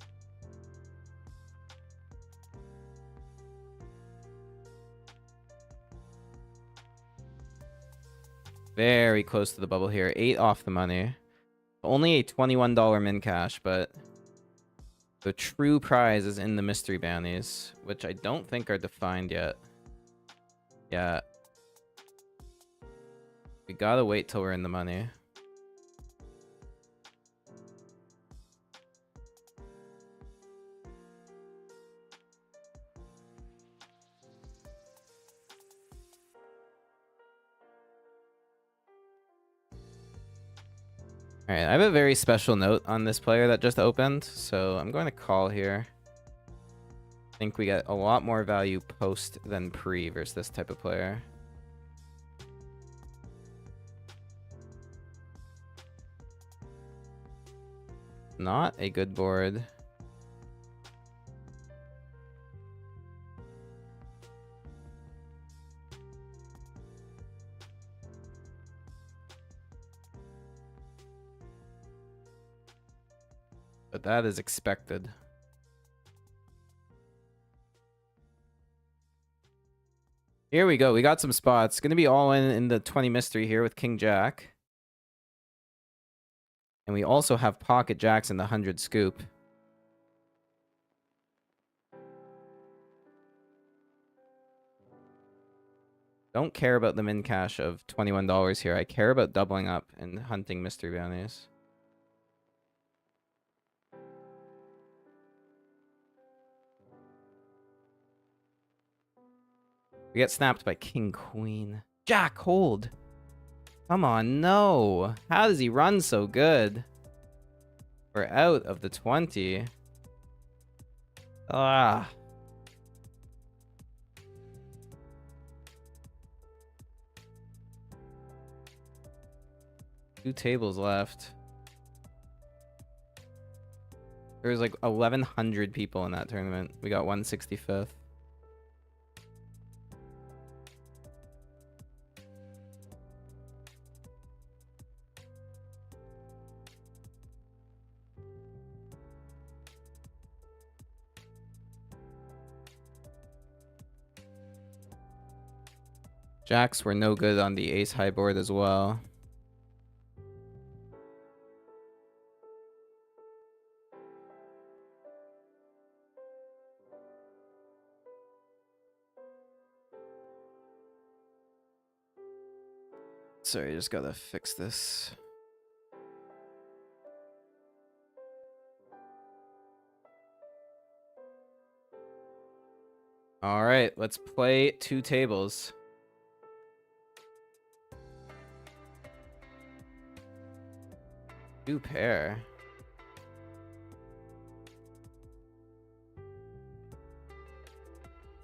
Very close to the bubble here. 8 off the money. Only a $21 min cash, but the true prize is in the mystery bounties, which I don't think are defined yet. Yeah. We gotta wait till we're in the money. Alright, I have a very special note on this player that just opened, so I'm going to call here. I think we get a lot more value post than pre versus this type of player. Not a good board. But that is expected. Here we go. We got some spots. Going to be all in the 20 mystery here with King Jack. And we also have pocket jacks in the 100 scoop. Don't care about the min cash of $21 here. I care about doubling up and hunting mystery bounties. We get snapped by King Queen. Jack, hold. Come on, no. How does he run so good? We're out of the 20. Ah. Two tables left. There's like 1,100 people in that tournament. We got 165th. Jacks were no good on the ace high board as well. Sorry, just gotta fix this. All right, let's play two tables. Two pair.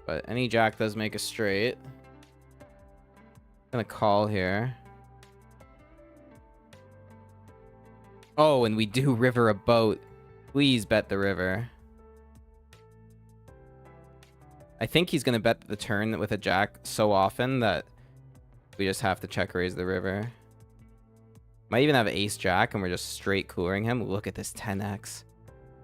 But any jack does make a straight. Gonna call here. Oh, and we do river a boat. Please bet the river. I think he's gonna bet the turn with a jack so often that we just have to check raise the river. Might even have ace jack and we're just straight coolering him. Look at this 10x.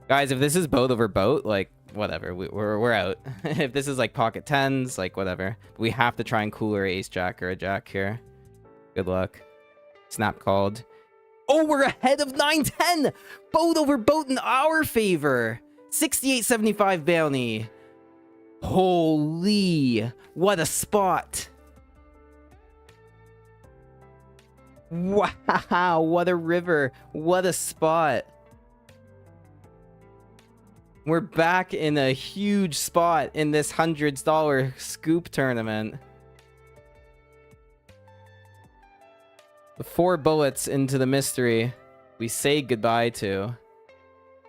Guys, if this is boat over boat, like, whatever. We're out. If this is like pocket tens, like, whatever. We have to try and cooler ace jack or a jack here. Good luck. Snap called. Oh, we're ahead of 9-10. Boat over boat in our favor. 68.75 bounty. Holy, what a spot. Wow, what a river. What a spot. We're back in a huge spot in this $100 scoop tournament. The 4 bullets into the mystery we say goodbye to.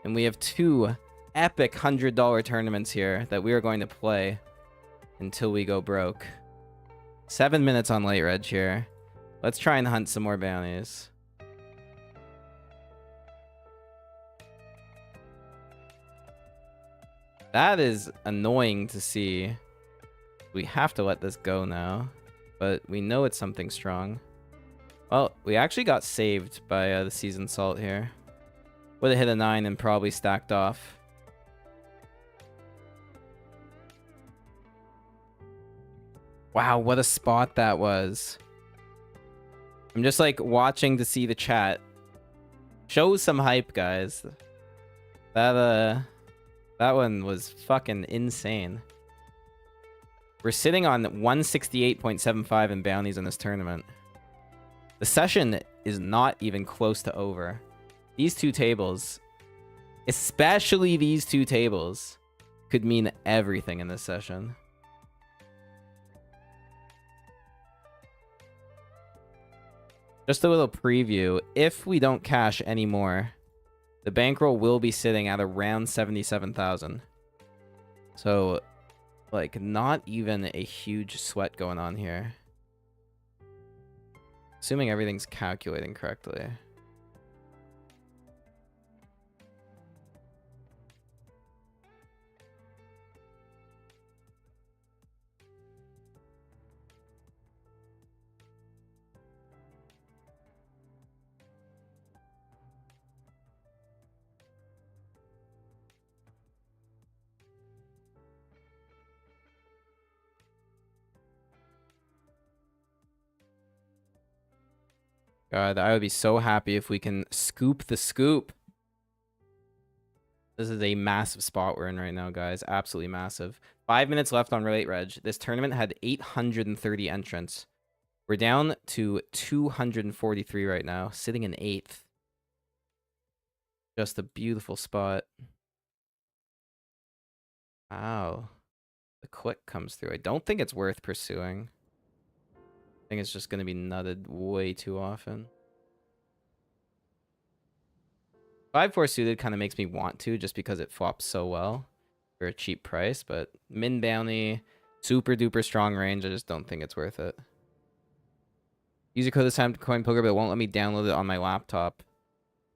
And we have 2 epic $100 tournaments here that we are going to play until we go broke. 7 minutes on late reg here. Let's try and hunt some more bounties. That is annoying to see. We have to let this go now. But we know it's something strong. Well, we actually got saved by the seasoned salt here. Would have hit a 9 and probably stacked off. Wow, what a spot that was. I'm just like watching to see the chat. Show some hype, guys. That one was fucking insane. We're sitting on 168.75 in bounties in this tournament. The session is not even close to over. These 2 tables, especially these 2 tables, could mean everything in this session. Just a little preview. If we don't cash anymore, the bankroll will be sitting at around 77,000. So, like, not even a huge sweat going on here. Assuming everything's calculating correctly. God, I would be so happy if we can scoop the scoop. This is a massive spot we're in right now, guys. Absolutely massive. 5 minutes left on Relate Reg. This tournament had 830 entrants. We're down to 243 right now, sitting in 8th. Just a beautiful spot. Wow. The click comes through. I don't think it's worth pursuing. I think it's just going to be nutted way too often. 5-4 suited kind of makes me want to, just because it flops so well for a cheap price, but min bounty, super duper strong range, I just don't think it's worth it. User code this time to coin poker, but it won't let me download it on my laptop.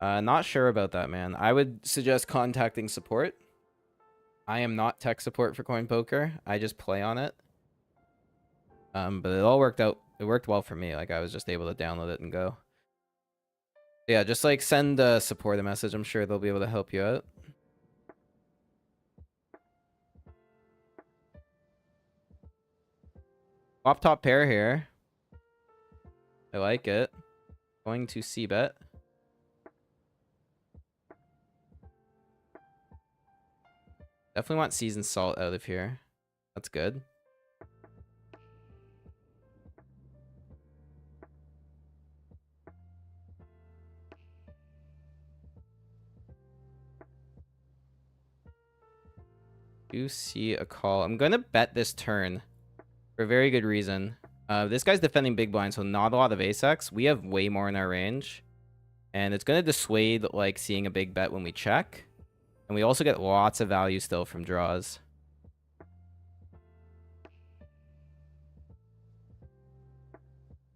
Not sure about that, man. I would suggest contacting support. I am not tech support for coin poker. I just play on it. But it all worked out. It worked well for me. Like, I was just able to download it and go. Yeah, just like send support a message. I'm sure they'll be able to help you out. Flop top pair here. I like it. Going to c-bet. Definitely want seasoned salt out of here. That's good. Do see a call. I'm gonna bet this turn for a very good reason. This guy's defending big blind, so not a lot of ace-x. We have way more in our range. And it's gonna dissuade like seeing a big bet when we check. And we also get lots of value still from draws.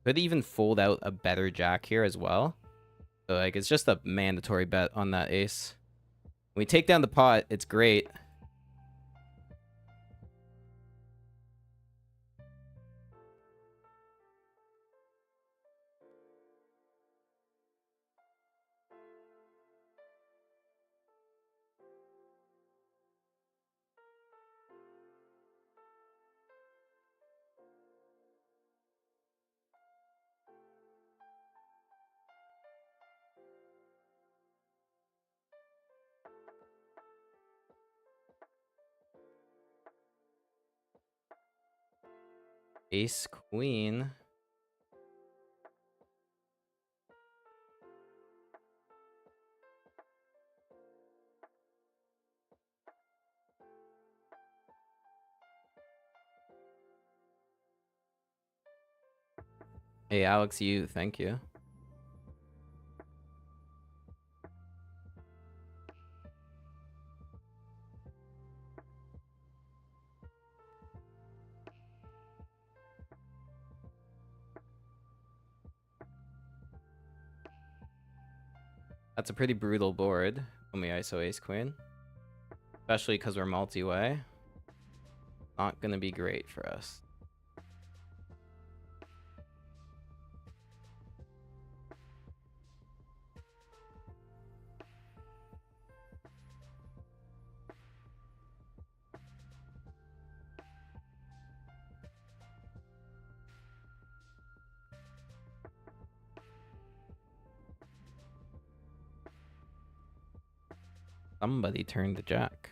Could even fold out a better jack here as well. So like it's just a mandatory bet on that ace. When we take down the pot, it's great. Ace, queen. Hey, Alex, thank you. That's a pretty brutal board when we ISO ace queen. Especially because we're multi-way. Not gonna be great for us. Somebody turned the jack.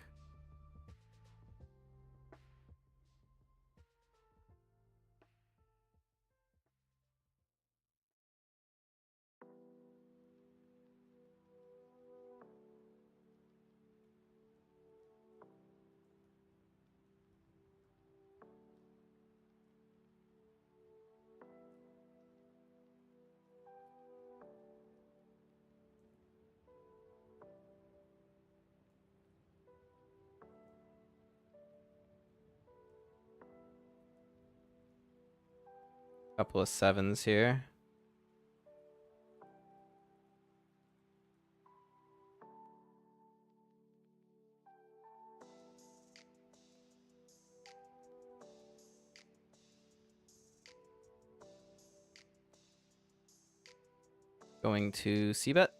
Couple of sevens here. Going to c-bet.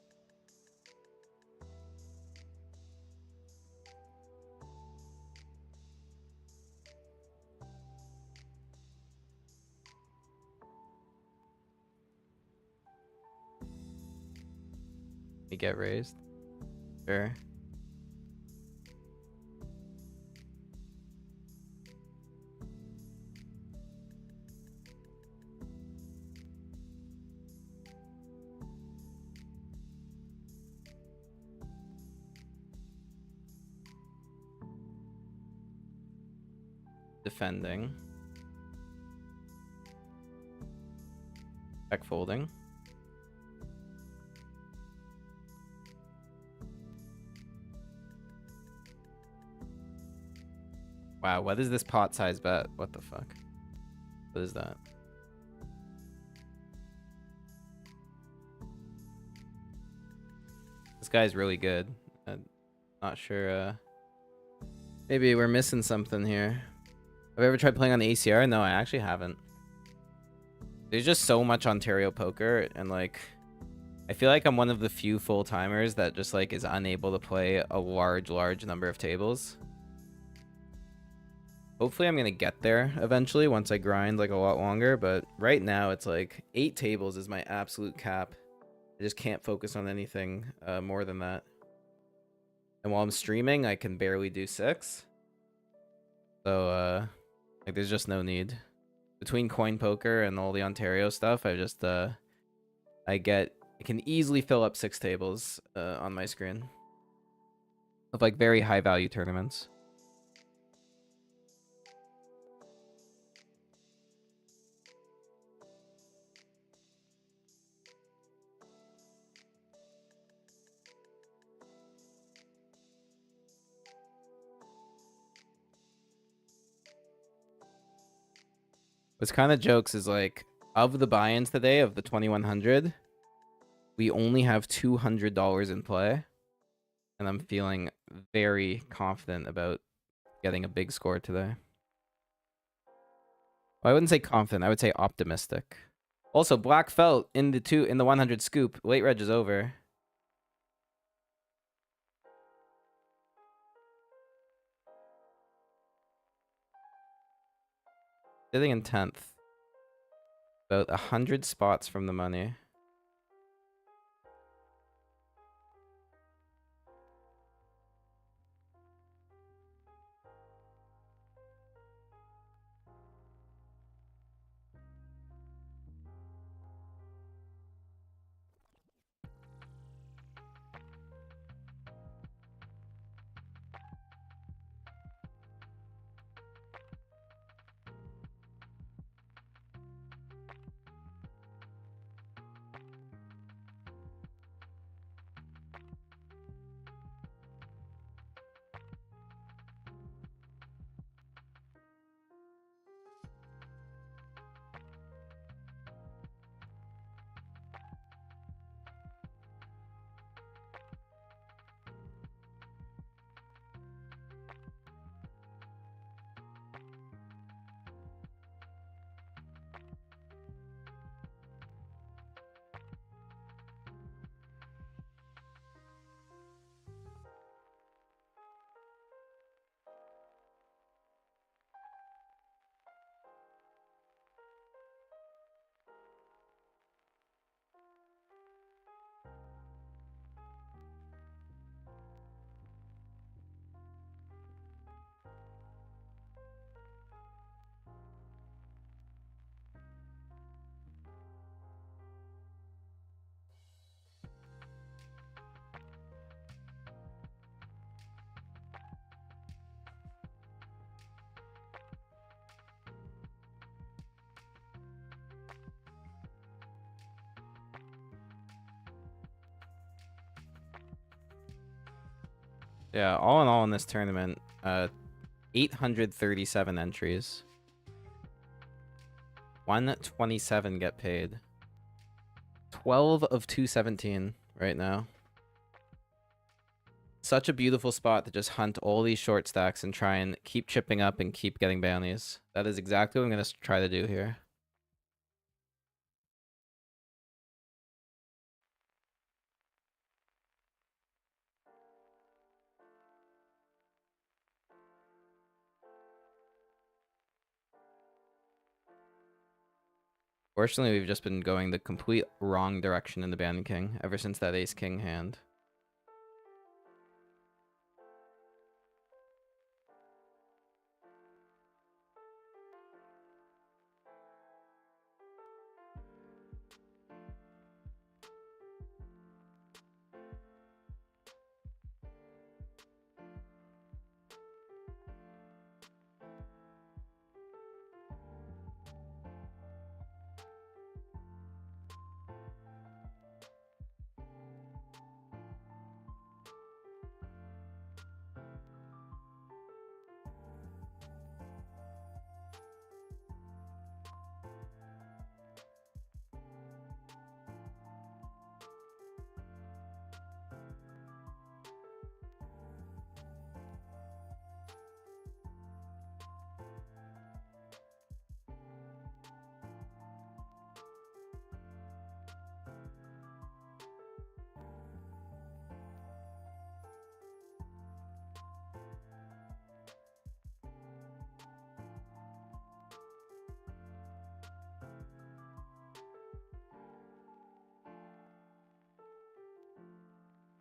We get raised. Sure. Defending. Check folding. Wow, what is this pot size bet? What the fuck? What is that? This guy's really good. I'm not sure. Maybe we're missing something here. Have I ever tried playing on the ACR? No, I actually haven't. There's just so much Ontario poker, and like, I feel like I'm one of the few full-timers that just like is unable to play a large number of tables. Hopefully I'm gonna get there eventually once I grind like a lot longer, but right now it's like 8 tables is my absolute cap. I just can't focus on anything more than that. And while I'm streaming, I can barely do 6. So like there's just no need. Between coin poker and all the Ontario stuff, I just I can easily fill up 6 tables on my screen of like very high value tournaments. What's kind of jokes is like, of the buy-ins today, of the 2100, we only have $200 in play. And I'm feeling very confident about getting a big score today. Well, I wouldn't say confident, I would say optimistic. Also, black felt in the 100 scoop. Late reg is over. Sitting in 10th. About 100 spots from the money. Yeah, all in all in this tournament, 837 entries. 127 get paid. 12 of 217 right now. Such a beautiful spot to just hunt all these short stacks and try and keep chipping up and keep getting bounties. That is exactly what I'm going to try to do here. Fortunately, we've just been going the complete wrong direction in the Bounty King ever since that Ace-King hand.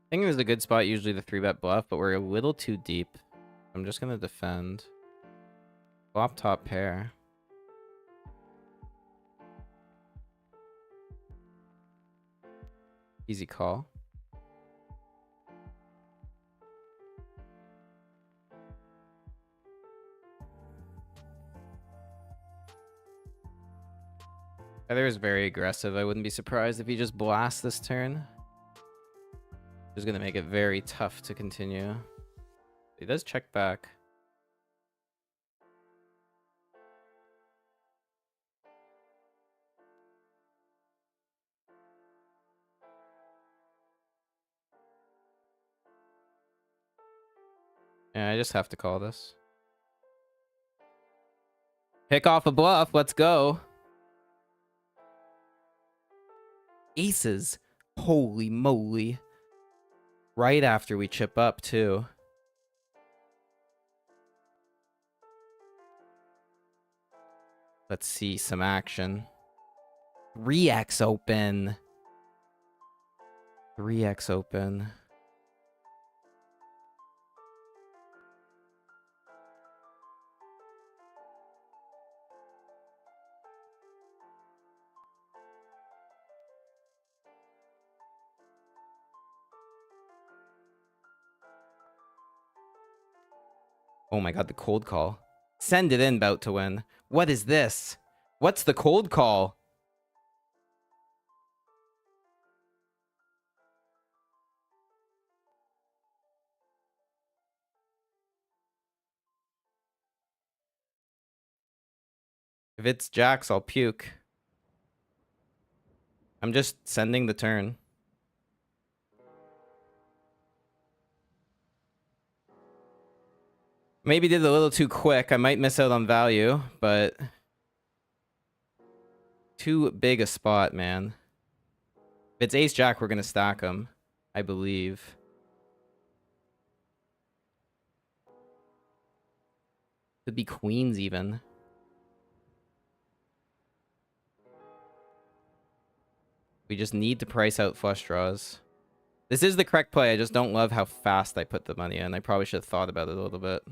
I think it was a good spot, usually the 3-bet bluff, but we're a little too deep. I'm just going to defend. Flop top pair. Easy call. Heather is very aggressive. I wouldn't be surprised if he just blasts this turn. It's going to make it very tough to continue. He does check back. Yeah, I just have to call this. Pick off a bluff. Let's go. Aces. Holy moly. Right after we chip up, too. Let's see some action. 3x open. 3x open. Oh my god, the cold call. Send it in, bout to win. What is this? What's the cold call? If it's jacks, I'll puke. I'm just sending the turn. Maybe did it a little too quick. I might miss out on value, but... Too big a spot, man. If it's ace-jack, we're going to stack them. I believe. Could be queens, even. We just need to price out flush draws. This is the correct play. I just don't love how fast I put the money in. I probably should have thought about it a little bit.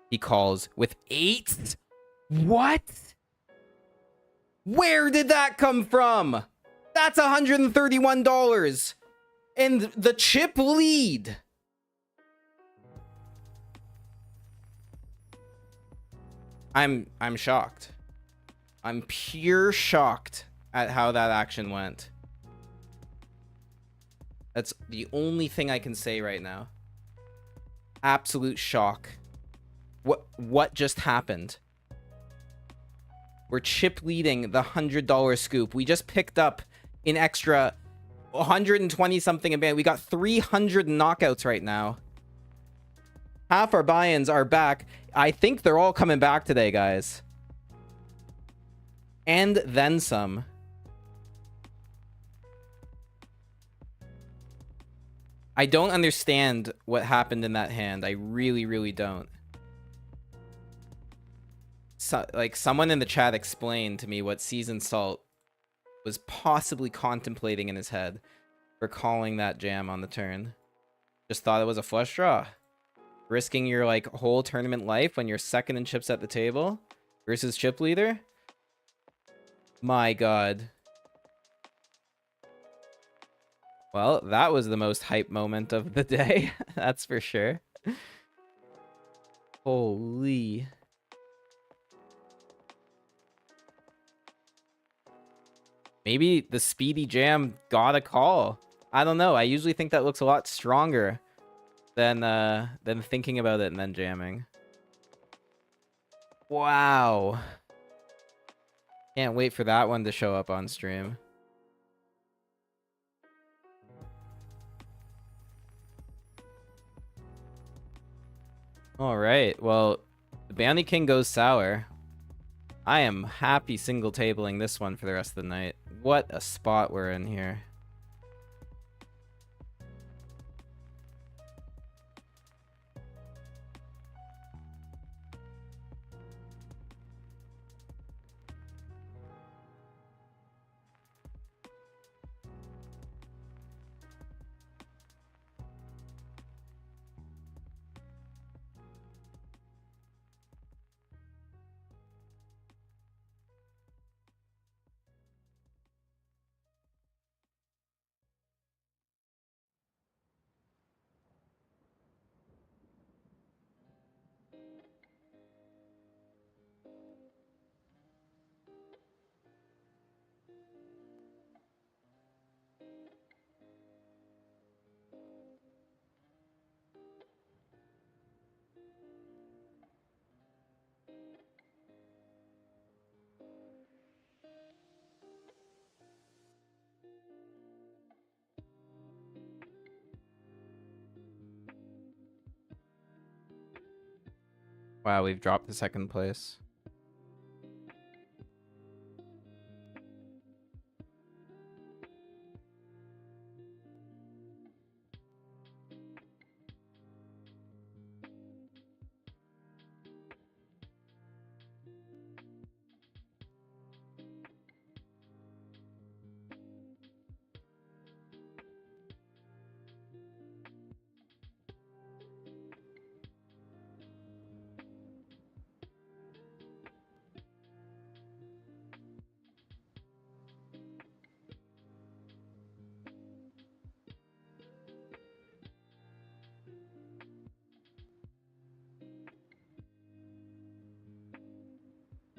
He calls with 8. What? Where did that come from? That's $131. And the chip lead. I'm shocked. I'm pure shocked at how that action went. That's The only thing I can say right now. Absolute shock. What just happened? We're chip leading the $100 scoop. We just picked up an extra 120 something a band. We got 300 knockouts right now. Half our buy-ins are back. I think they're all coming back today, guys. And then some. I don't understand what happened in that hand. I really, really don't. So, like, someone in the chat explained to me what Seasoned Salt was possibly contemplating in his head for calling that jam on the turn. Just thought it was a flush draw. Risking your, like, whole tournament life when you're second in chips at the table versus chip leader? My god. Well, that was the most hype moment of the day. That's for sure. Holy. Maybe the speedy jam got a call. I don't know. I usually think that looks a lot stronger than thinking about it and then jamming. Wow. Can't wait for that one to show up on stream. All right. Well, the Bounty King goes sour. I am happy single tabling this one for the rest of the night. What a spot we're in here. Wow, we've dropped to second place.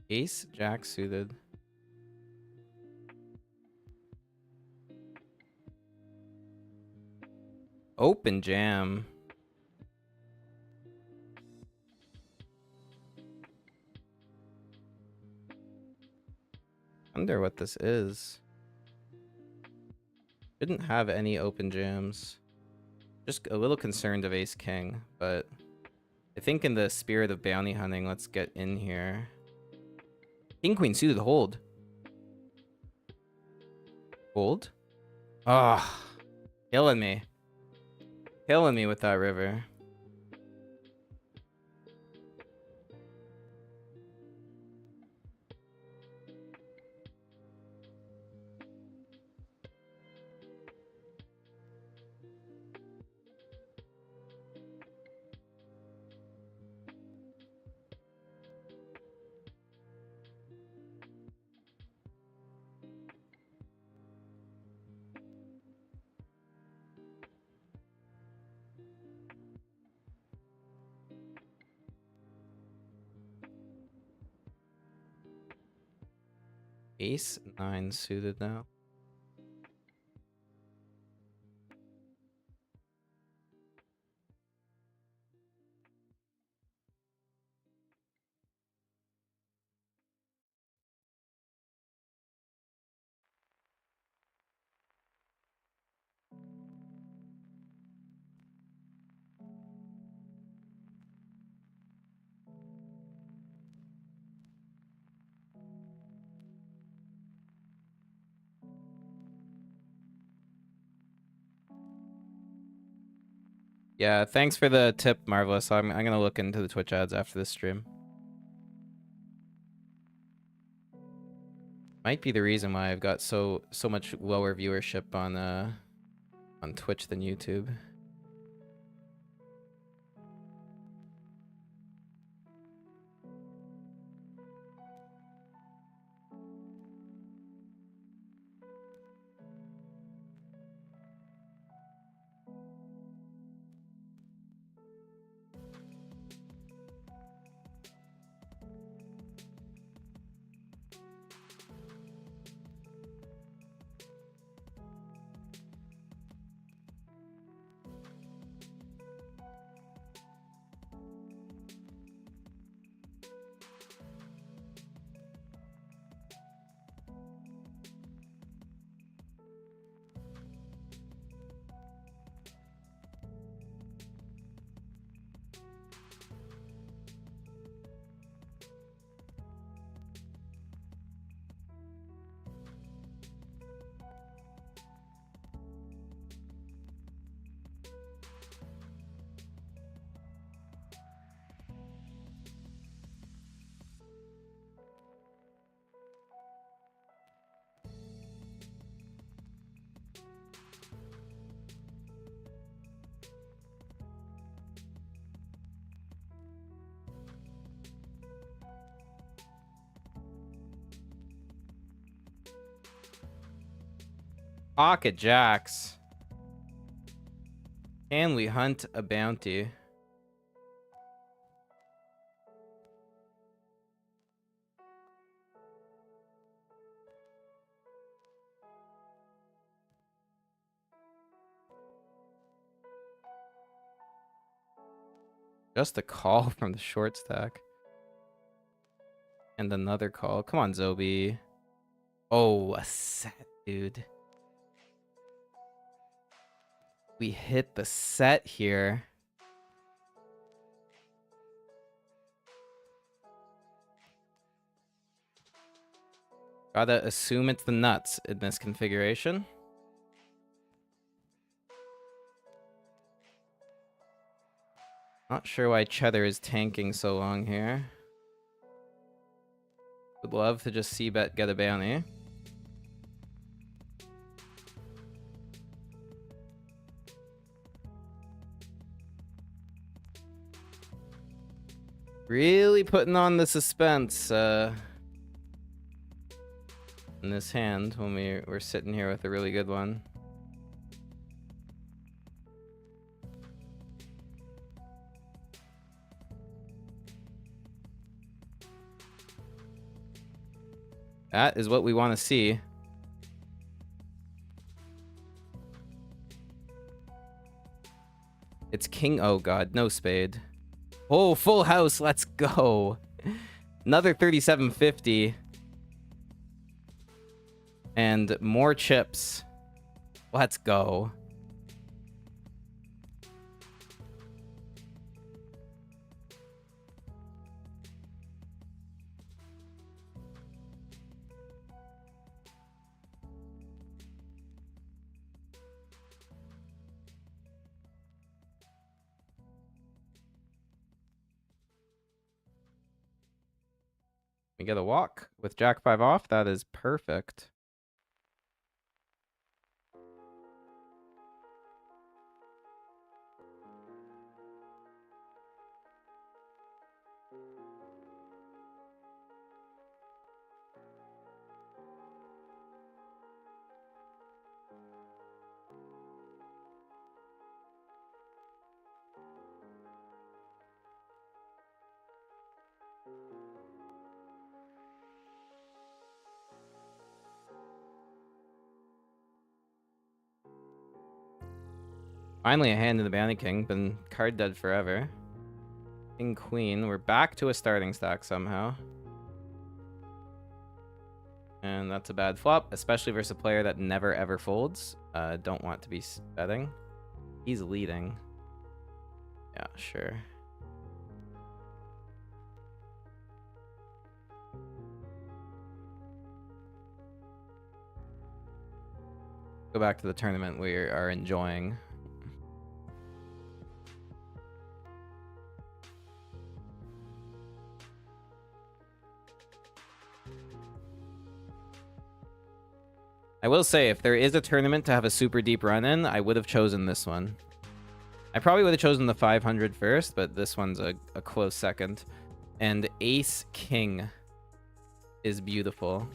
Ace, Jack suited. Open jam. Wonder what this is. Didn't have any open jams. Just a little concerned of Ace King, but I think in the spirit of bounty hunting, let's get in here. King Queen suited, hold. Hold? Ah, oh, killing me. Killing me with that river. Ace 9 suited now. Yeah, thanks for the tip, Marvelous. I'm gonna look into the Twitch ads after this stream. Might be the reason why I've got so much lower viewership on Twitch than YouTube. Pocket Jacks. Can we hunt a bounty? Just a call from the short stack. And another call. Come on, Zobi. Oh, a set, dude. We hit the set here. Gotta assume it's the nuts in this configuration. Not sure why Cheddar is tanking so long here. Would love to just see bet get a bounty. Really putting on the suspense in this hand when we're sitting here with a really good one. That is what we want to see. It's king. Oh god, no spade. Oh, full house. Let's go. Another 3750. And more chips. Let's go. We get a walk with Jack 5 off. That is perfect. Finally a hand in the Bounty King. Been card dead forever. King Queen. We're back to a starting stack somehow. And that's a bad flop, especially versus a player that never ever folds. Don't want to be betting. He's leading. Yeah, sure. Go back to the tournament we are enjoying. I will say, if there is a tournament to have a super deep run in, I would have chosen this one. I probably would have chosen the 500 first, but this one's a close second. And Ace King is beautiful.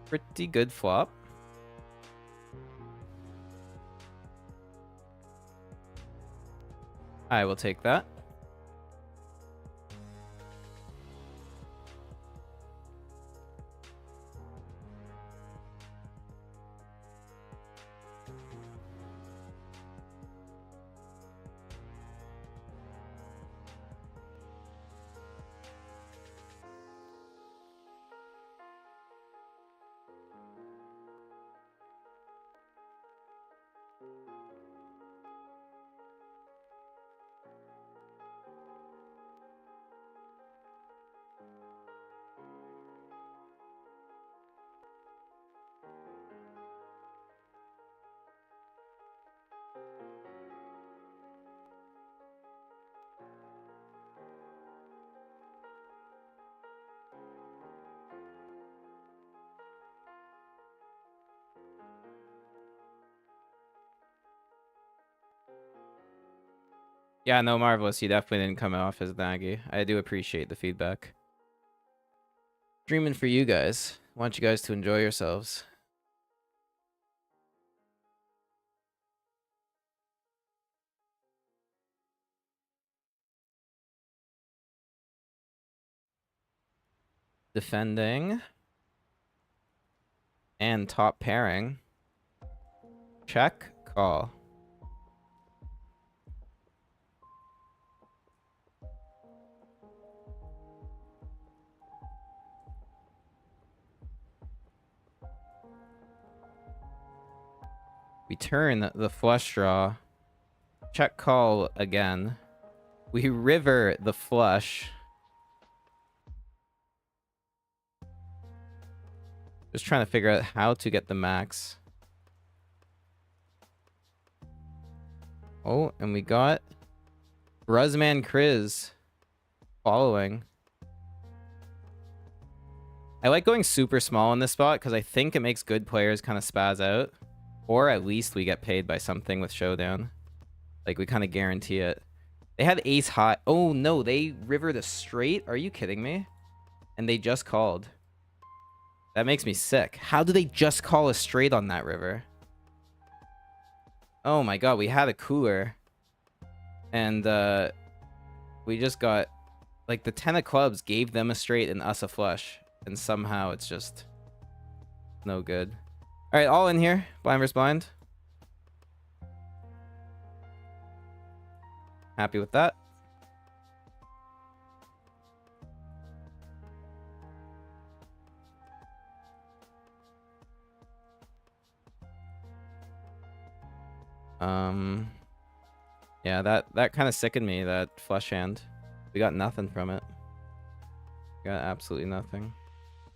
Pretty good flop. I will take that. Yeah, no, Marvelous. He definitely didn't come off as naggy. I do appreciate the feedback. Dreaming for you guys. Want you guys to enjoy yourselves. Defending. And top pairing. Check, call. We turn the flush draw. Check call again. We river the flush. Just trying to figure out how to get the max. Oh, and we got Bruzman Kriz following. I like going super small in this spot because I think it makes good players kind of spaz out. Or at least we get paid by something with Showdown. Like, we kind of guarantee it. They had ace high. Oh, no, they rivered a straight? Are you kidding me? And they just called. That makes me sick. How do they just call a straight on that river? Oh my god, we had a cooler. And, we just got... Like, the 10 of clubs gave them a straight and us a flush. And somehow it's just... no good. Alright, all in here. Blind versus blind. Happy with that. Yeah, that kind of sickened me, that flush hand. We got nothing from it. We got absolutely nothing.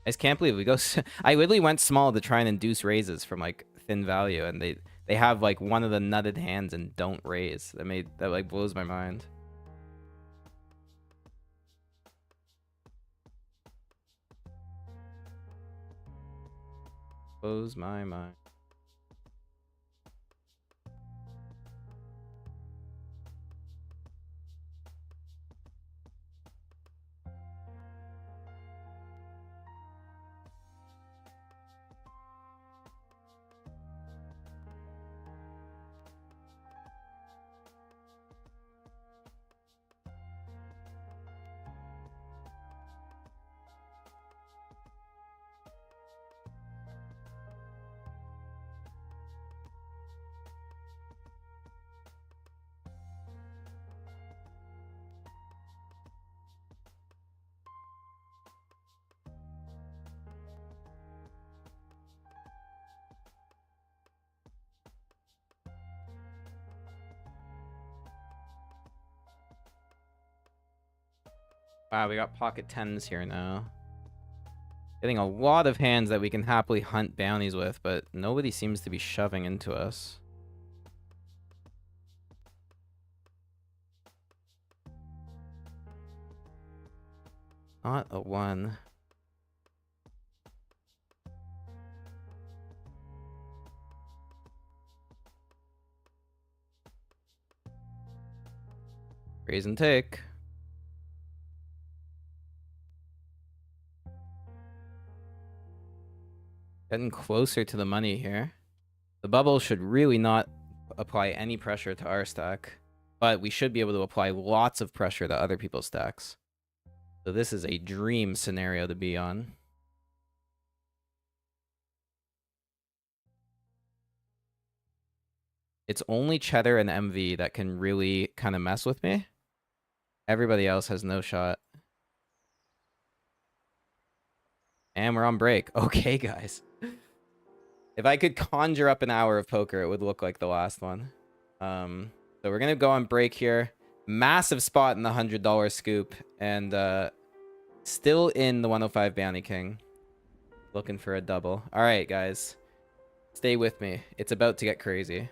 I just can't believe we go... I literally went small to try and induce raises from, like, thin value, and they have, like, one of the nutted hands and don't raise. That, like, blows my mind. Blows my mind. Wow, we got pocket 10s here now. Getting a lot of hands that we can happily hunt bounties with, but nobody seems to be shoving into us. Not a 1. Raise and take. Getting closer to the money here. The bubble should really not apply any pressure to our stack, but we should be able to apply lots of pressure to other people's stacks. So this is a dream scenario to be on. It's only Cheddar and MV that can really kind of mess with me. Everybody else has no shot. And we're on break. Okay, guys. If I could conjure up an hour of poker, it would look like the last one. So we're going to go on break here. Massive spot in the $100 scoop. And still in the 105 Bounty King. Looking for a double. All right, guys. Stay with me. It's about to get crazy.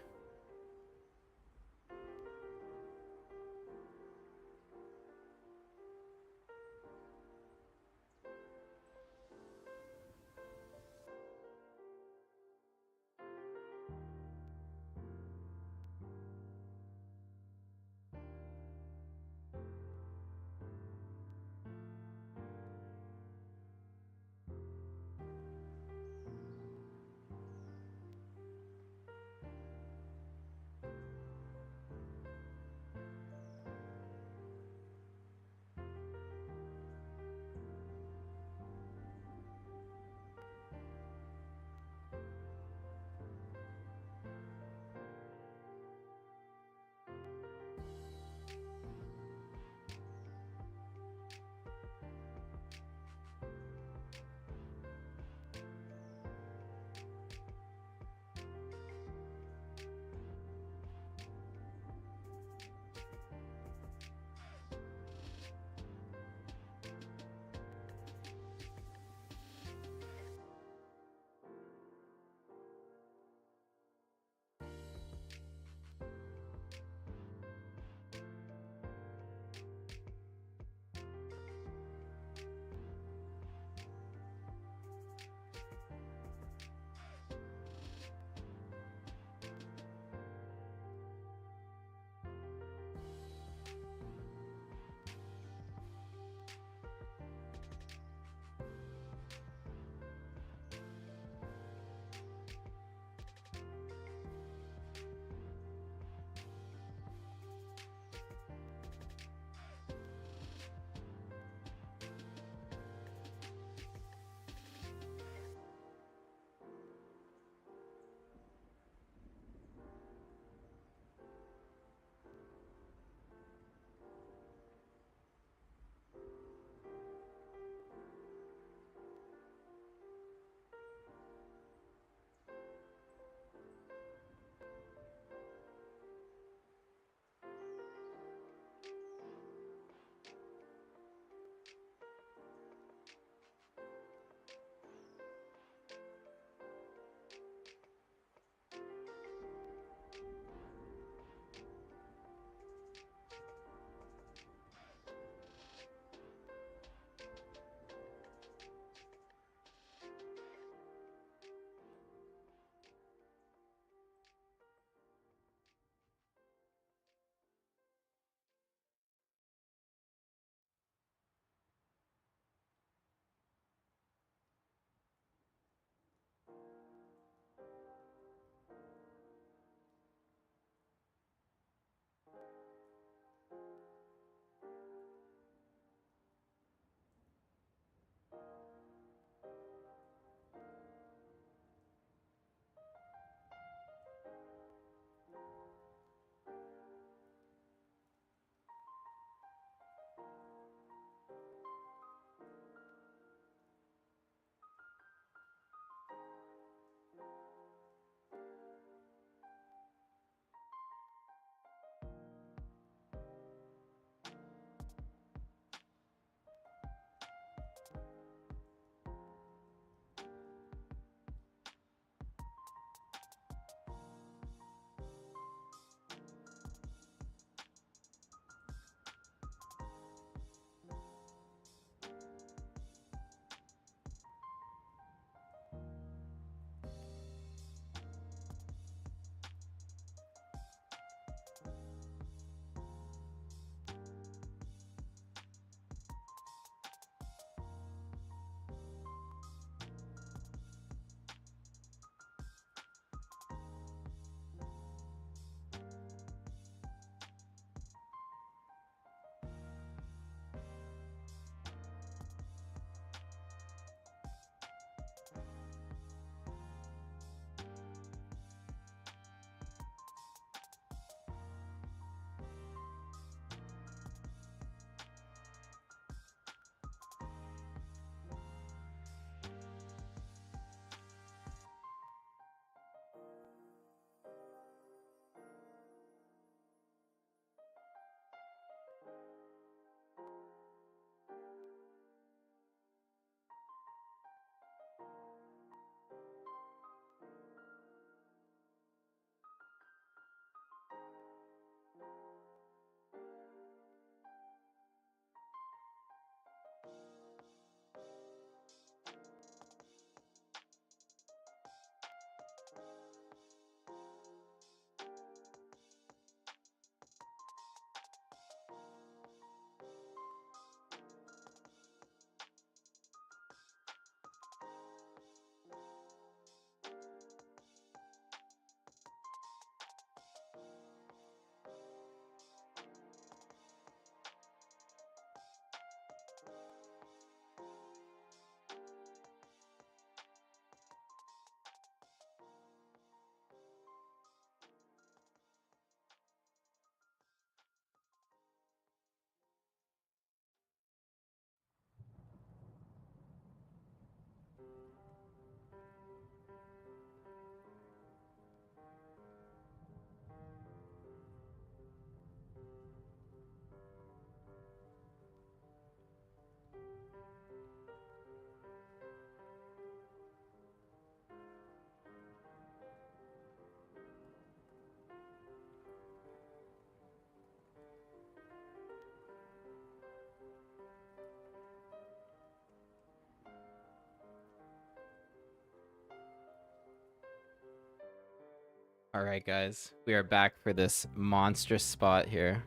Alright, guys. We are back for this monstrous spot here.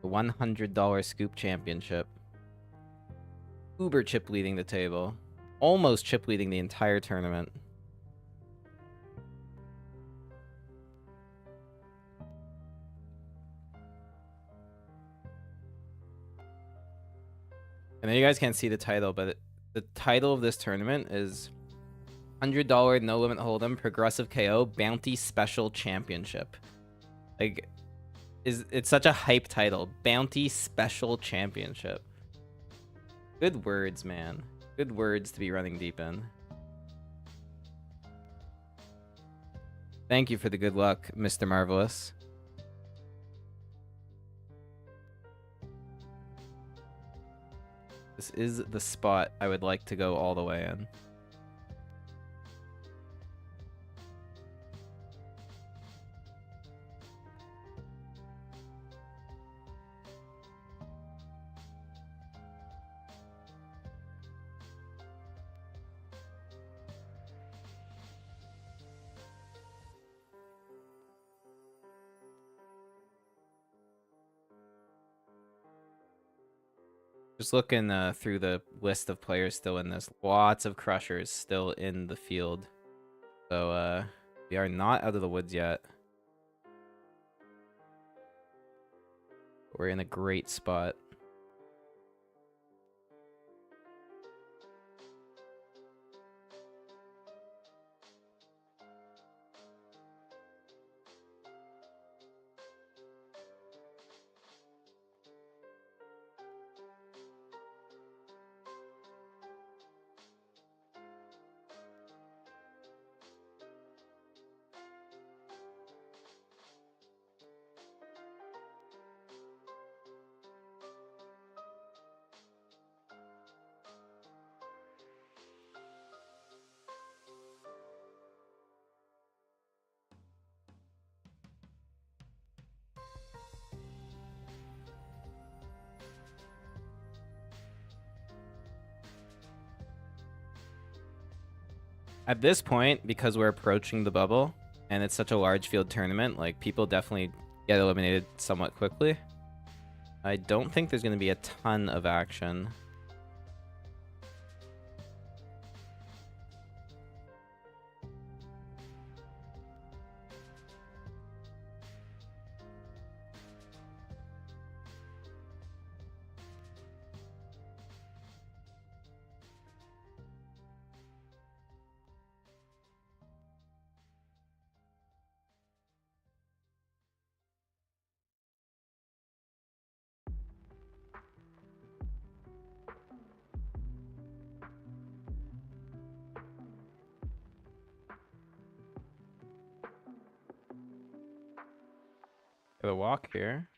The $100 Scoop Championship. Uber chip leading the table. Almost chip leading the entire tournament. I know you guys can't see the title, but the title of this tournament is $100 No Limit Hold'em Progressive KO Bounty Special Championship. Like, it's such a hype title. Bounty Special Championship. Good words, man. Good words to be running deep in. Thank you for the good luck, Mr. Marvelous. This is the spot I would like to go all the way in. Just looking through the list of players still in this. Lots of crushers still in the field. So we are not out of the woods yet. We're in a great spot. At this point, because we're approaching the bubble, and it's such a large field tournament, like, people definitely get eliminated somewhat quickly. I don't think there's going to be a ton of action. Got a walk here.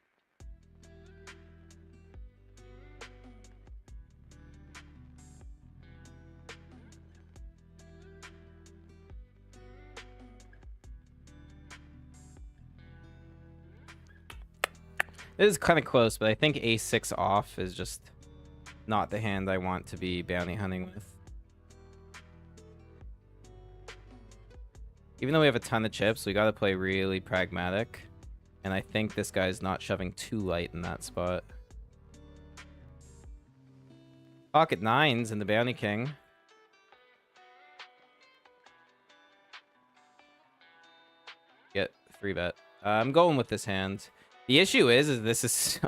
It is kind of close, but I think a6 off is just not the hand I want to be bounty hunting with. Even though we have a ton of chips, we gotta play really pragmatic. And I think this guy's not shoving too light in that spot. Pocket nines and the Bounty King. Get 3-bet. I'm going with this hand. The issue is this is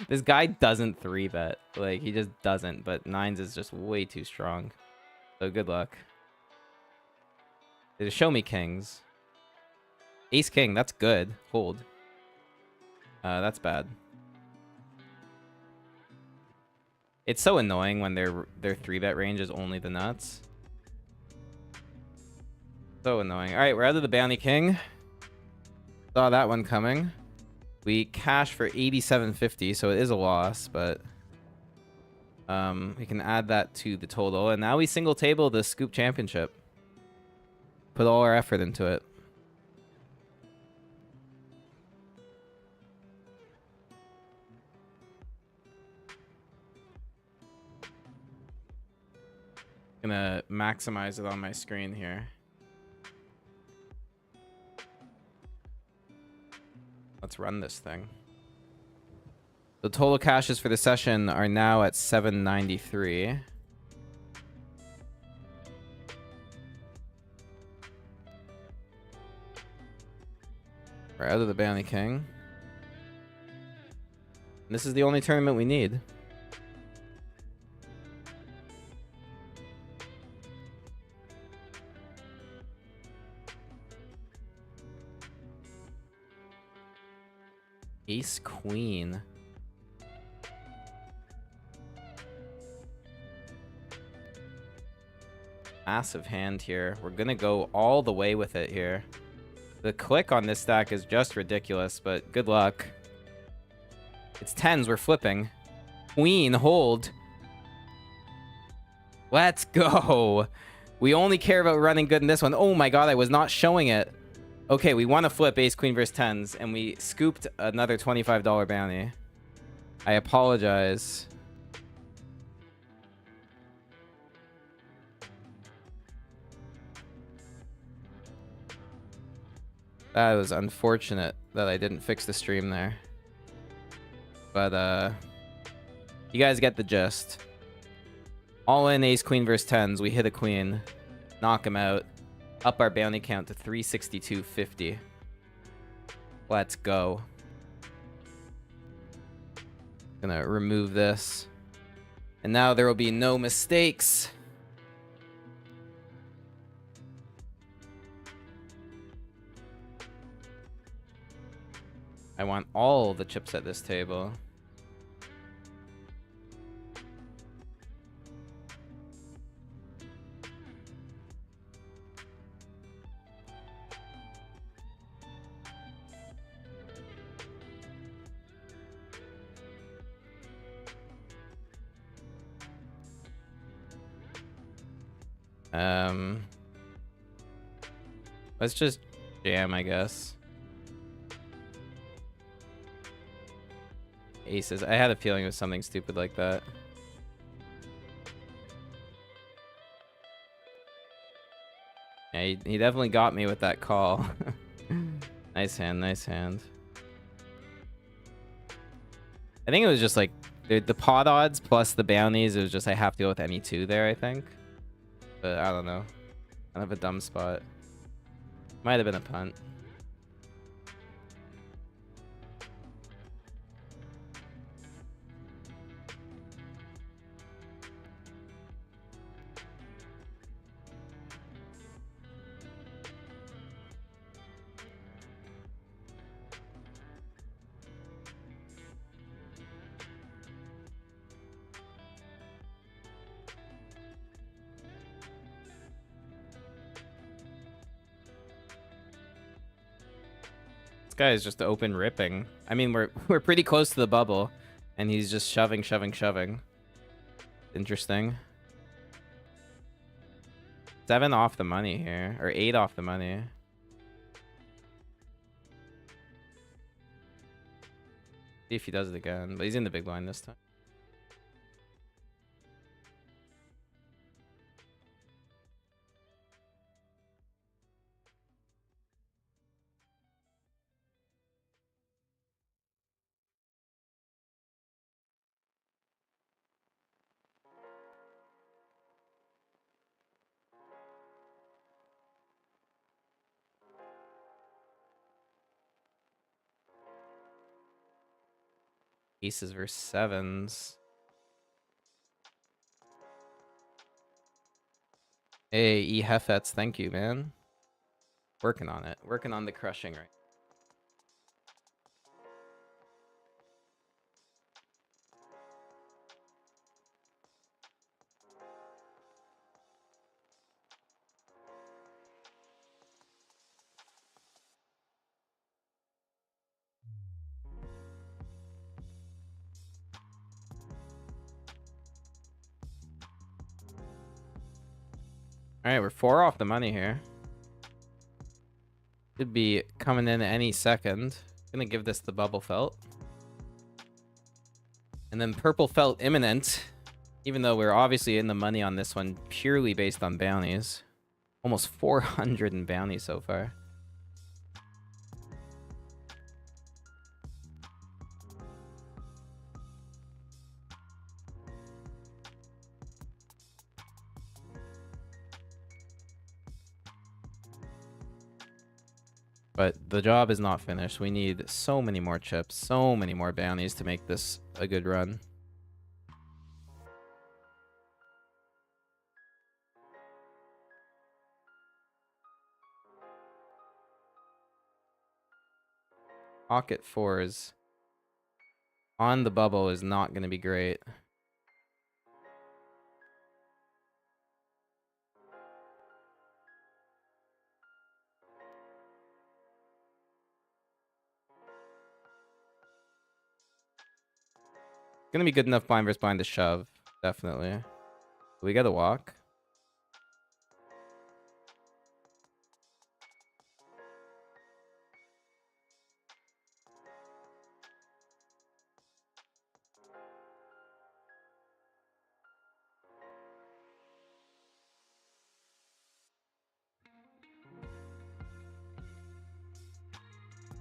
this guy doesn't 3-bet. Like, he just doesn't. But nines is just way too strong. So good luck. They just show me kings. Ace king, that's good. Hold. That's bad. It's so annoying when their 3-bet range is only the nuts. So annoying. All right, we're out of the Bounty King. Saw that one coming. We cash for 87.50, so it is a loss, but we can add that to the total. And now we single table the Scoop Championship. Put all our effort into it. Gonna maximize it on my screen here. Let's run this thing. The total cashes for the session are now at 793. We're out of the Bounty King. And this is the only tournament we need. Ace Queen. Massive hand here. We're gonna go all the way with it here. The click on this stack is just ridiculous, but good luck. It's tens we're flipping. Queen, hold. Let's go. We only care about running good in this one. Oh my god, I was not showing it. Okay, we want to flip ace queen versus tens, and we scooped another $25 bounty. I apologize. That was unfortunate that I didn't fix the stream there. But, you guys get the gist. All in ace queen versus tens. We hit a queen. Knock him out. Up our bounty count to 362.50. Let's go. Gonna remove this. And now there will be no mistakes. I want all the chips at this table. Let's just jam, I guess. Aces. I had a feeling it was something stupid like that. Yeah, he definitely got me with that call. Nice hand, nice hand. I think it was just like the pot odds plus the bounties. It was just I have to go with any two there, I think. But I don't know. Kind of a dumb spot. Might have been a punt. Guy is just open ripping. I mean, we're pretty close to the bubble, and he's just shoving. Interesting. 7 off the money here, or 8 off the money. See if he does it again, but he's in the big blind this time. Aces versus sevens. Hey, E Hefets, thank you, man. Working on it. Working on the crushing right. Alright, we're 4 off the money here. Should be coming in any second. Gonna give this the bubble felt. And then purple felt imminent. Even though we're obviously in the money on this one purely based on bounties. Almost 400 in bounties so far. But the job is not finished. We need so many more chips, so many more bounties to make this a good run. Pocket 4s on the bubble is not going to be great. Gonna be good enough blind versus blind to shove, definitely. We gotta walk.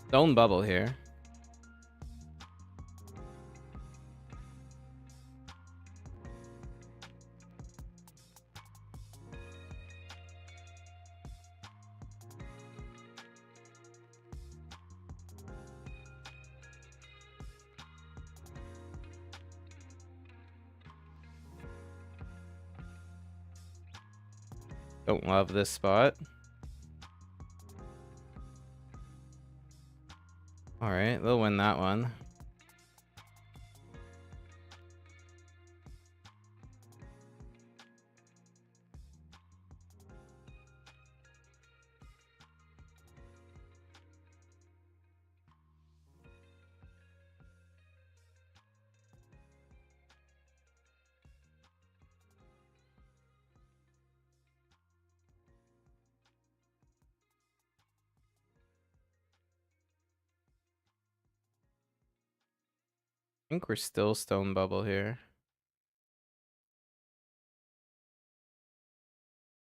Stone bubble here. Don't love this spot. All right, they'll win that one. I think we're still stone bubble here.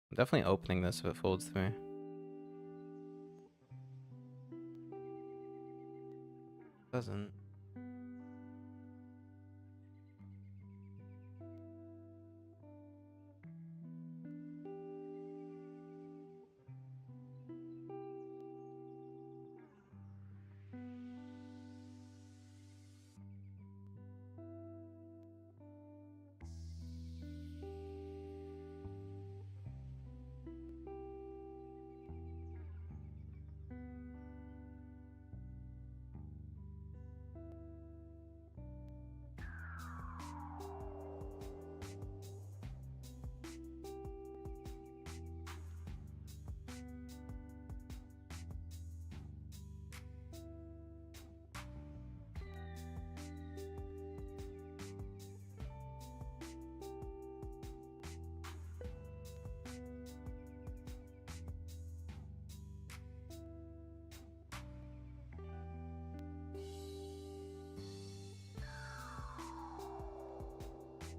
I'm definitely opening this if it folds to me. Doesn't.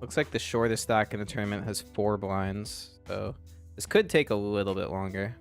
Looks like the shortest stack in the tournament has 4 blinds, so this could take a little bit longer.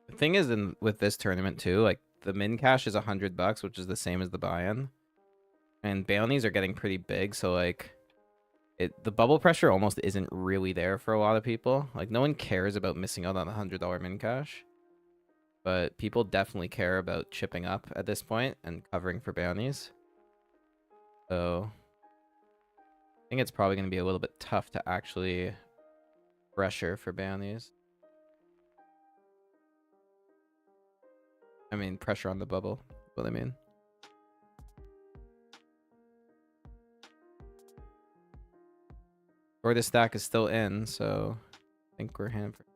The thing is, with this tournament too, like the min cash is $100, which is the same as the buy-in, and bounties are getting pretty big. So like, the bubble pressure almost isn't really there for a lot of people. Like no one cares about missing out on $100 min cash, but people definitely care about chipping up at this point and covering for bounties. So I think it's probably going to be a little bit tough to actually pressure for bounties. I mean, pressure on the bubble, what I mean. Shortest stack is still in, so I think we're hampered.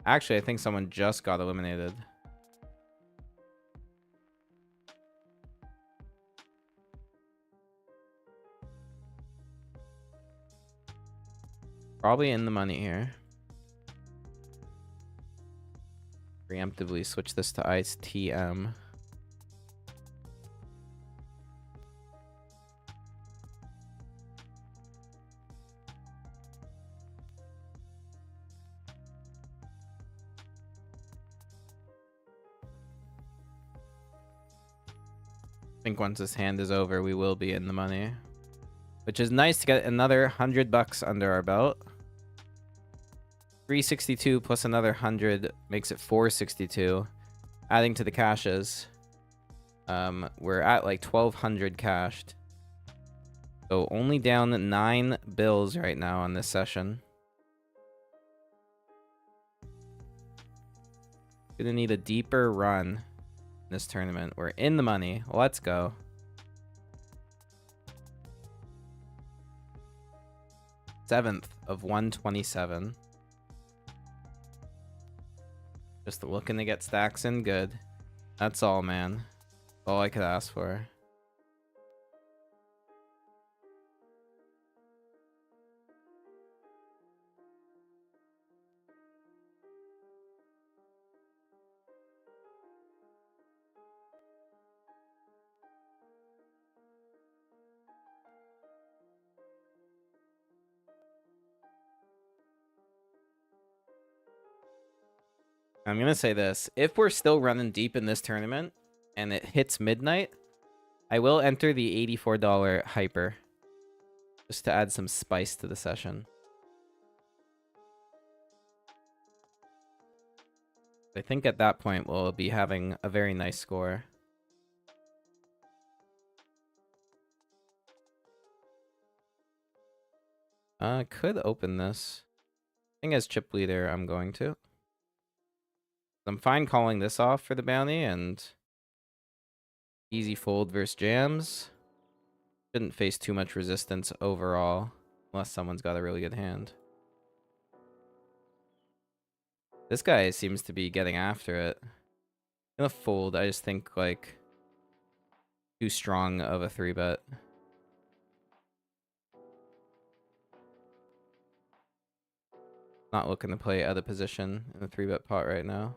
Actually, I think someone just got eliminated. Probably in the money here. Preemptively switch this to ICE TM. I think once this hand is over, we will be in the money. Which is nice to get another $100 under our belt. 362 plus another 100 makes it 462. Adding to the cashes, we're at like 1,200 cashed. So only down 9 bills right now on this session. Gonna need a deeper run in this tournament. We're in the money. Let's go. Seventh of 127. Just looking to get stacks in good. That's all, man. All I could ask for. I'm gonna say this. If we're still running deep in this tournament and it hits midnight, I will enter the $84 hyper. Just to add some spice to the session. I think at that point we'll be having a very nice score. Could open this. I think as chip leader, I'm going to. I'm fine calling this off for the bounty and easy fold versus jams. Shouldn't face too much resistance overall, unless someone's got a really good hand. This guy seems to be getting after it. I'm gonna fold. I just think like too strong of a 3-bet. Not looking to play out of position in the 3-bet pot right now.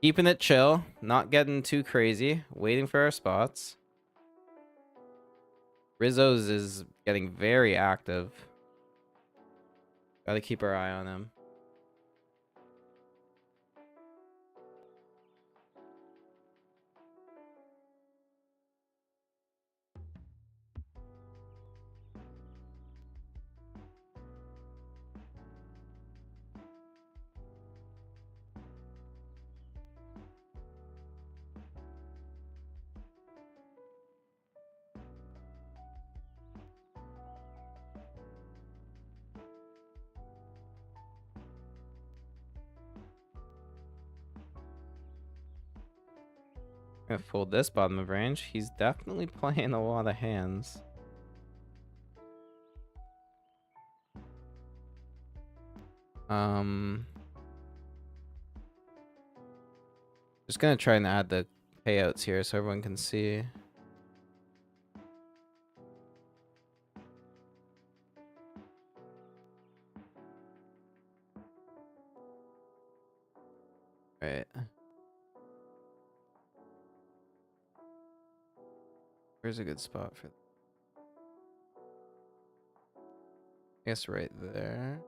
Keeping it chill, not getting too crazy, waiting for our spots. Rizzo's is getting very active. Gotta keep our eye on him. Gonna fold this bottom of range. He's definitely playing a lot of hands. Just gonna try and add the payouts here so everyone can see. Right. Where's a good spot for? I guess right there.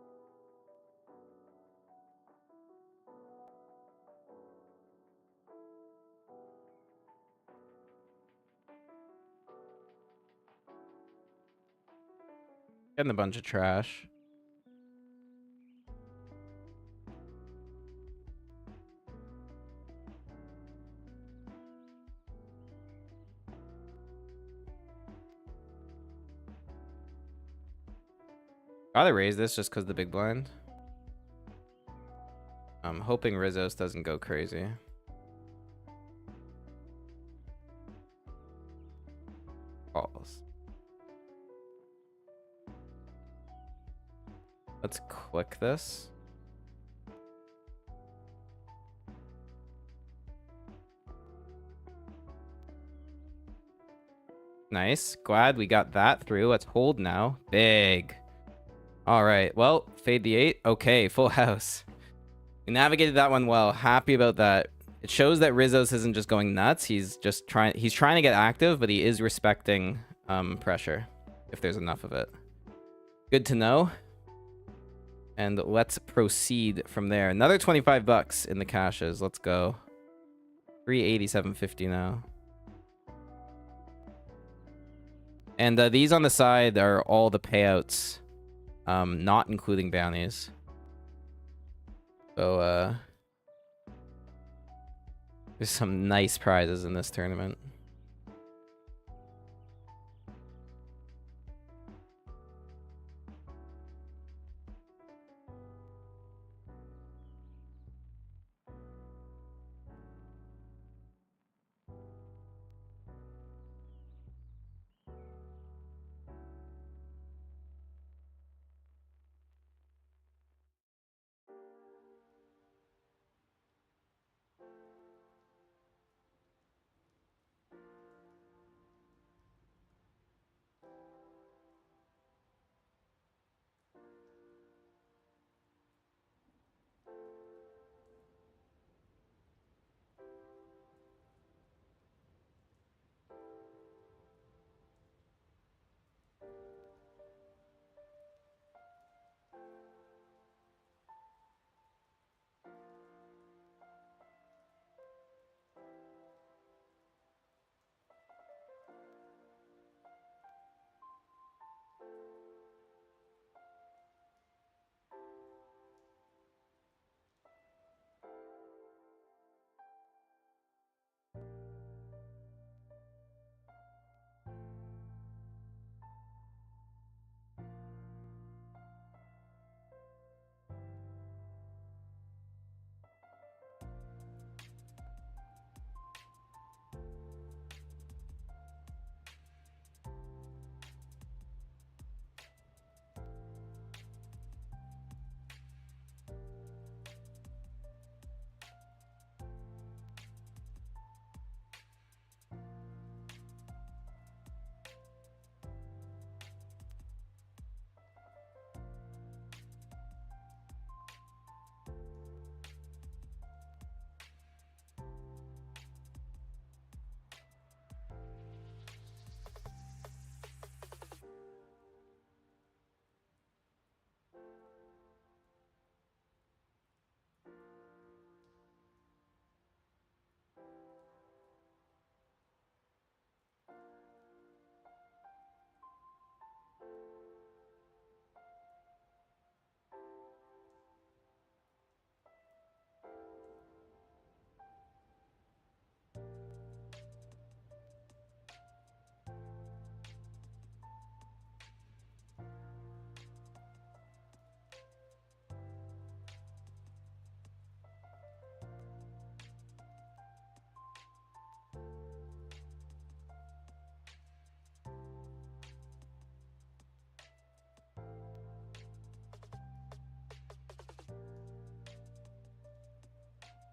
Getting a bunch of trash. Gotta raise this just because the big blind. I'm hoping Rizos doesn't go crazy. Calls. Let's click this. Nice. Glad we got that through. Let's hold now. Big. All right. Well, fade the 8. Okay, full house. We navigated that one well. Happy about that. It shows that Rizos isn't just going nuts. He's trying to get active, but he is respecting pressure if there's enough of it. Good to know. And let's proceed from there. Another 25 bucks in the caches. Let's go. 387.50 now. And these on the side are all the payouts, not including bounties. So there's some nice prizes in this tournament.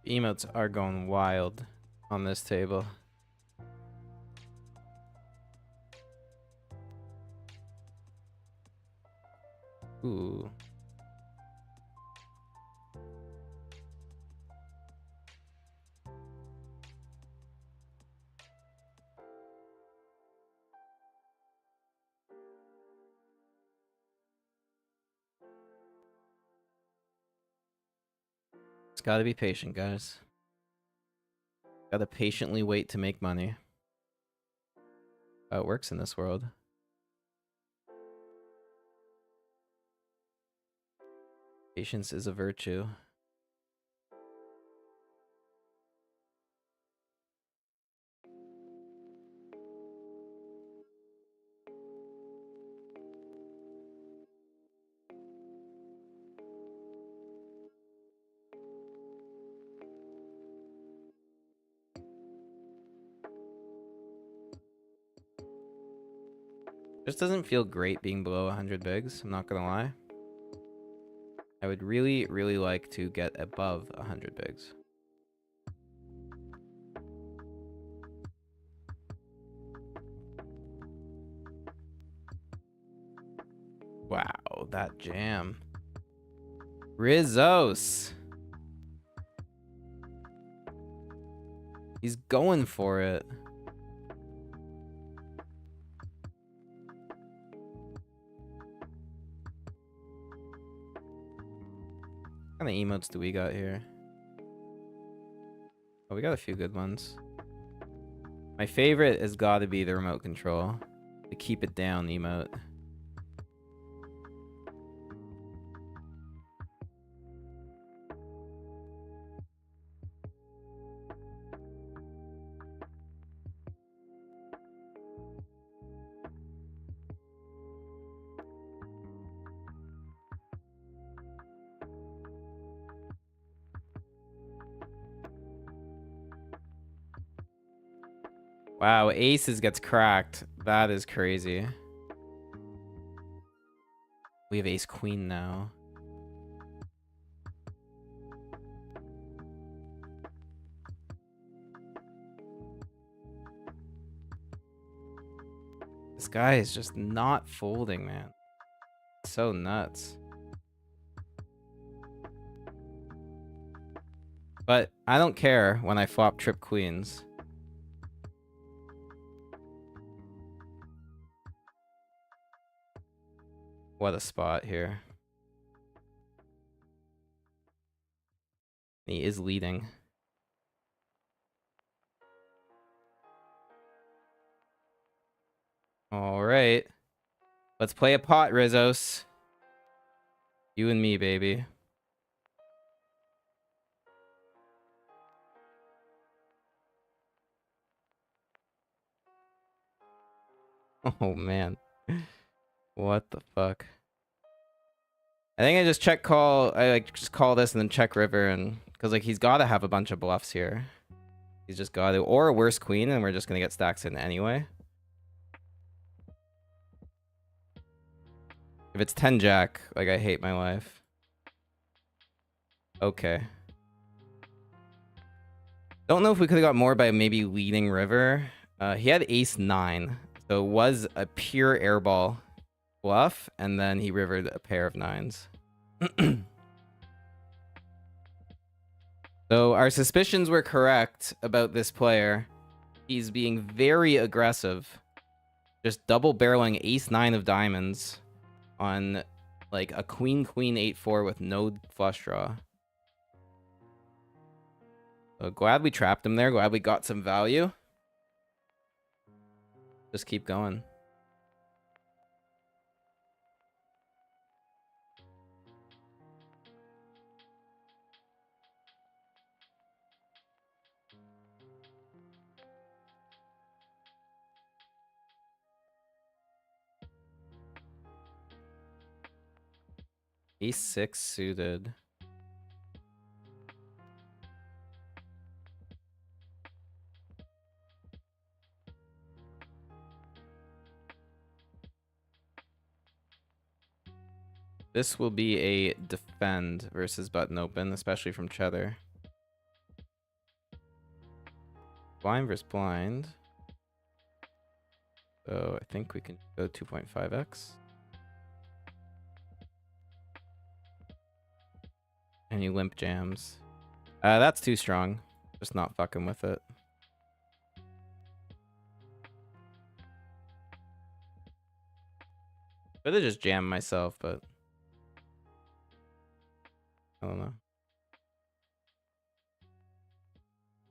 Emotes are going wild on this table. Ooh. It's gotta be patient, guys. Gotta patiently wait to make money. How it works in this world. Patience is a virtue. Just doesn't feel great being below 100 bigs, I'm not gonna lie. I would really, really like to get above 100 bigs. Wow, that jam. Rizos. He's going for it. What kind of emotes do we got here? Oh, we got a few good ones. My favorite has got to be the remote control. The keep it down emote. Wow, aces gets cracked. That is crazy. We have ace queen now. This guy is just not folding, man. So nuts. But I don't care when I flop trip queens. What a spot here. He is leading. All right. Let's play a pot, Rizos. You and me, baby. Oh, man. What the fuck? I think I just check call. I like just call this and then check river, and because like he's got to have a bunch of bluffs here. He's just got to, or a worse queen, and we're just gonna get stacks in anyway. If it's 10 jack, like I hate my life. Okay. Don't know if we could have got more by maybe leading river. He had ace 9, so it was a pure airball bluff, and then he rivered a pair of 9s. So our suspicions were correct about this player. He's being very aggressive. Just double barreling ace 9 of diamonds on like a queen 8-4 with no flush draw. So glad we trapped him there. Glad we got some value. Just keep going. Ace 6 suited. This will be a defend versus button open, especially from Cheddar. Blind versus blind. So I think we can go 2.5x. And he limp jams. That's too strong. Just not fucking with it. Could have just jammed myself, but I don't know.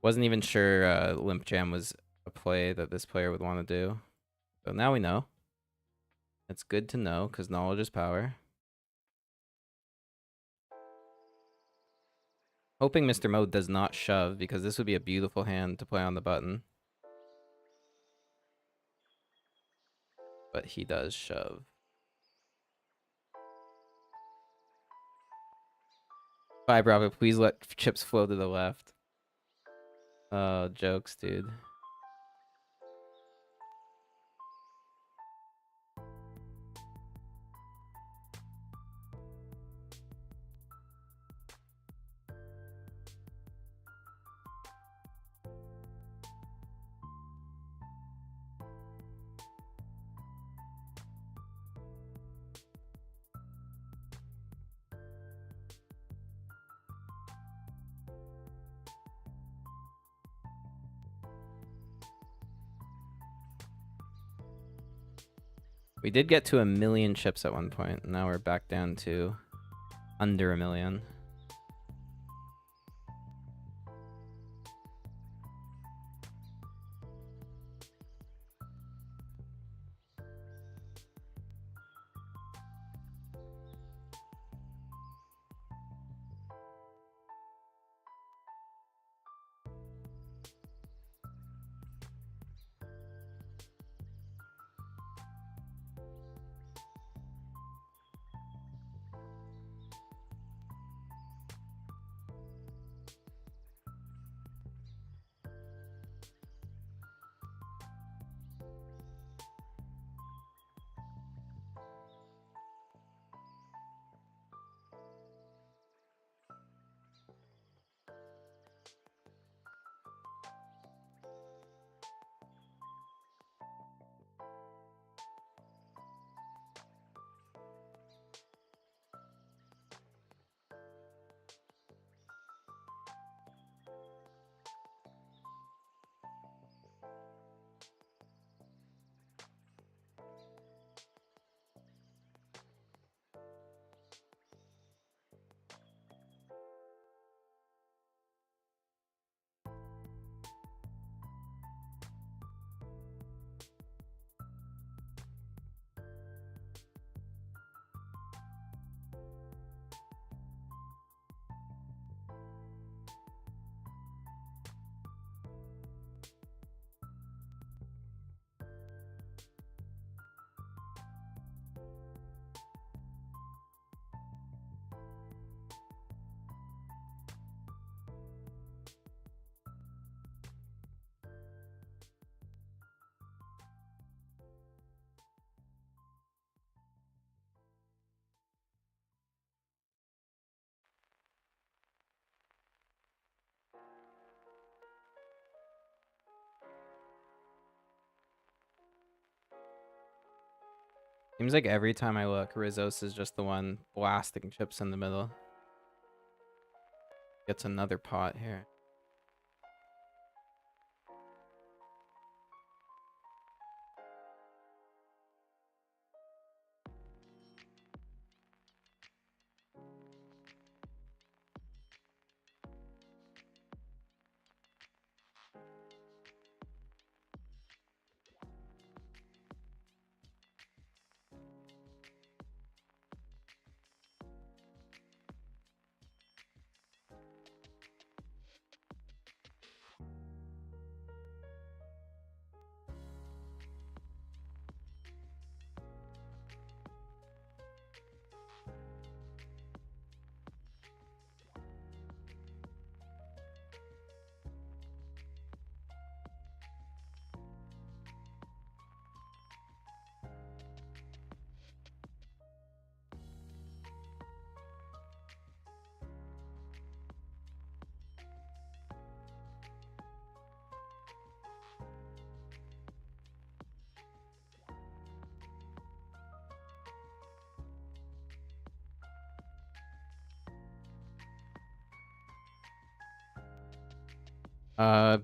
Wasn't even sure limp jam was a play that this player would want to do. So now we know. It's good to know because knowledge is power. Hoping Mr. Mode does not shove because this would be a beautiful hand to play on the button. But he does shove. Bye, Bravo. Please let chips flow to the left. Oh, jokes, dude. We did get to 1 million chips at one point. Now we're back down to under 1 million. Seems like every time I look, Rizos is just the one blasting chips in the middle. Gets another pot here.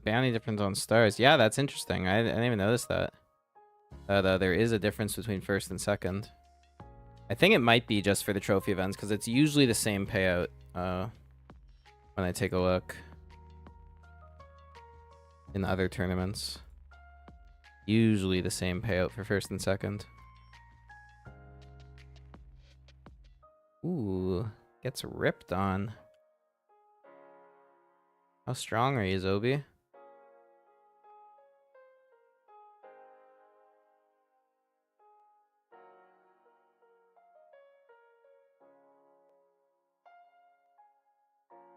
Bounty difference on stars. Yeah, that's interesting. I didn't even notice that. There is a difference between first and second. I think it might be just for the trophy events, because it's usually the same payout, when I take a look in other tournaments. Usually the same payout for first and second. Ooh, gets ripped on. How strong are you, Zobi?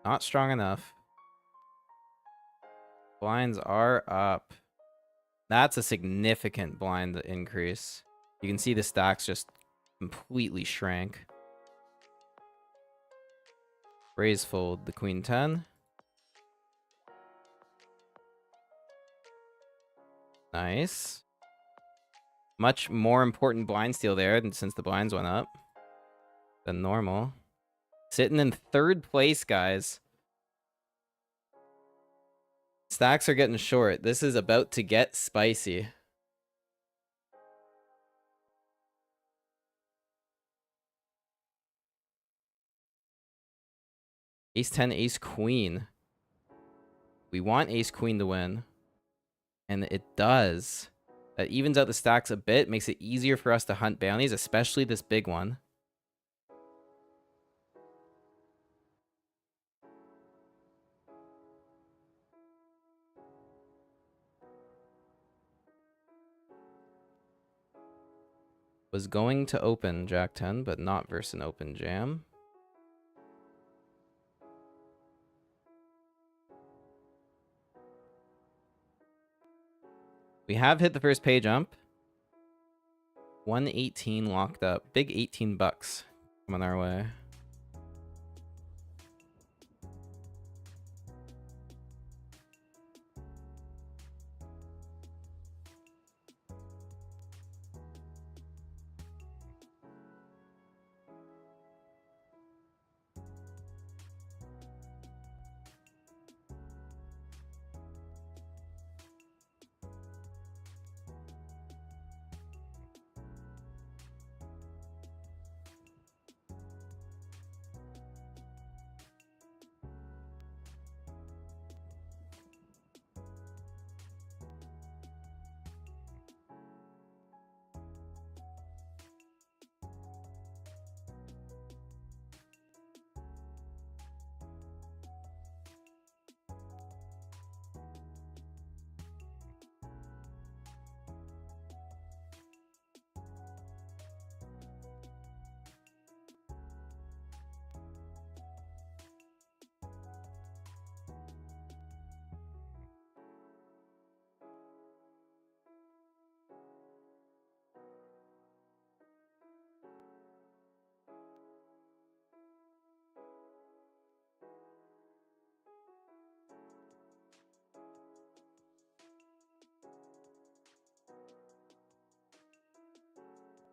Not strong enough. Blinds are up. That's a significant blind increase. You can see the stacks just completely shrank. Raise fold the queen 10. Nice. Much more important blind steal there since the blinds went up than normal. Sitting in third place, guys. Stacks are getting short. This is about to get spicy. Ace 10, ace queen. We want ace queen to win. And it does. That evens out the stacks a bit, makes it easier for us to hunt bounties, especially this big one. Was going to open Jack 10, but not versus an open jam. We have hit the first pay jump. 118 locked up. Big 18 bucks coming our way.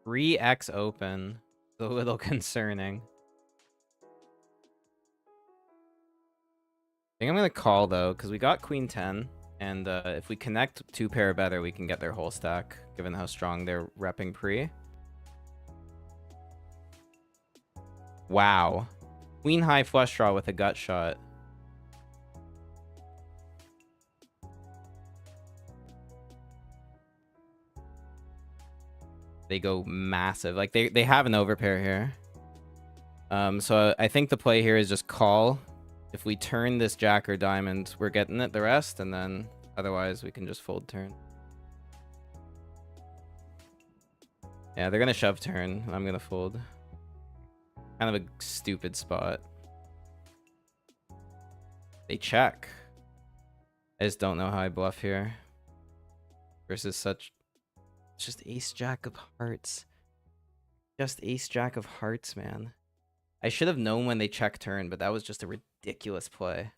Three X open. It's a little concerning. I think I'm gonna call though, because we got Queen 10, and if we connect two pair better, we can get their whole stack, given how strong they're repping pre. Wow. Queen high flush draw with a gut shot. They go massive. Like they have an overpair here. So I think the play here is just call. If we turn this jack or diamond, we're getting it the rest, and then otherwise we can just fold turn. Yeah, they're gonna shove turn. I'm gonna fold. Kind of a stupid spot. They check. I just don't know how I bluff here. Versus such... It's just ace jack of hearts. Just ace jack of hearts, man. I should have known when they check turn, but that was just a ridiculous play.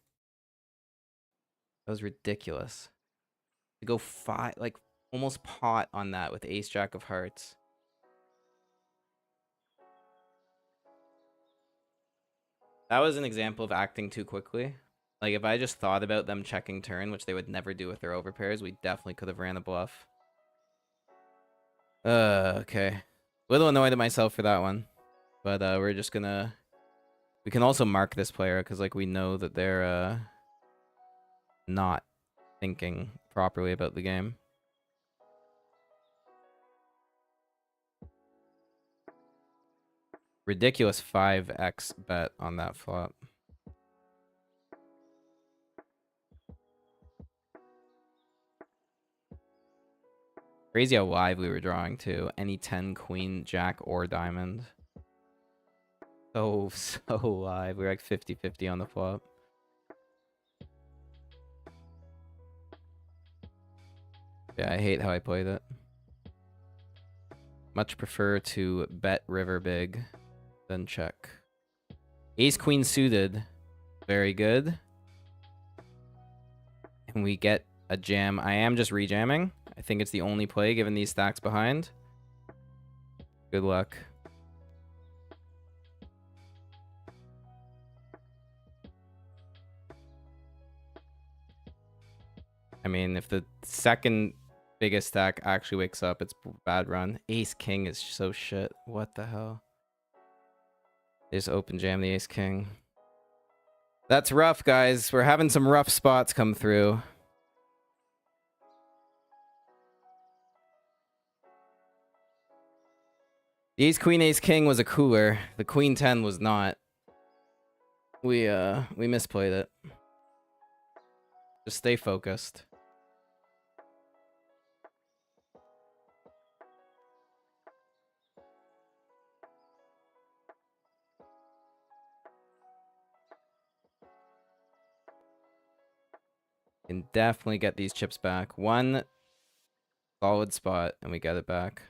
That was ridiculous. To go five, like almost pot on that with ace jack of hearts. That was an example of acting too quickly. Like if I just thought about them checking turn, which they would never do with their overpairs, we definitely could have ran a bluff. Okay. A little annoyed at myself for that one. But we're just gonna... We can also mark this player, because like we know that they're not thinking properly about the game. Ridiculous 5x bet on that flop. Crazy how live we were drawing too. Any 10, queen, jack, or diamond. So live. We were like 50-50 on the flop. Yeah, I hate how I played it. Much prefer to bet river big than check. Ace queen suited. Very good. And we get a jam. I am just rejamming. I think it's the only play given these stacks behind. Good luck. I mean, if the second biggest stack actually wakes up, it's bad run. Ace king is so shit. What the hell? They just open jam the ace king. That's rough, guys. We're having some rough spots come through. The ace, queen, ace, king was a cooler. The queen 10 was not. We misplayed it. Just stay focused. Can definitely get these chips back. One solid spot, and we get it back.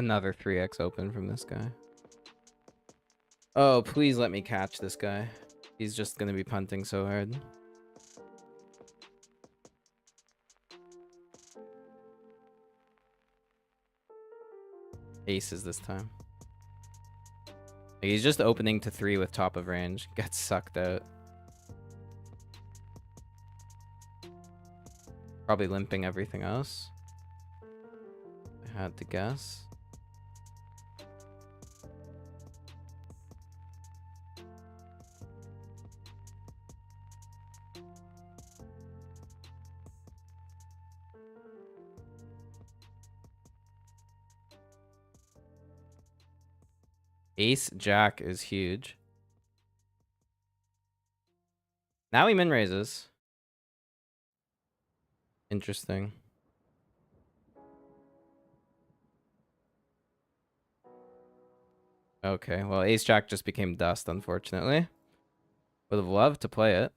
Another 3x open from this guy. Oh, please let me catch this guy. He's just gonna be punting so hard. Aces this time. Like, he's just opening to 3 with top of range. Gets sucked out. Probably limping everything else. I had to guess. Ace Jack is huge. Now he min raises. Interesting. Okay, well, Ace Jack just became dust, unfortunately. Would have loved to play it.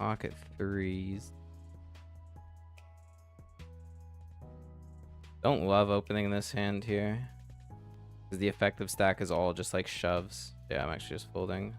Pocket threes. Don't love opening this hand here. Because the effective stack is all just like shoves. Yeah, I'm actually just folding.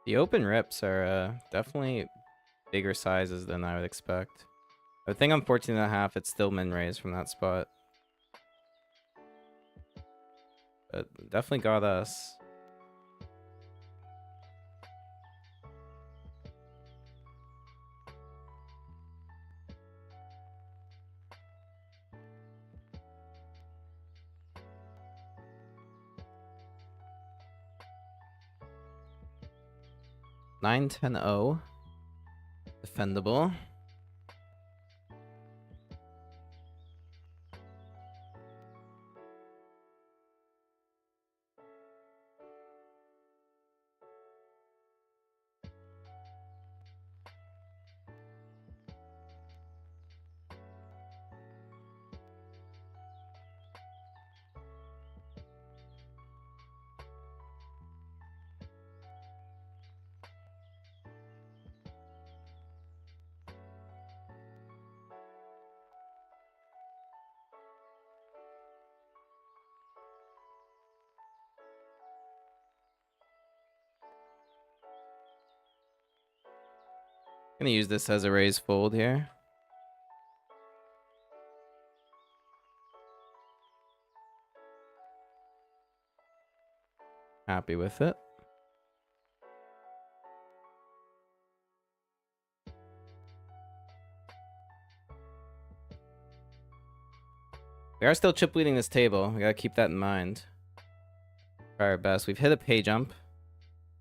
The open rips are definitely bigger sizes than I would expect. I think I'm 14.5. It's still min raise from that spot. But definitely got us. Nine, 10, 0. Defendable. Gonna use this as a raise fold here. Happy with it. We are still chip leading this table. We gotta keep that in mind. Try our best. We've hit a pay jump.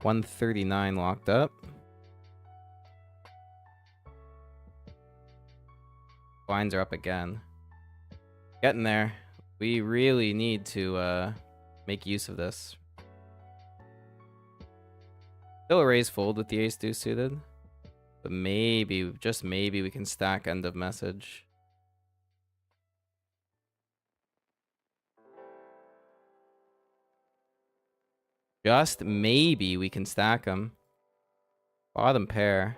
139 locked up. Blinds are up again. Getting there. We really need to make use of this. Still a raise fold with the ace deuce suited. But maybe, just maybe, we can stack end of message. Just maybe we can stack them. Bottom pair.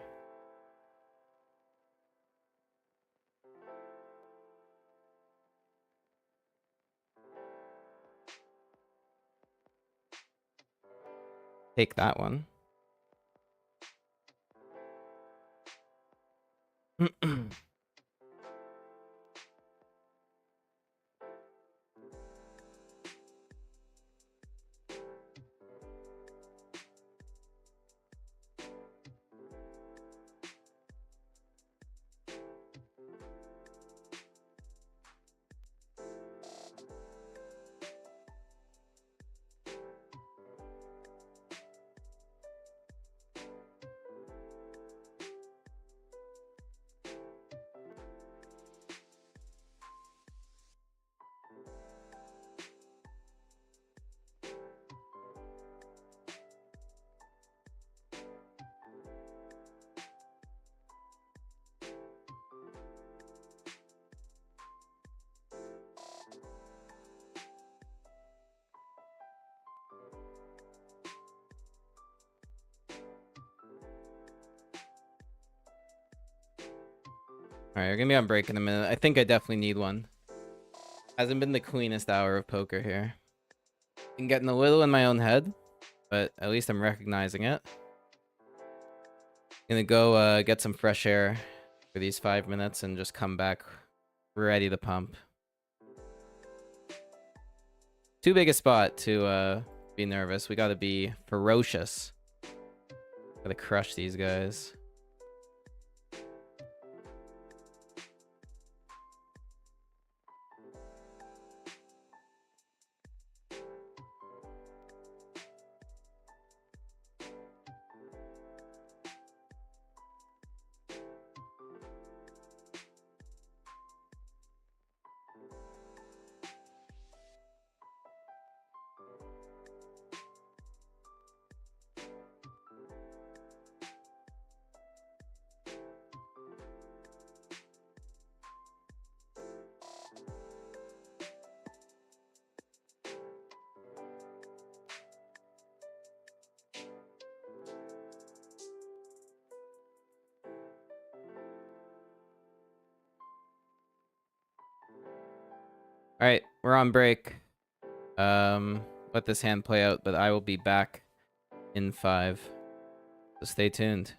Take that one. Alright, we're gonna be on break in a minute. I think I definitely need one. Hasn't been the cleanest hour of poker here. I'm getting a little in my own head, but at least I'm recognizing it. Gonna go get some fresh air for these 5 minutes and just come back ready to pump. Too big a spot to be nervous. We gotta be ferocious. Gotta crush these guys. Alright, we're on break. Let this hand play out, but I will be back in 5. So stay tuned.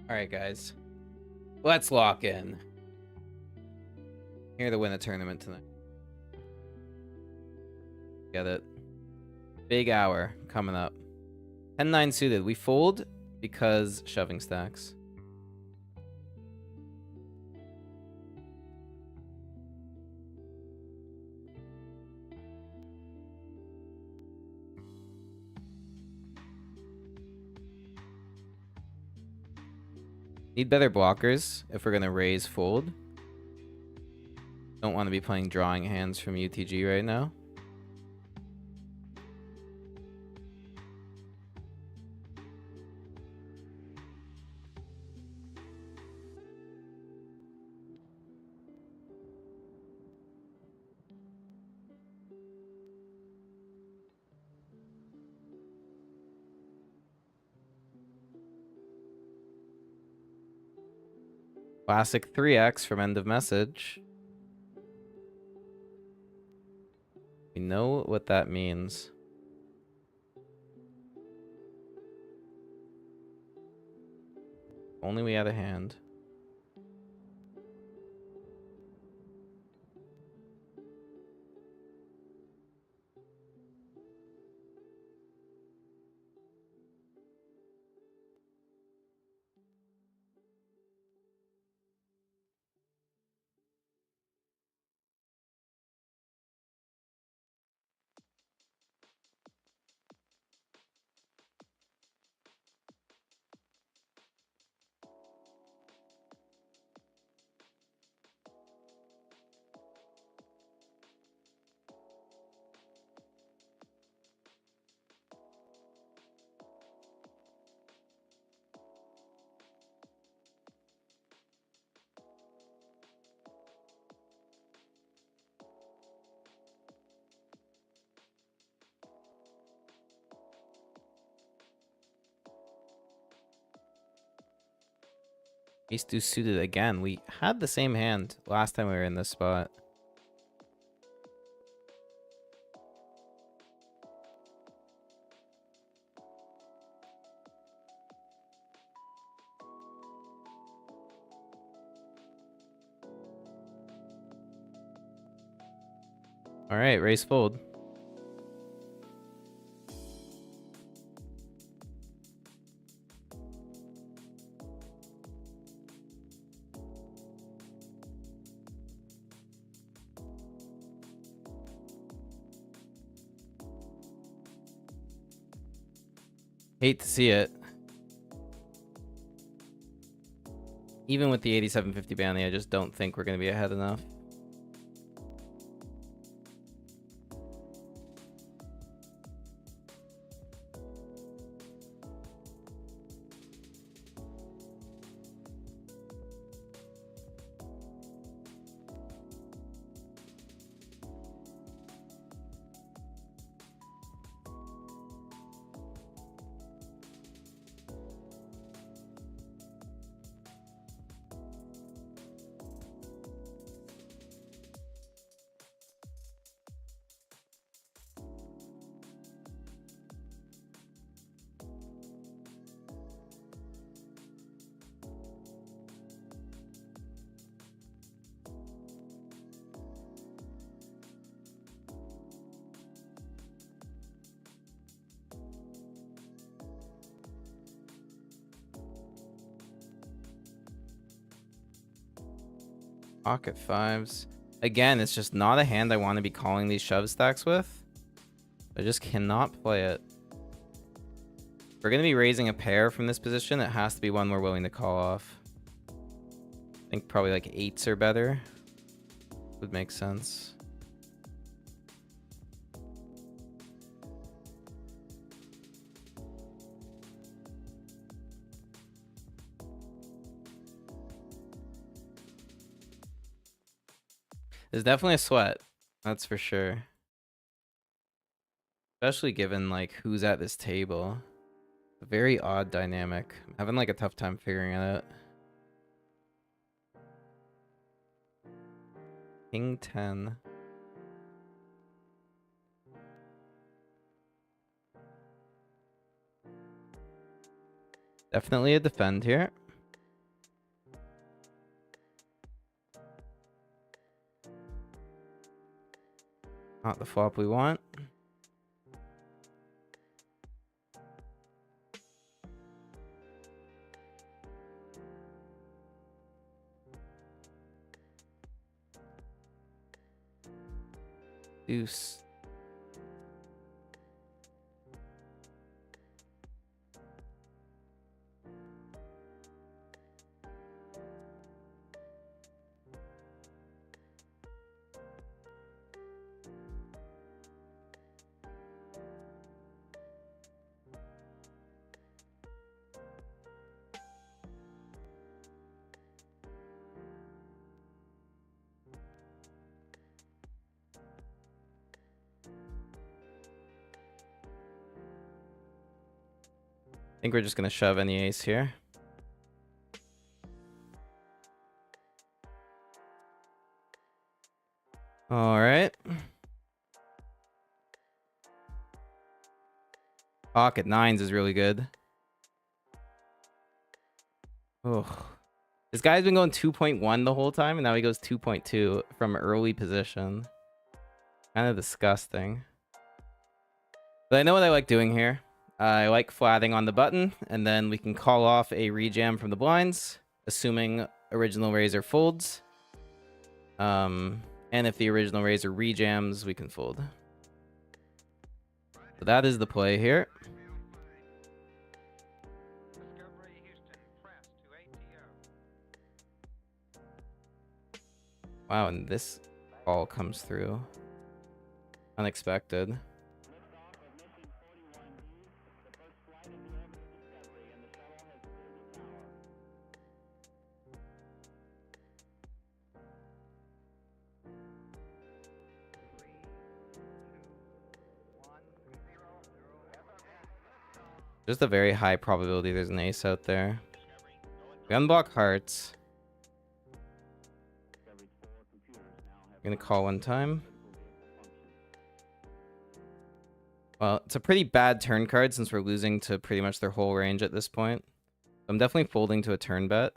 All right, guys. Let's lock in. Here to win a tournament tonight. Get it. Big hour coming up. 10-9 suited. We fold because shoving stacks. Need better blockers if we're going to raise fold. Don't want to be playing drawing hands from UTG right now. Classic 3x from end of message. We know what that means. Only we had a hand. Ace deuce suited again. We had the same hand last time we were in this spot. All right, raise fold. Hate to see it. Even with the 8750 bounty, I just don't think we're going to be ahead enough. Pocket fives. Again, it's just not a hand I want to be calling these shove stacks with. I just cannot play it. If we're going to be raising a pair from this position, it has to be one we're willing to call off. I think probably like eights or better would make sense. There's definitely a sweat. That's for sure. Especially given like who's at this table. A very odd dynamic. I'm having like a tough time figuring it out. King 10. Definitely a defend here. Not the flop we want. Deuce. I think we're just gonna shove any ace here. All right. Pocket nines is really good. Oh, this guy's been going 2.1 the whole time, and now he goes 2.2 from early position. Kind of disgusting. But I know what I like doing here. I like flatting on the button, and then we can call off a rejam from the blinds, assuming original raiser folds. And if the original raiser rejams, we can fold. So that is the play here. Wow, and this all comes through. Unexpected. Just a very high probability there's an ace out there. We unblock hearts. I'm gonna call one time. Well, it's a pretty bad turn card since we're losing to pretty much their whole range at this point. I'm definitely folding to a turn bet.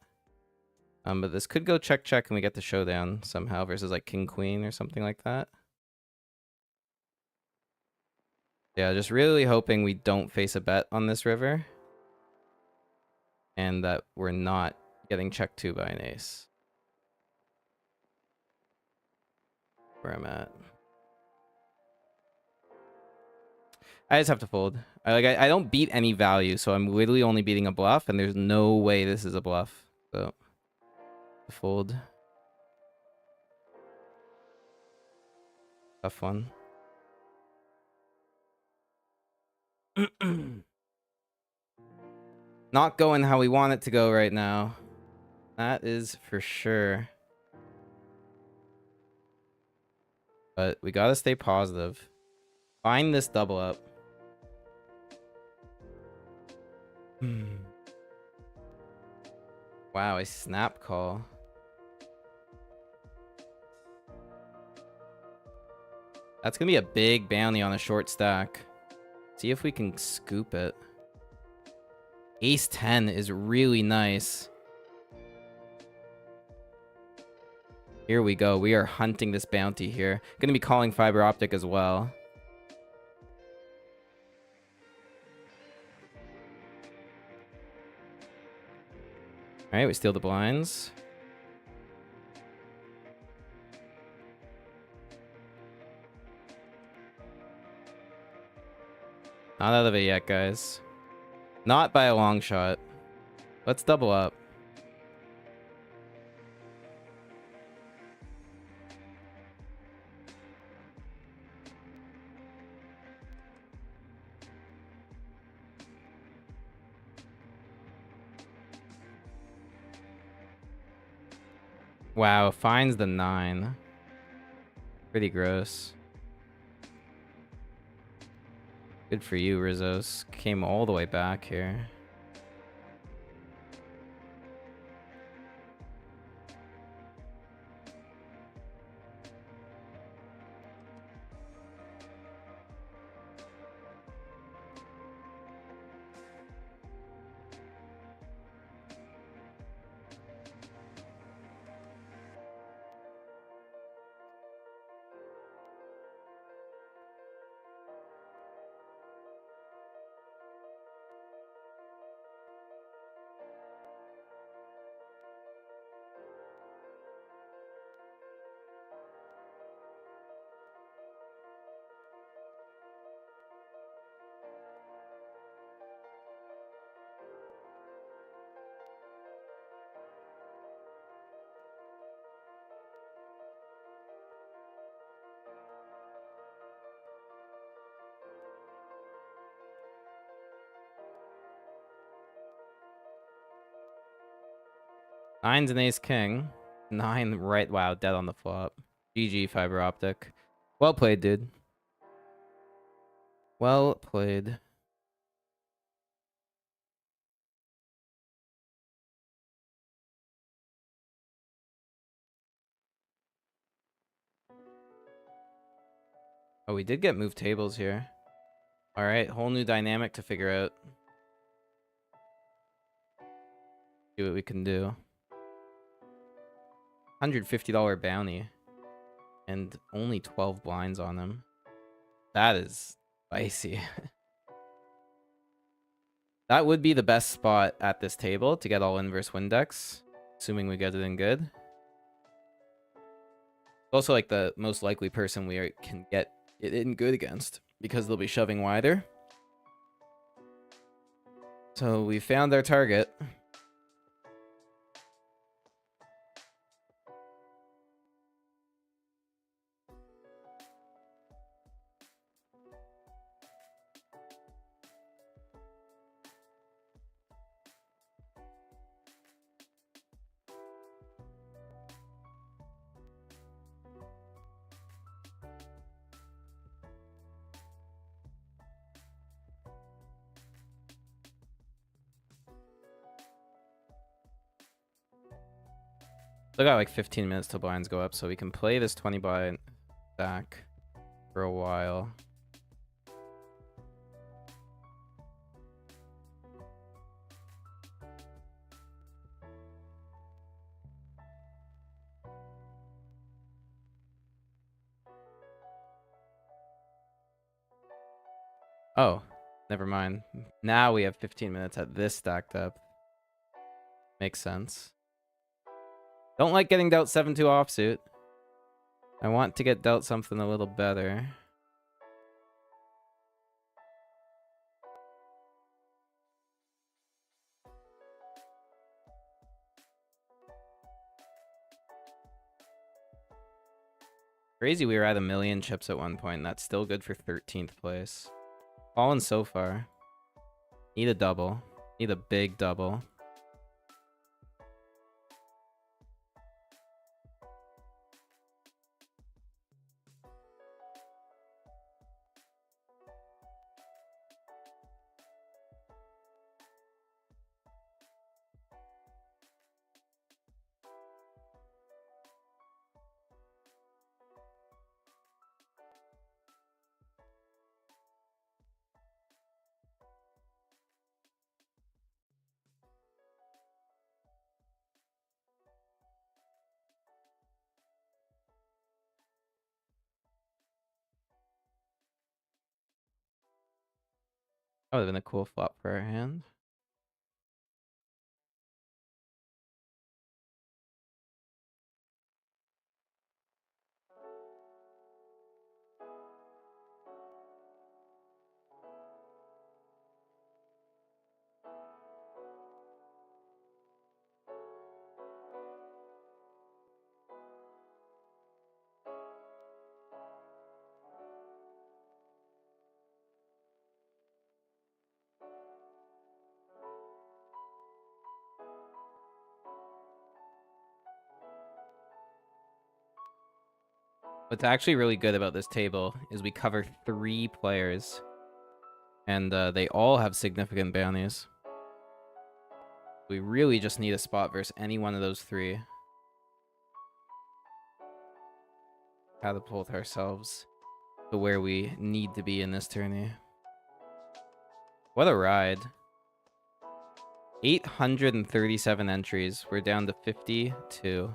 But this could go check check and we get the showdown somehow versus like king queen or something like that. Yeah, just really hoping we don't face a bet on this river. And that we're not getting checked to by an ace. Where I'm at. I just have to fold. I don't beat any value, so I'm literally only beating a bluff, and there's no way this is a bluff. So, fold. Tough one. Not going how we want it to go right now. That is for sure. But we gotta stay positive. Find this double up. Wow, a snap call. That's gonna be a big bounty on a short stack. See if we can scoop it. Ace 10 is really nice. Here we go. We are hunting this bounty here. Gonna be calling fiber optic as well. Alright, we steal the blinds. Not out of it yet, guys. Not by a long shot. Let's double up. Wow, finds the 9. Pretty gross. Good for you, Rizzos. Came all the way back here. Nine's an ace king. 9 right. Wow, dead on the flop. GG, fiber optic. Well played, dude. Well played. Oh, we did get moved tables here. All right, whole new dynamic to figure out. See what we can do. $150 bounty. And only 12 blinds on him. That is spicy. That would be the best spot at this table to get all inverse Windex. Assuming we get it in good. Also, like, the most likely person we can get it in good against. Because they'll be shoving wider. So we found our target. Still got like 15 minutes till blinds go up, so we can play this 20 blind stack for a while. Oh, never mind. Now we have 15 minutes at this stack depth. Makes sense. Don't like getting dealt 7-2 offsuit. I want to get dealt something a little better. Crazy we were at 1,000,000 chips at one point, and that's still good for 13th place. Fallen so far. Need a double. Need a big double. That would have been a cool flop for our hand. What's actually really good about this table is we cover 3 players. And they all have significant bounties. We really just need a spot versus any one of those 3. Catapult ourselves to where we need to be in this tourney. What a ride. 837 entries. We're down to 52.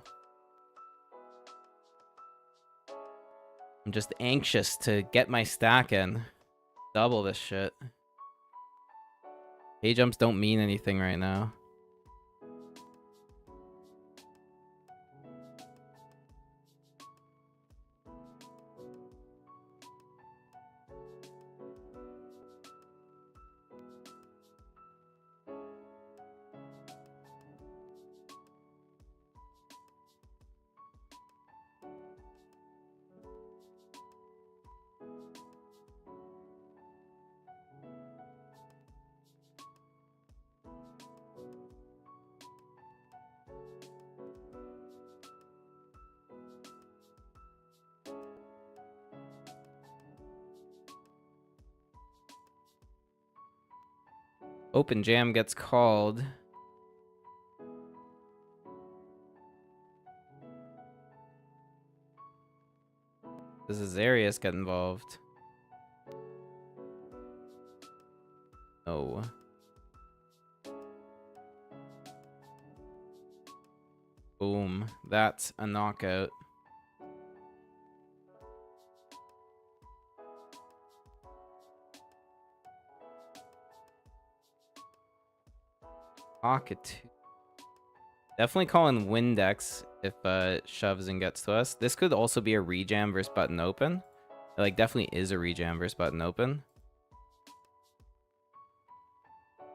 I'm just anxious to get my stack in. Double this shit. K-jumps don't mean anything right now. Open jam gets called. Does Azarius get involved? No. Boom. That's a knockout. Pocket. Definitely calling Windex if shoves and gets to us. This could also be a rejam versus button open. It, like, definitely is a rejam versus button open.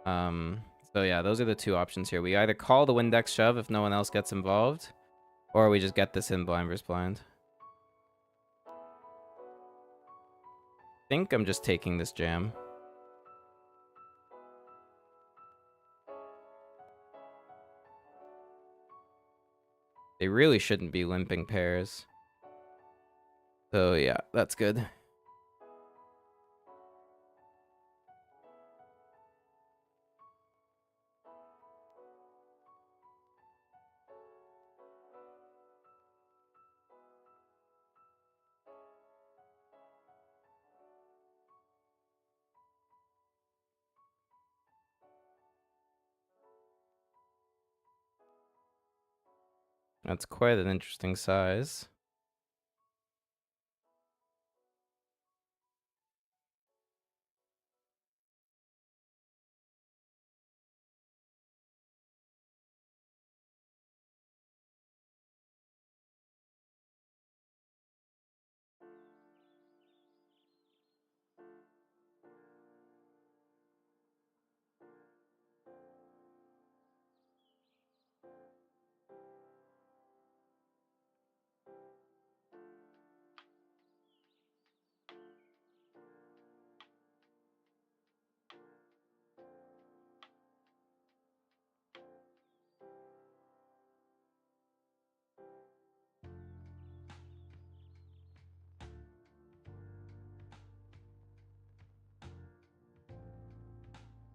So yeah, those are the two options here. We either call the Windex shove if no one else gets involved, or we just get this in blind versus blind. I think I'm just taking this jam. They really shouldn't be limping pairs. So yeah, that's good. That's quite an interesting size.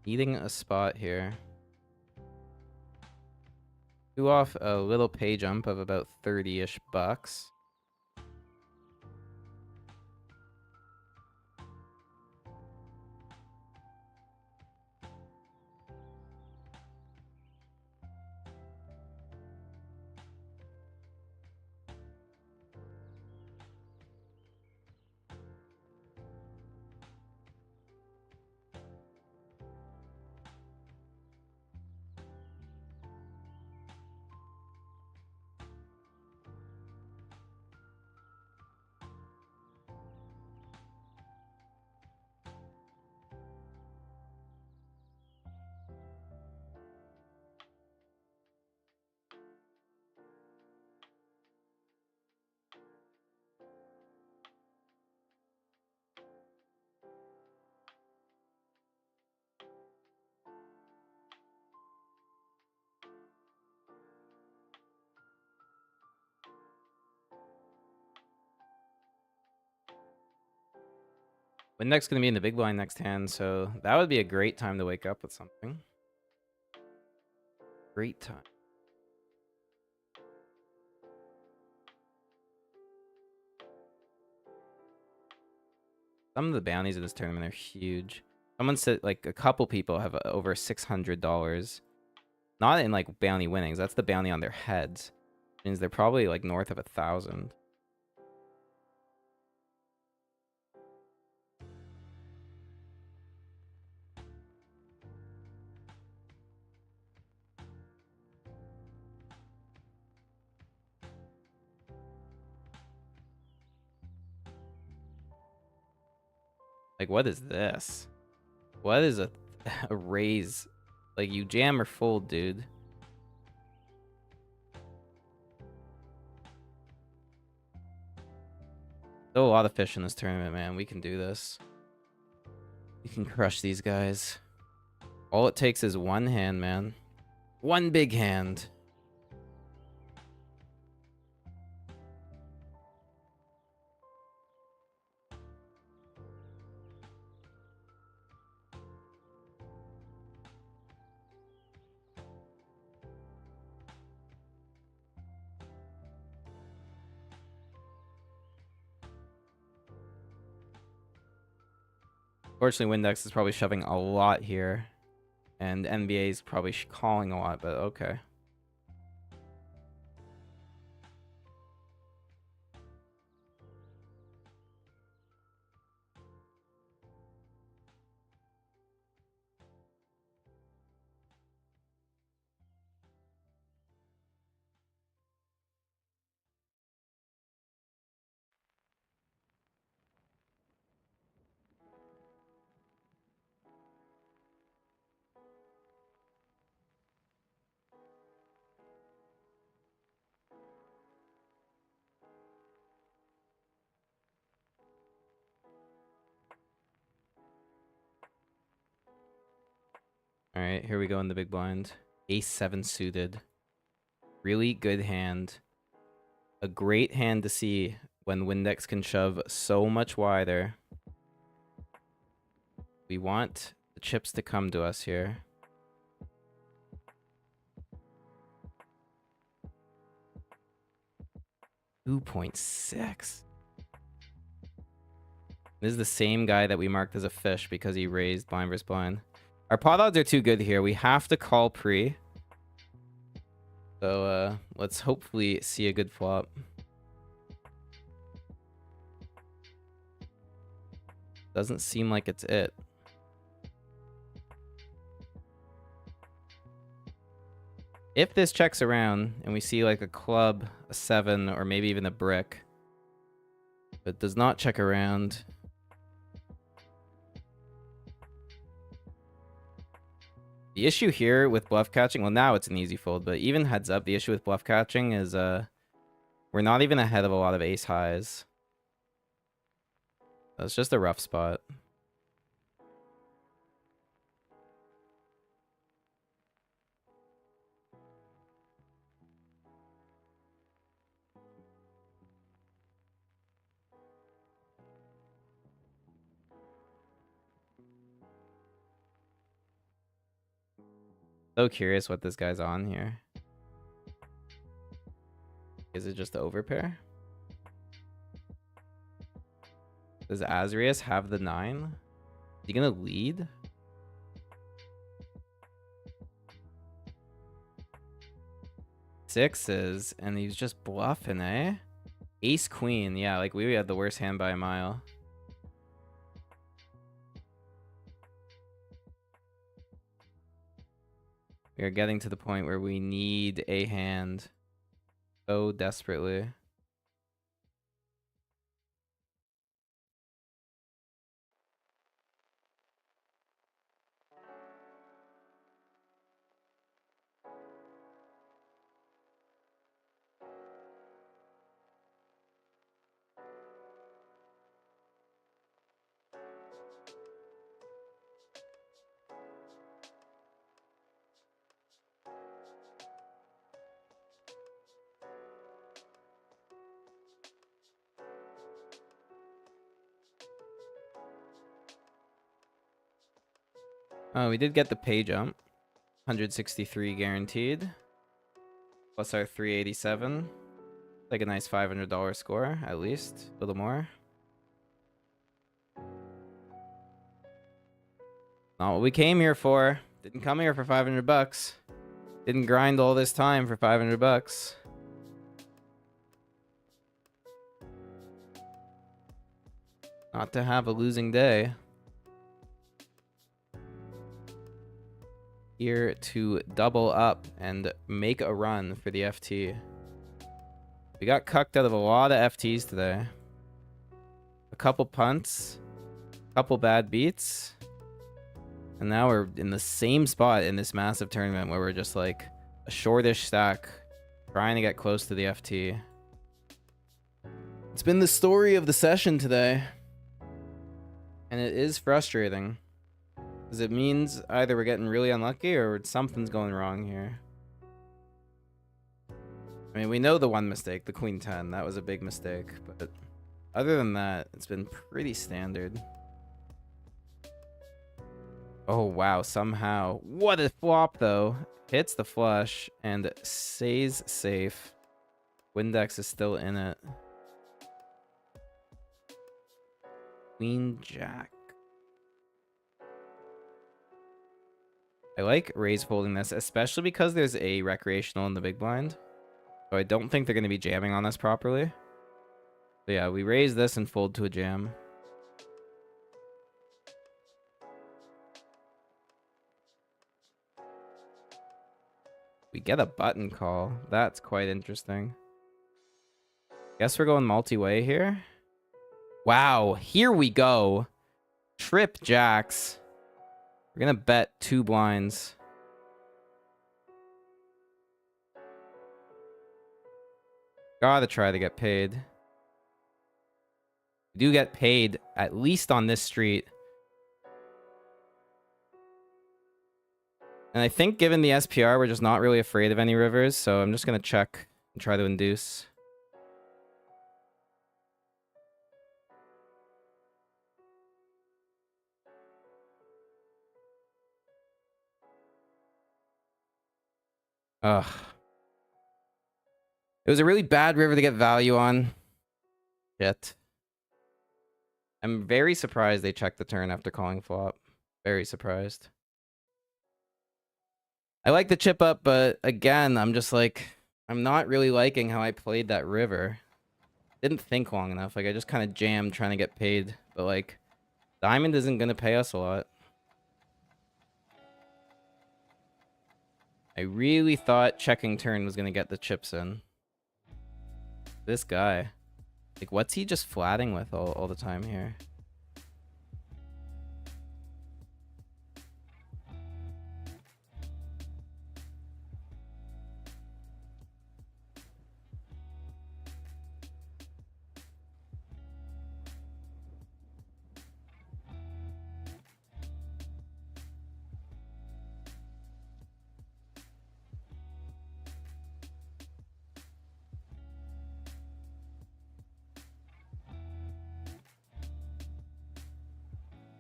Eating a spot here. Do off a little pay jump of about 30-ish bucks. Windex gonna be in the big blind next hand, so that would be a great time to wake up with something. Great time. Some of the bounties in this tournament are huge. Someone said, like, a couple people have over $600. Not in, like, bounty winnings. That's the bounty on their heads. Means they're probably, like, north of 1,000. Like, what is this? What is a raise? Like, you jam or fold, dude. Still a lot of fish in this tournament, man. We can do this. We can crush these guys. All it takes is one hand, man. One big hand. Fortunately, Windex is probably shoving a lot here. And NBA is probably calling a lot, but okay. All right, here we go in the big blind. Ace 7 suited. Really good hand. A great hand to see when Windex can shove so much wider. We want the chips to come to us here. $2.6. This is the same guy that we marked as a fish because he raised blind versus blind. Our pot odds are too good here. We have to call pre. So let's hopefully see a good flop. Doesn't seem like it's it. If this checks around and we see like a club, a 7, or maybe even a brick, but does not check around. The issue here with bluff catching, well, now it's an easy fold, but even heads up, the issue with bluff catching is we're not even ahead of a lot of ace highs. That's just a rough spot. So curious what this guy's on here. Is it just the overpair? Does Azrius have the 9? Is he gonna lead? Sixes, and he's just bluffing, eh? Ace queen, yeah, like we had the worst hand by a mile. We are getting to the point where we need a hand so desperately. Oh, we did get the pay jump. 163 guaranteed. Plus our 387. Like a nice $500 score, at least. A little more. Not what we came here for. Didn't come here for 500 bucks. Didn't grind all this time for 500 bucks. Not to have a losing day. Here to double up and make a run for the FT. We got cucked out of a lot of FTs today. A couple punts. A couple bad beats. And now we're in the same spot in this massive tournament where we're just like a shortish stack. Trying to get close to the FT. It's been the story of the session today. And it is frustrating. Because it means either we're getting really unlucky or something's going wrong here. I mean, we know the one mistake, the queen 10. That was a big mistake. But other than that, it's been pretty standard. Oh, wow. Somehow. What a flop, though. Hits the flush and stays safe. Windex is still in it. Queen Jack. I like raise folding this, especially because there's a recreational in the big blind. So I don't think they're going to be jamming on us properly. So yeah, we raise this and fold to a jam. We get a button call. That's quite interesting. Guess we're going multi-way here. Wow, here we go. Trip jacks. We're going to bet 2 blinds. Gotta try to get paid. We do get paid, at least on this street. And I think given the SPR, we're just not really afraid of any rivers, so I'm just going to check and try to induce. Ugh. It was a really bad river to get value on. Shit. I'm very surprised they checked the turn after calling flop. Very surprised. I like the chip up, but again, I'm just like, I'm not really liking how I played that river. Didn't think long enough. Like, I just kind of jammed trying to get paid. But, like, diamond isn't going to pay us a lot. I really thought checking turn was going to get the chips in. This guy. Like, what's he just flatting with all the time here?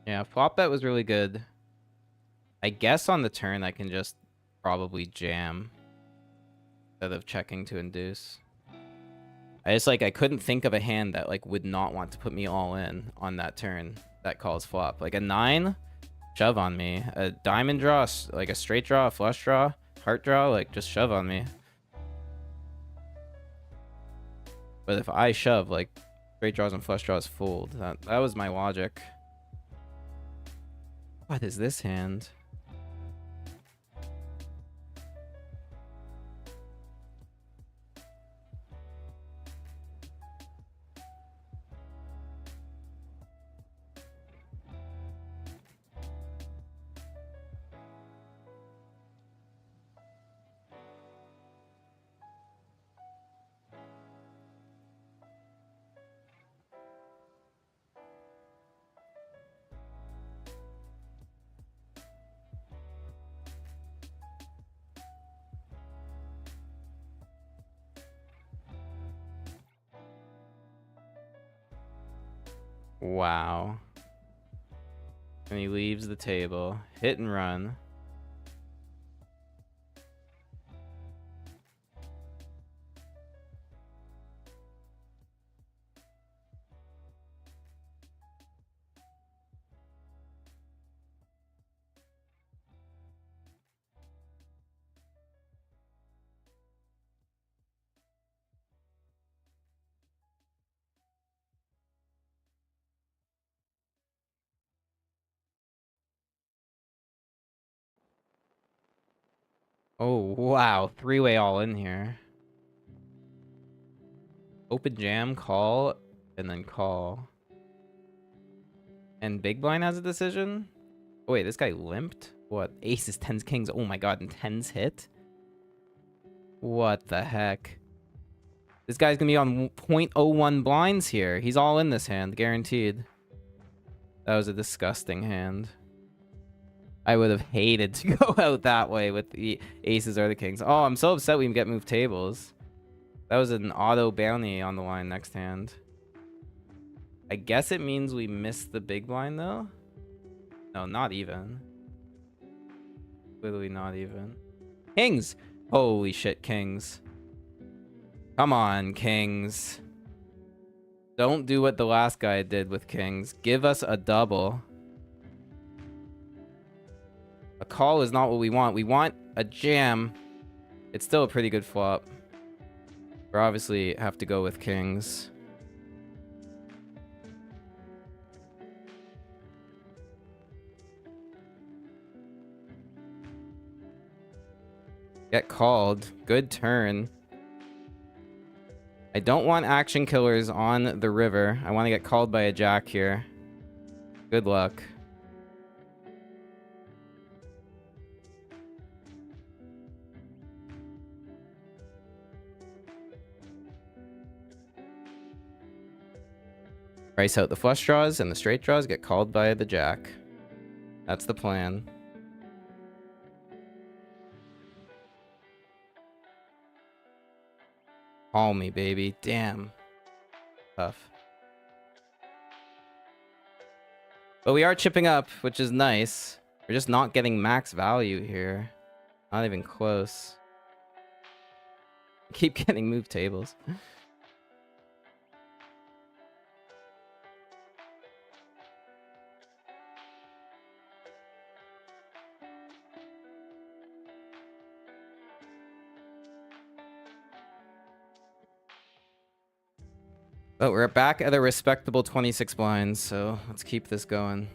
Yeah, flop bet was really good. I guess on the turn I can just probably jam instead of checking to induce. I just like I couldn't think of a hand that like would not want to put me all in on that turn that calls flop. Like a 9, shove on me. A diamond draw, like a straight draw, a flush draw, heart draw, like just shove on me. But if I shove, like straight draws and flush draws fold. That was my logic. What is this hand? Wow. And he leaves the table. Hit and run. Oh, wow. 3-way all in here. Open jam, call, and then call. And big blind has a decision? Oh, wait, this guy limped? What? Aces, 10s, kings. Oh my god, and 10s hit? What the heck? This guy's gonna be on 0.01 blinds here. He's all in this hand, guaranteed. That was a disgusting hand. I would have hated to go out that way with the aces or the kings. Oh, I'm so upset we get moved tables. That was an auto bounty on the line next hand. I guess it means we missed the big blind, though? No, not even. Literally not even. Kings! Holy shit, kings. Come on, kings. Don't do what the last guy did with kings. Give us a double. A call is not what we want. We want a jam. It's still a pretty good flop. We obviously have to go with kings. Get called. Good turn. I don't want action killers on the river. I want to get called by a jack here. Good luck. Price out the flush draws, and the straight draws get called by the jack. That's the plan. Call me, baby. Damn. Tough. But we are chipping up, which is nice. We're just not getting max value here. Not even close. Keep getting moved tables. But we're back at a respectable 26 blinds, so let's keep this going.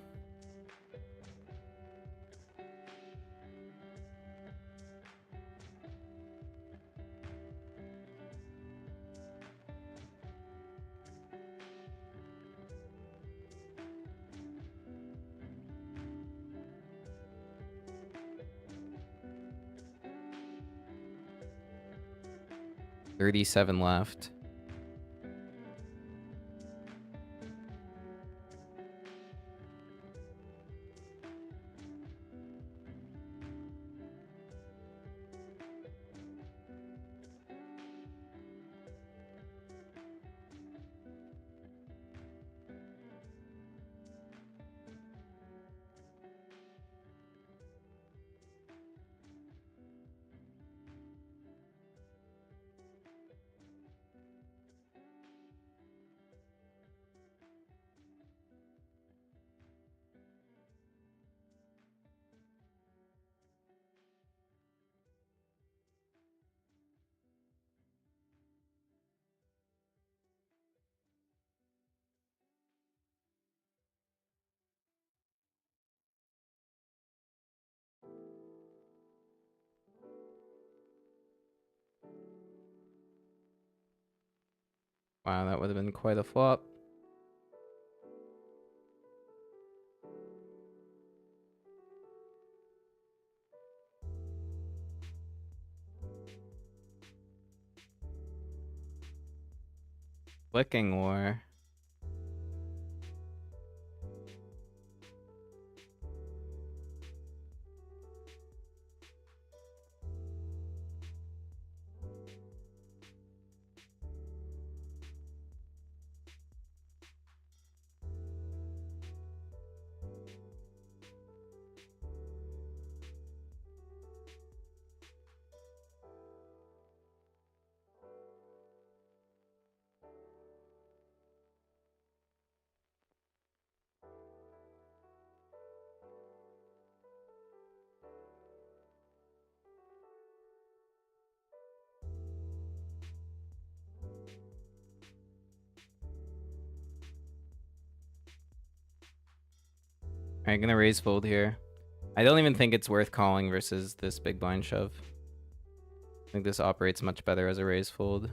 $37 left. Wow, that would have been quite a flop. Flicking war. Alright, gonna raise fold here. I don't even think it's worth calling versus this big blind shove. I think this operates much better as a raise fold.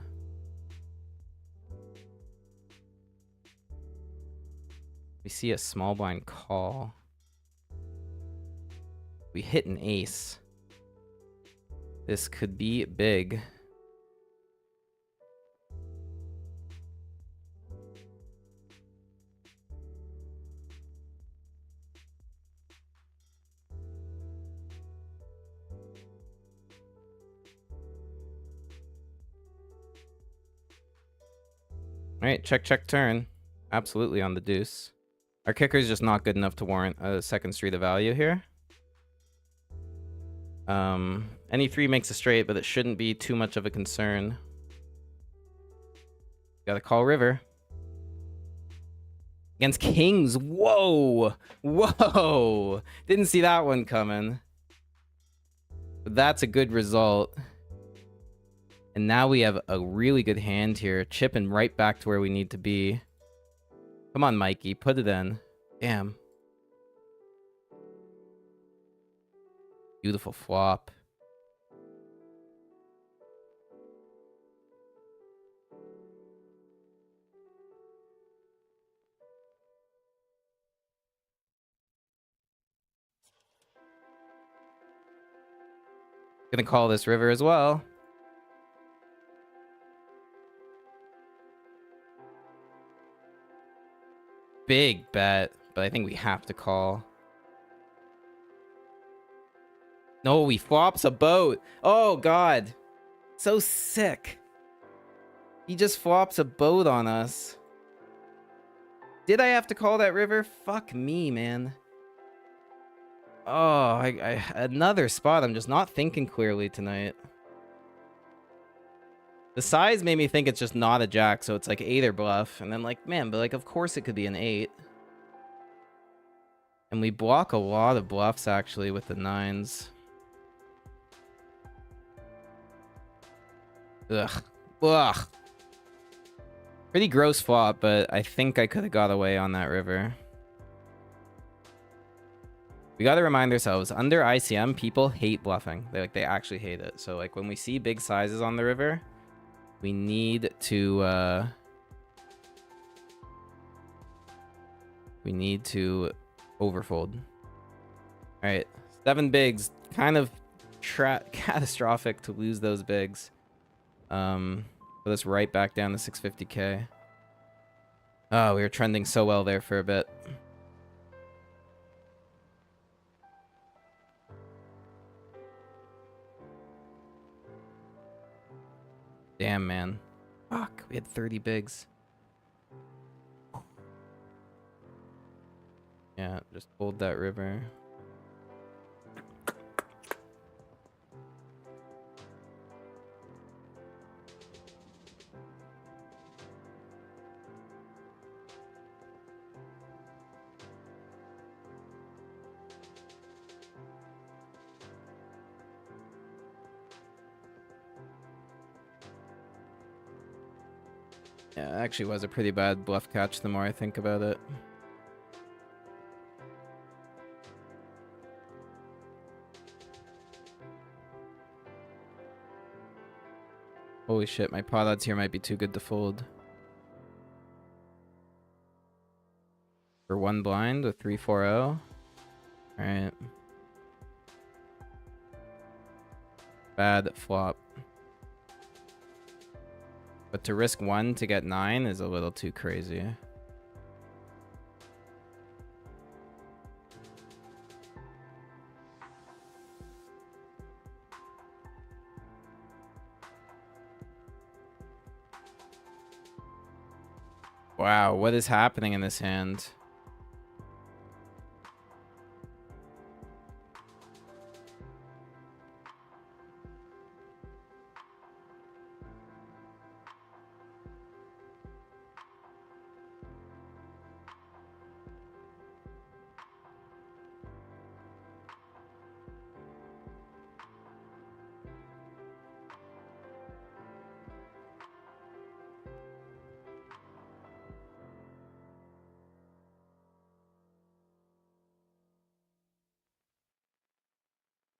We see a small blind call. We hit an ace. This could be big. Alright, check, check, turn. Absolutely on the deuce. Our kicker is just not good enough to warrant a second street of value here. Any three makes a straight, but it shouldn't be too much of a concern. Gotta call river. Against kings. Whoa! Whoa! Didn't see that one coming. That's a good result. And now we have a really good hand here. Chipping right back to where we need to be. Come on, Mikey. Put it in. Damn. Beautiful flop. Gonna call this river as well. Big bet, but I think we have to call. No, he flops a boat. Oh, God. So sick. He just flops a boat on us. Did I have to call that river? Fuck me, man. Oh, another spot. I'm just not thinking clearly tonight. The size made me think it's just not a jack, so it's like 8 or bluff. And then like, man, but like, of course it could be an 8. And we block a lot of bluffs, actually, with the 9s. Ugh. Ugh. Pretty gross flop, but I think I could have got away on that river. We got to remind ourselves, under ICM, people hate bluffing. They actually hate it. So like when we see big sizes on the river, we need to overfold. All right, 7 bigs. Kind of catastrophic to lose those bigs. Put us right back down to 650k. Oh, we were trending so well there for a bit. Damn, man. Fuck, we had 30 bigs. Yeah, just hold that river. Yeah, it actually was a pretty bad bluff catch the more I think about it. Holy shit, my pot odds here might be too good to fold. For 1 blind with 3-4-0. Alright. Bad flop. But to risk 1 to get 9 is a little too crazy. Wow, what is happening in this hand?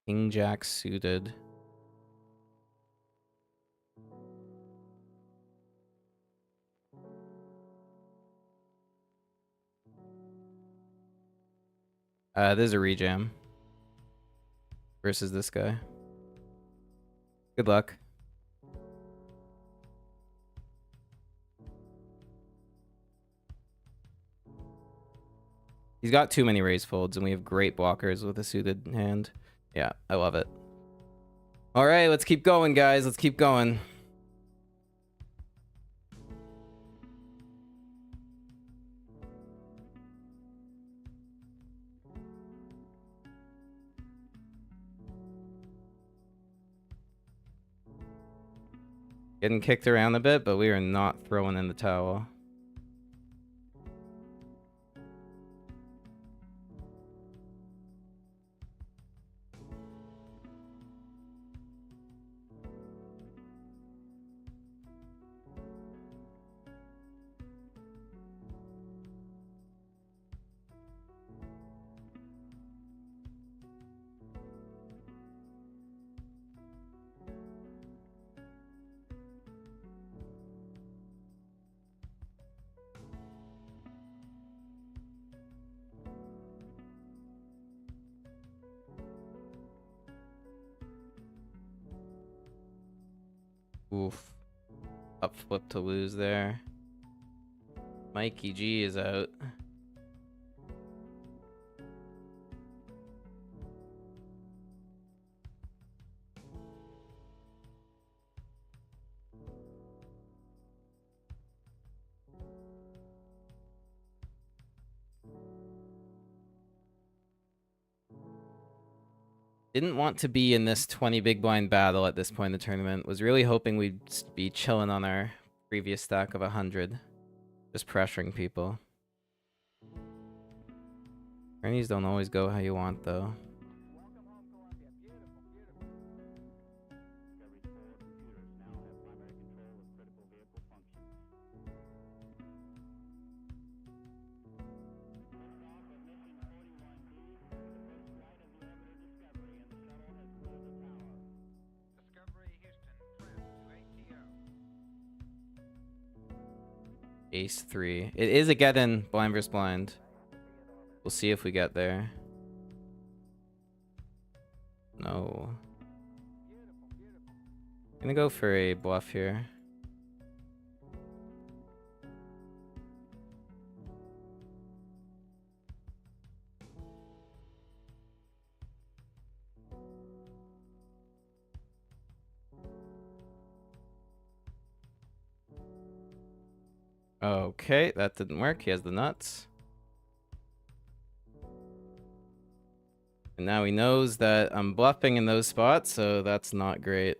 King Jack suited. This is a rejam. Versus this guy. Good luck. He's got too many raise folds, and we have great blockers with a suited hand. Yeah, I love it. All right, let's keep going, guys. Let's keep going. Getting kicked around a bit, but we are not throwing in the towel. Oof. Up flip to lose there. Mikey G is out. Didn't want to be in this 20 big blind battle at this point in the tournament. Was really hoping we'd be chilling on our previous stack of 100. Just pressuring people. Tourneys don't always go how you want, though. Ace 3. It is a get in blind versus blind. We'll see if we get there. No. Gonna go for a bluff here. Okay, that didn't work. He has the nuts. And now he knows that I'm bluffing in those spots, so that's not great.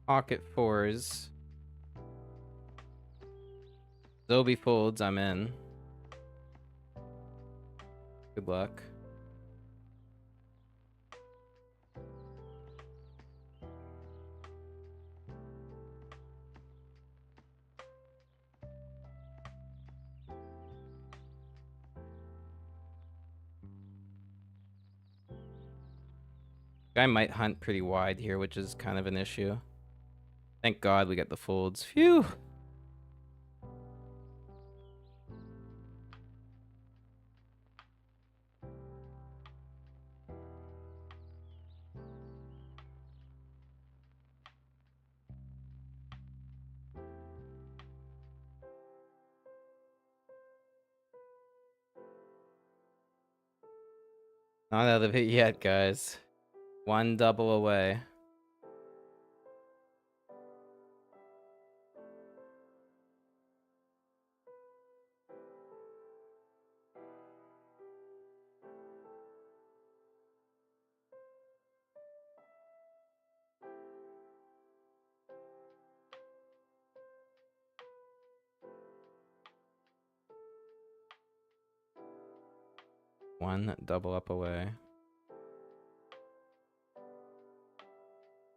Pocket fours. Zobi folds, I'm in. Good luck. Guy might hunt pretty wide here, which is kind of an issue. Thank God we got the folds. Phew! Not out of it yet, guys. One double away. One double up away.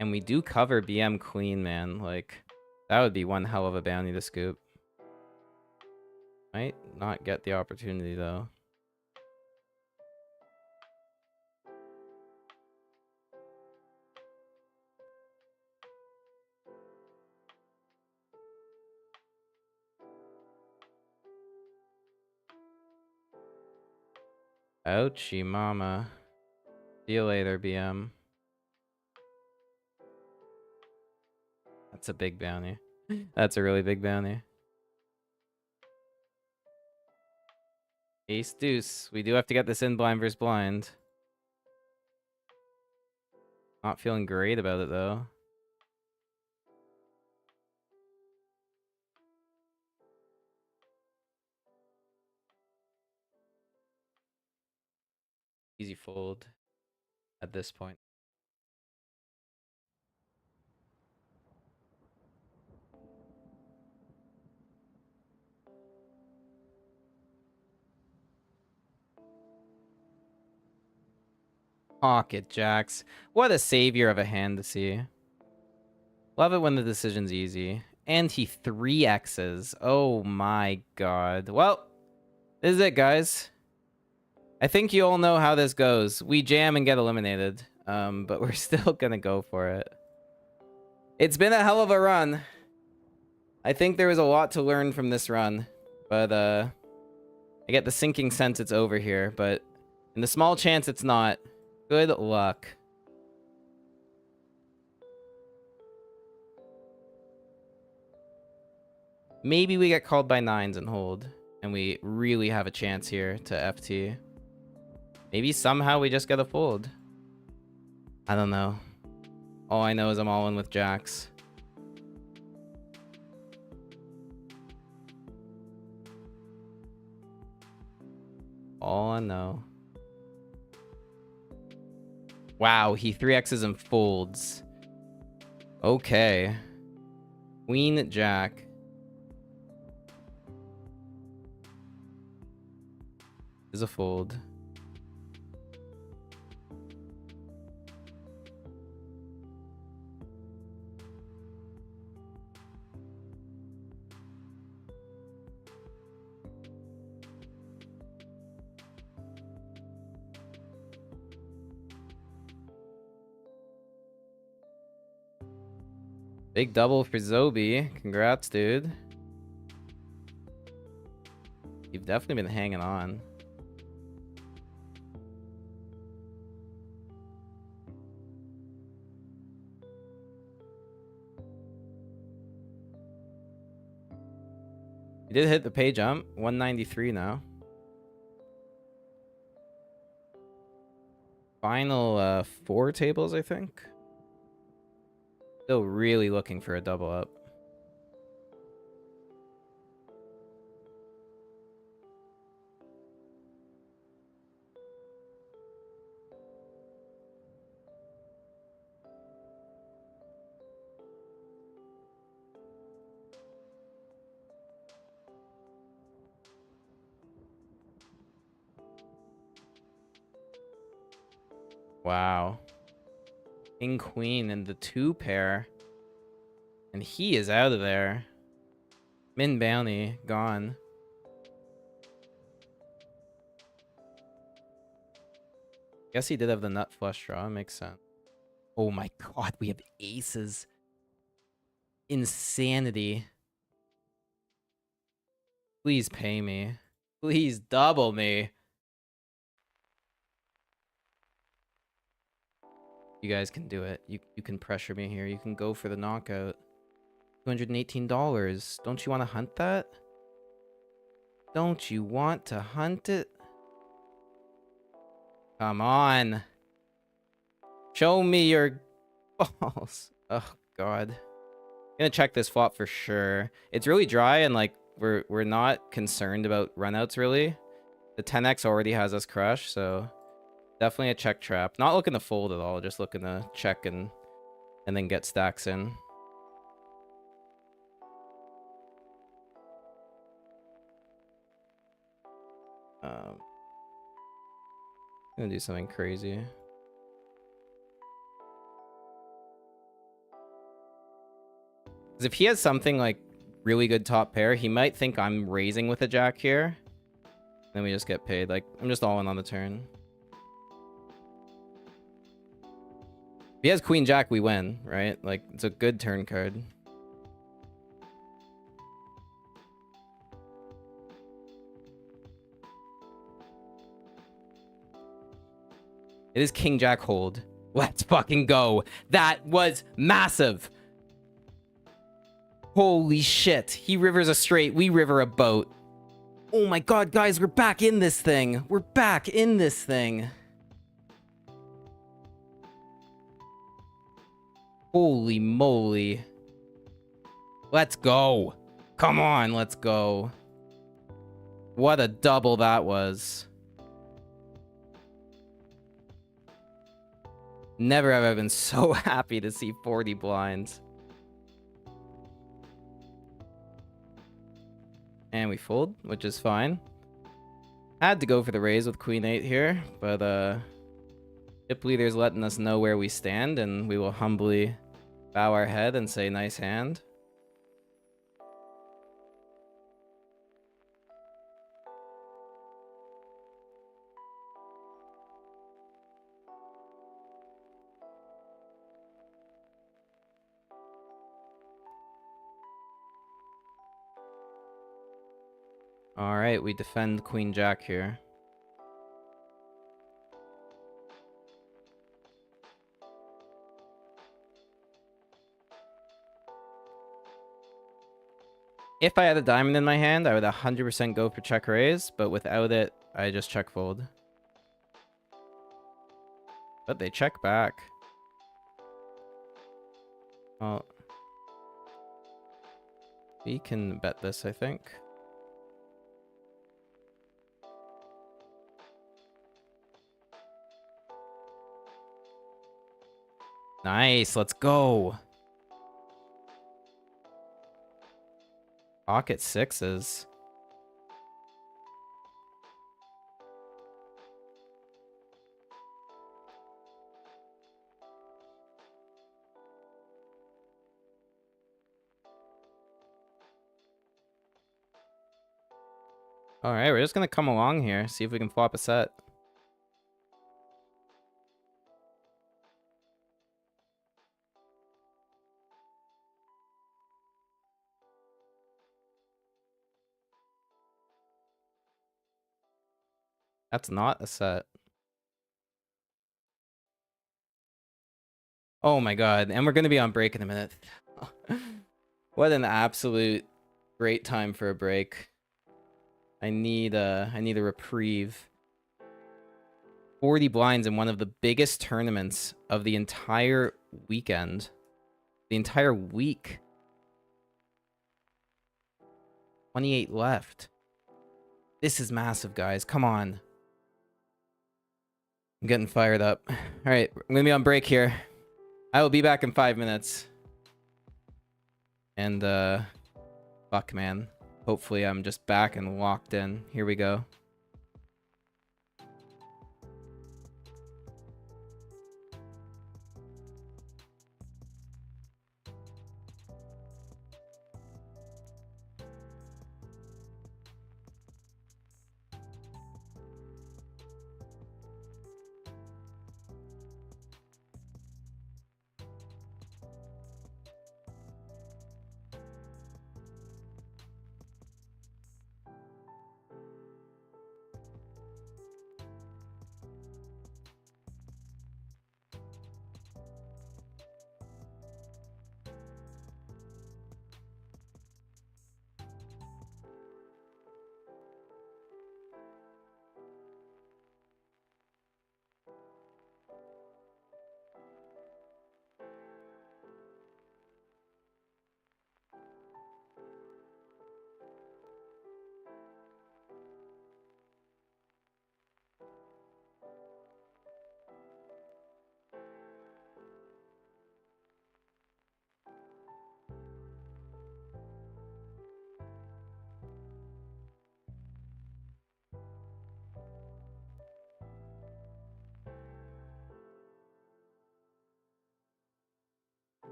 And we do cover BM Queen, man. Like, that would be one hell of a bounty to scoop. Might not get the opportunity, though. Ouchie mama. See you later, BM. That's a big bounty. That's a really big bounty. Ace deuce. We do have to get this in blind versus blind. Not feeling great about it though. Easy fold at this point. Pocket jacks. What a savior of a hand to see. Love it when the decision's easy. And he 3x's. Oh my god. Well, this is it, guys. I think you all know how this goes. We jam and get eliminated. But we're still gonna go for it. It's been a hell of a run. I think there was a lot to learn from this run. But I get the sinking sense it's over here. But in the small chance it's not, good luck. Maybe we get called by 9s and hold. And we really have a chance here to FT. Maybe somehow we just get a fold. I don't know. All I know is I'm all in with jacks. All I know. Wow, he 3x's and folds. Okay. Queen jack. Is a fold. Big double for Zobi. Congrats, dude. You've definitely been hanging on. You did hit the pay jump. 193 now. Final 4 tables, I think. Still really looking for a double up. Wow. King queen and the 2 pair. And he is out of there. Min bounty gone. Guess he did have the nut flush draw. Makes sense. Oh my god, we have aces. Insanity. Please pay me. Please double me. You guys can do it. You can pressure me here. You can go for the knockout. $218. Don't you want to hunt that? Don't you want to hunt it? Come on. Show me your balls. Oh god. I'm gonna check this flop for sure. It's really dry and like we're not concerned about runouts really. The 10x already has us crushed, so definitely a check trap. Not looking to fold at all, just looking to check and then get stacks in. I'm gonna do something crazy. Because if he has something like really good top pair, he might think I'm raising with a jack here. Then we just get paid. Like, I'm just all in on the turn. If he has queen jack, we win, right? Like, it's a good turn card. It is king jack hold. Let's fucking go. That was massive. Holy shit. He rivers a straight. We river a boat. Oh my god, guys, we're back in this thing. We're back in this thing. Holy moly. Let's go. Come on, let's go. What a double that was. Never have I been so happy to see 40 blinds. And we fold, which is fine. Had to go for the raise with Queen 8 here, but Chip Leader's letting us know where we stand, and we will humbly bow our head and say nice hand. Alright, we defend Queen Jack here. If I had a diamond in my hand, I would 100% go for check raise, but without it, I just check fold. But they check back. Well, we can bet this, I think. Nice, let's go. Pocket sixes. Alright, we're just gonna come along here, see if we can flop a set. That's not a set. Oh my god, and we're gonna be on break in a minute. What an absolute great time for a break. I need a reprieve. 40 blinds in one of the biggest tournaments of the entire weekend. The entire week. 28 left. This is massive, guys. Come on. I'm getting fired up. Alright, I'm gonna be on break here. I will be back in 5 minutes. And, fuck, man. Hopefully I'm just back and locked in. Here we go.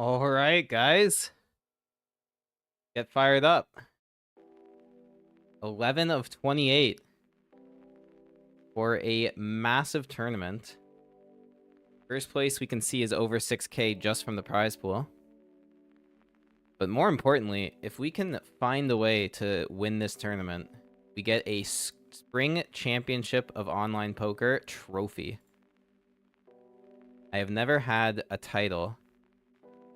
All right, guys. Get fired up. 11 of 28 for a massive tournament. First place we can see is over 6K just from the prize pool. But more importantly, if we can find a way to win this tournament, we get a Spring Championship of Online Poker trophy. I have never had a title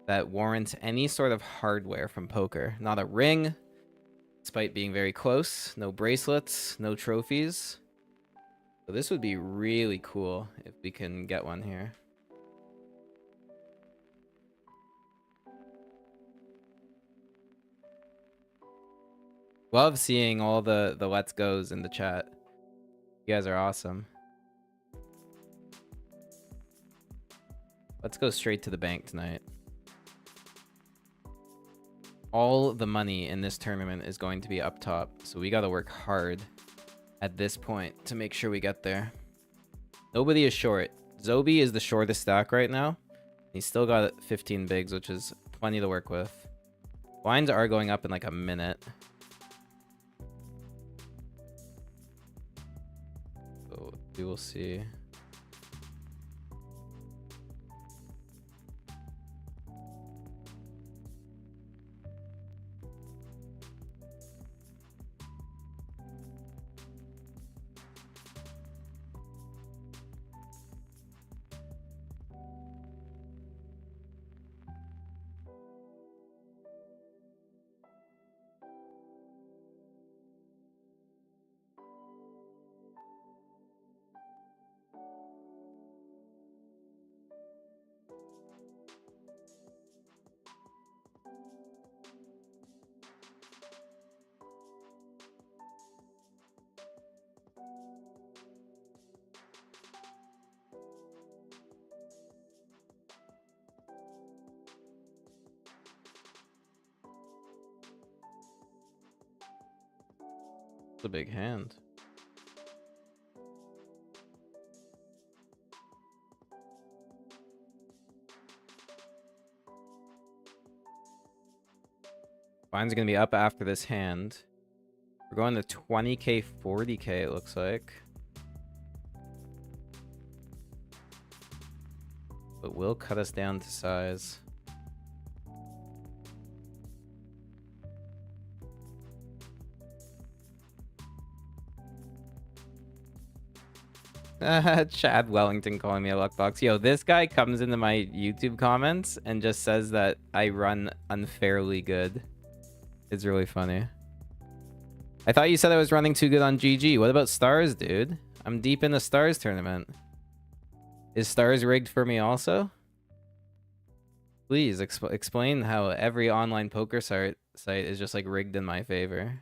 that warrants any sort of hardware from poker. Not a ring, despite being very close. No bracelets, no trophies. So this would be really cool if we can get one here. Love seeing all the let's goes in the chat. You guys are awesome. Let's go straight to the bank tonight. All the money in this tournament is going to be up top, so we gotta work hard at this point to make sure we get there. Nobody is short. Zobi is the shortest stack right now. He's still got 15 bigs, which is plenty to work with. Blinds are going up in like a minute. So we will see. It's a big hand. Blinds are gonna be up after this hand. We're going to 20k, 40k, it looks like. But will cut us down to size. Chad Wellington calling me a luck box. Yo, this guy comes into my YouTube comments and just says that I run unfairly good. It's really funny. I thought you said I was running too good on GG. What about Stars, dude? I'm deep in the Stars tournament. Is Stars rigged for me also? Please explain how every online poker site is just like rigged in my favor.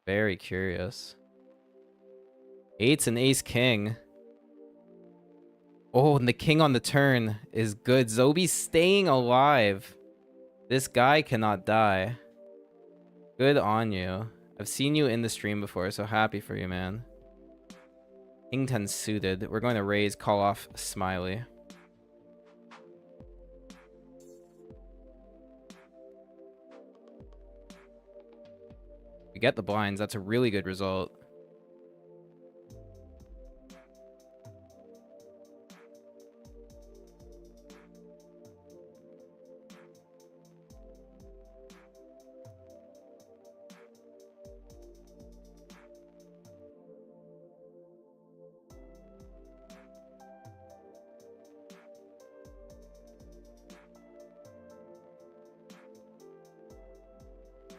Very curious. Eight's an ace king. Oh, and the king on the turn is good. Zobi's staying alive. This guy cannot die. Good on you. I've seen you in the stream before, so happy for you, man. King 10 suited. We're going to raise, call off Smiley. We get the blinds. That's a really good result.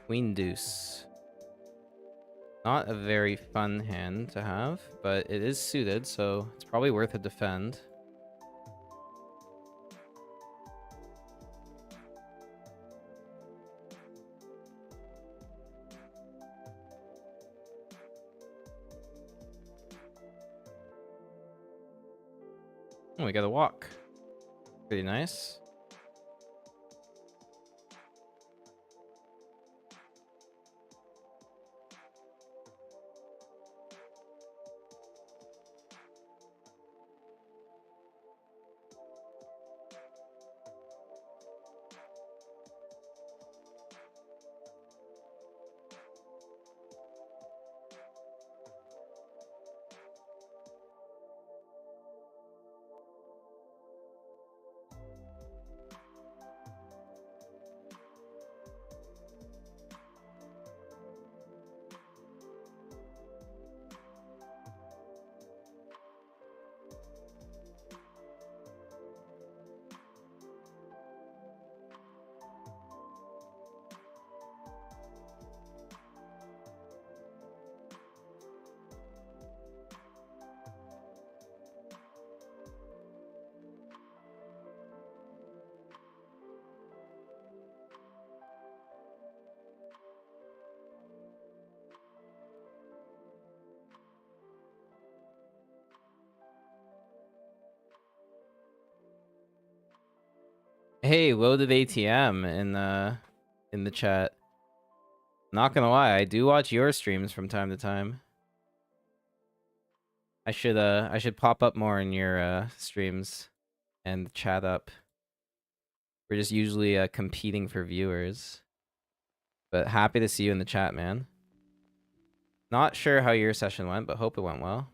Queen deuce. Not a very fun hand to have, but it is suited, so it's probably worth a defend. Oh, we got a walk. Pretty nice. Hey, loaded ATM in the chat. Not gonna lie, I do watch your streams from time to time. I should pop up more in your streams and chat up. We're just usually competing for viewers. But happy to see you in the chat, man. Not sure how your session went, but hope it went well.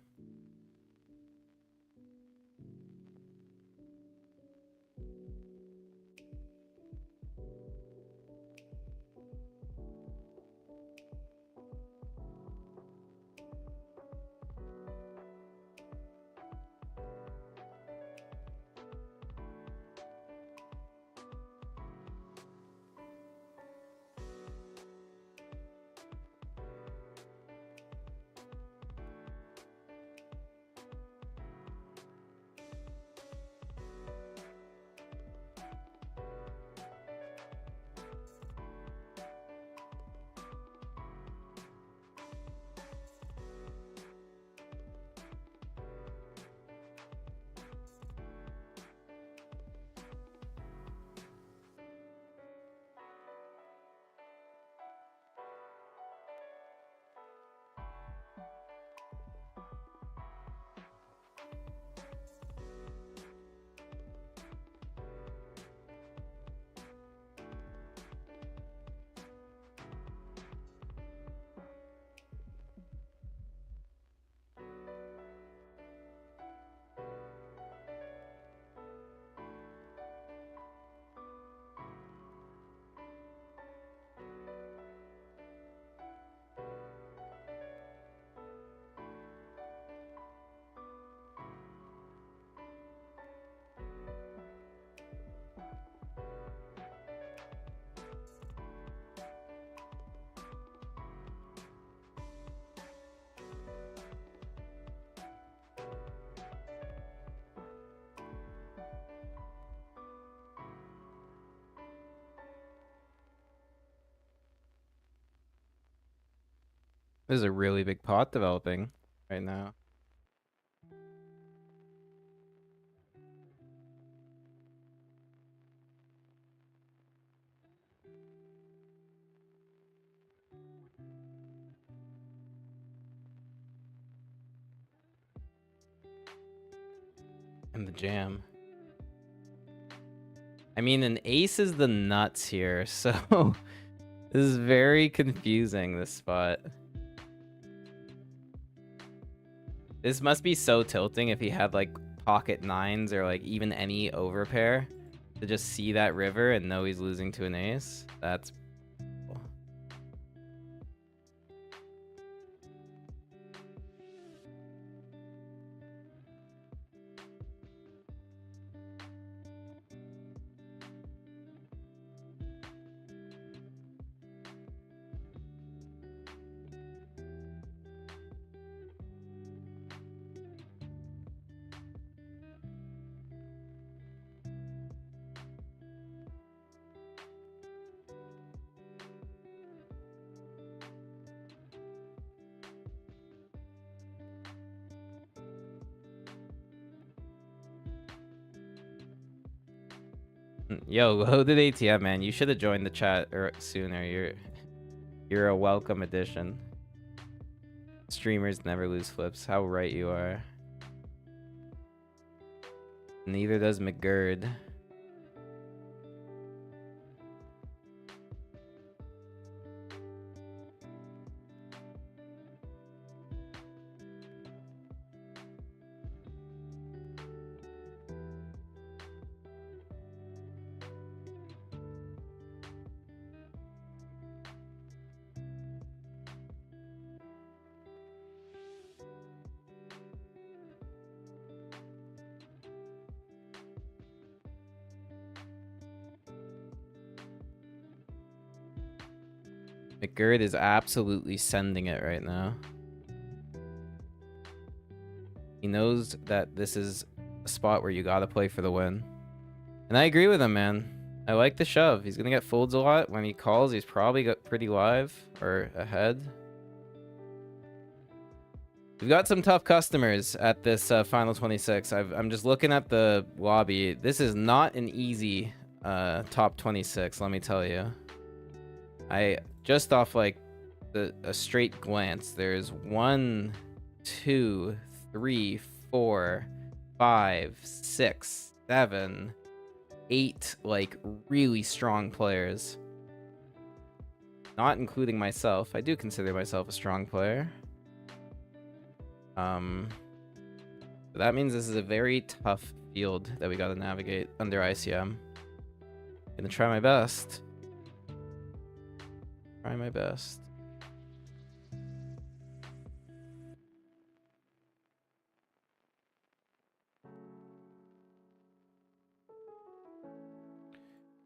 There's a really big pot developing right now. And the jam. I mean, an ace is the nuts here, so this is very confusing, this spot. This must be so tilting if he had like pocket nines or like even any overpair to just see that river and know he's losing to an ace. That's cool. Yo, loaded ATM, man. You should have joined the chat sooner. You're a welcome addition. Streamers never lose flips. How right you are. Neither does McGurd. McGurd is absolutely sending it right now. He knows that this is a spot where you gotta play for the win. And I agree with him, man. I like the shove. He's gonna get folds a lot. When he calls, he's probably got pretty live or ahead. We've got some tough customers at this Final 26. I'm just looking at the lobby. This is not an easy top 26, let me tell you. I just off like a straight glance, there's 1, 2, 3, 4, 5, 6, 7, 8 like really strong players. Not including myself. I do consider myself a strong player. But that means this is a very tough field that we gotta navigate under ICM. Gonna try my best. Try my best.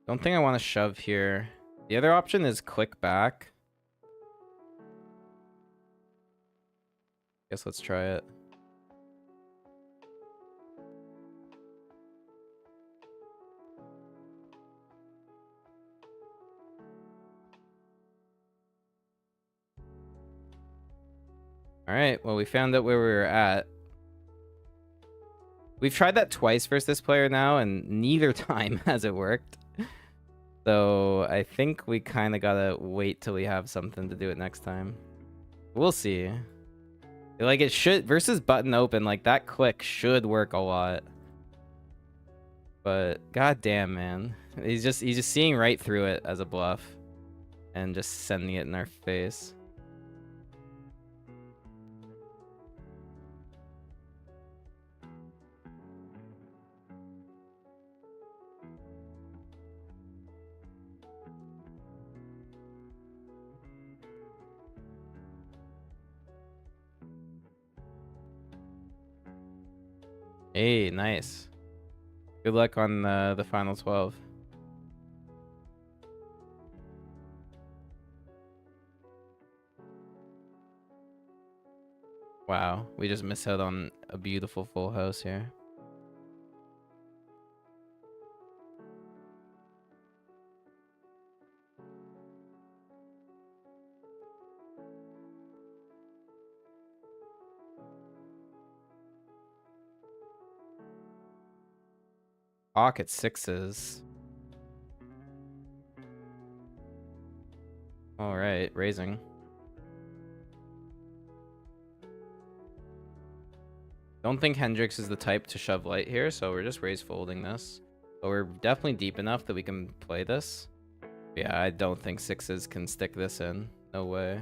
Don't think I want to shove here. The other option is click back. Guess let's try it. Alright, well we found out where we were at. We've tried that twice versus this player now, and neither time has it worked. So I think we kind of gotta wait till we have something to do it next time. We'll see. Like it should, versus button open, like that click should work a lot. But goddamn, man, he's just seeing right through it as a bluff, and just sending it in our face. Hey, nice. Good luck on the final 12. Wow, we just missed out on a beautiful full house here. Pocket sixes. All right, raising. Don't think Hendrix is the type to shove light here, so we're just raise folding this. But we're definitely deep enough that we can play this. Yeah, I don't think sixes can stick this in. No way.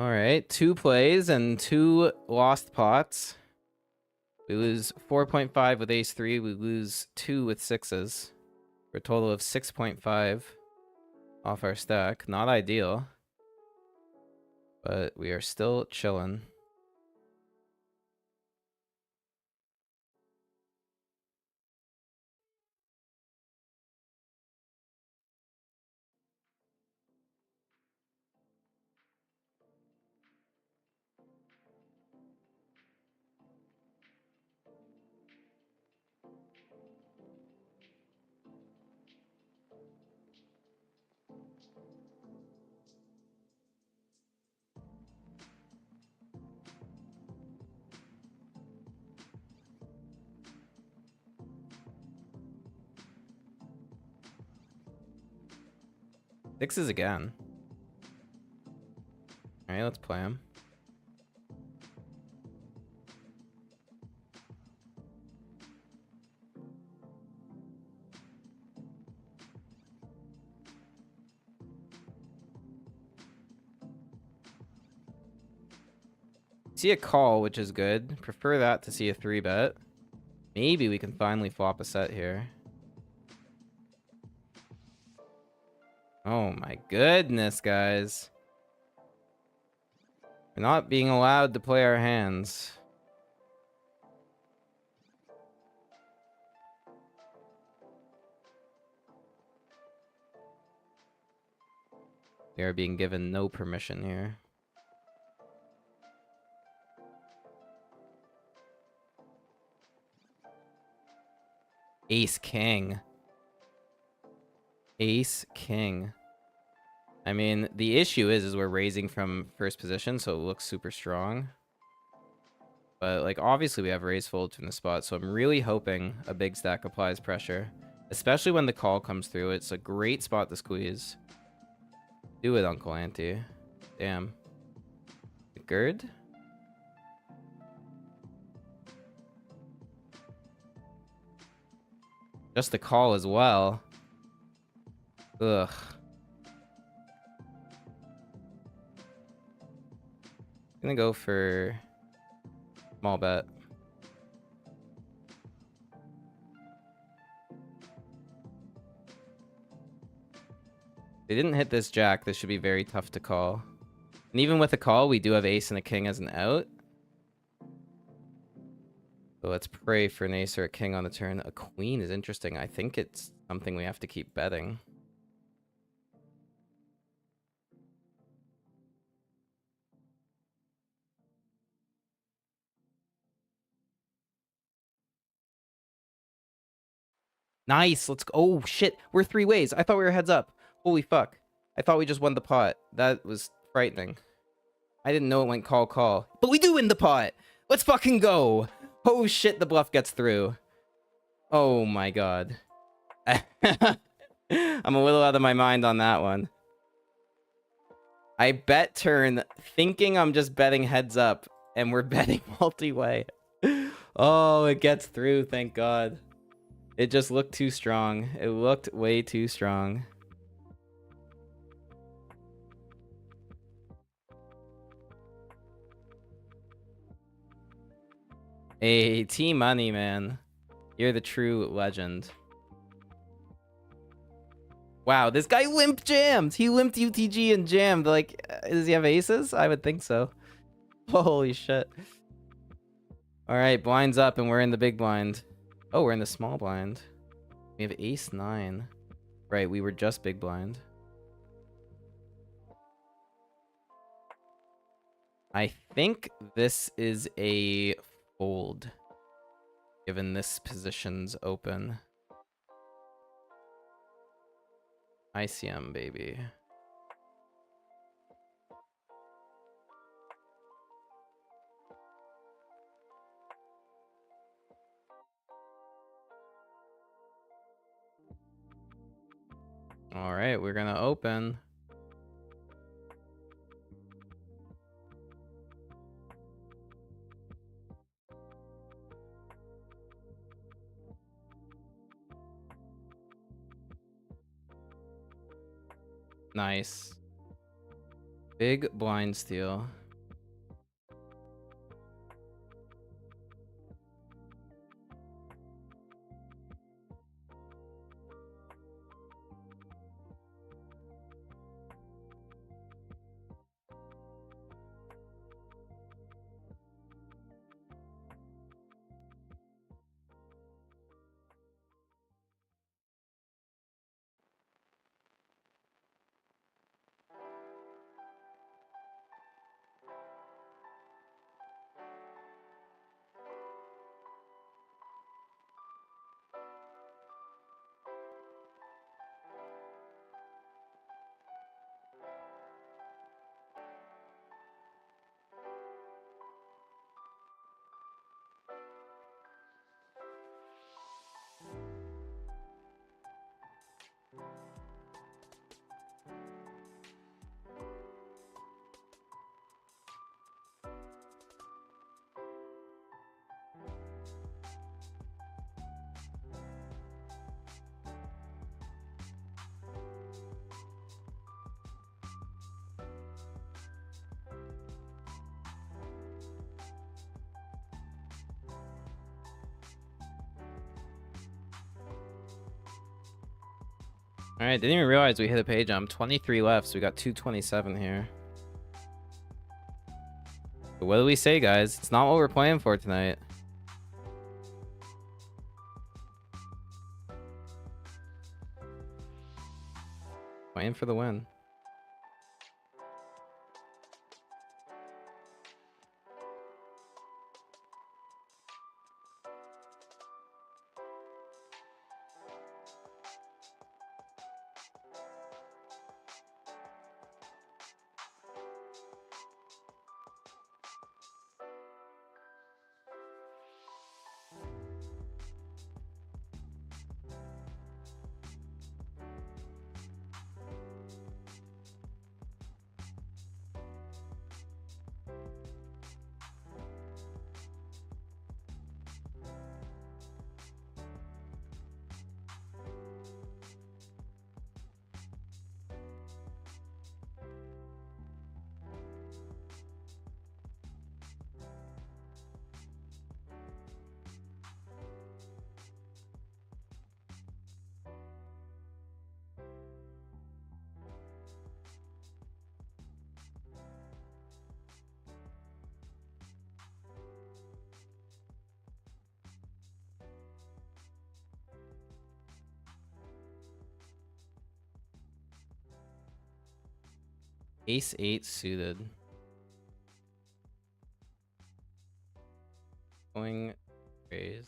All right, 2 plays and 2 lost pots. We lose 4.5 with ace 3. We lose 2 with sixes. For a total of 6.5 off our stack. Not ideal. But we are still chilling. Sixes again. All right, let's play him. See a call, which is good. Prefer that to see a 3-bet. Maybe we can finally flop a set here. Oh my goodness, guys. We're not being allowed to play our hands. We are being given no permission here. Ace king. Ace king. I mean, the issue is we're raising from first position, so it looks super strong. But, like, obviously we have raise fold from the spot, so I'm really hoping a big stack applies pressure. Especially when the call comes through. It's a great spot to squeeze. Do it, Uncle Auntie. Damn. Good? Just the call as well. Ugh. Gonna go for small bet. They didn't hit this jack. This should be very tough to call. And even with a call, we do have ace and a king as an out. So let's pray for an ace or a king on the turn. A queen is interesting. I think it's something we have to keep betting. Nice. Let's go. Oh, shit. We're three ways. I thought we were heads up. Holy fuck. I thought we just won the pot. That was frightening. I didn't know it went call, call. But we do win the pot. Let's fucking go. Oh, shit. The bluff gets through. Oh, my God. I'm a little out of my mind on that one. I bet turn thinking I'm just betting heads up, and we're betting multi-way. Oh, it gets through. Thank God. It just looked too strong. It looked way too strong. Hey, T-Money, man. You're the true legend. Wow, this guy limp jammed. He limped UTG and jammed. Like, does he have aces? I would think so. Holy shit. All right, blinds up, and we're in the big blind. Oh, we're in the small blind. We have ace 9. Right, we were just big blind. I think this is a fold, given this position's open. ICM, baby. All right, we're gonna open. Nice. Big blind steal. All right, didn't even realize we hit a pay jump. 23 left, so we got 227 here. But what do we say, guys? It's not what we're playing for tonight. Playing for the win. Ace 8 suited. Going raise.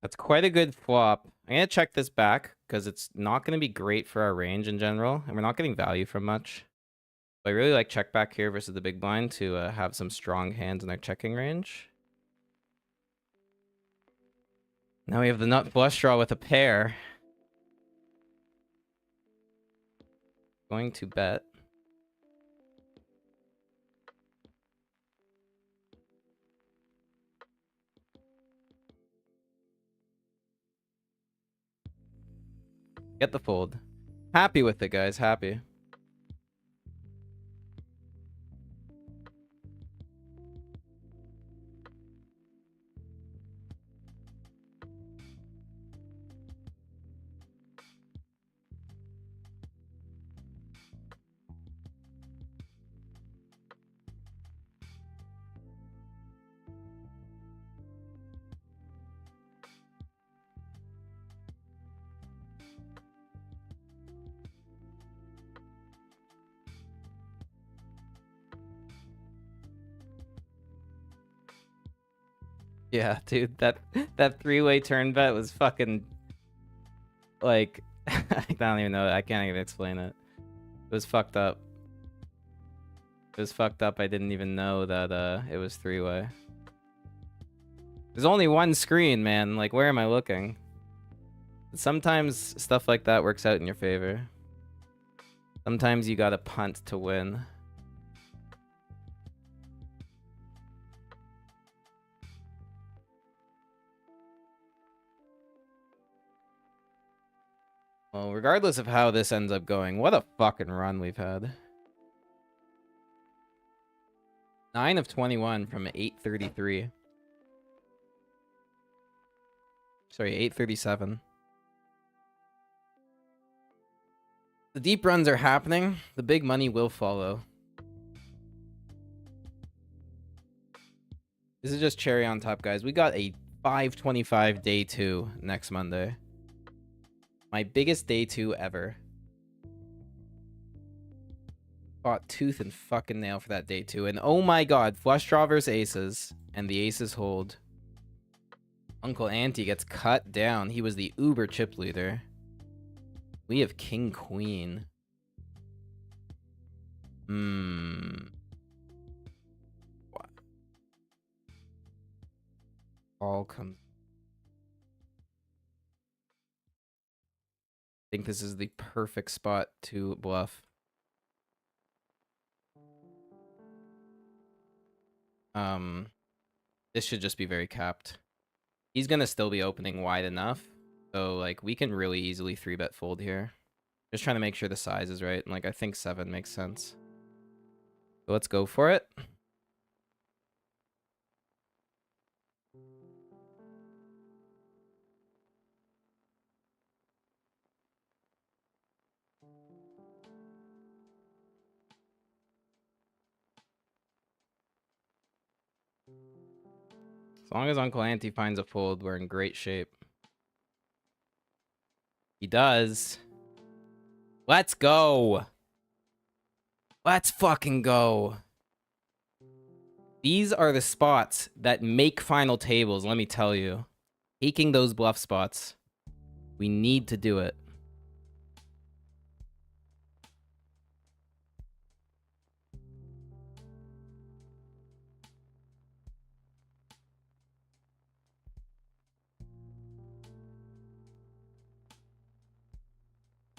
That's quite a good flop. I'm going to check this back because it's not going to be great for our range in general. And we're not getting value from much. But I really like check back here versus the big blind to have some strong hands in our checking range. Now we have the nut flush draw with a pair. Going to bet. Get the fold. Happy with it, guys. Happy. Yeah, dude, that three-way turn bet was fucking like I don't even know. I can't even explain it. It was fucked up. It was fucked up. I didn't even know that it was three-way. There's only one screen, man. Like, where am I looking? Sometimes stuff like that works out in your favor. Sometimes you gotta punt to win. Well, regardless of how this ends up going, what a fucking run we've had. 9 of 21 from 833. Sorry, 837. The deep runs are happening. The big money will follow. This is just cherry on top, guys. We got a 525 day 2 next Monday. My biggest day 2 ever. Fought tooth and fucking nail for that day 2. And oh my god, flush draw versus aces. And the aces hold. Uncle Auntie gets cut down. He was the uber chip leader. We have king queen. What? All comes. I think this is the perfect spot to bluff. This should just be very capped. He's gonna still be opening wide enough. So, like, we can really easily 3-bet fold here. Just trying to make sure the size is right. And, like, I think 7 makes sense. So let's go for it. As long as Uncle Auntie finds a fold, we're in great shape. He does. Let's go. Let's fucking go. These are the spots that make final tables, let me tell you. Taking those bluff spots. We need to do it.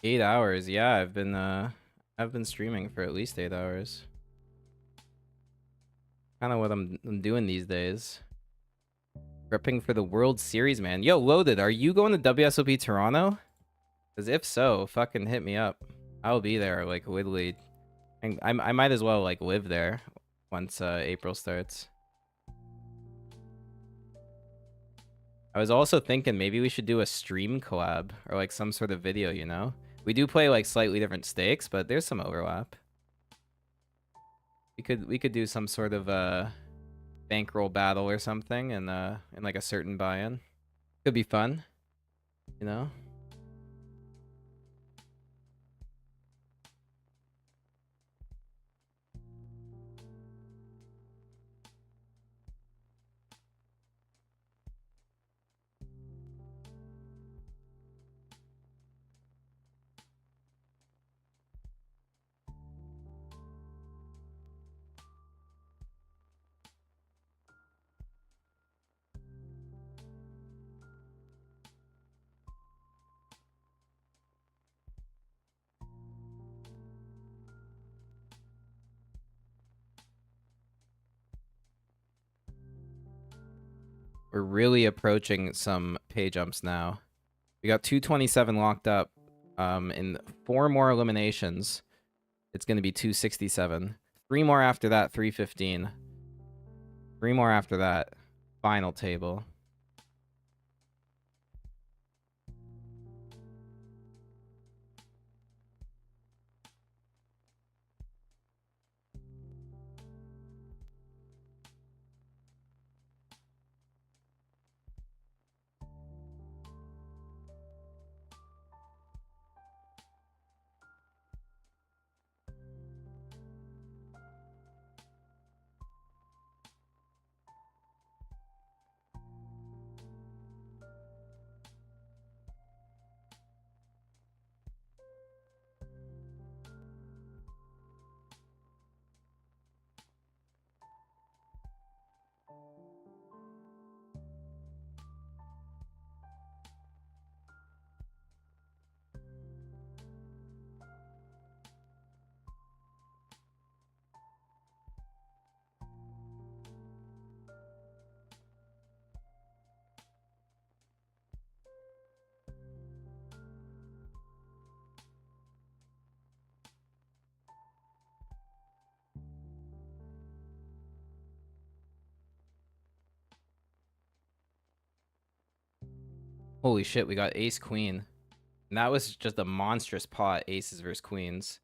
Eight hours, yeah, I've been streaming for at least 8 hours. Kind of what I'm doing these days. Prepping for the World Series, man. Yo, Loaded, are you going to WSOP Toronto? Because if so, fucking hit me up. I'll be there, like, literally. I might as well, like, live there once April starts. I was also thinking maybe we should do a stream collab or like some sort of video, you know? We do play like slightly different stakes, but there's some overlap. We could do some sort of bankroll battle or something in like a certain buy-in. Could be fun, you know? We're really approaching some pay jumps now. We got 227 locked up. In 4 more eliminations, it's going to be 267. 3 more after that, 315. 3 more after that, final table. Holy shit, we got ace queen. And that was just a monstrous pot, aces versus queens.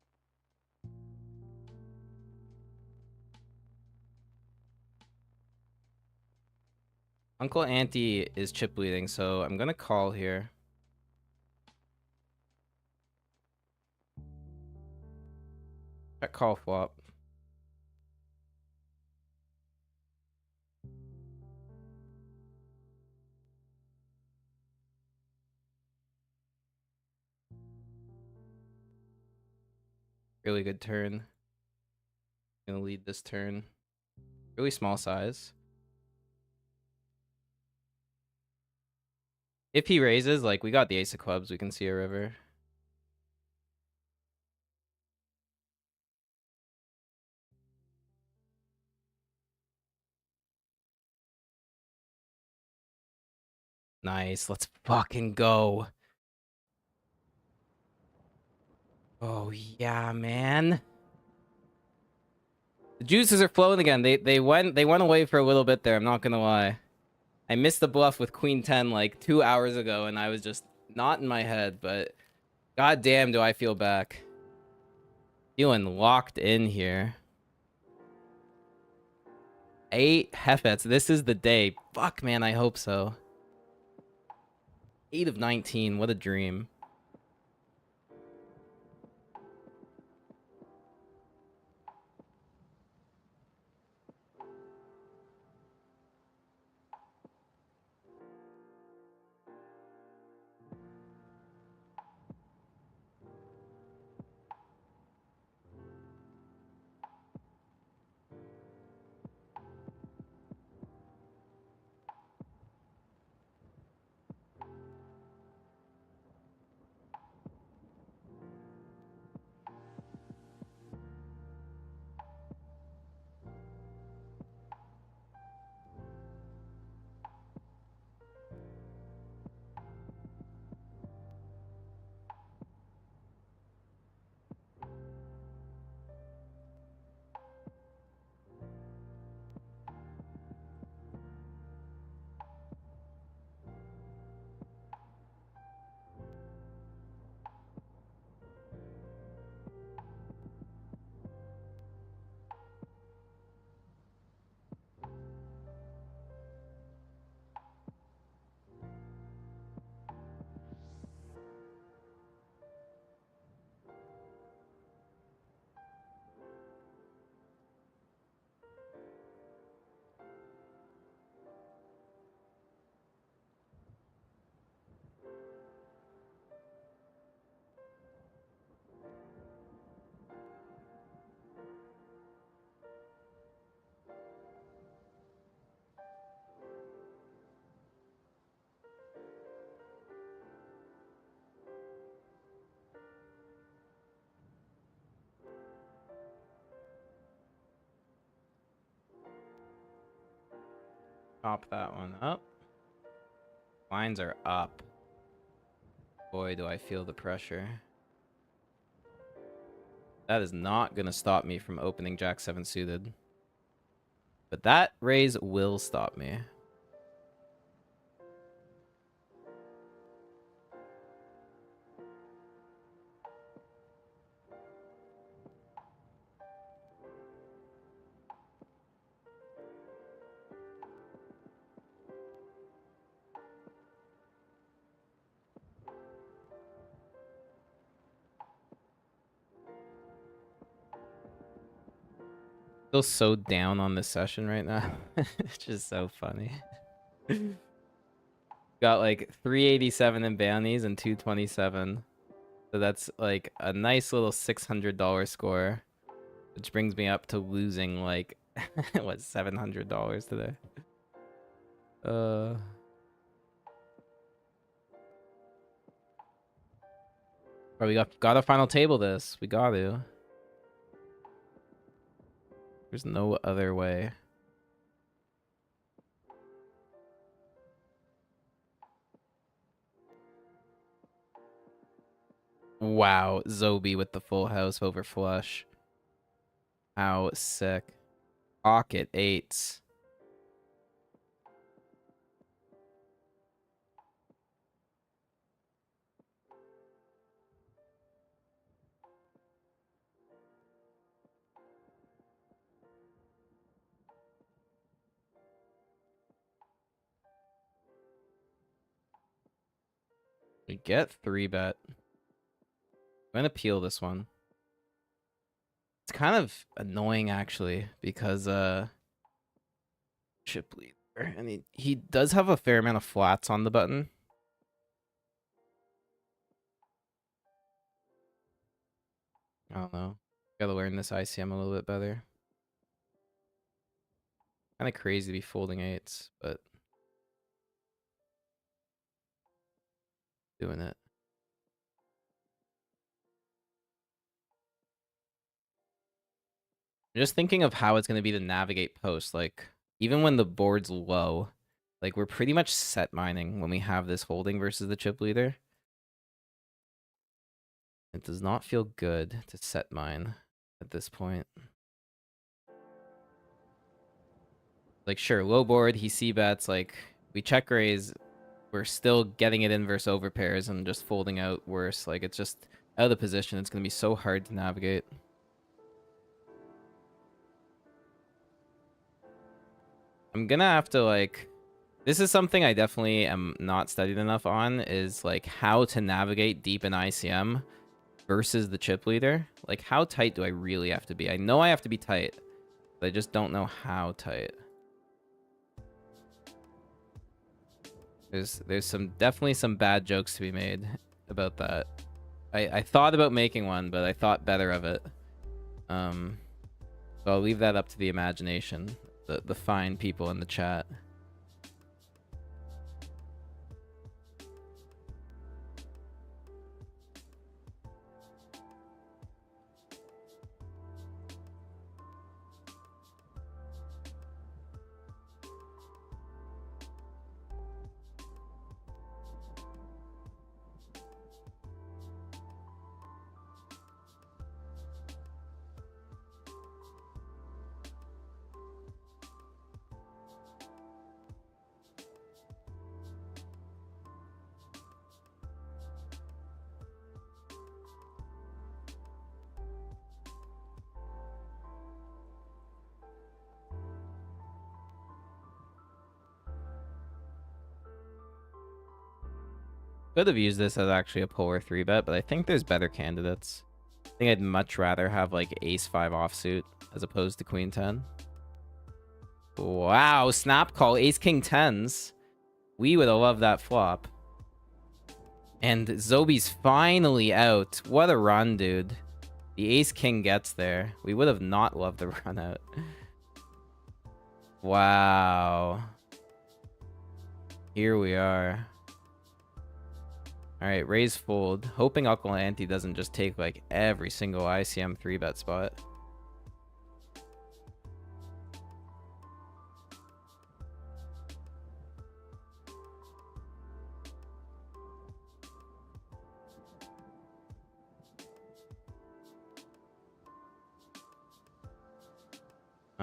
Uncle Auntie is chip leading, so I'm gonna call here. Check call flop. Really good turn. Gonna lead this turn. Really small size. If he raises, like, we got the ace of clubs, we can see a river. Nice, let's fucking go. Oh yeah, man. The juices are flowing again. They went away for a little bit there, I'm not gonna lie. I missed the bluff with Queen 10 like 2 hours ago, and I was just not in my head, but god damn do I feel back. Feeling locked in here. 8 Hefets. This is the day. Fuck, man, I hope so. 8 of 19. What a dream. Pop that one up. Lines are up. Boy, do I feel the pressure. That is not going to stop me from opening Jack 7 suited. But that raise will stop me. Feel so down on this session right now. It's just so funny. Got like 387 in bounties and 227. So that's like a nice little $600 score, which brings me up to losing like what, $700 today. But we gotta final table this. We got to. There's no other way. Wow, Zobi with the full house over flush. How sick. Pocket eights. We get 3-bet. I'm gonna peel this one. It's kind of annoying actually, because chip leader, and he does have a fair amount of flats on the button. I don't know. Gotta learn this ICM a little bit better. Kind of crazy to be folding eights, but doing it. I'm just thinking of how it's going to be to navigate post. Like, even when the board's low, like, we're pretty much set mining when we have this holding versus the chip leader. It does not feel good to set mine at this point. Like, sure, low board, he c-bets, like, we check raise, we're still getting it in versus overpairs and just folding out worse. Like, it's just out of the position. It's going to be so hard to navigate. I'm gonna have to, like, this is something I definitely am not studied enough on, is like how to navigate deep in ICM versus the chip leader. Like, how tight do I really have to be? I know I have to be tight, but I just don't know how tight. There's definitely some bad jokes to be made about that. I thought about making one, but I thought better of it. So I'll leave that up to the imagination, the fine people in the chat. Could have used this as actually a polar 3-bet, but I think there's better candidates. I think I'd much rather have like ace-5 offsuit as opposed to queen-10. Wow, snap call, ace-king 10s. We would have loved that flop. And Zobi's finally out. What a run, dude. The ace-king gets there. We would have not loved the run out. Wow. Here we are. Alright, raise fold. Hoping Uncle Ante doesn't just take like every single ICM 3-bet spot.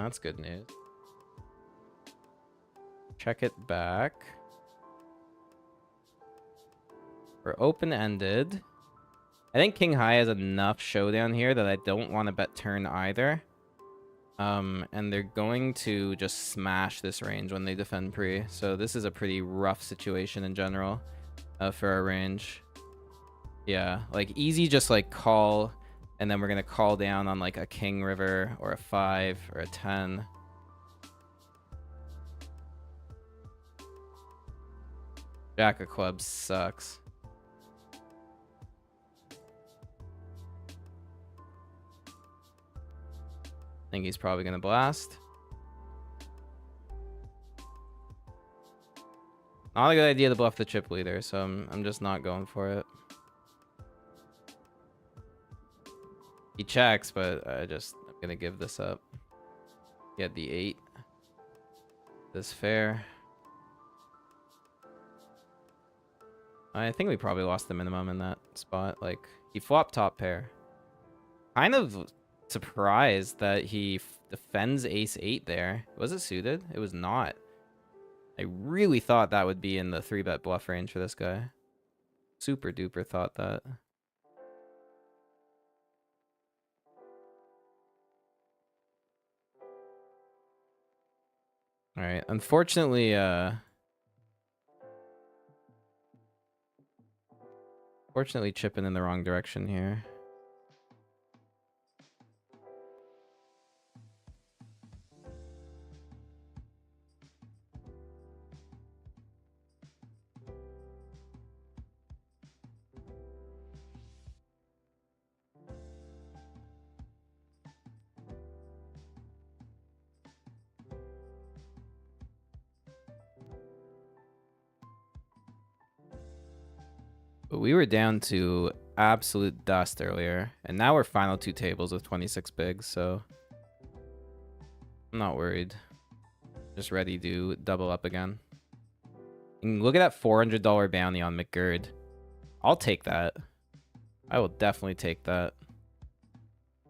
That's good news. Check it back. We're open-ended. I think King High has enough showdown here that I don't want to bet turn either. And they're going to just smash this range when they defend pre. So this is a pretty rough situation in general for our range. Yeah, like easy just like call, and then we're going to call down on like a King River or a 5 or a 10. Jack of clubs sucks. I think he's probably going to blast. Not a good idea to bluff the chip leader, so I'm just not going for it. He checks, but I'm going to give this up. He had the 8. This fair. I think we probably lost the minimum in that spot. Like, he flopped top pair. Kind of surprised that he defends ace 8 there. Was it suited? It was not. I really thought that would be in the 3-bet bluff range for this guy. Super duper thought that. All right, unfortunately, chipping in the wrong direction here. But we were down to absolute dust earlier, and now we're final 2 tables with 26 bigs, so I'm not worried. Just ready to double up again. And look at that $400 bounty on McGurd. I'll take that. I will definitely take that.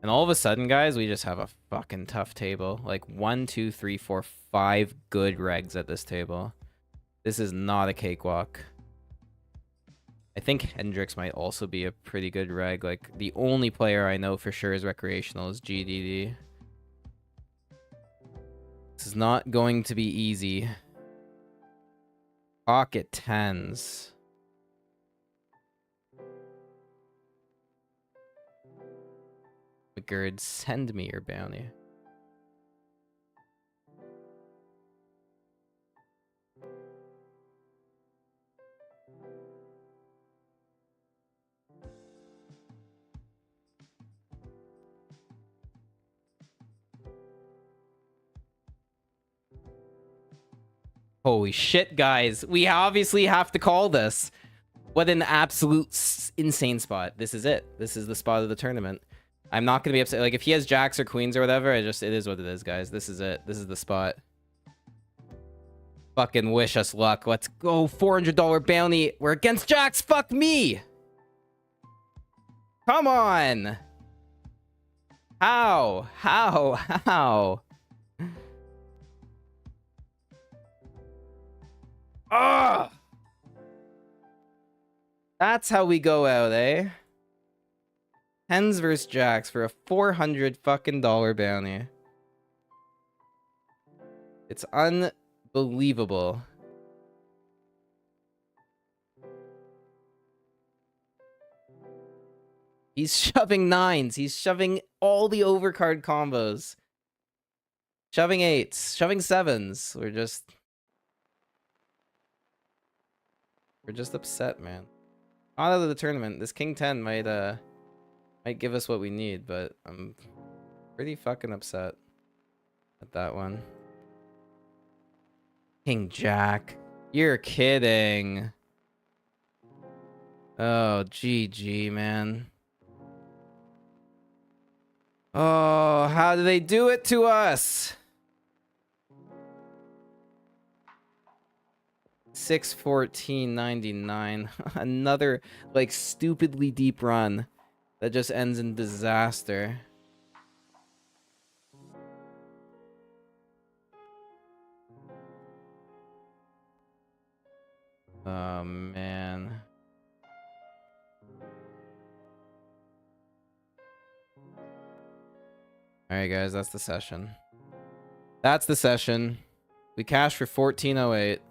And all of a sudden, guys, we just have a fucking tough table. Like 1, 2, 3, 4, 5 good regs at this table. This is not a cakewalk. I think Hendrix might also be a pretty good reg. Like, the only player I know for sure is recreational is GDD. This is not going to be easy. Pocket 10s. McGurd, send me your bounty. Holy shit, guys. We obviously have to call this. What an absolute insane spot. This is it. This is the spot of the tournament. I'm not going to be upset. Like, if he has jacks or queens or whatever, it is what it is, guys. This is it. This is the spot. Fucking wish us luck. Let's go. $400 bounty. We're against jacks. Fuck me. Come on. How? Ugh! That's how we go out, eh? Tens versus jacks for a $400 fucking bounty. It's unbelievable. He's shoving 9s. He's shoving all the overcard combos. Shoving 8s. Shoving 7s. We're just upset, man. Not out of the tournament. This King 10 might give us what we need, but I'm pretty fucking upset at that one. King Jack. You're kidding. Oh, GG, man. Oh, how do they do it to us? 614.99. Another like stupidly deep run that just ends in disaster. Oh, man. Alright, guys, that's the session. That's the session. We cashed for 1408.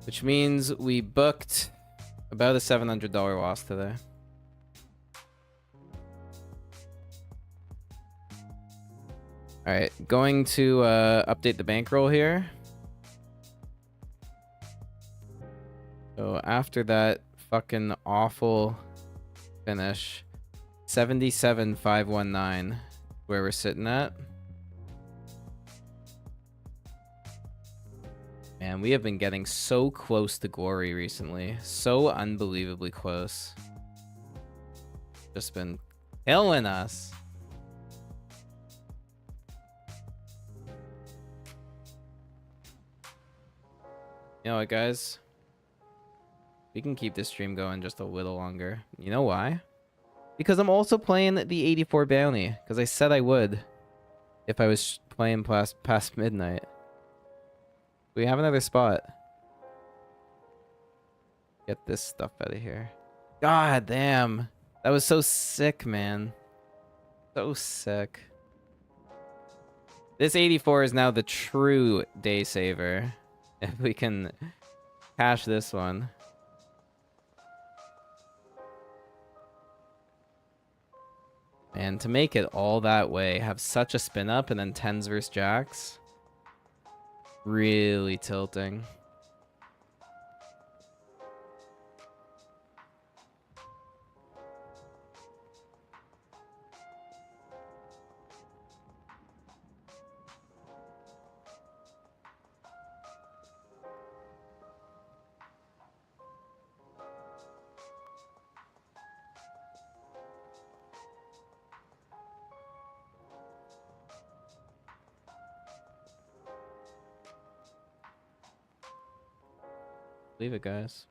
Which means we booked about a $700 loss today. Alright, going to update the bankroll here. So after that fucking awful finish, 77,519 where we're sitting at. Man, we have been getting so close to glory recently. So unbelievably close. Just been killing us. You know what, guys? We can keep this stream going just a little longer. You know why? Because I'm also playing the 84 bounty. Because I said I would. If I was playing past midnight. We have another spot. Get this stuff out of here. God damn. That was so sick, man. So sick. This 84 is now the true day saver. If we can cash this one. And to make it all that way, have such a spin up and then 10s versus jacks. Really tilting. Leave it, guys.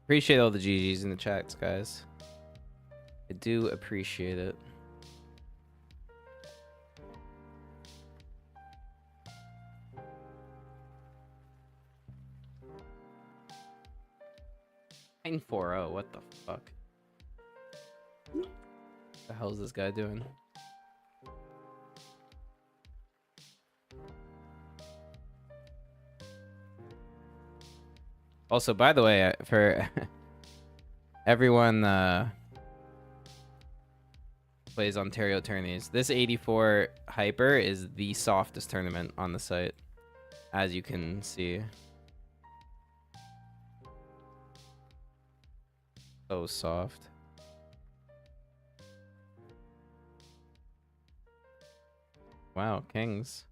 Appreciate all the GGs in the chats, guys. I do appreciate it. 940. What the fuck? What the hell is this guy doing? Also, by the way, for everyone plays Ontario tourneys, this 84 hyper is the softest tournament on the site, as you can see. So soft. Wow, kings.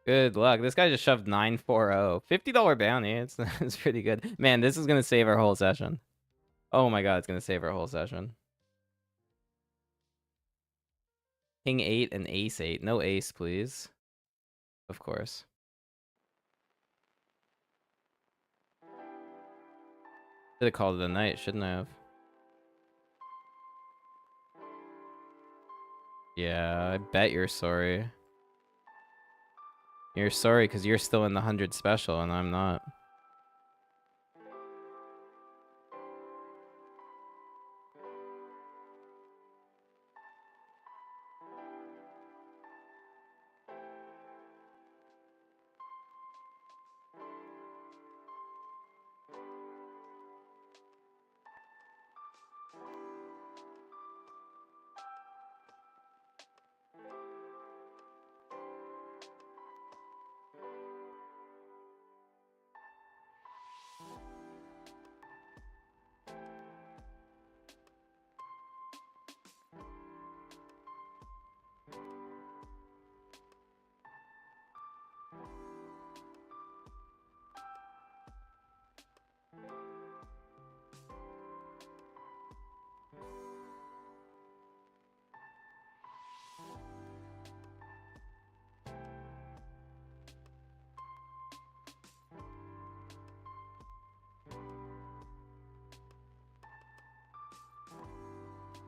Good luck. This guy just shoved 940. $50 bounty. It's pretty good. Man, this is going to save our whole session. Oh my god, it's going to save our whole session. King 8 and ace 8. No ace, please. Of course. Should have called it a night, shouldn't I have? Yeah, I bet you're sorry. You're sorry because you're still in the 100 special and I'm not.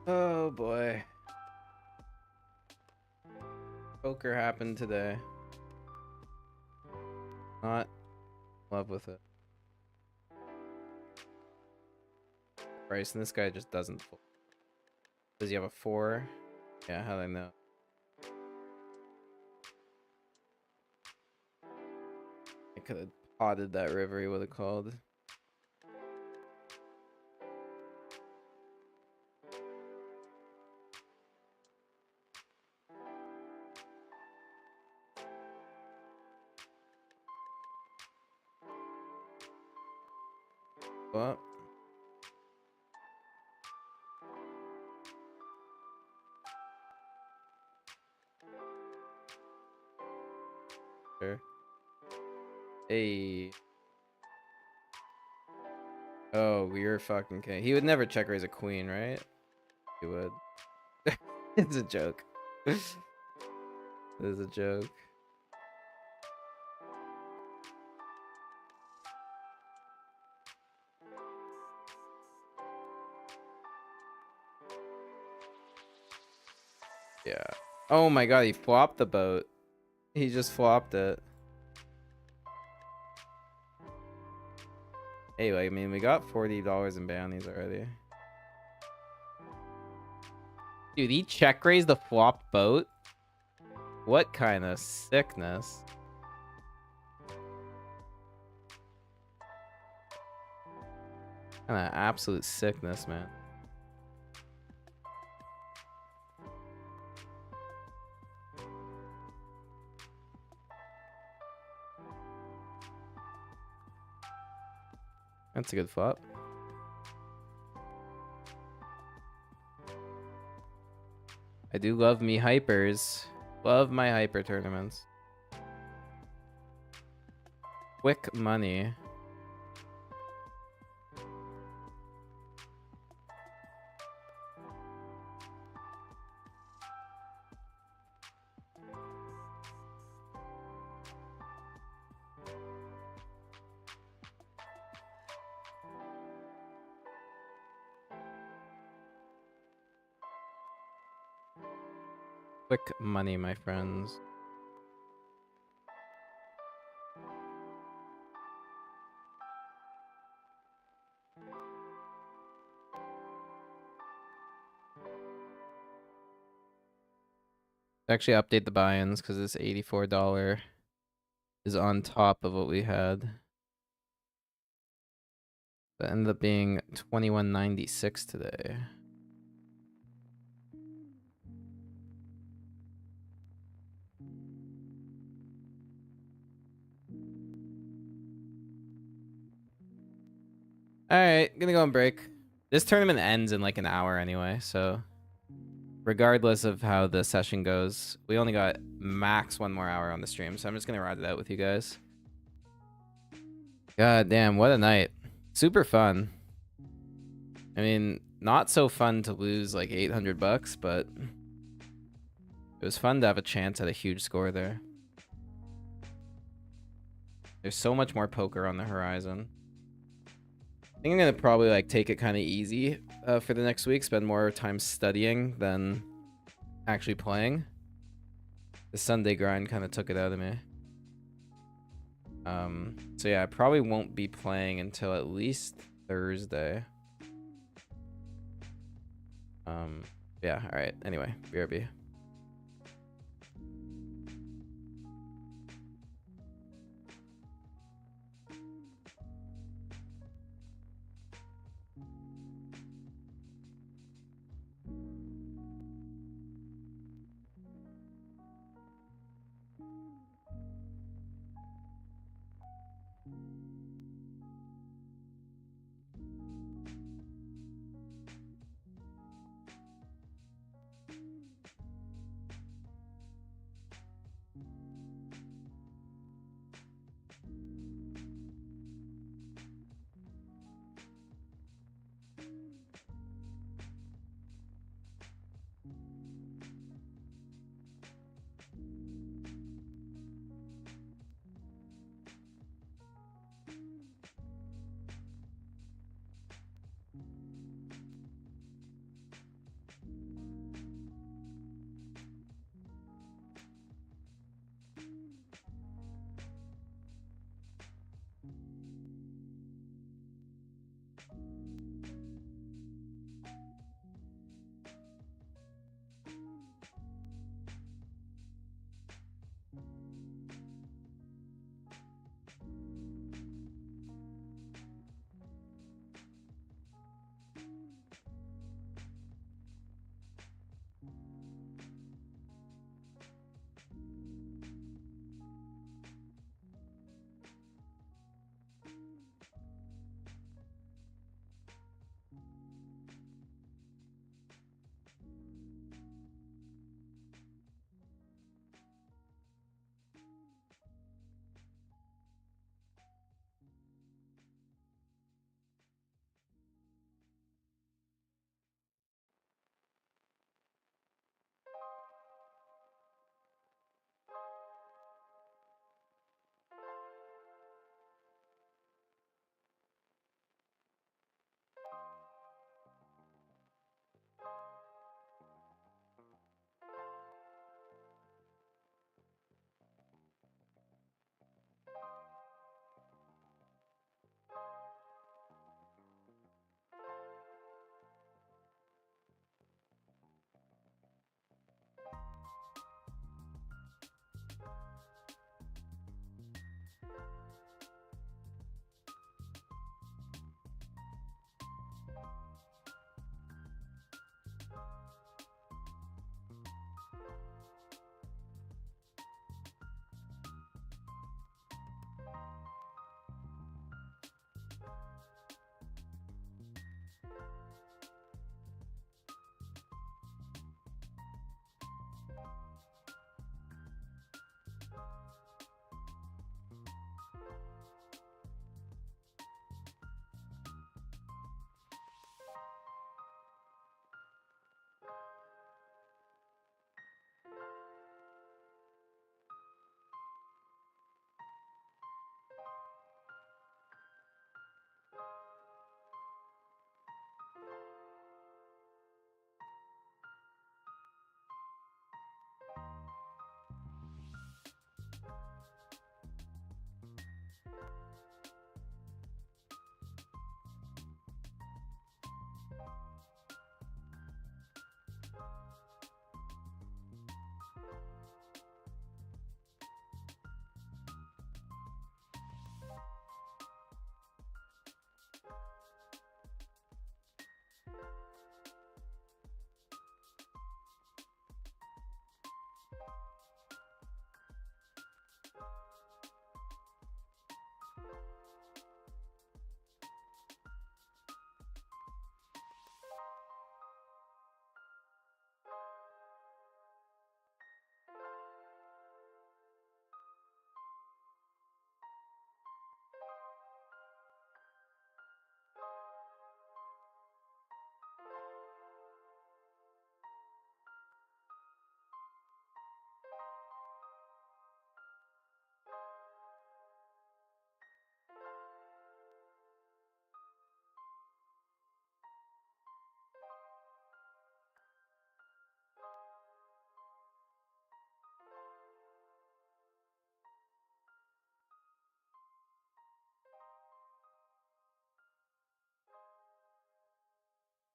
Oh boy. Poker happened today. Not in love with it. Bryson, this guy just doesn't fold. Does he have a 4? Yeah, how do I know? I could have potted that river he would have called. What? Sure. Hey. Oh, we're fucking king. He would never check raise a queen, right? He would. It's a joke. It's a joke. Yeah. Oh my god, he flopped the boat. He just flopped it. Anyway, I mean, we got $40 in bounties already. Dude, he check raised the flop boat? What kind of sickness? Kind of absolute sickness, man. That's a good flop. I do love me hypers. Love my hyper tournaments. Quick money. Quick money, my friends. Actually update the buy-ins because this $84 is on top of what we had. That ended up being $21.96 today. Alright, gonna go on break. This tournament ends in like an hour anyway, so regardless of how the session goes, we only got max 1 more hour on the stream, so I'm just gonna ride it out with you guys. God damn, what a night. Super fun. I mean, not so fun to lose like 800 bucks, but it was fun to have a chance at a huge score there. There's so much more poker on the horizon. I think I'm gonna probably like take it kind of easy for the next week, spend more time studying than actually playing. The Sunday grind kind of took it out of me. So yeah, I probably won't be playing until at least Thursday. Yeah, all right. Anyway, BRB.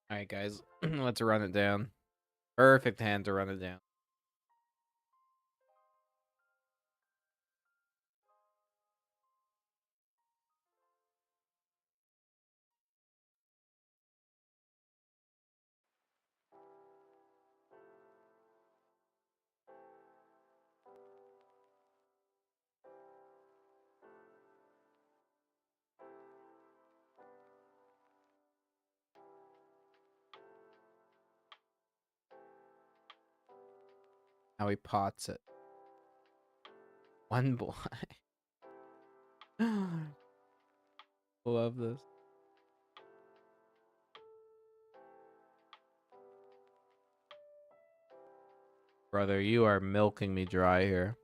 All right, guys, let's run it down. Perfect hand to run it down. How he pots it. One blind. Love this. Brother, you are milking me dry here.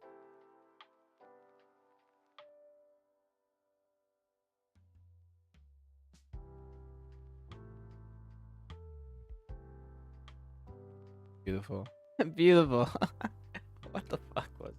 Beautiful. Beautiful. What the fuck was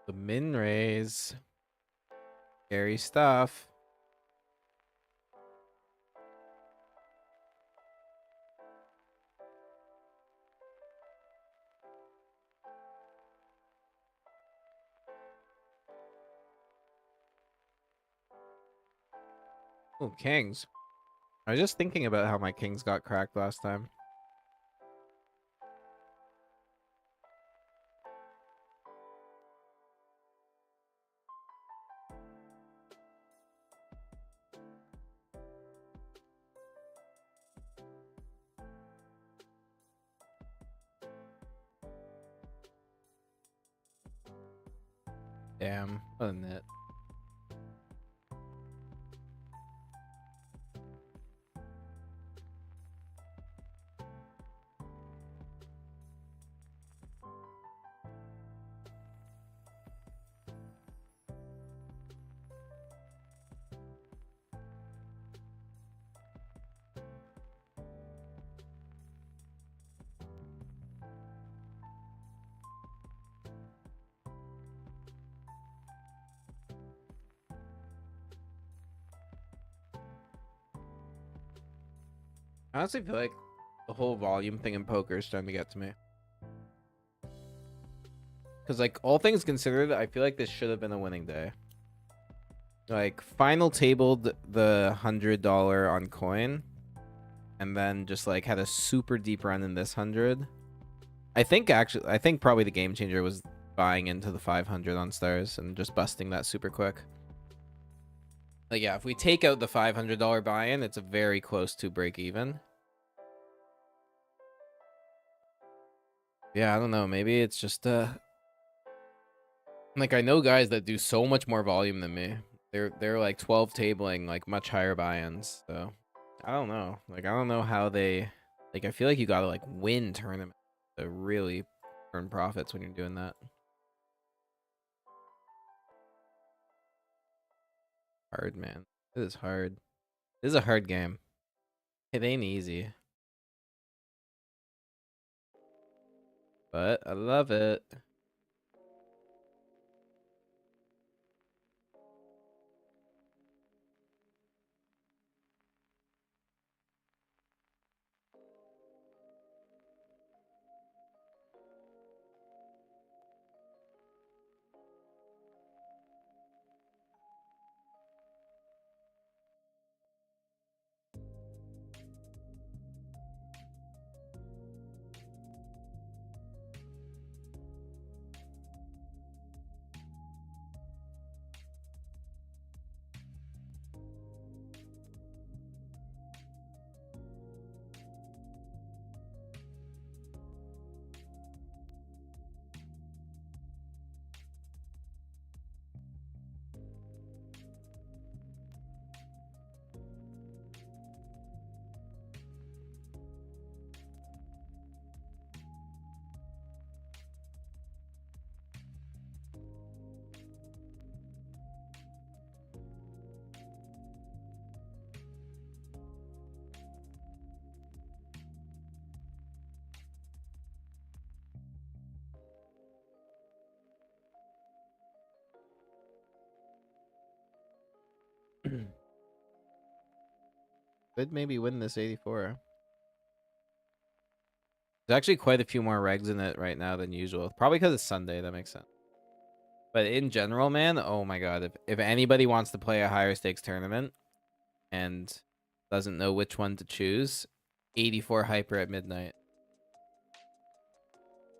the min raise? Scary stuff. Oh, kings. I was just thinking about how my kings got cracked last time. Damn, what a nit. I honestly feel like the whole volume thing in poker is starting to get to me. Because, like, all things considered, I feel like this should have been a winning day. Like, final tabled the $100 on coin, and then just, like, had a super deep run in this 100. I think probably the game changer was buying into the 500 on stars and just busting that super quick. Like, yeah, if we take out the $500 buy-in, it's a very close to break even. Yeah, I don't know. Maybe it's just like, I know guys that do so much more volume than me. They're like 12 tabling, like much higher buy-ins. So I don't know. Like, I don't know how they, like, I feel like you gotta like win tournament to really earn profits when you're doing that. Hard, man. This is hard. This is a hard game. It ain't easy. But I love it. Could maybe win this 84. There's actually quite a few more regs in it right now than usual. Probably because it's Sunday, that makes sense. But in general, man, oh my god, if anybody wants to play a higher stakes tournament and doesn't know which one to choose, 84 hyper at midnight.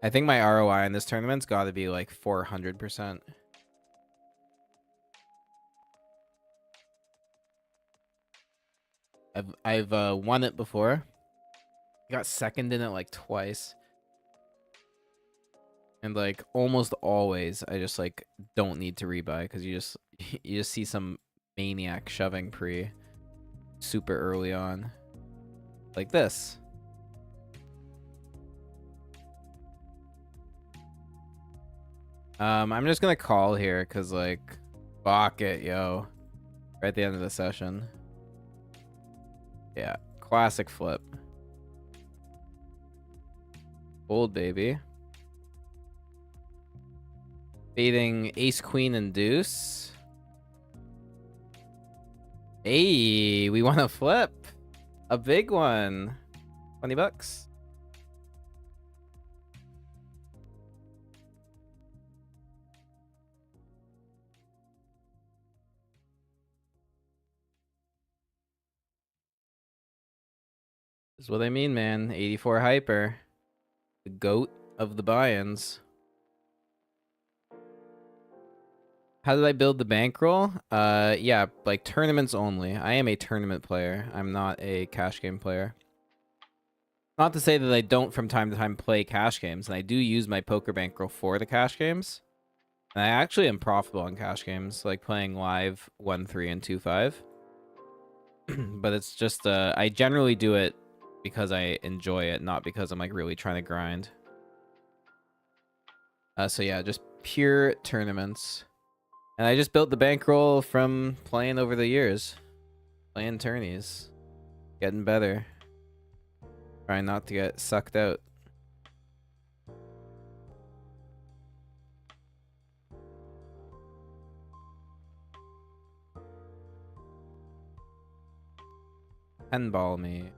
I think my ROI in this tournament's got to be like 400%. I've won it before. Got second in it like twice. And like almost always I just like don't need to rebuy because you just see some maniac shoving pre super early on. Like this. I'm just gonna call here because like fuck it, yo. Right at the end of the session. Yeah, classic flip. Old baby. Fading ace, queen, and deuce. Hey, we want to flip. A big one. 20 bucks. This is what I mean, man. 84 hyper. The goat of the buy-ins. How did I build the bankroll? Yeah, like tournaments only. I am a tournament player. I'm not a cash game player. Not to say that I don't from time to time play cash games, and I do use my poker bankroll for the cash games. And I actually am profitable on cash games, like playing live 1-3 and 2-5. But it's just I generally do it because I enjoy it, not because I'm like really trying to grind. So yeah, just pure tournaments. And I just built the bankroll from playing over the years. Playing tourneys. Getting better. Trying not to get sucked out. Handball me.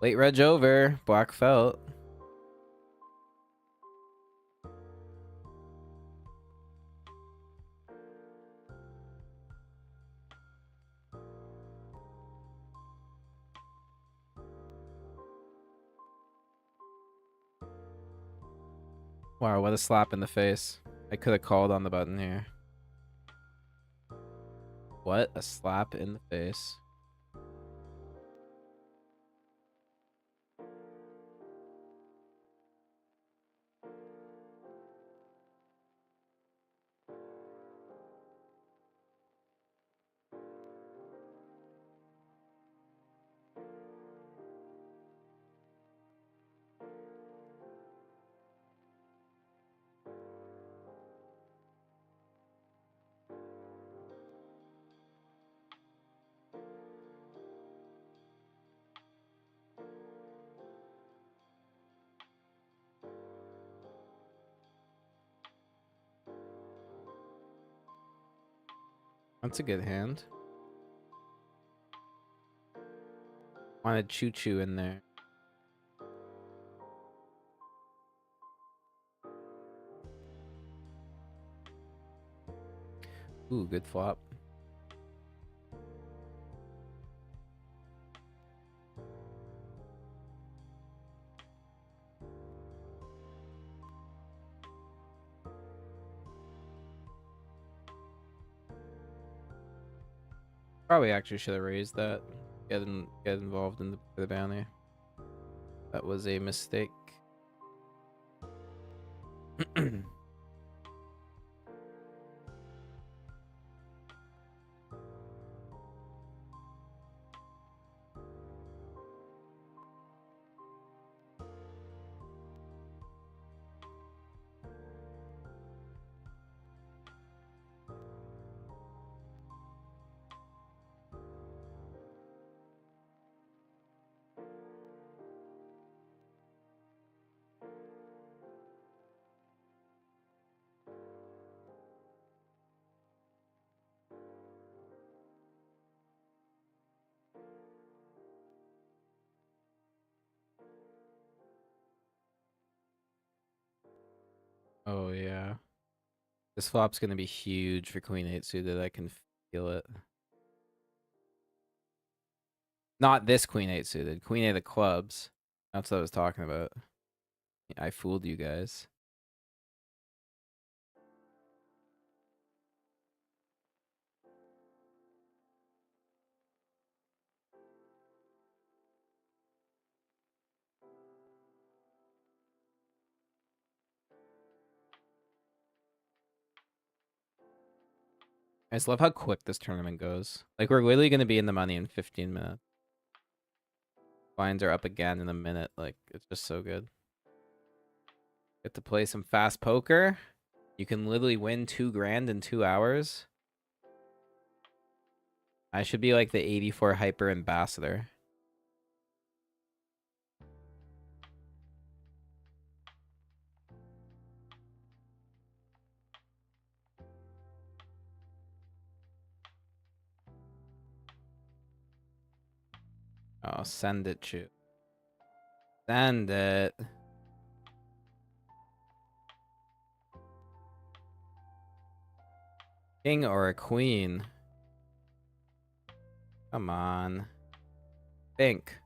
Late reg over. Black felt. Wow, what a slap in the face. I could have called on the button here. What a slap in the face. That's a good hand. Wanted Choo Choo in there. Ooh, good flop. Probably actually should have raised that. Get involved in the bounty. That was a mistake. Oh yeah. This flop's gonna be huge for Queen 8 suited. I can feel it. Not this Queen 8 suited. Queen 8 of clubs. That's what I was talking about. I fooled you guys. I just love how quick this tournament goes. Like, we're literally going to be in the money in 15 minutes. Blinds are up again in a minute. Like, it's just so good. Get to play some fast poker. You can literally win $2 grand in 2 hours. I should be like the 84 hyper ambassador. Oh, send it, Chu. Send it. King or a queen? Come on. Think.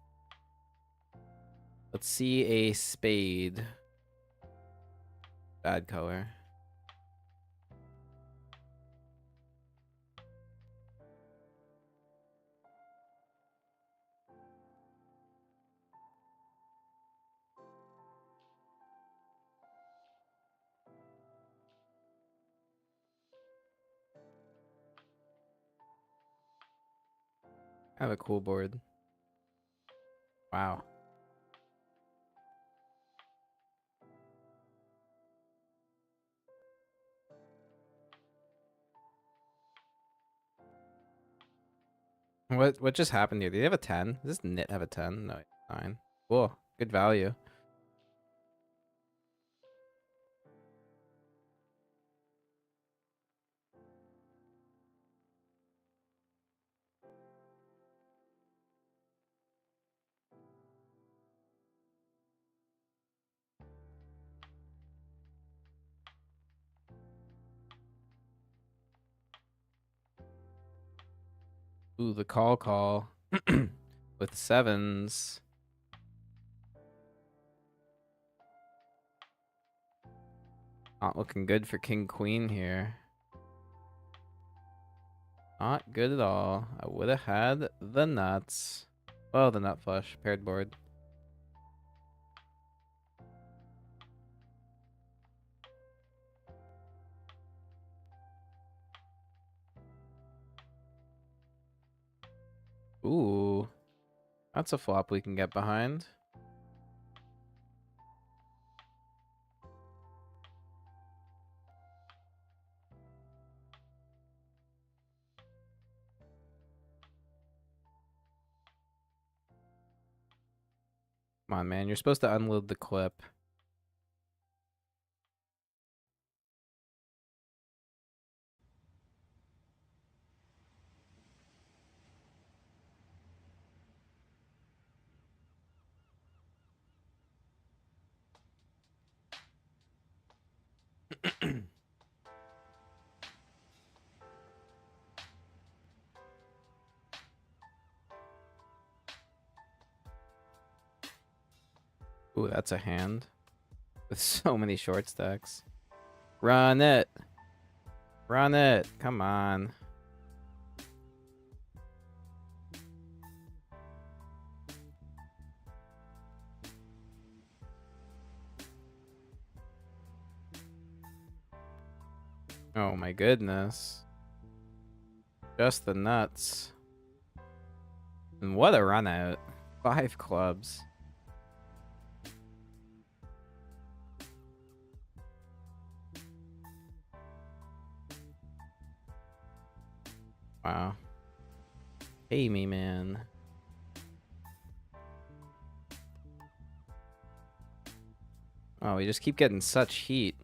Let's see a spade. Bad color. I have a cool board. Wow. What just happened here? Did he have a 10? Does this nit have a 10? No, 9. Cool. Good value. Ooh, the call. With sevens. Not looking good for king queen here. Not good at all. I would have had the nuts. Well, the nut flush. Paired board. Ooh. That's a flop we can get behind. Come on, man. You're supposed to unload the clip. Ooh, that's a hand with so many short stacks. Run it. Run it. Come on. Oh my goodness. Just the nuts. And what a run out. 5 clubs. Wow. Pay me, man. Oh, we just keep getting such heat.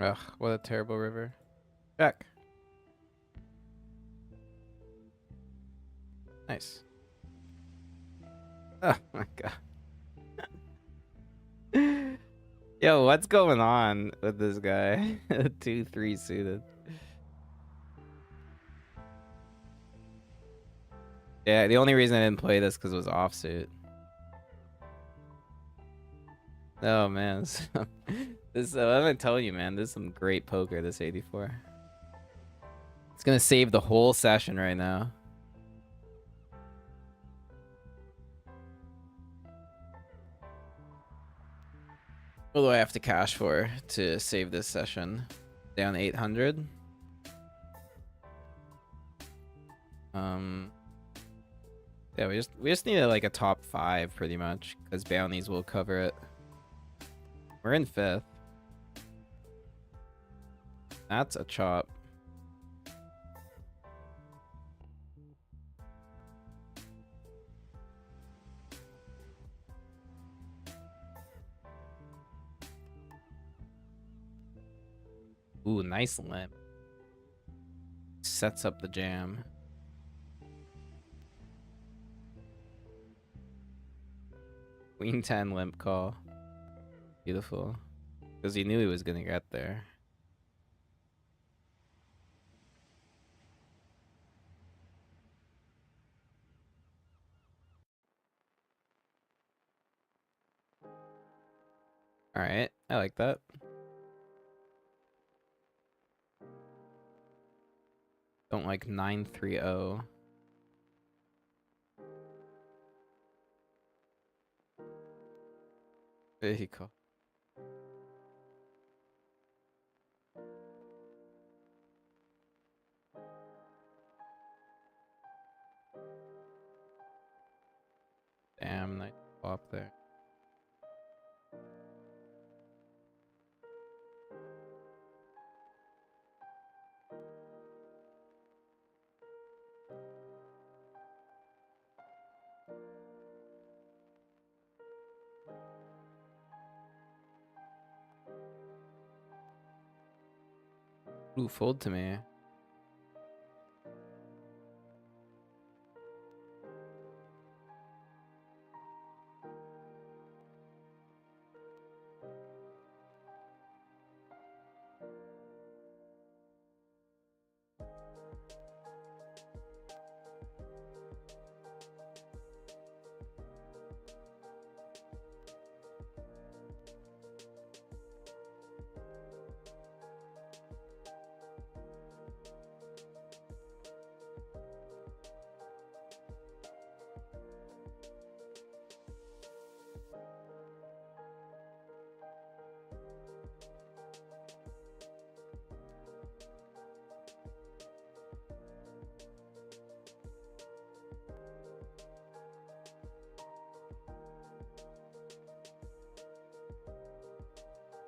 Ugh, what a terrible river. Check. Nice. Oh my god. Yo, what's going on with this guy? 2-3 suited. Yeah, the only reason I didn't play this because it was offsuit. Oh man, this I'm gonna tell you, man. This is some great poker. This 84. It's gonna save the whole session right now. What do I have to cash for to save this session? Down 800. Yeah, we just need like a top 5 pretty much because bounties will cover it. We're in 5th. That's a chop. Ooh, nice limp. Sets up the jam. Queen 10 limp call. Beautiful. Because he knew he was gonna get there. Alright, I like that. Don't like 930. Vehicle. Damn, nice flop there. Ooh, fold to me.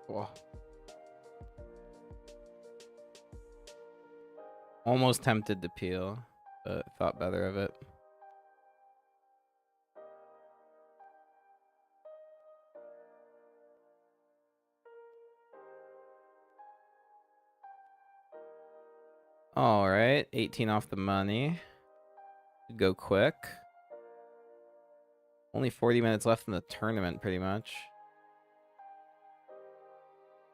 Whoa. Almost tempted to peel, but thought better of it. All right, 18 off the money. Go quick. Only 40 minutes left in the tournament, pretty much.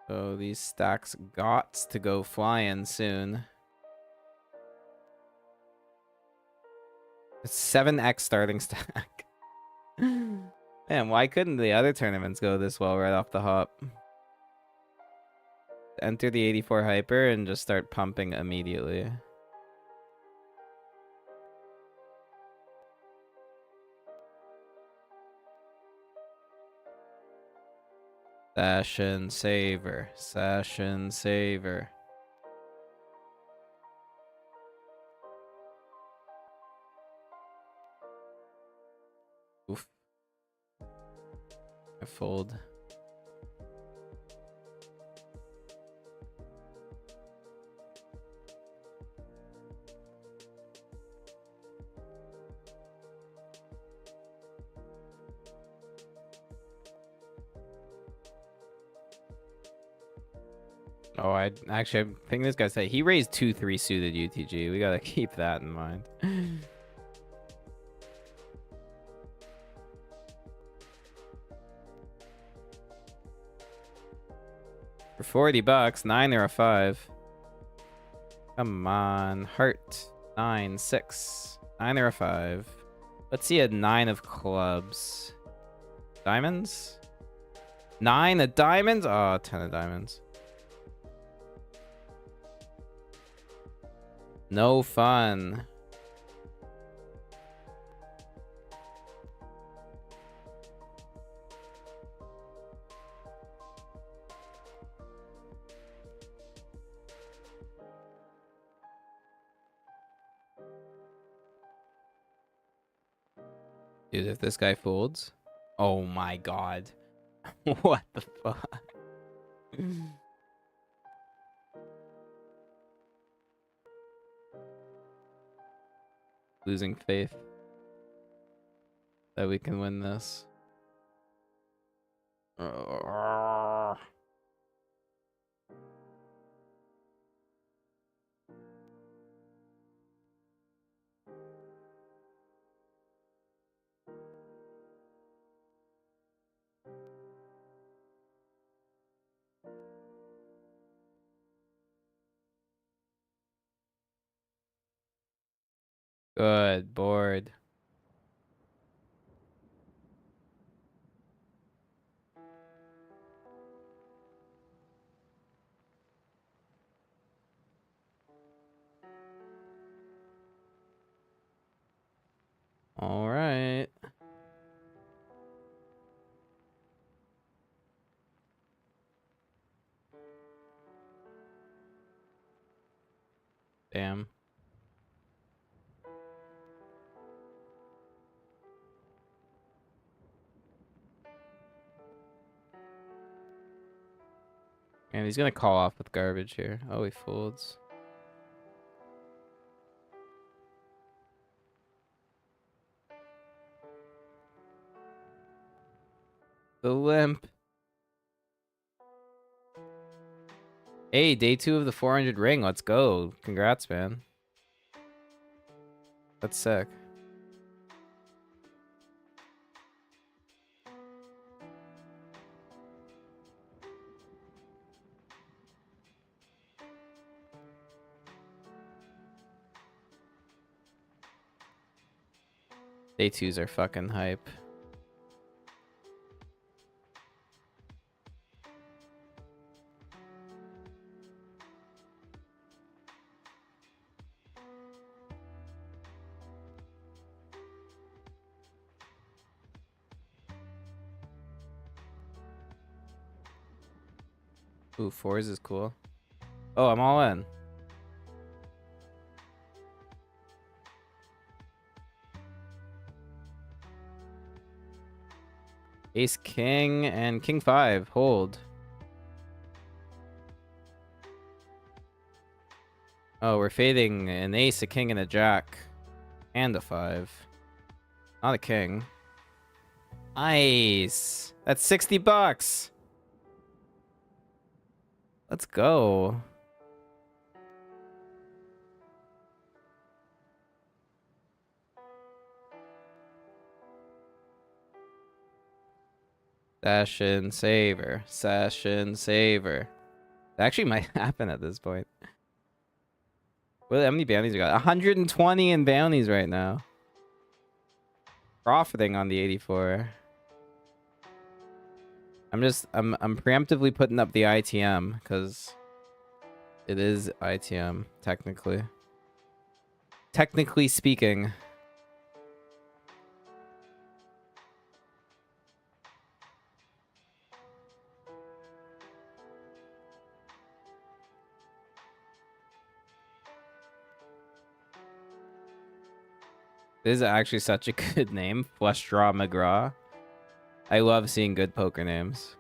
So these stacks gots to go flying soon. It's 7x starting stack. Man, why couldn't the other tournaments go this well right off the hop? Enter the 84 hyper and just start pumping immediately. Session saver. Session saver. Oof. I fold. Oh, I think this guy said he raised 2-3 suited UTG. We gotta keep that in mind. For 40 bucks, 9 or a 5. Come on, heart. 9, 6. 9 or a 5. Let's see a 9 of clubs. Diamonds? 9 of diamonds? Oh, 10 of diamonds. No fun. Dude, if this guy folds... Oh my god. What the fuck? Losing faith that we can win this. Good board. All right. Damn. And he's gonna call off with garbage here. Oh, he folds. The limp. Hey, day 2 of the 400 ring. Let's go. Congrats, man. That's sick. Day 2s are fucking hype. Ooh, 4s is cool. Oh, I'm all in. Ace, king, and king 5. Hold. Oh, we're fading an ace, a king, and a jack. And a 5. Not a king. Nice. That's 60 bucks. Let's go. Session saver. Session saver. It actually might happen at this point. Well, how many bounties we got? 120 in bounties right now. Profiting on the 84. I'm preemptively putting up the ITM because it is ITM technically. Technically speaking. This is actually such a good name. Flush Draw McGraw. I love seeing good poker names.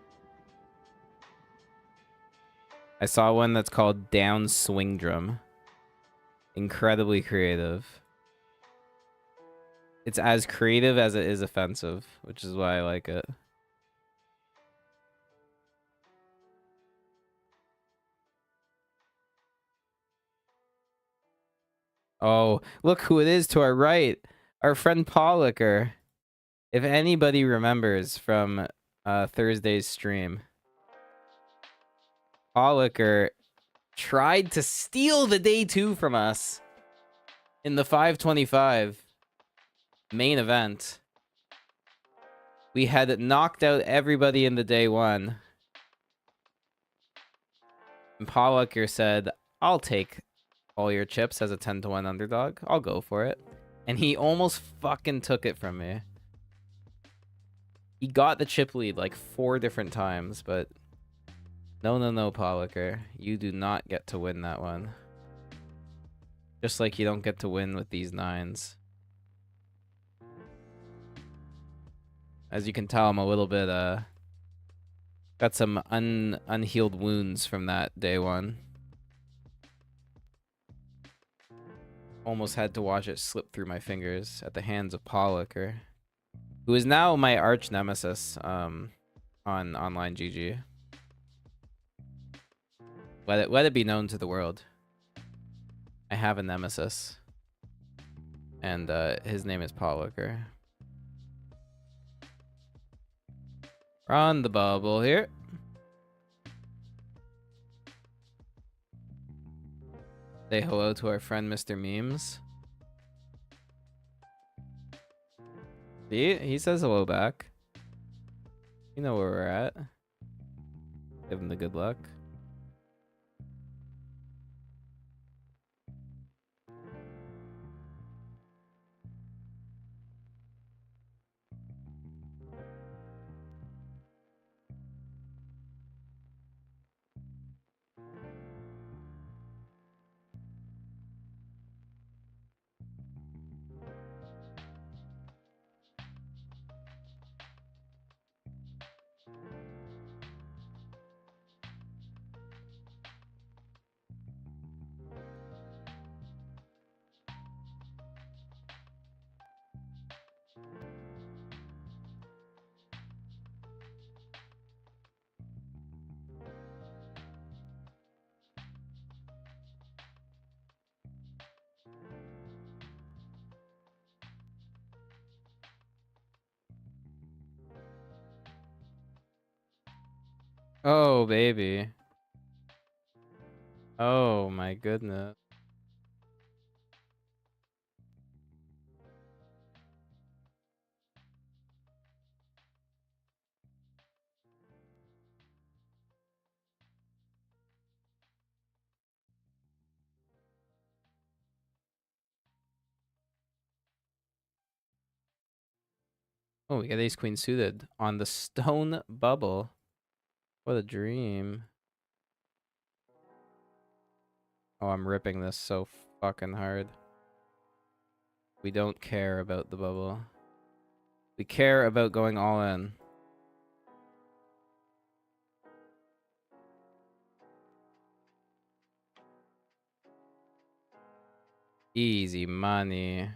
I saw one that's called Down Swing Drum. Incredibly creative. It's as creative as it is offensive, which is why I like it. Oh, look who it is to our right. Our friend Pollicker. If anybody remembers from Thursday's stream, Pollicker tried to steal the day 2 from us in the 525 main event. We had knocked out everybody in the day 1. And Pollicker said, I'll take all your chips as a 10-1 underdog. I'll go for it. And he almost fucking took it from me. He got the chip lead like 4 different times, but no, Pollicker. You do not get to win that one. Just like you don't get to win with these 9s. As you can tell, I'm a little bit, got some unhealed wounds from that day 1. Almost had to watch it slip through my fingers at the hands of Pollicker, who is now my arch nemesis on online GG. Let it be known to the world. I have a nemesis. And his name is Pollicker. We're on the bubble here. Say hello to our friend Mr. Memes. See? He says hello back. You know where we're at. Give him the good luck. Oh, baby. Oh, my goodness. Oh, we got ace queen suited on the stone bubble. What a dream. Oh, I'm ripping this so fucking hard. We don't care about the bubble. We care about going all in. Easy money.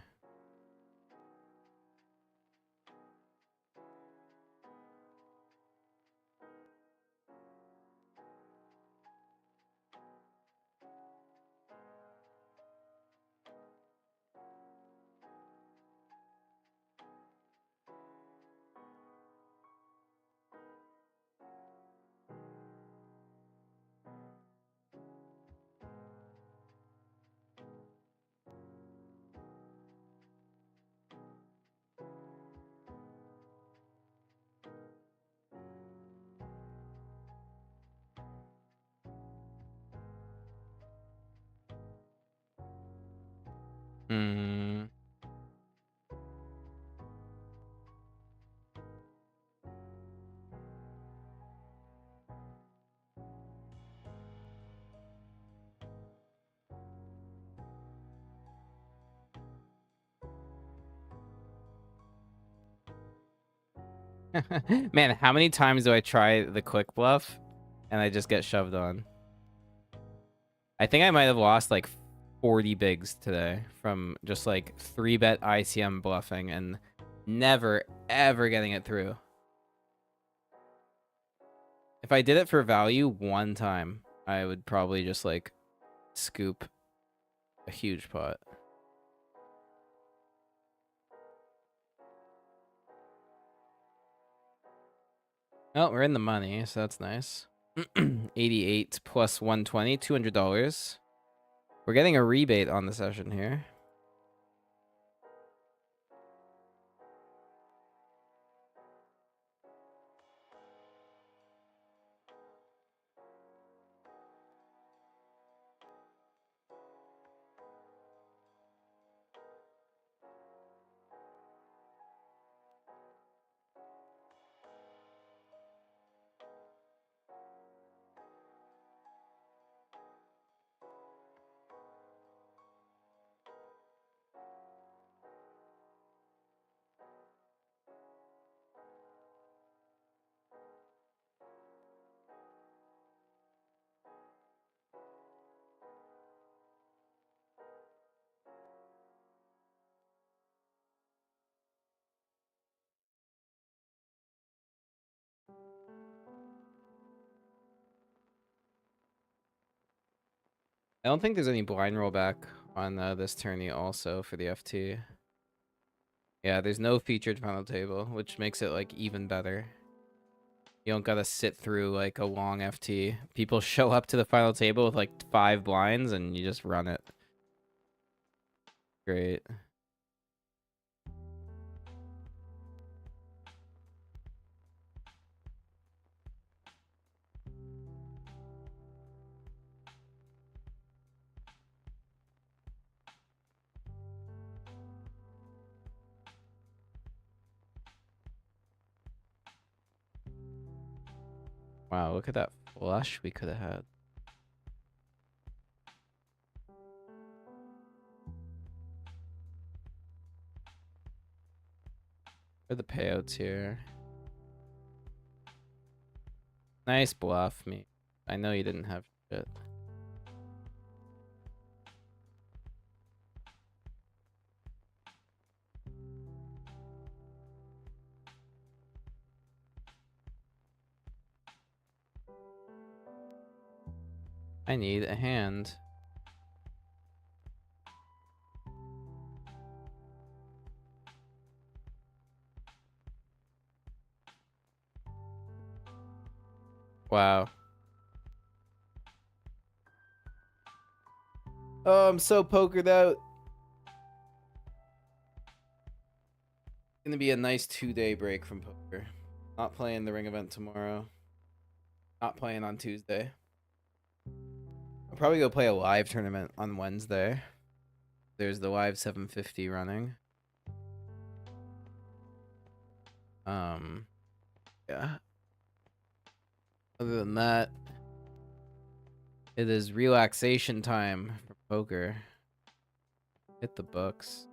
Man, how many times do I try the quick bluff and I just get shoved on? I think I might have lost like 40 bigs today from just like 3-bet ICM bluffing and never, ever getting it through. If I did it for value one time, I would probably just like scoop a huge pot. Oh, we're in the money, so that's nice. 88 plus 120, $200. We're getting a rebate on the session here. I don't think there's any blind rollback on this tourney also for the FT. Yeah, there's no featured final table, which makes it like even better. You don't gotta sit through like a long FT. People show up to the final table with like 5 blinds and you just run it. Great. Wow, look at that flush we could have had. What are the payouts here? Nice bluff, me. I know you didn't have shit. I need a hand. Wow. Oh, I'm so pokered out. Gonna be a nice 2-day break from poker. Not playing the ring event tomorrow. Not playing on Tuesday. I'll probably go play a live tournament on Wednesday. There's the live 750 running. Yeah. Other than that, it is relaxation time for poker. Hit the books.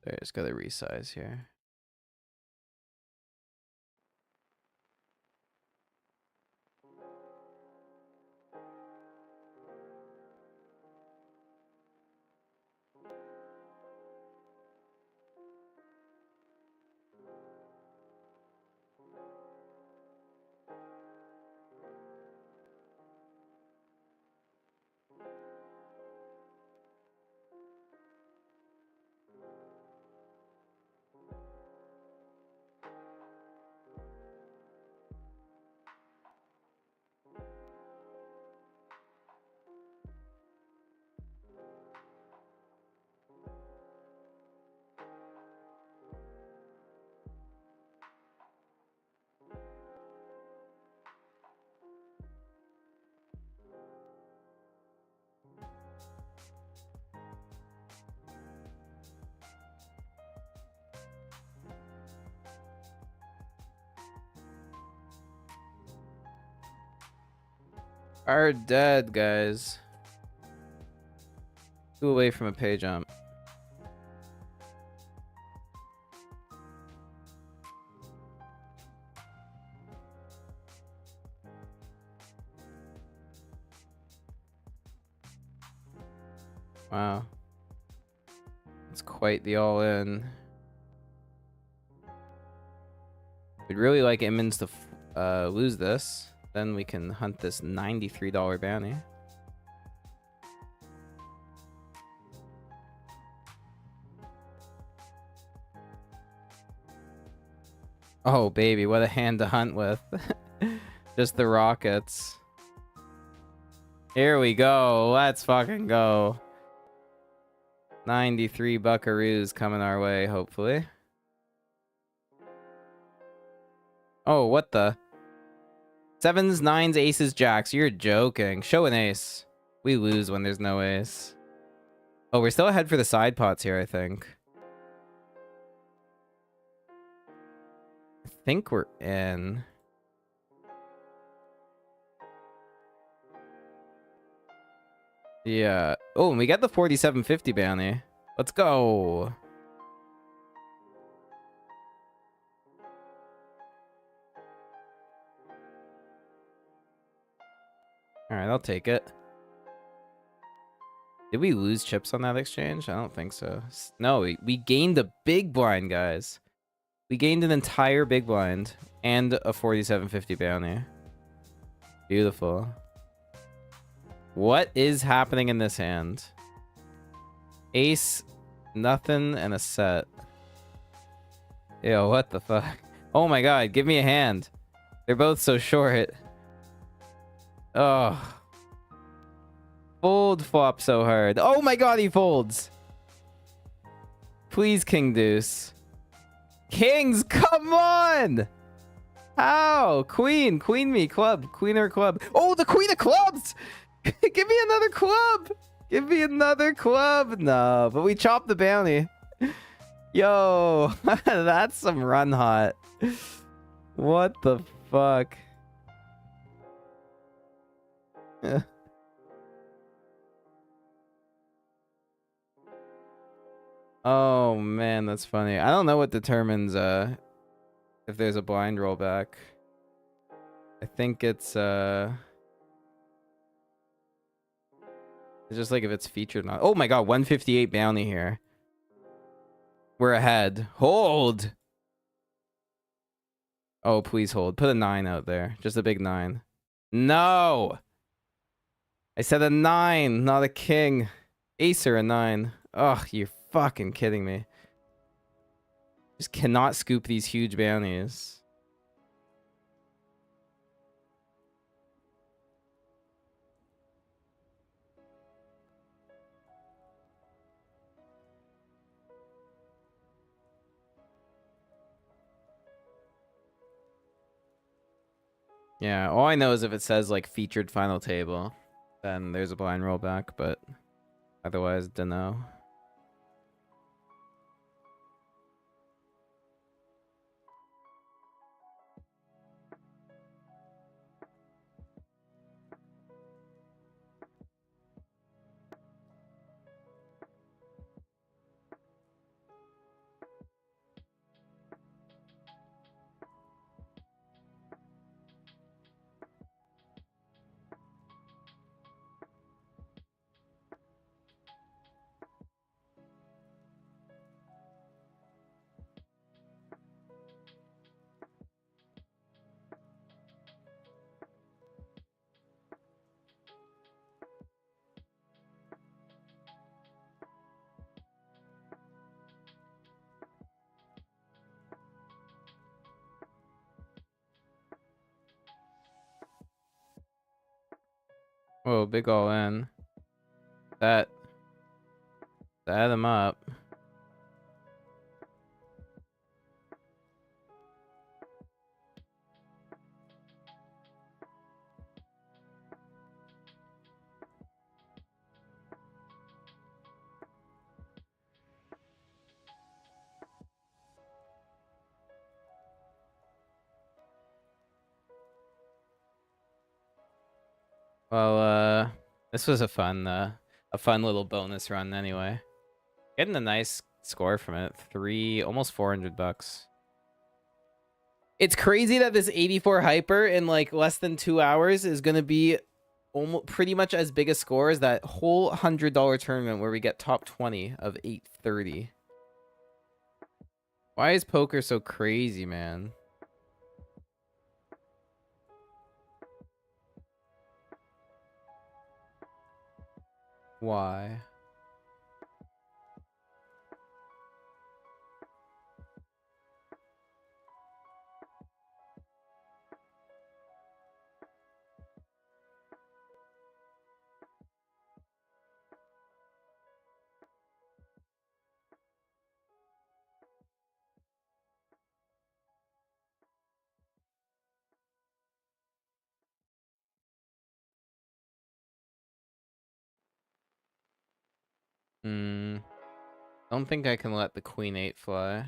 Sorry, just gotta resize here. are dead, guys. 2 away from a pay jump. Wow. It's quite the all-in. We'd really like Immons to lose this. Then we can hunt this $93 bounty. Oh, baby, what a hand to hunt with. Just the rockets. Here we go. Let's fucking go. 93 buckaroos coming our way, hopefully. Oh, what the? 7s, 9s, aces, jacks. You're joking. Show an ace. We lose when there's no ace. Oh, we're still ahead for the side pots here, I think. I think we're in. Yeah. Oh, and we got the 4750 bounty. Let's go. Alright, I'll take it. Did we lose chips on that exchange? I don't think so. No, we gained a big blind, guys. We gained an entire big blind and a 4750 bounty. Beautiful. What is happening in this hand? Ace, nothing, and a set. Yo, what the fuck? Oh my god, give me a hand. They're both so short. Oh. Fold flop so hard. Oh my god, he folds. Please, King Deuce. Kings, come on! How? Queen. Queen me. Club. Queen or club. Oh, the queen of clubs! Give me another club! Give me another club! No, but we chopped the bounty. Yo, that's some run hot. What the fuck? Oh man, that's funny. I don't know what determines if there's a blind rollback. I think it's just like if it's featured or not. Oh my god, 158 bounty here. We're ahead. Hold. Oh, please hold. Put a 9 out there. Just a big 9. No. I said a 9, not a king. Ace or a 9. Ugh, you're fucking kidding me. Just cannot scoop these huge bounties. Yeah, all I know is if it says like featured final table, then there's a blind rollback, but otherwise, dunno. Whoa, big all in. That him up. Well, this was a fun little bonus run anyway. Getting a nice score from it. Almost 400 bucks. It's crazy that this 84 hyper in like less than 2 hours is going to be almost pretty much as big a score as that whole $100 tournament where we get top 20 of 830. Why is poker so crazy, man? Why? Don't think I can let the queen 8 fly.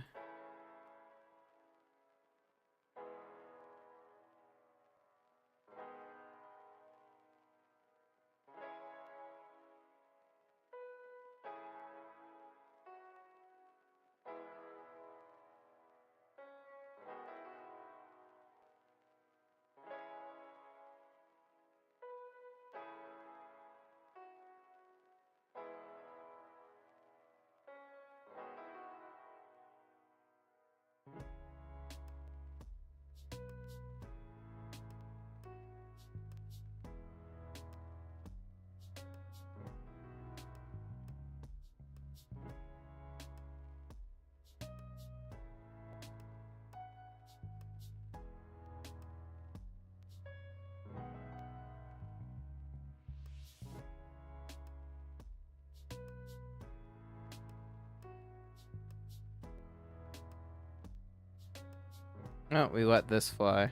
Oh, we let this fly.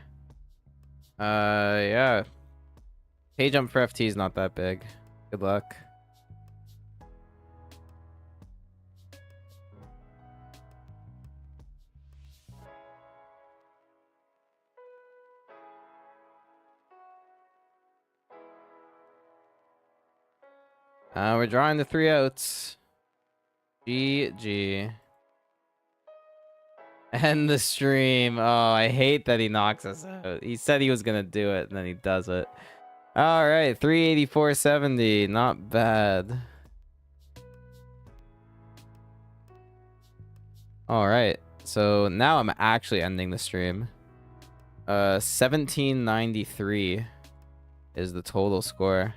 Yeah. Pay jump for FT is not that big. Good luck. We're drawing the 3 outs. GG. End the stream. Oh, I hate that he knocks us out. He said he was gonna do it, and then he does it. All right, 384.70. Not bad. All right, so now I'm actually ending the stream. 1793 is the total score.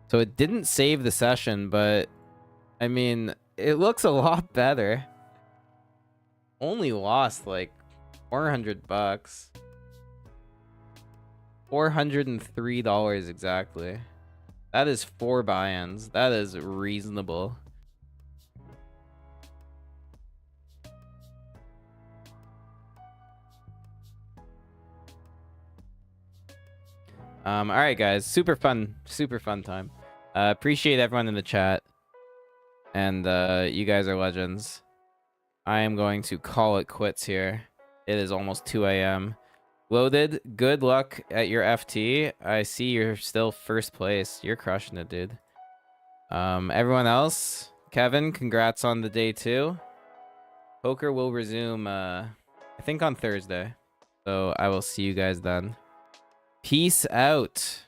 So it didn't save the session, but I mean, it looks a lot better. Only lost like 400 bucks. $403 exactly. That is 4 buy-ins. That is reasonable. All right, guys. Super fun time. Appreciate everyone in the chat. And you guys are legends. I am going to call it quits here. It is almost 2 a.m. Loaded, good luck at your FT. I see you're still first place. You're crushing it, dude. Everyone else, Kevin, congrats on the day 2. Poker will resume, I think on Thursday. So I will see you guys then. Peace out.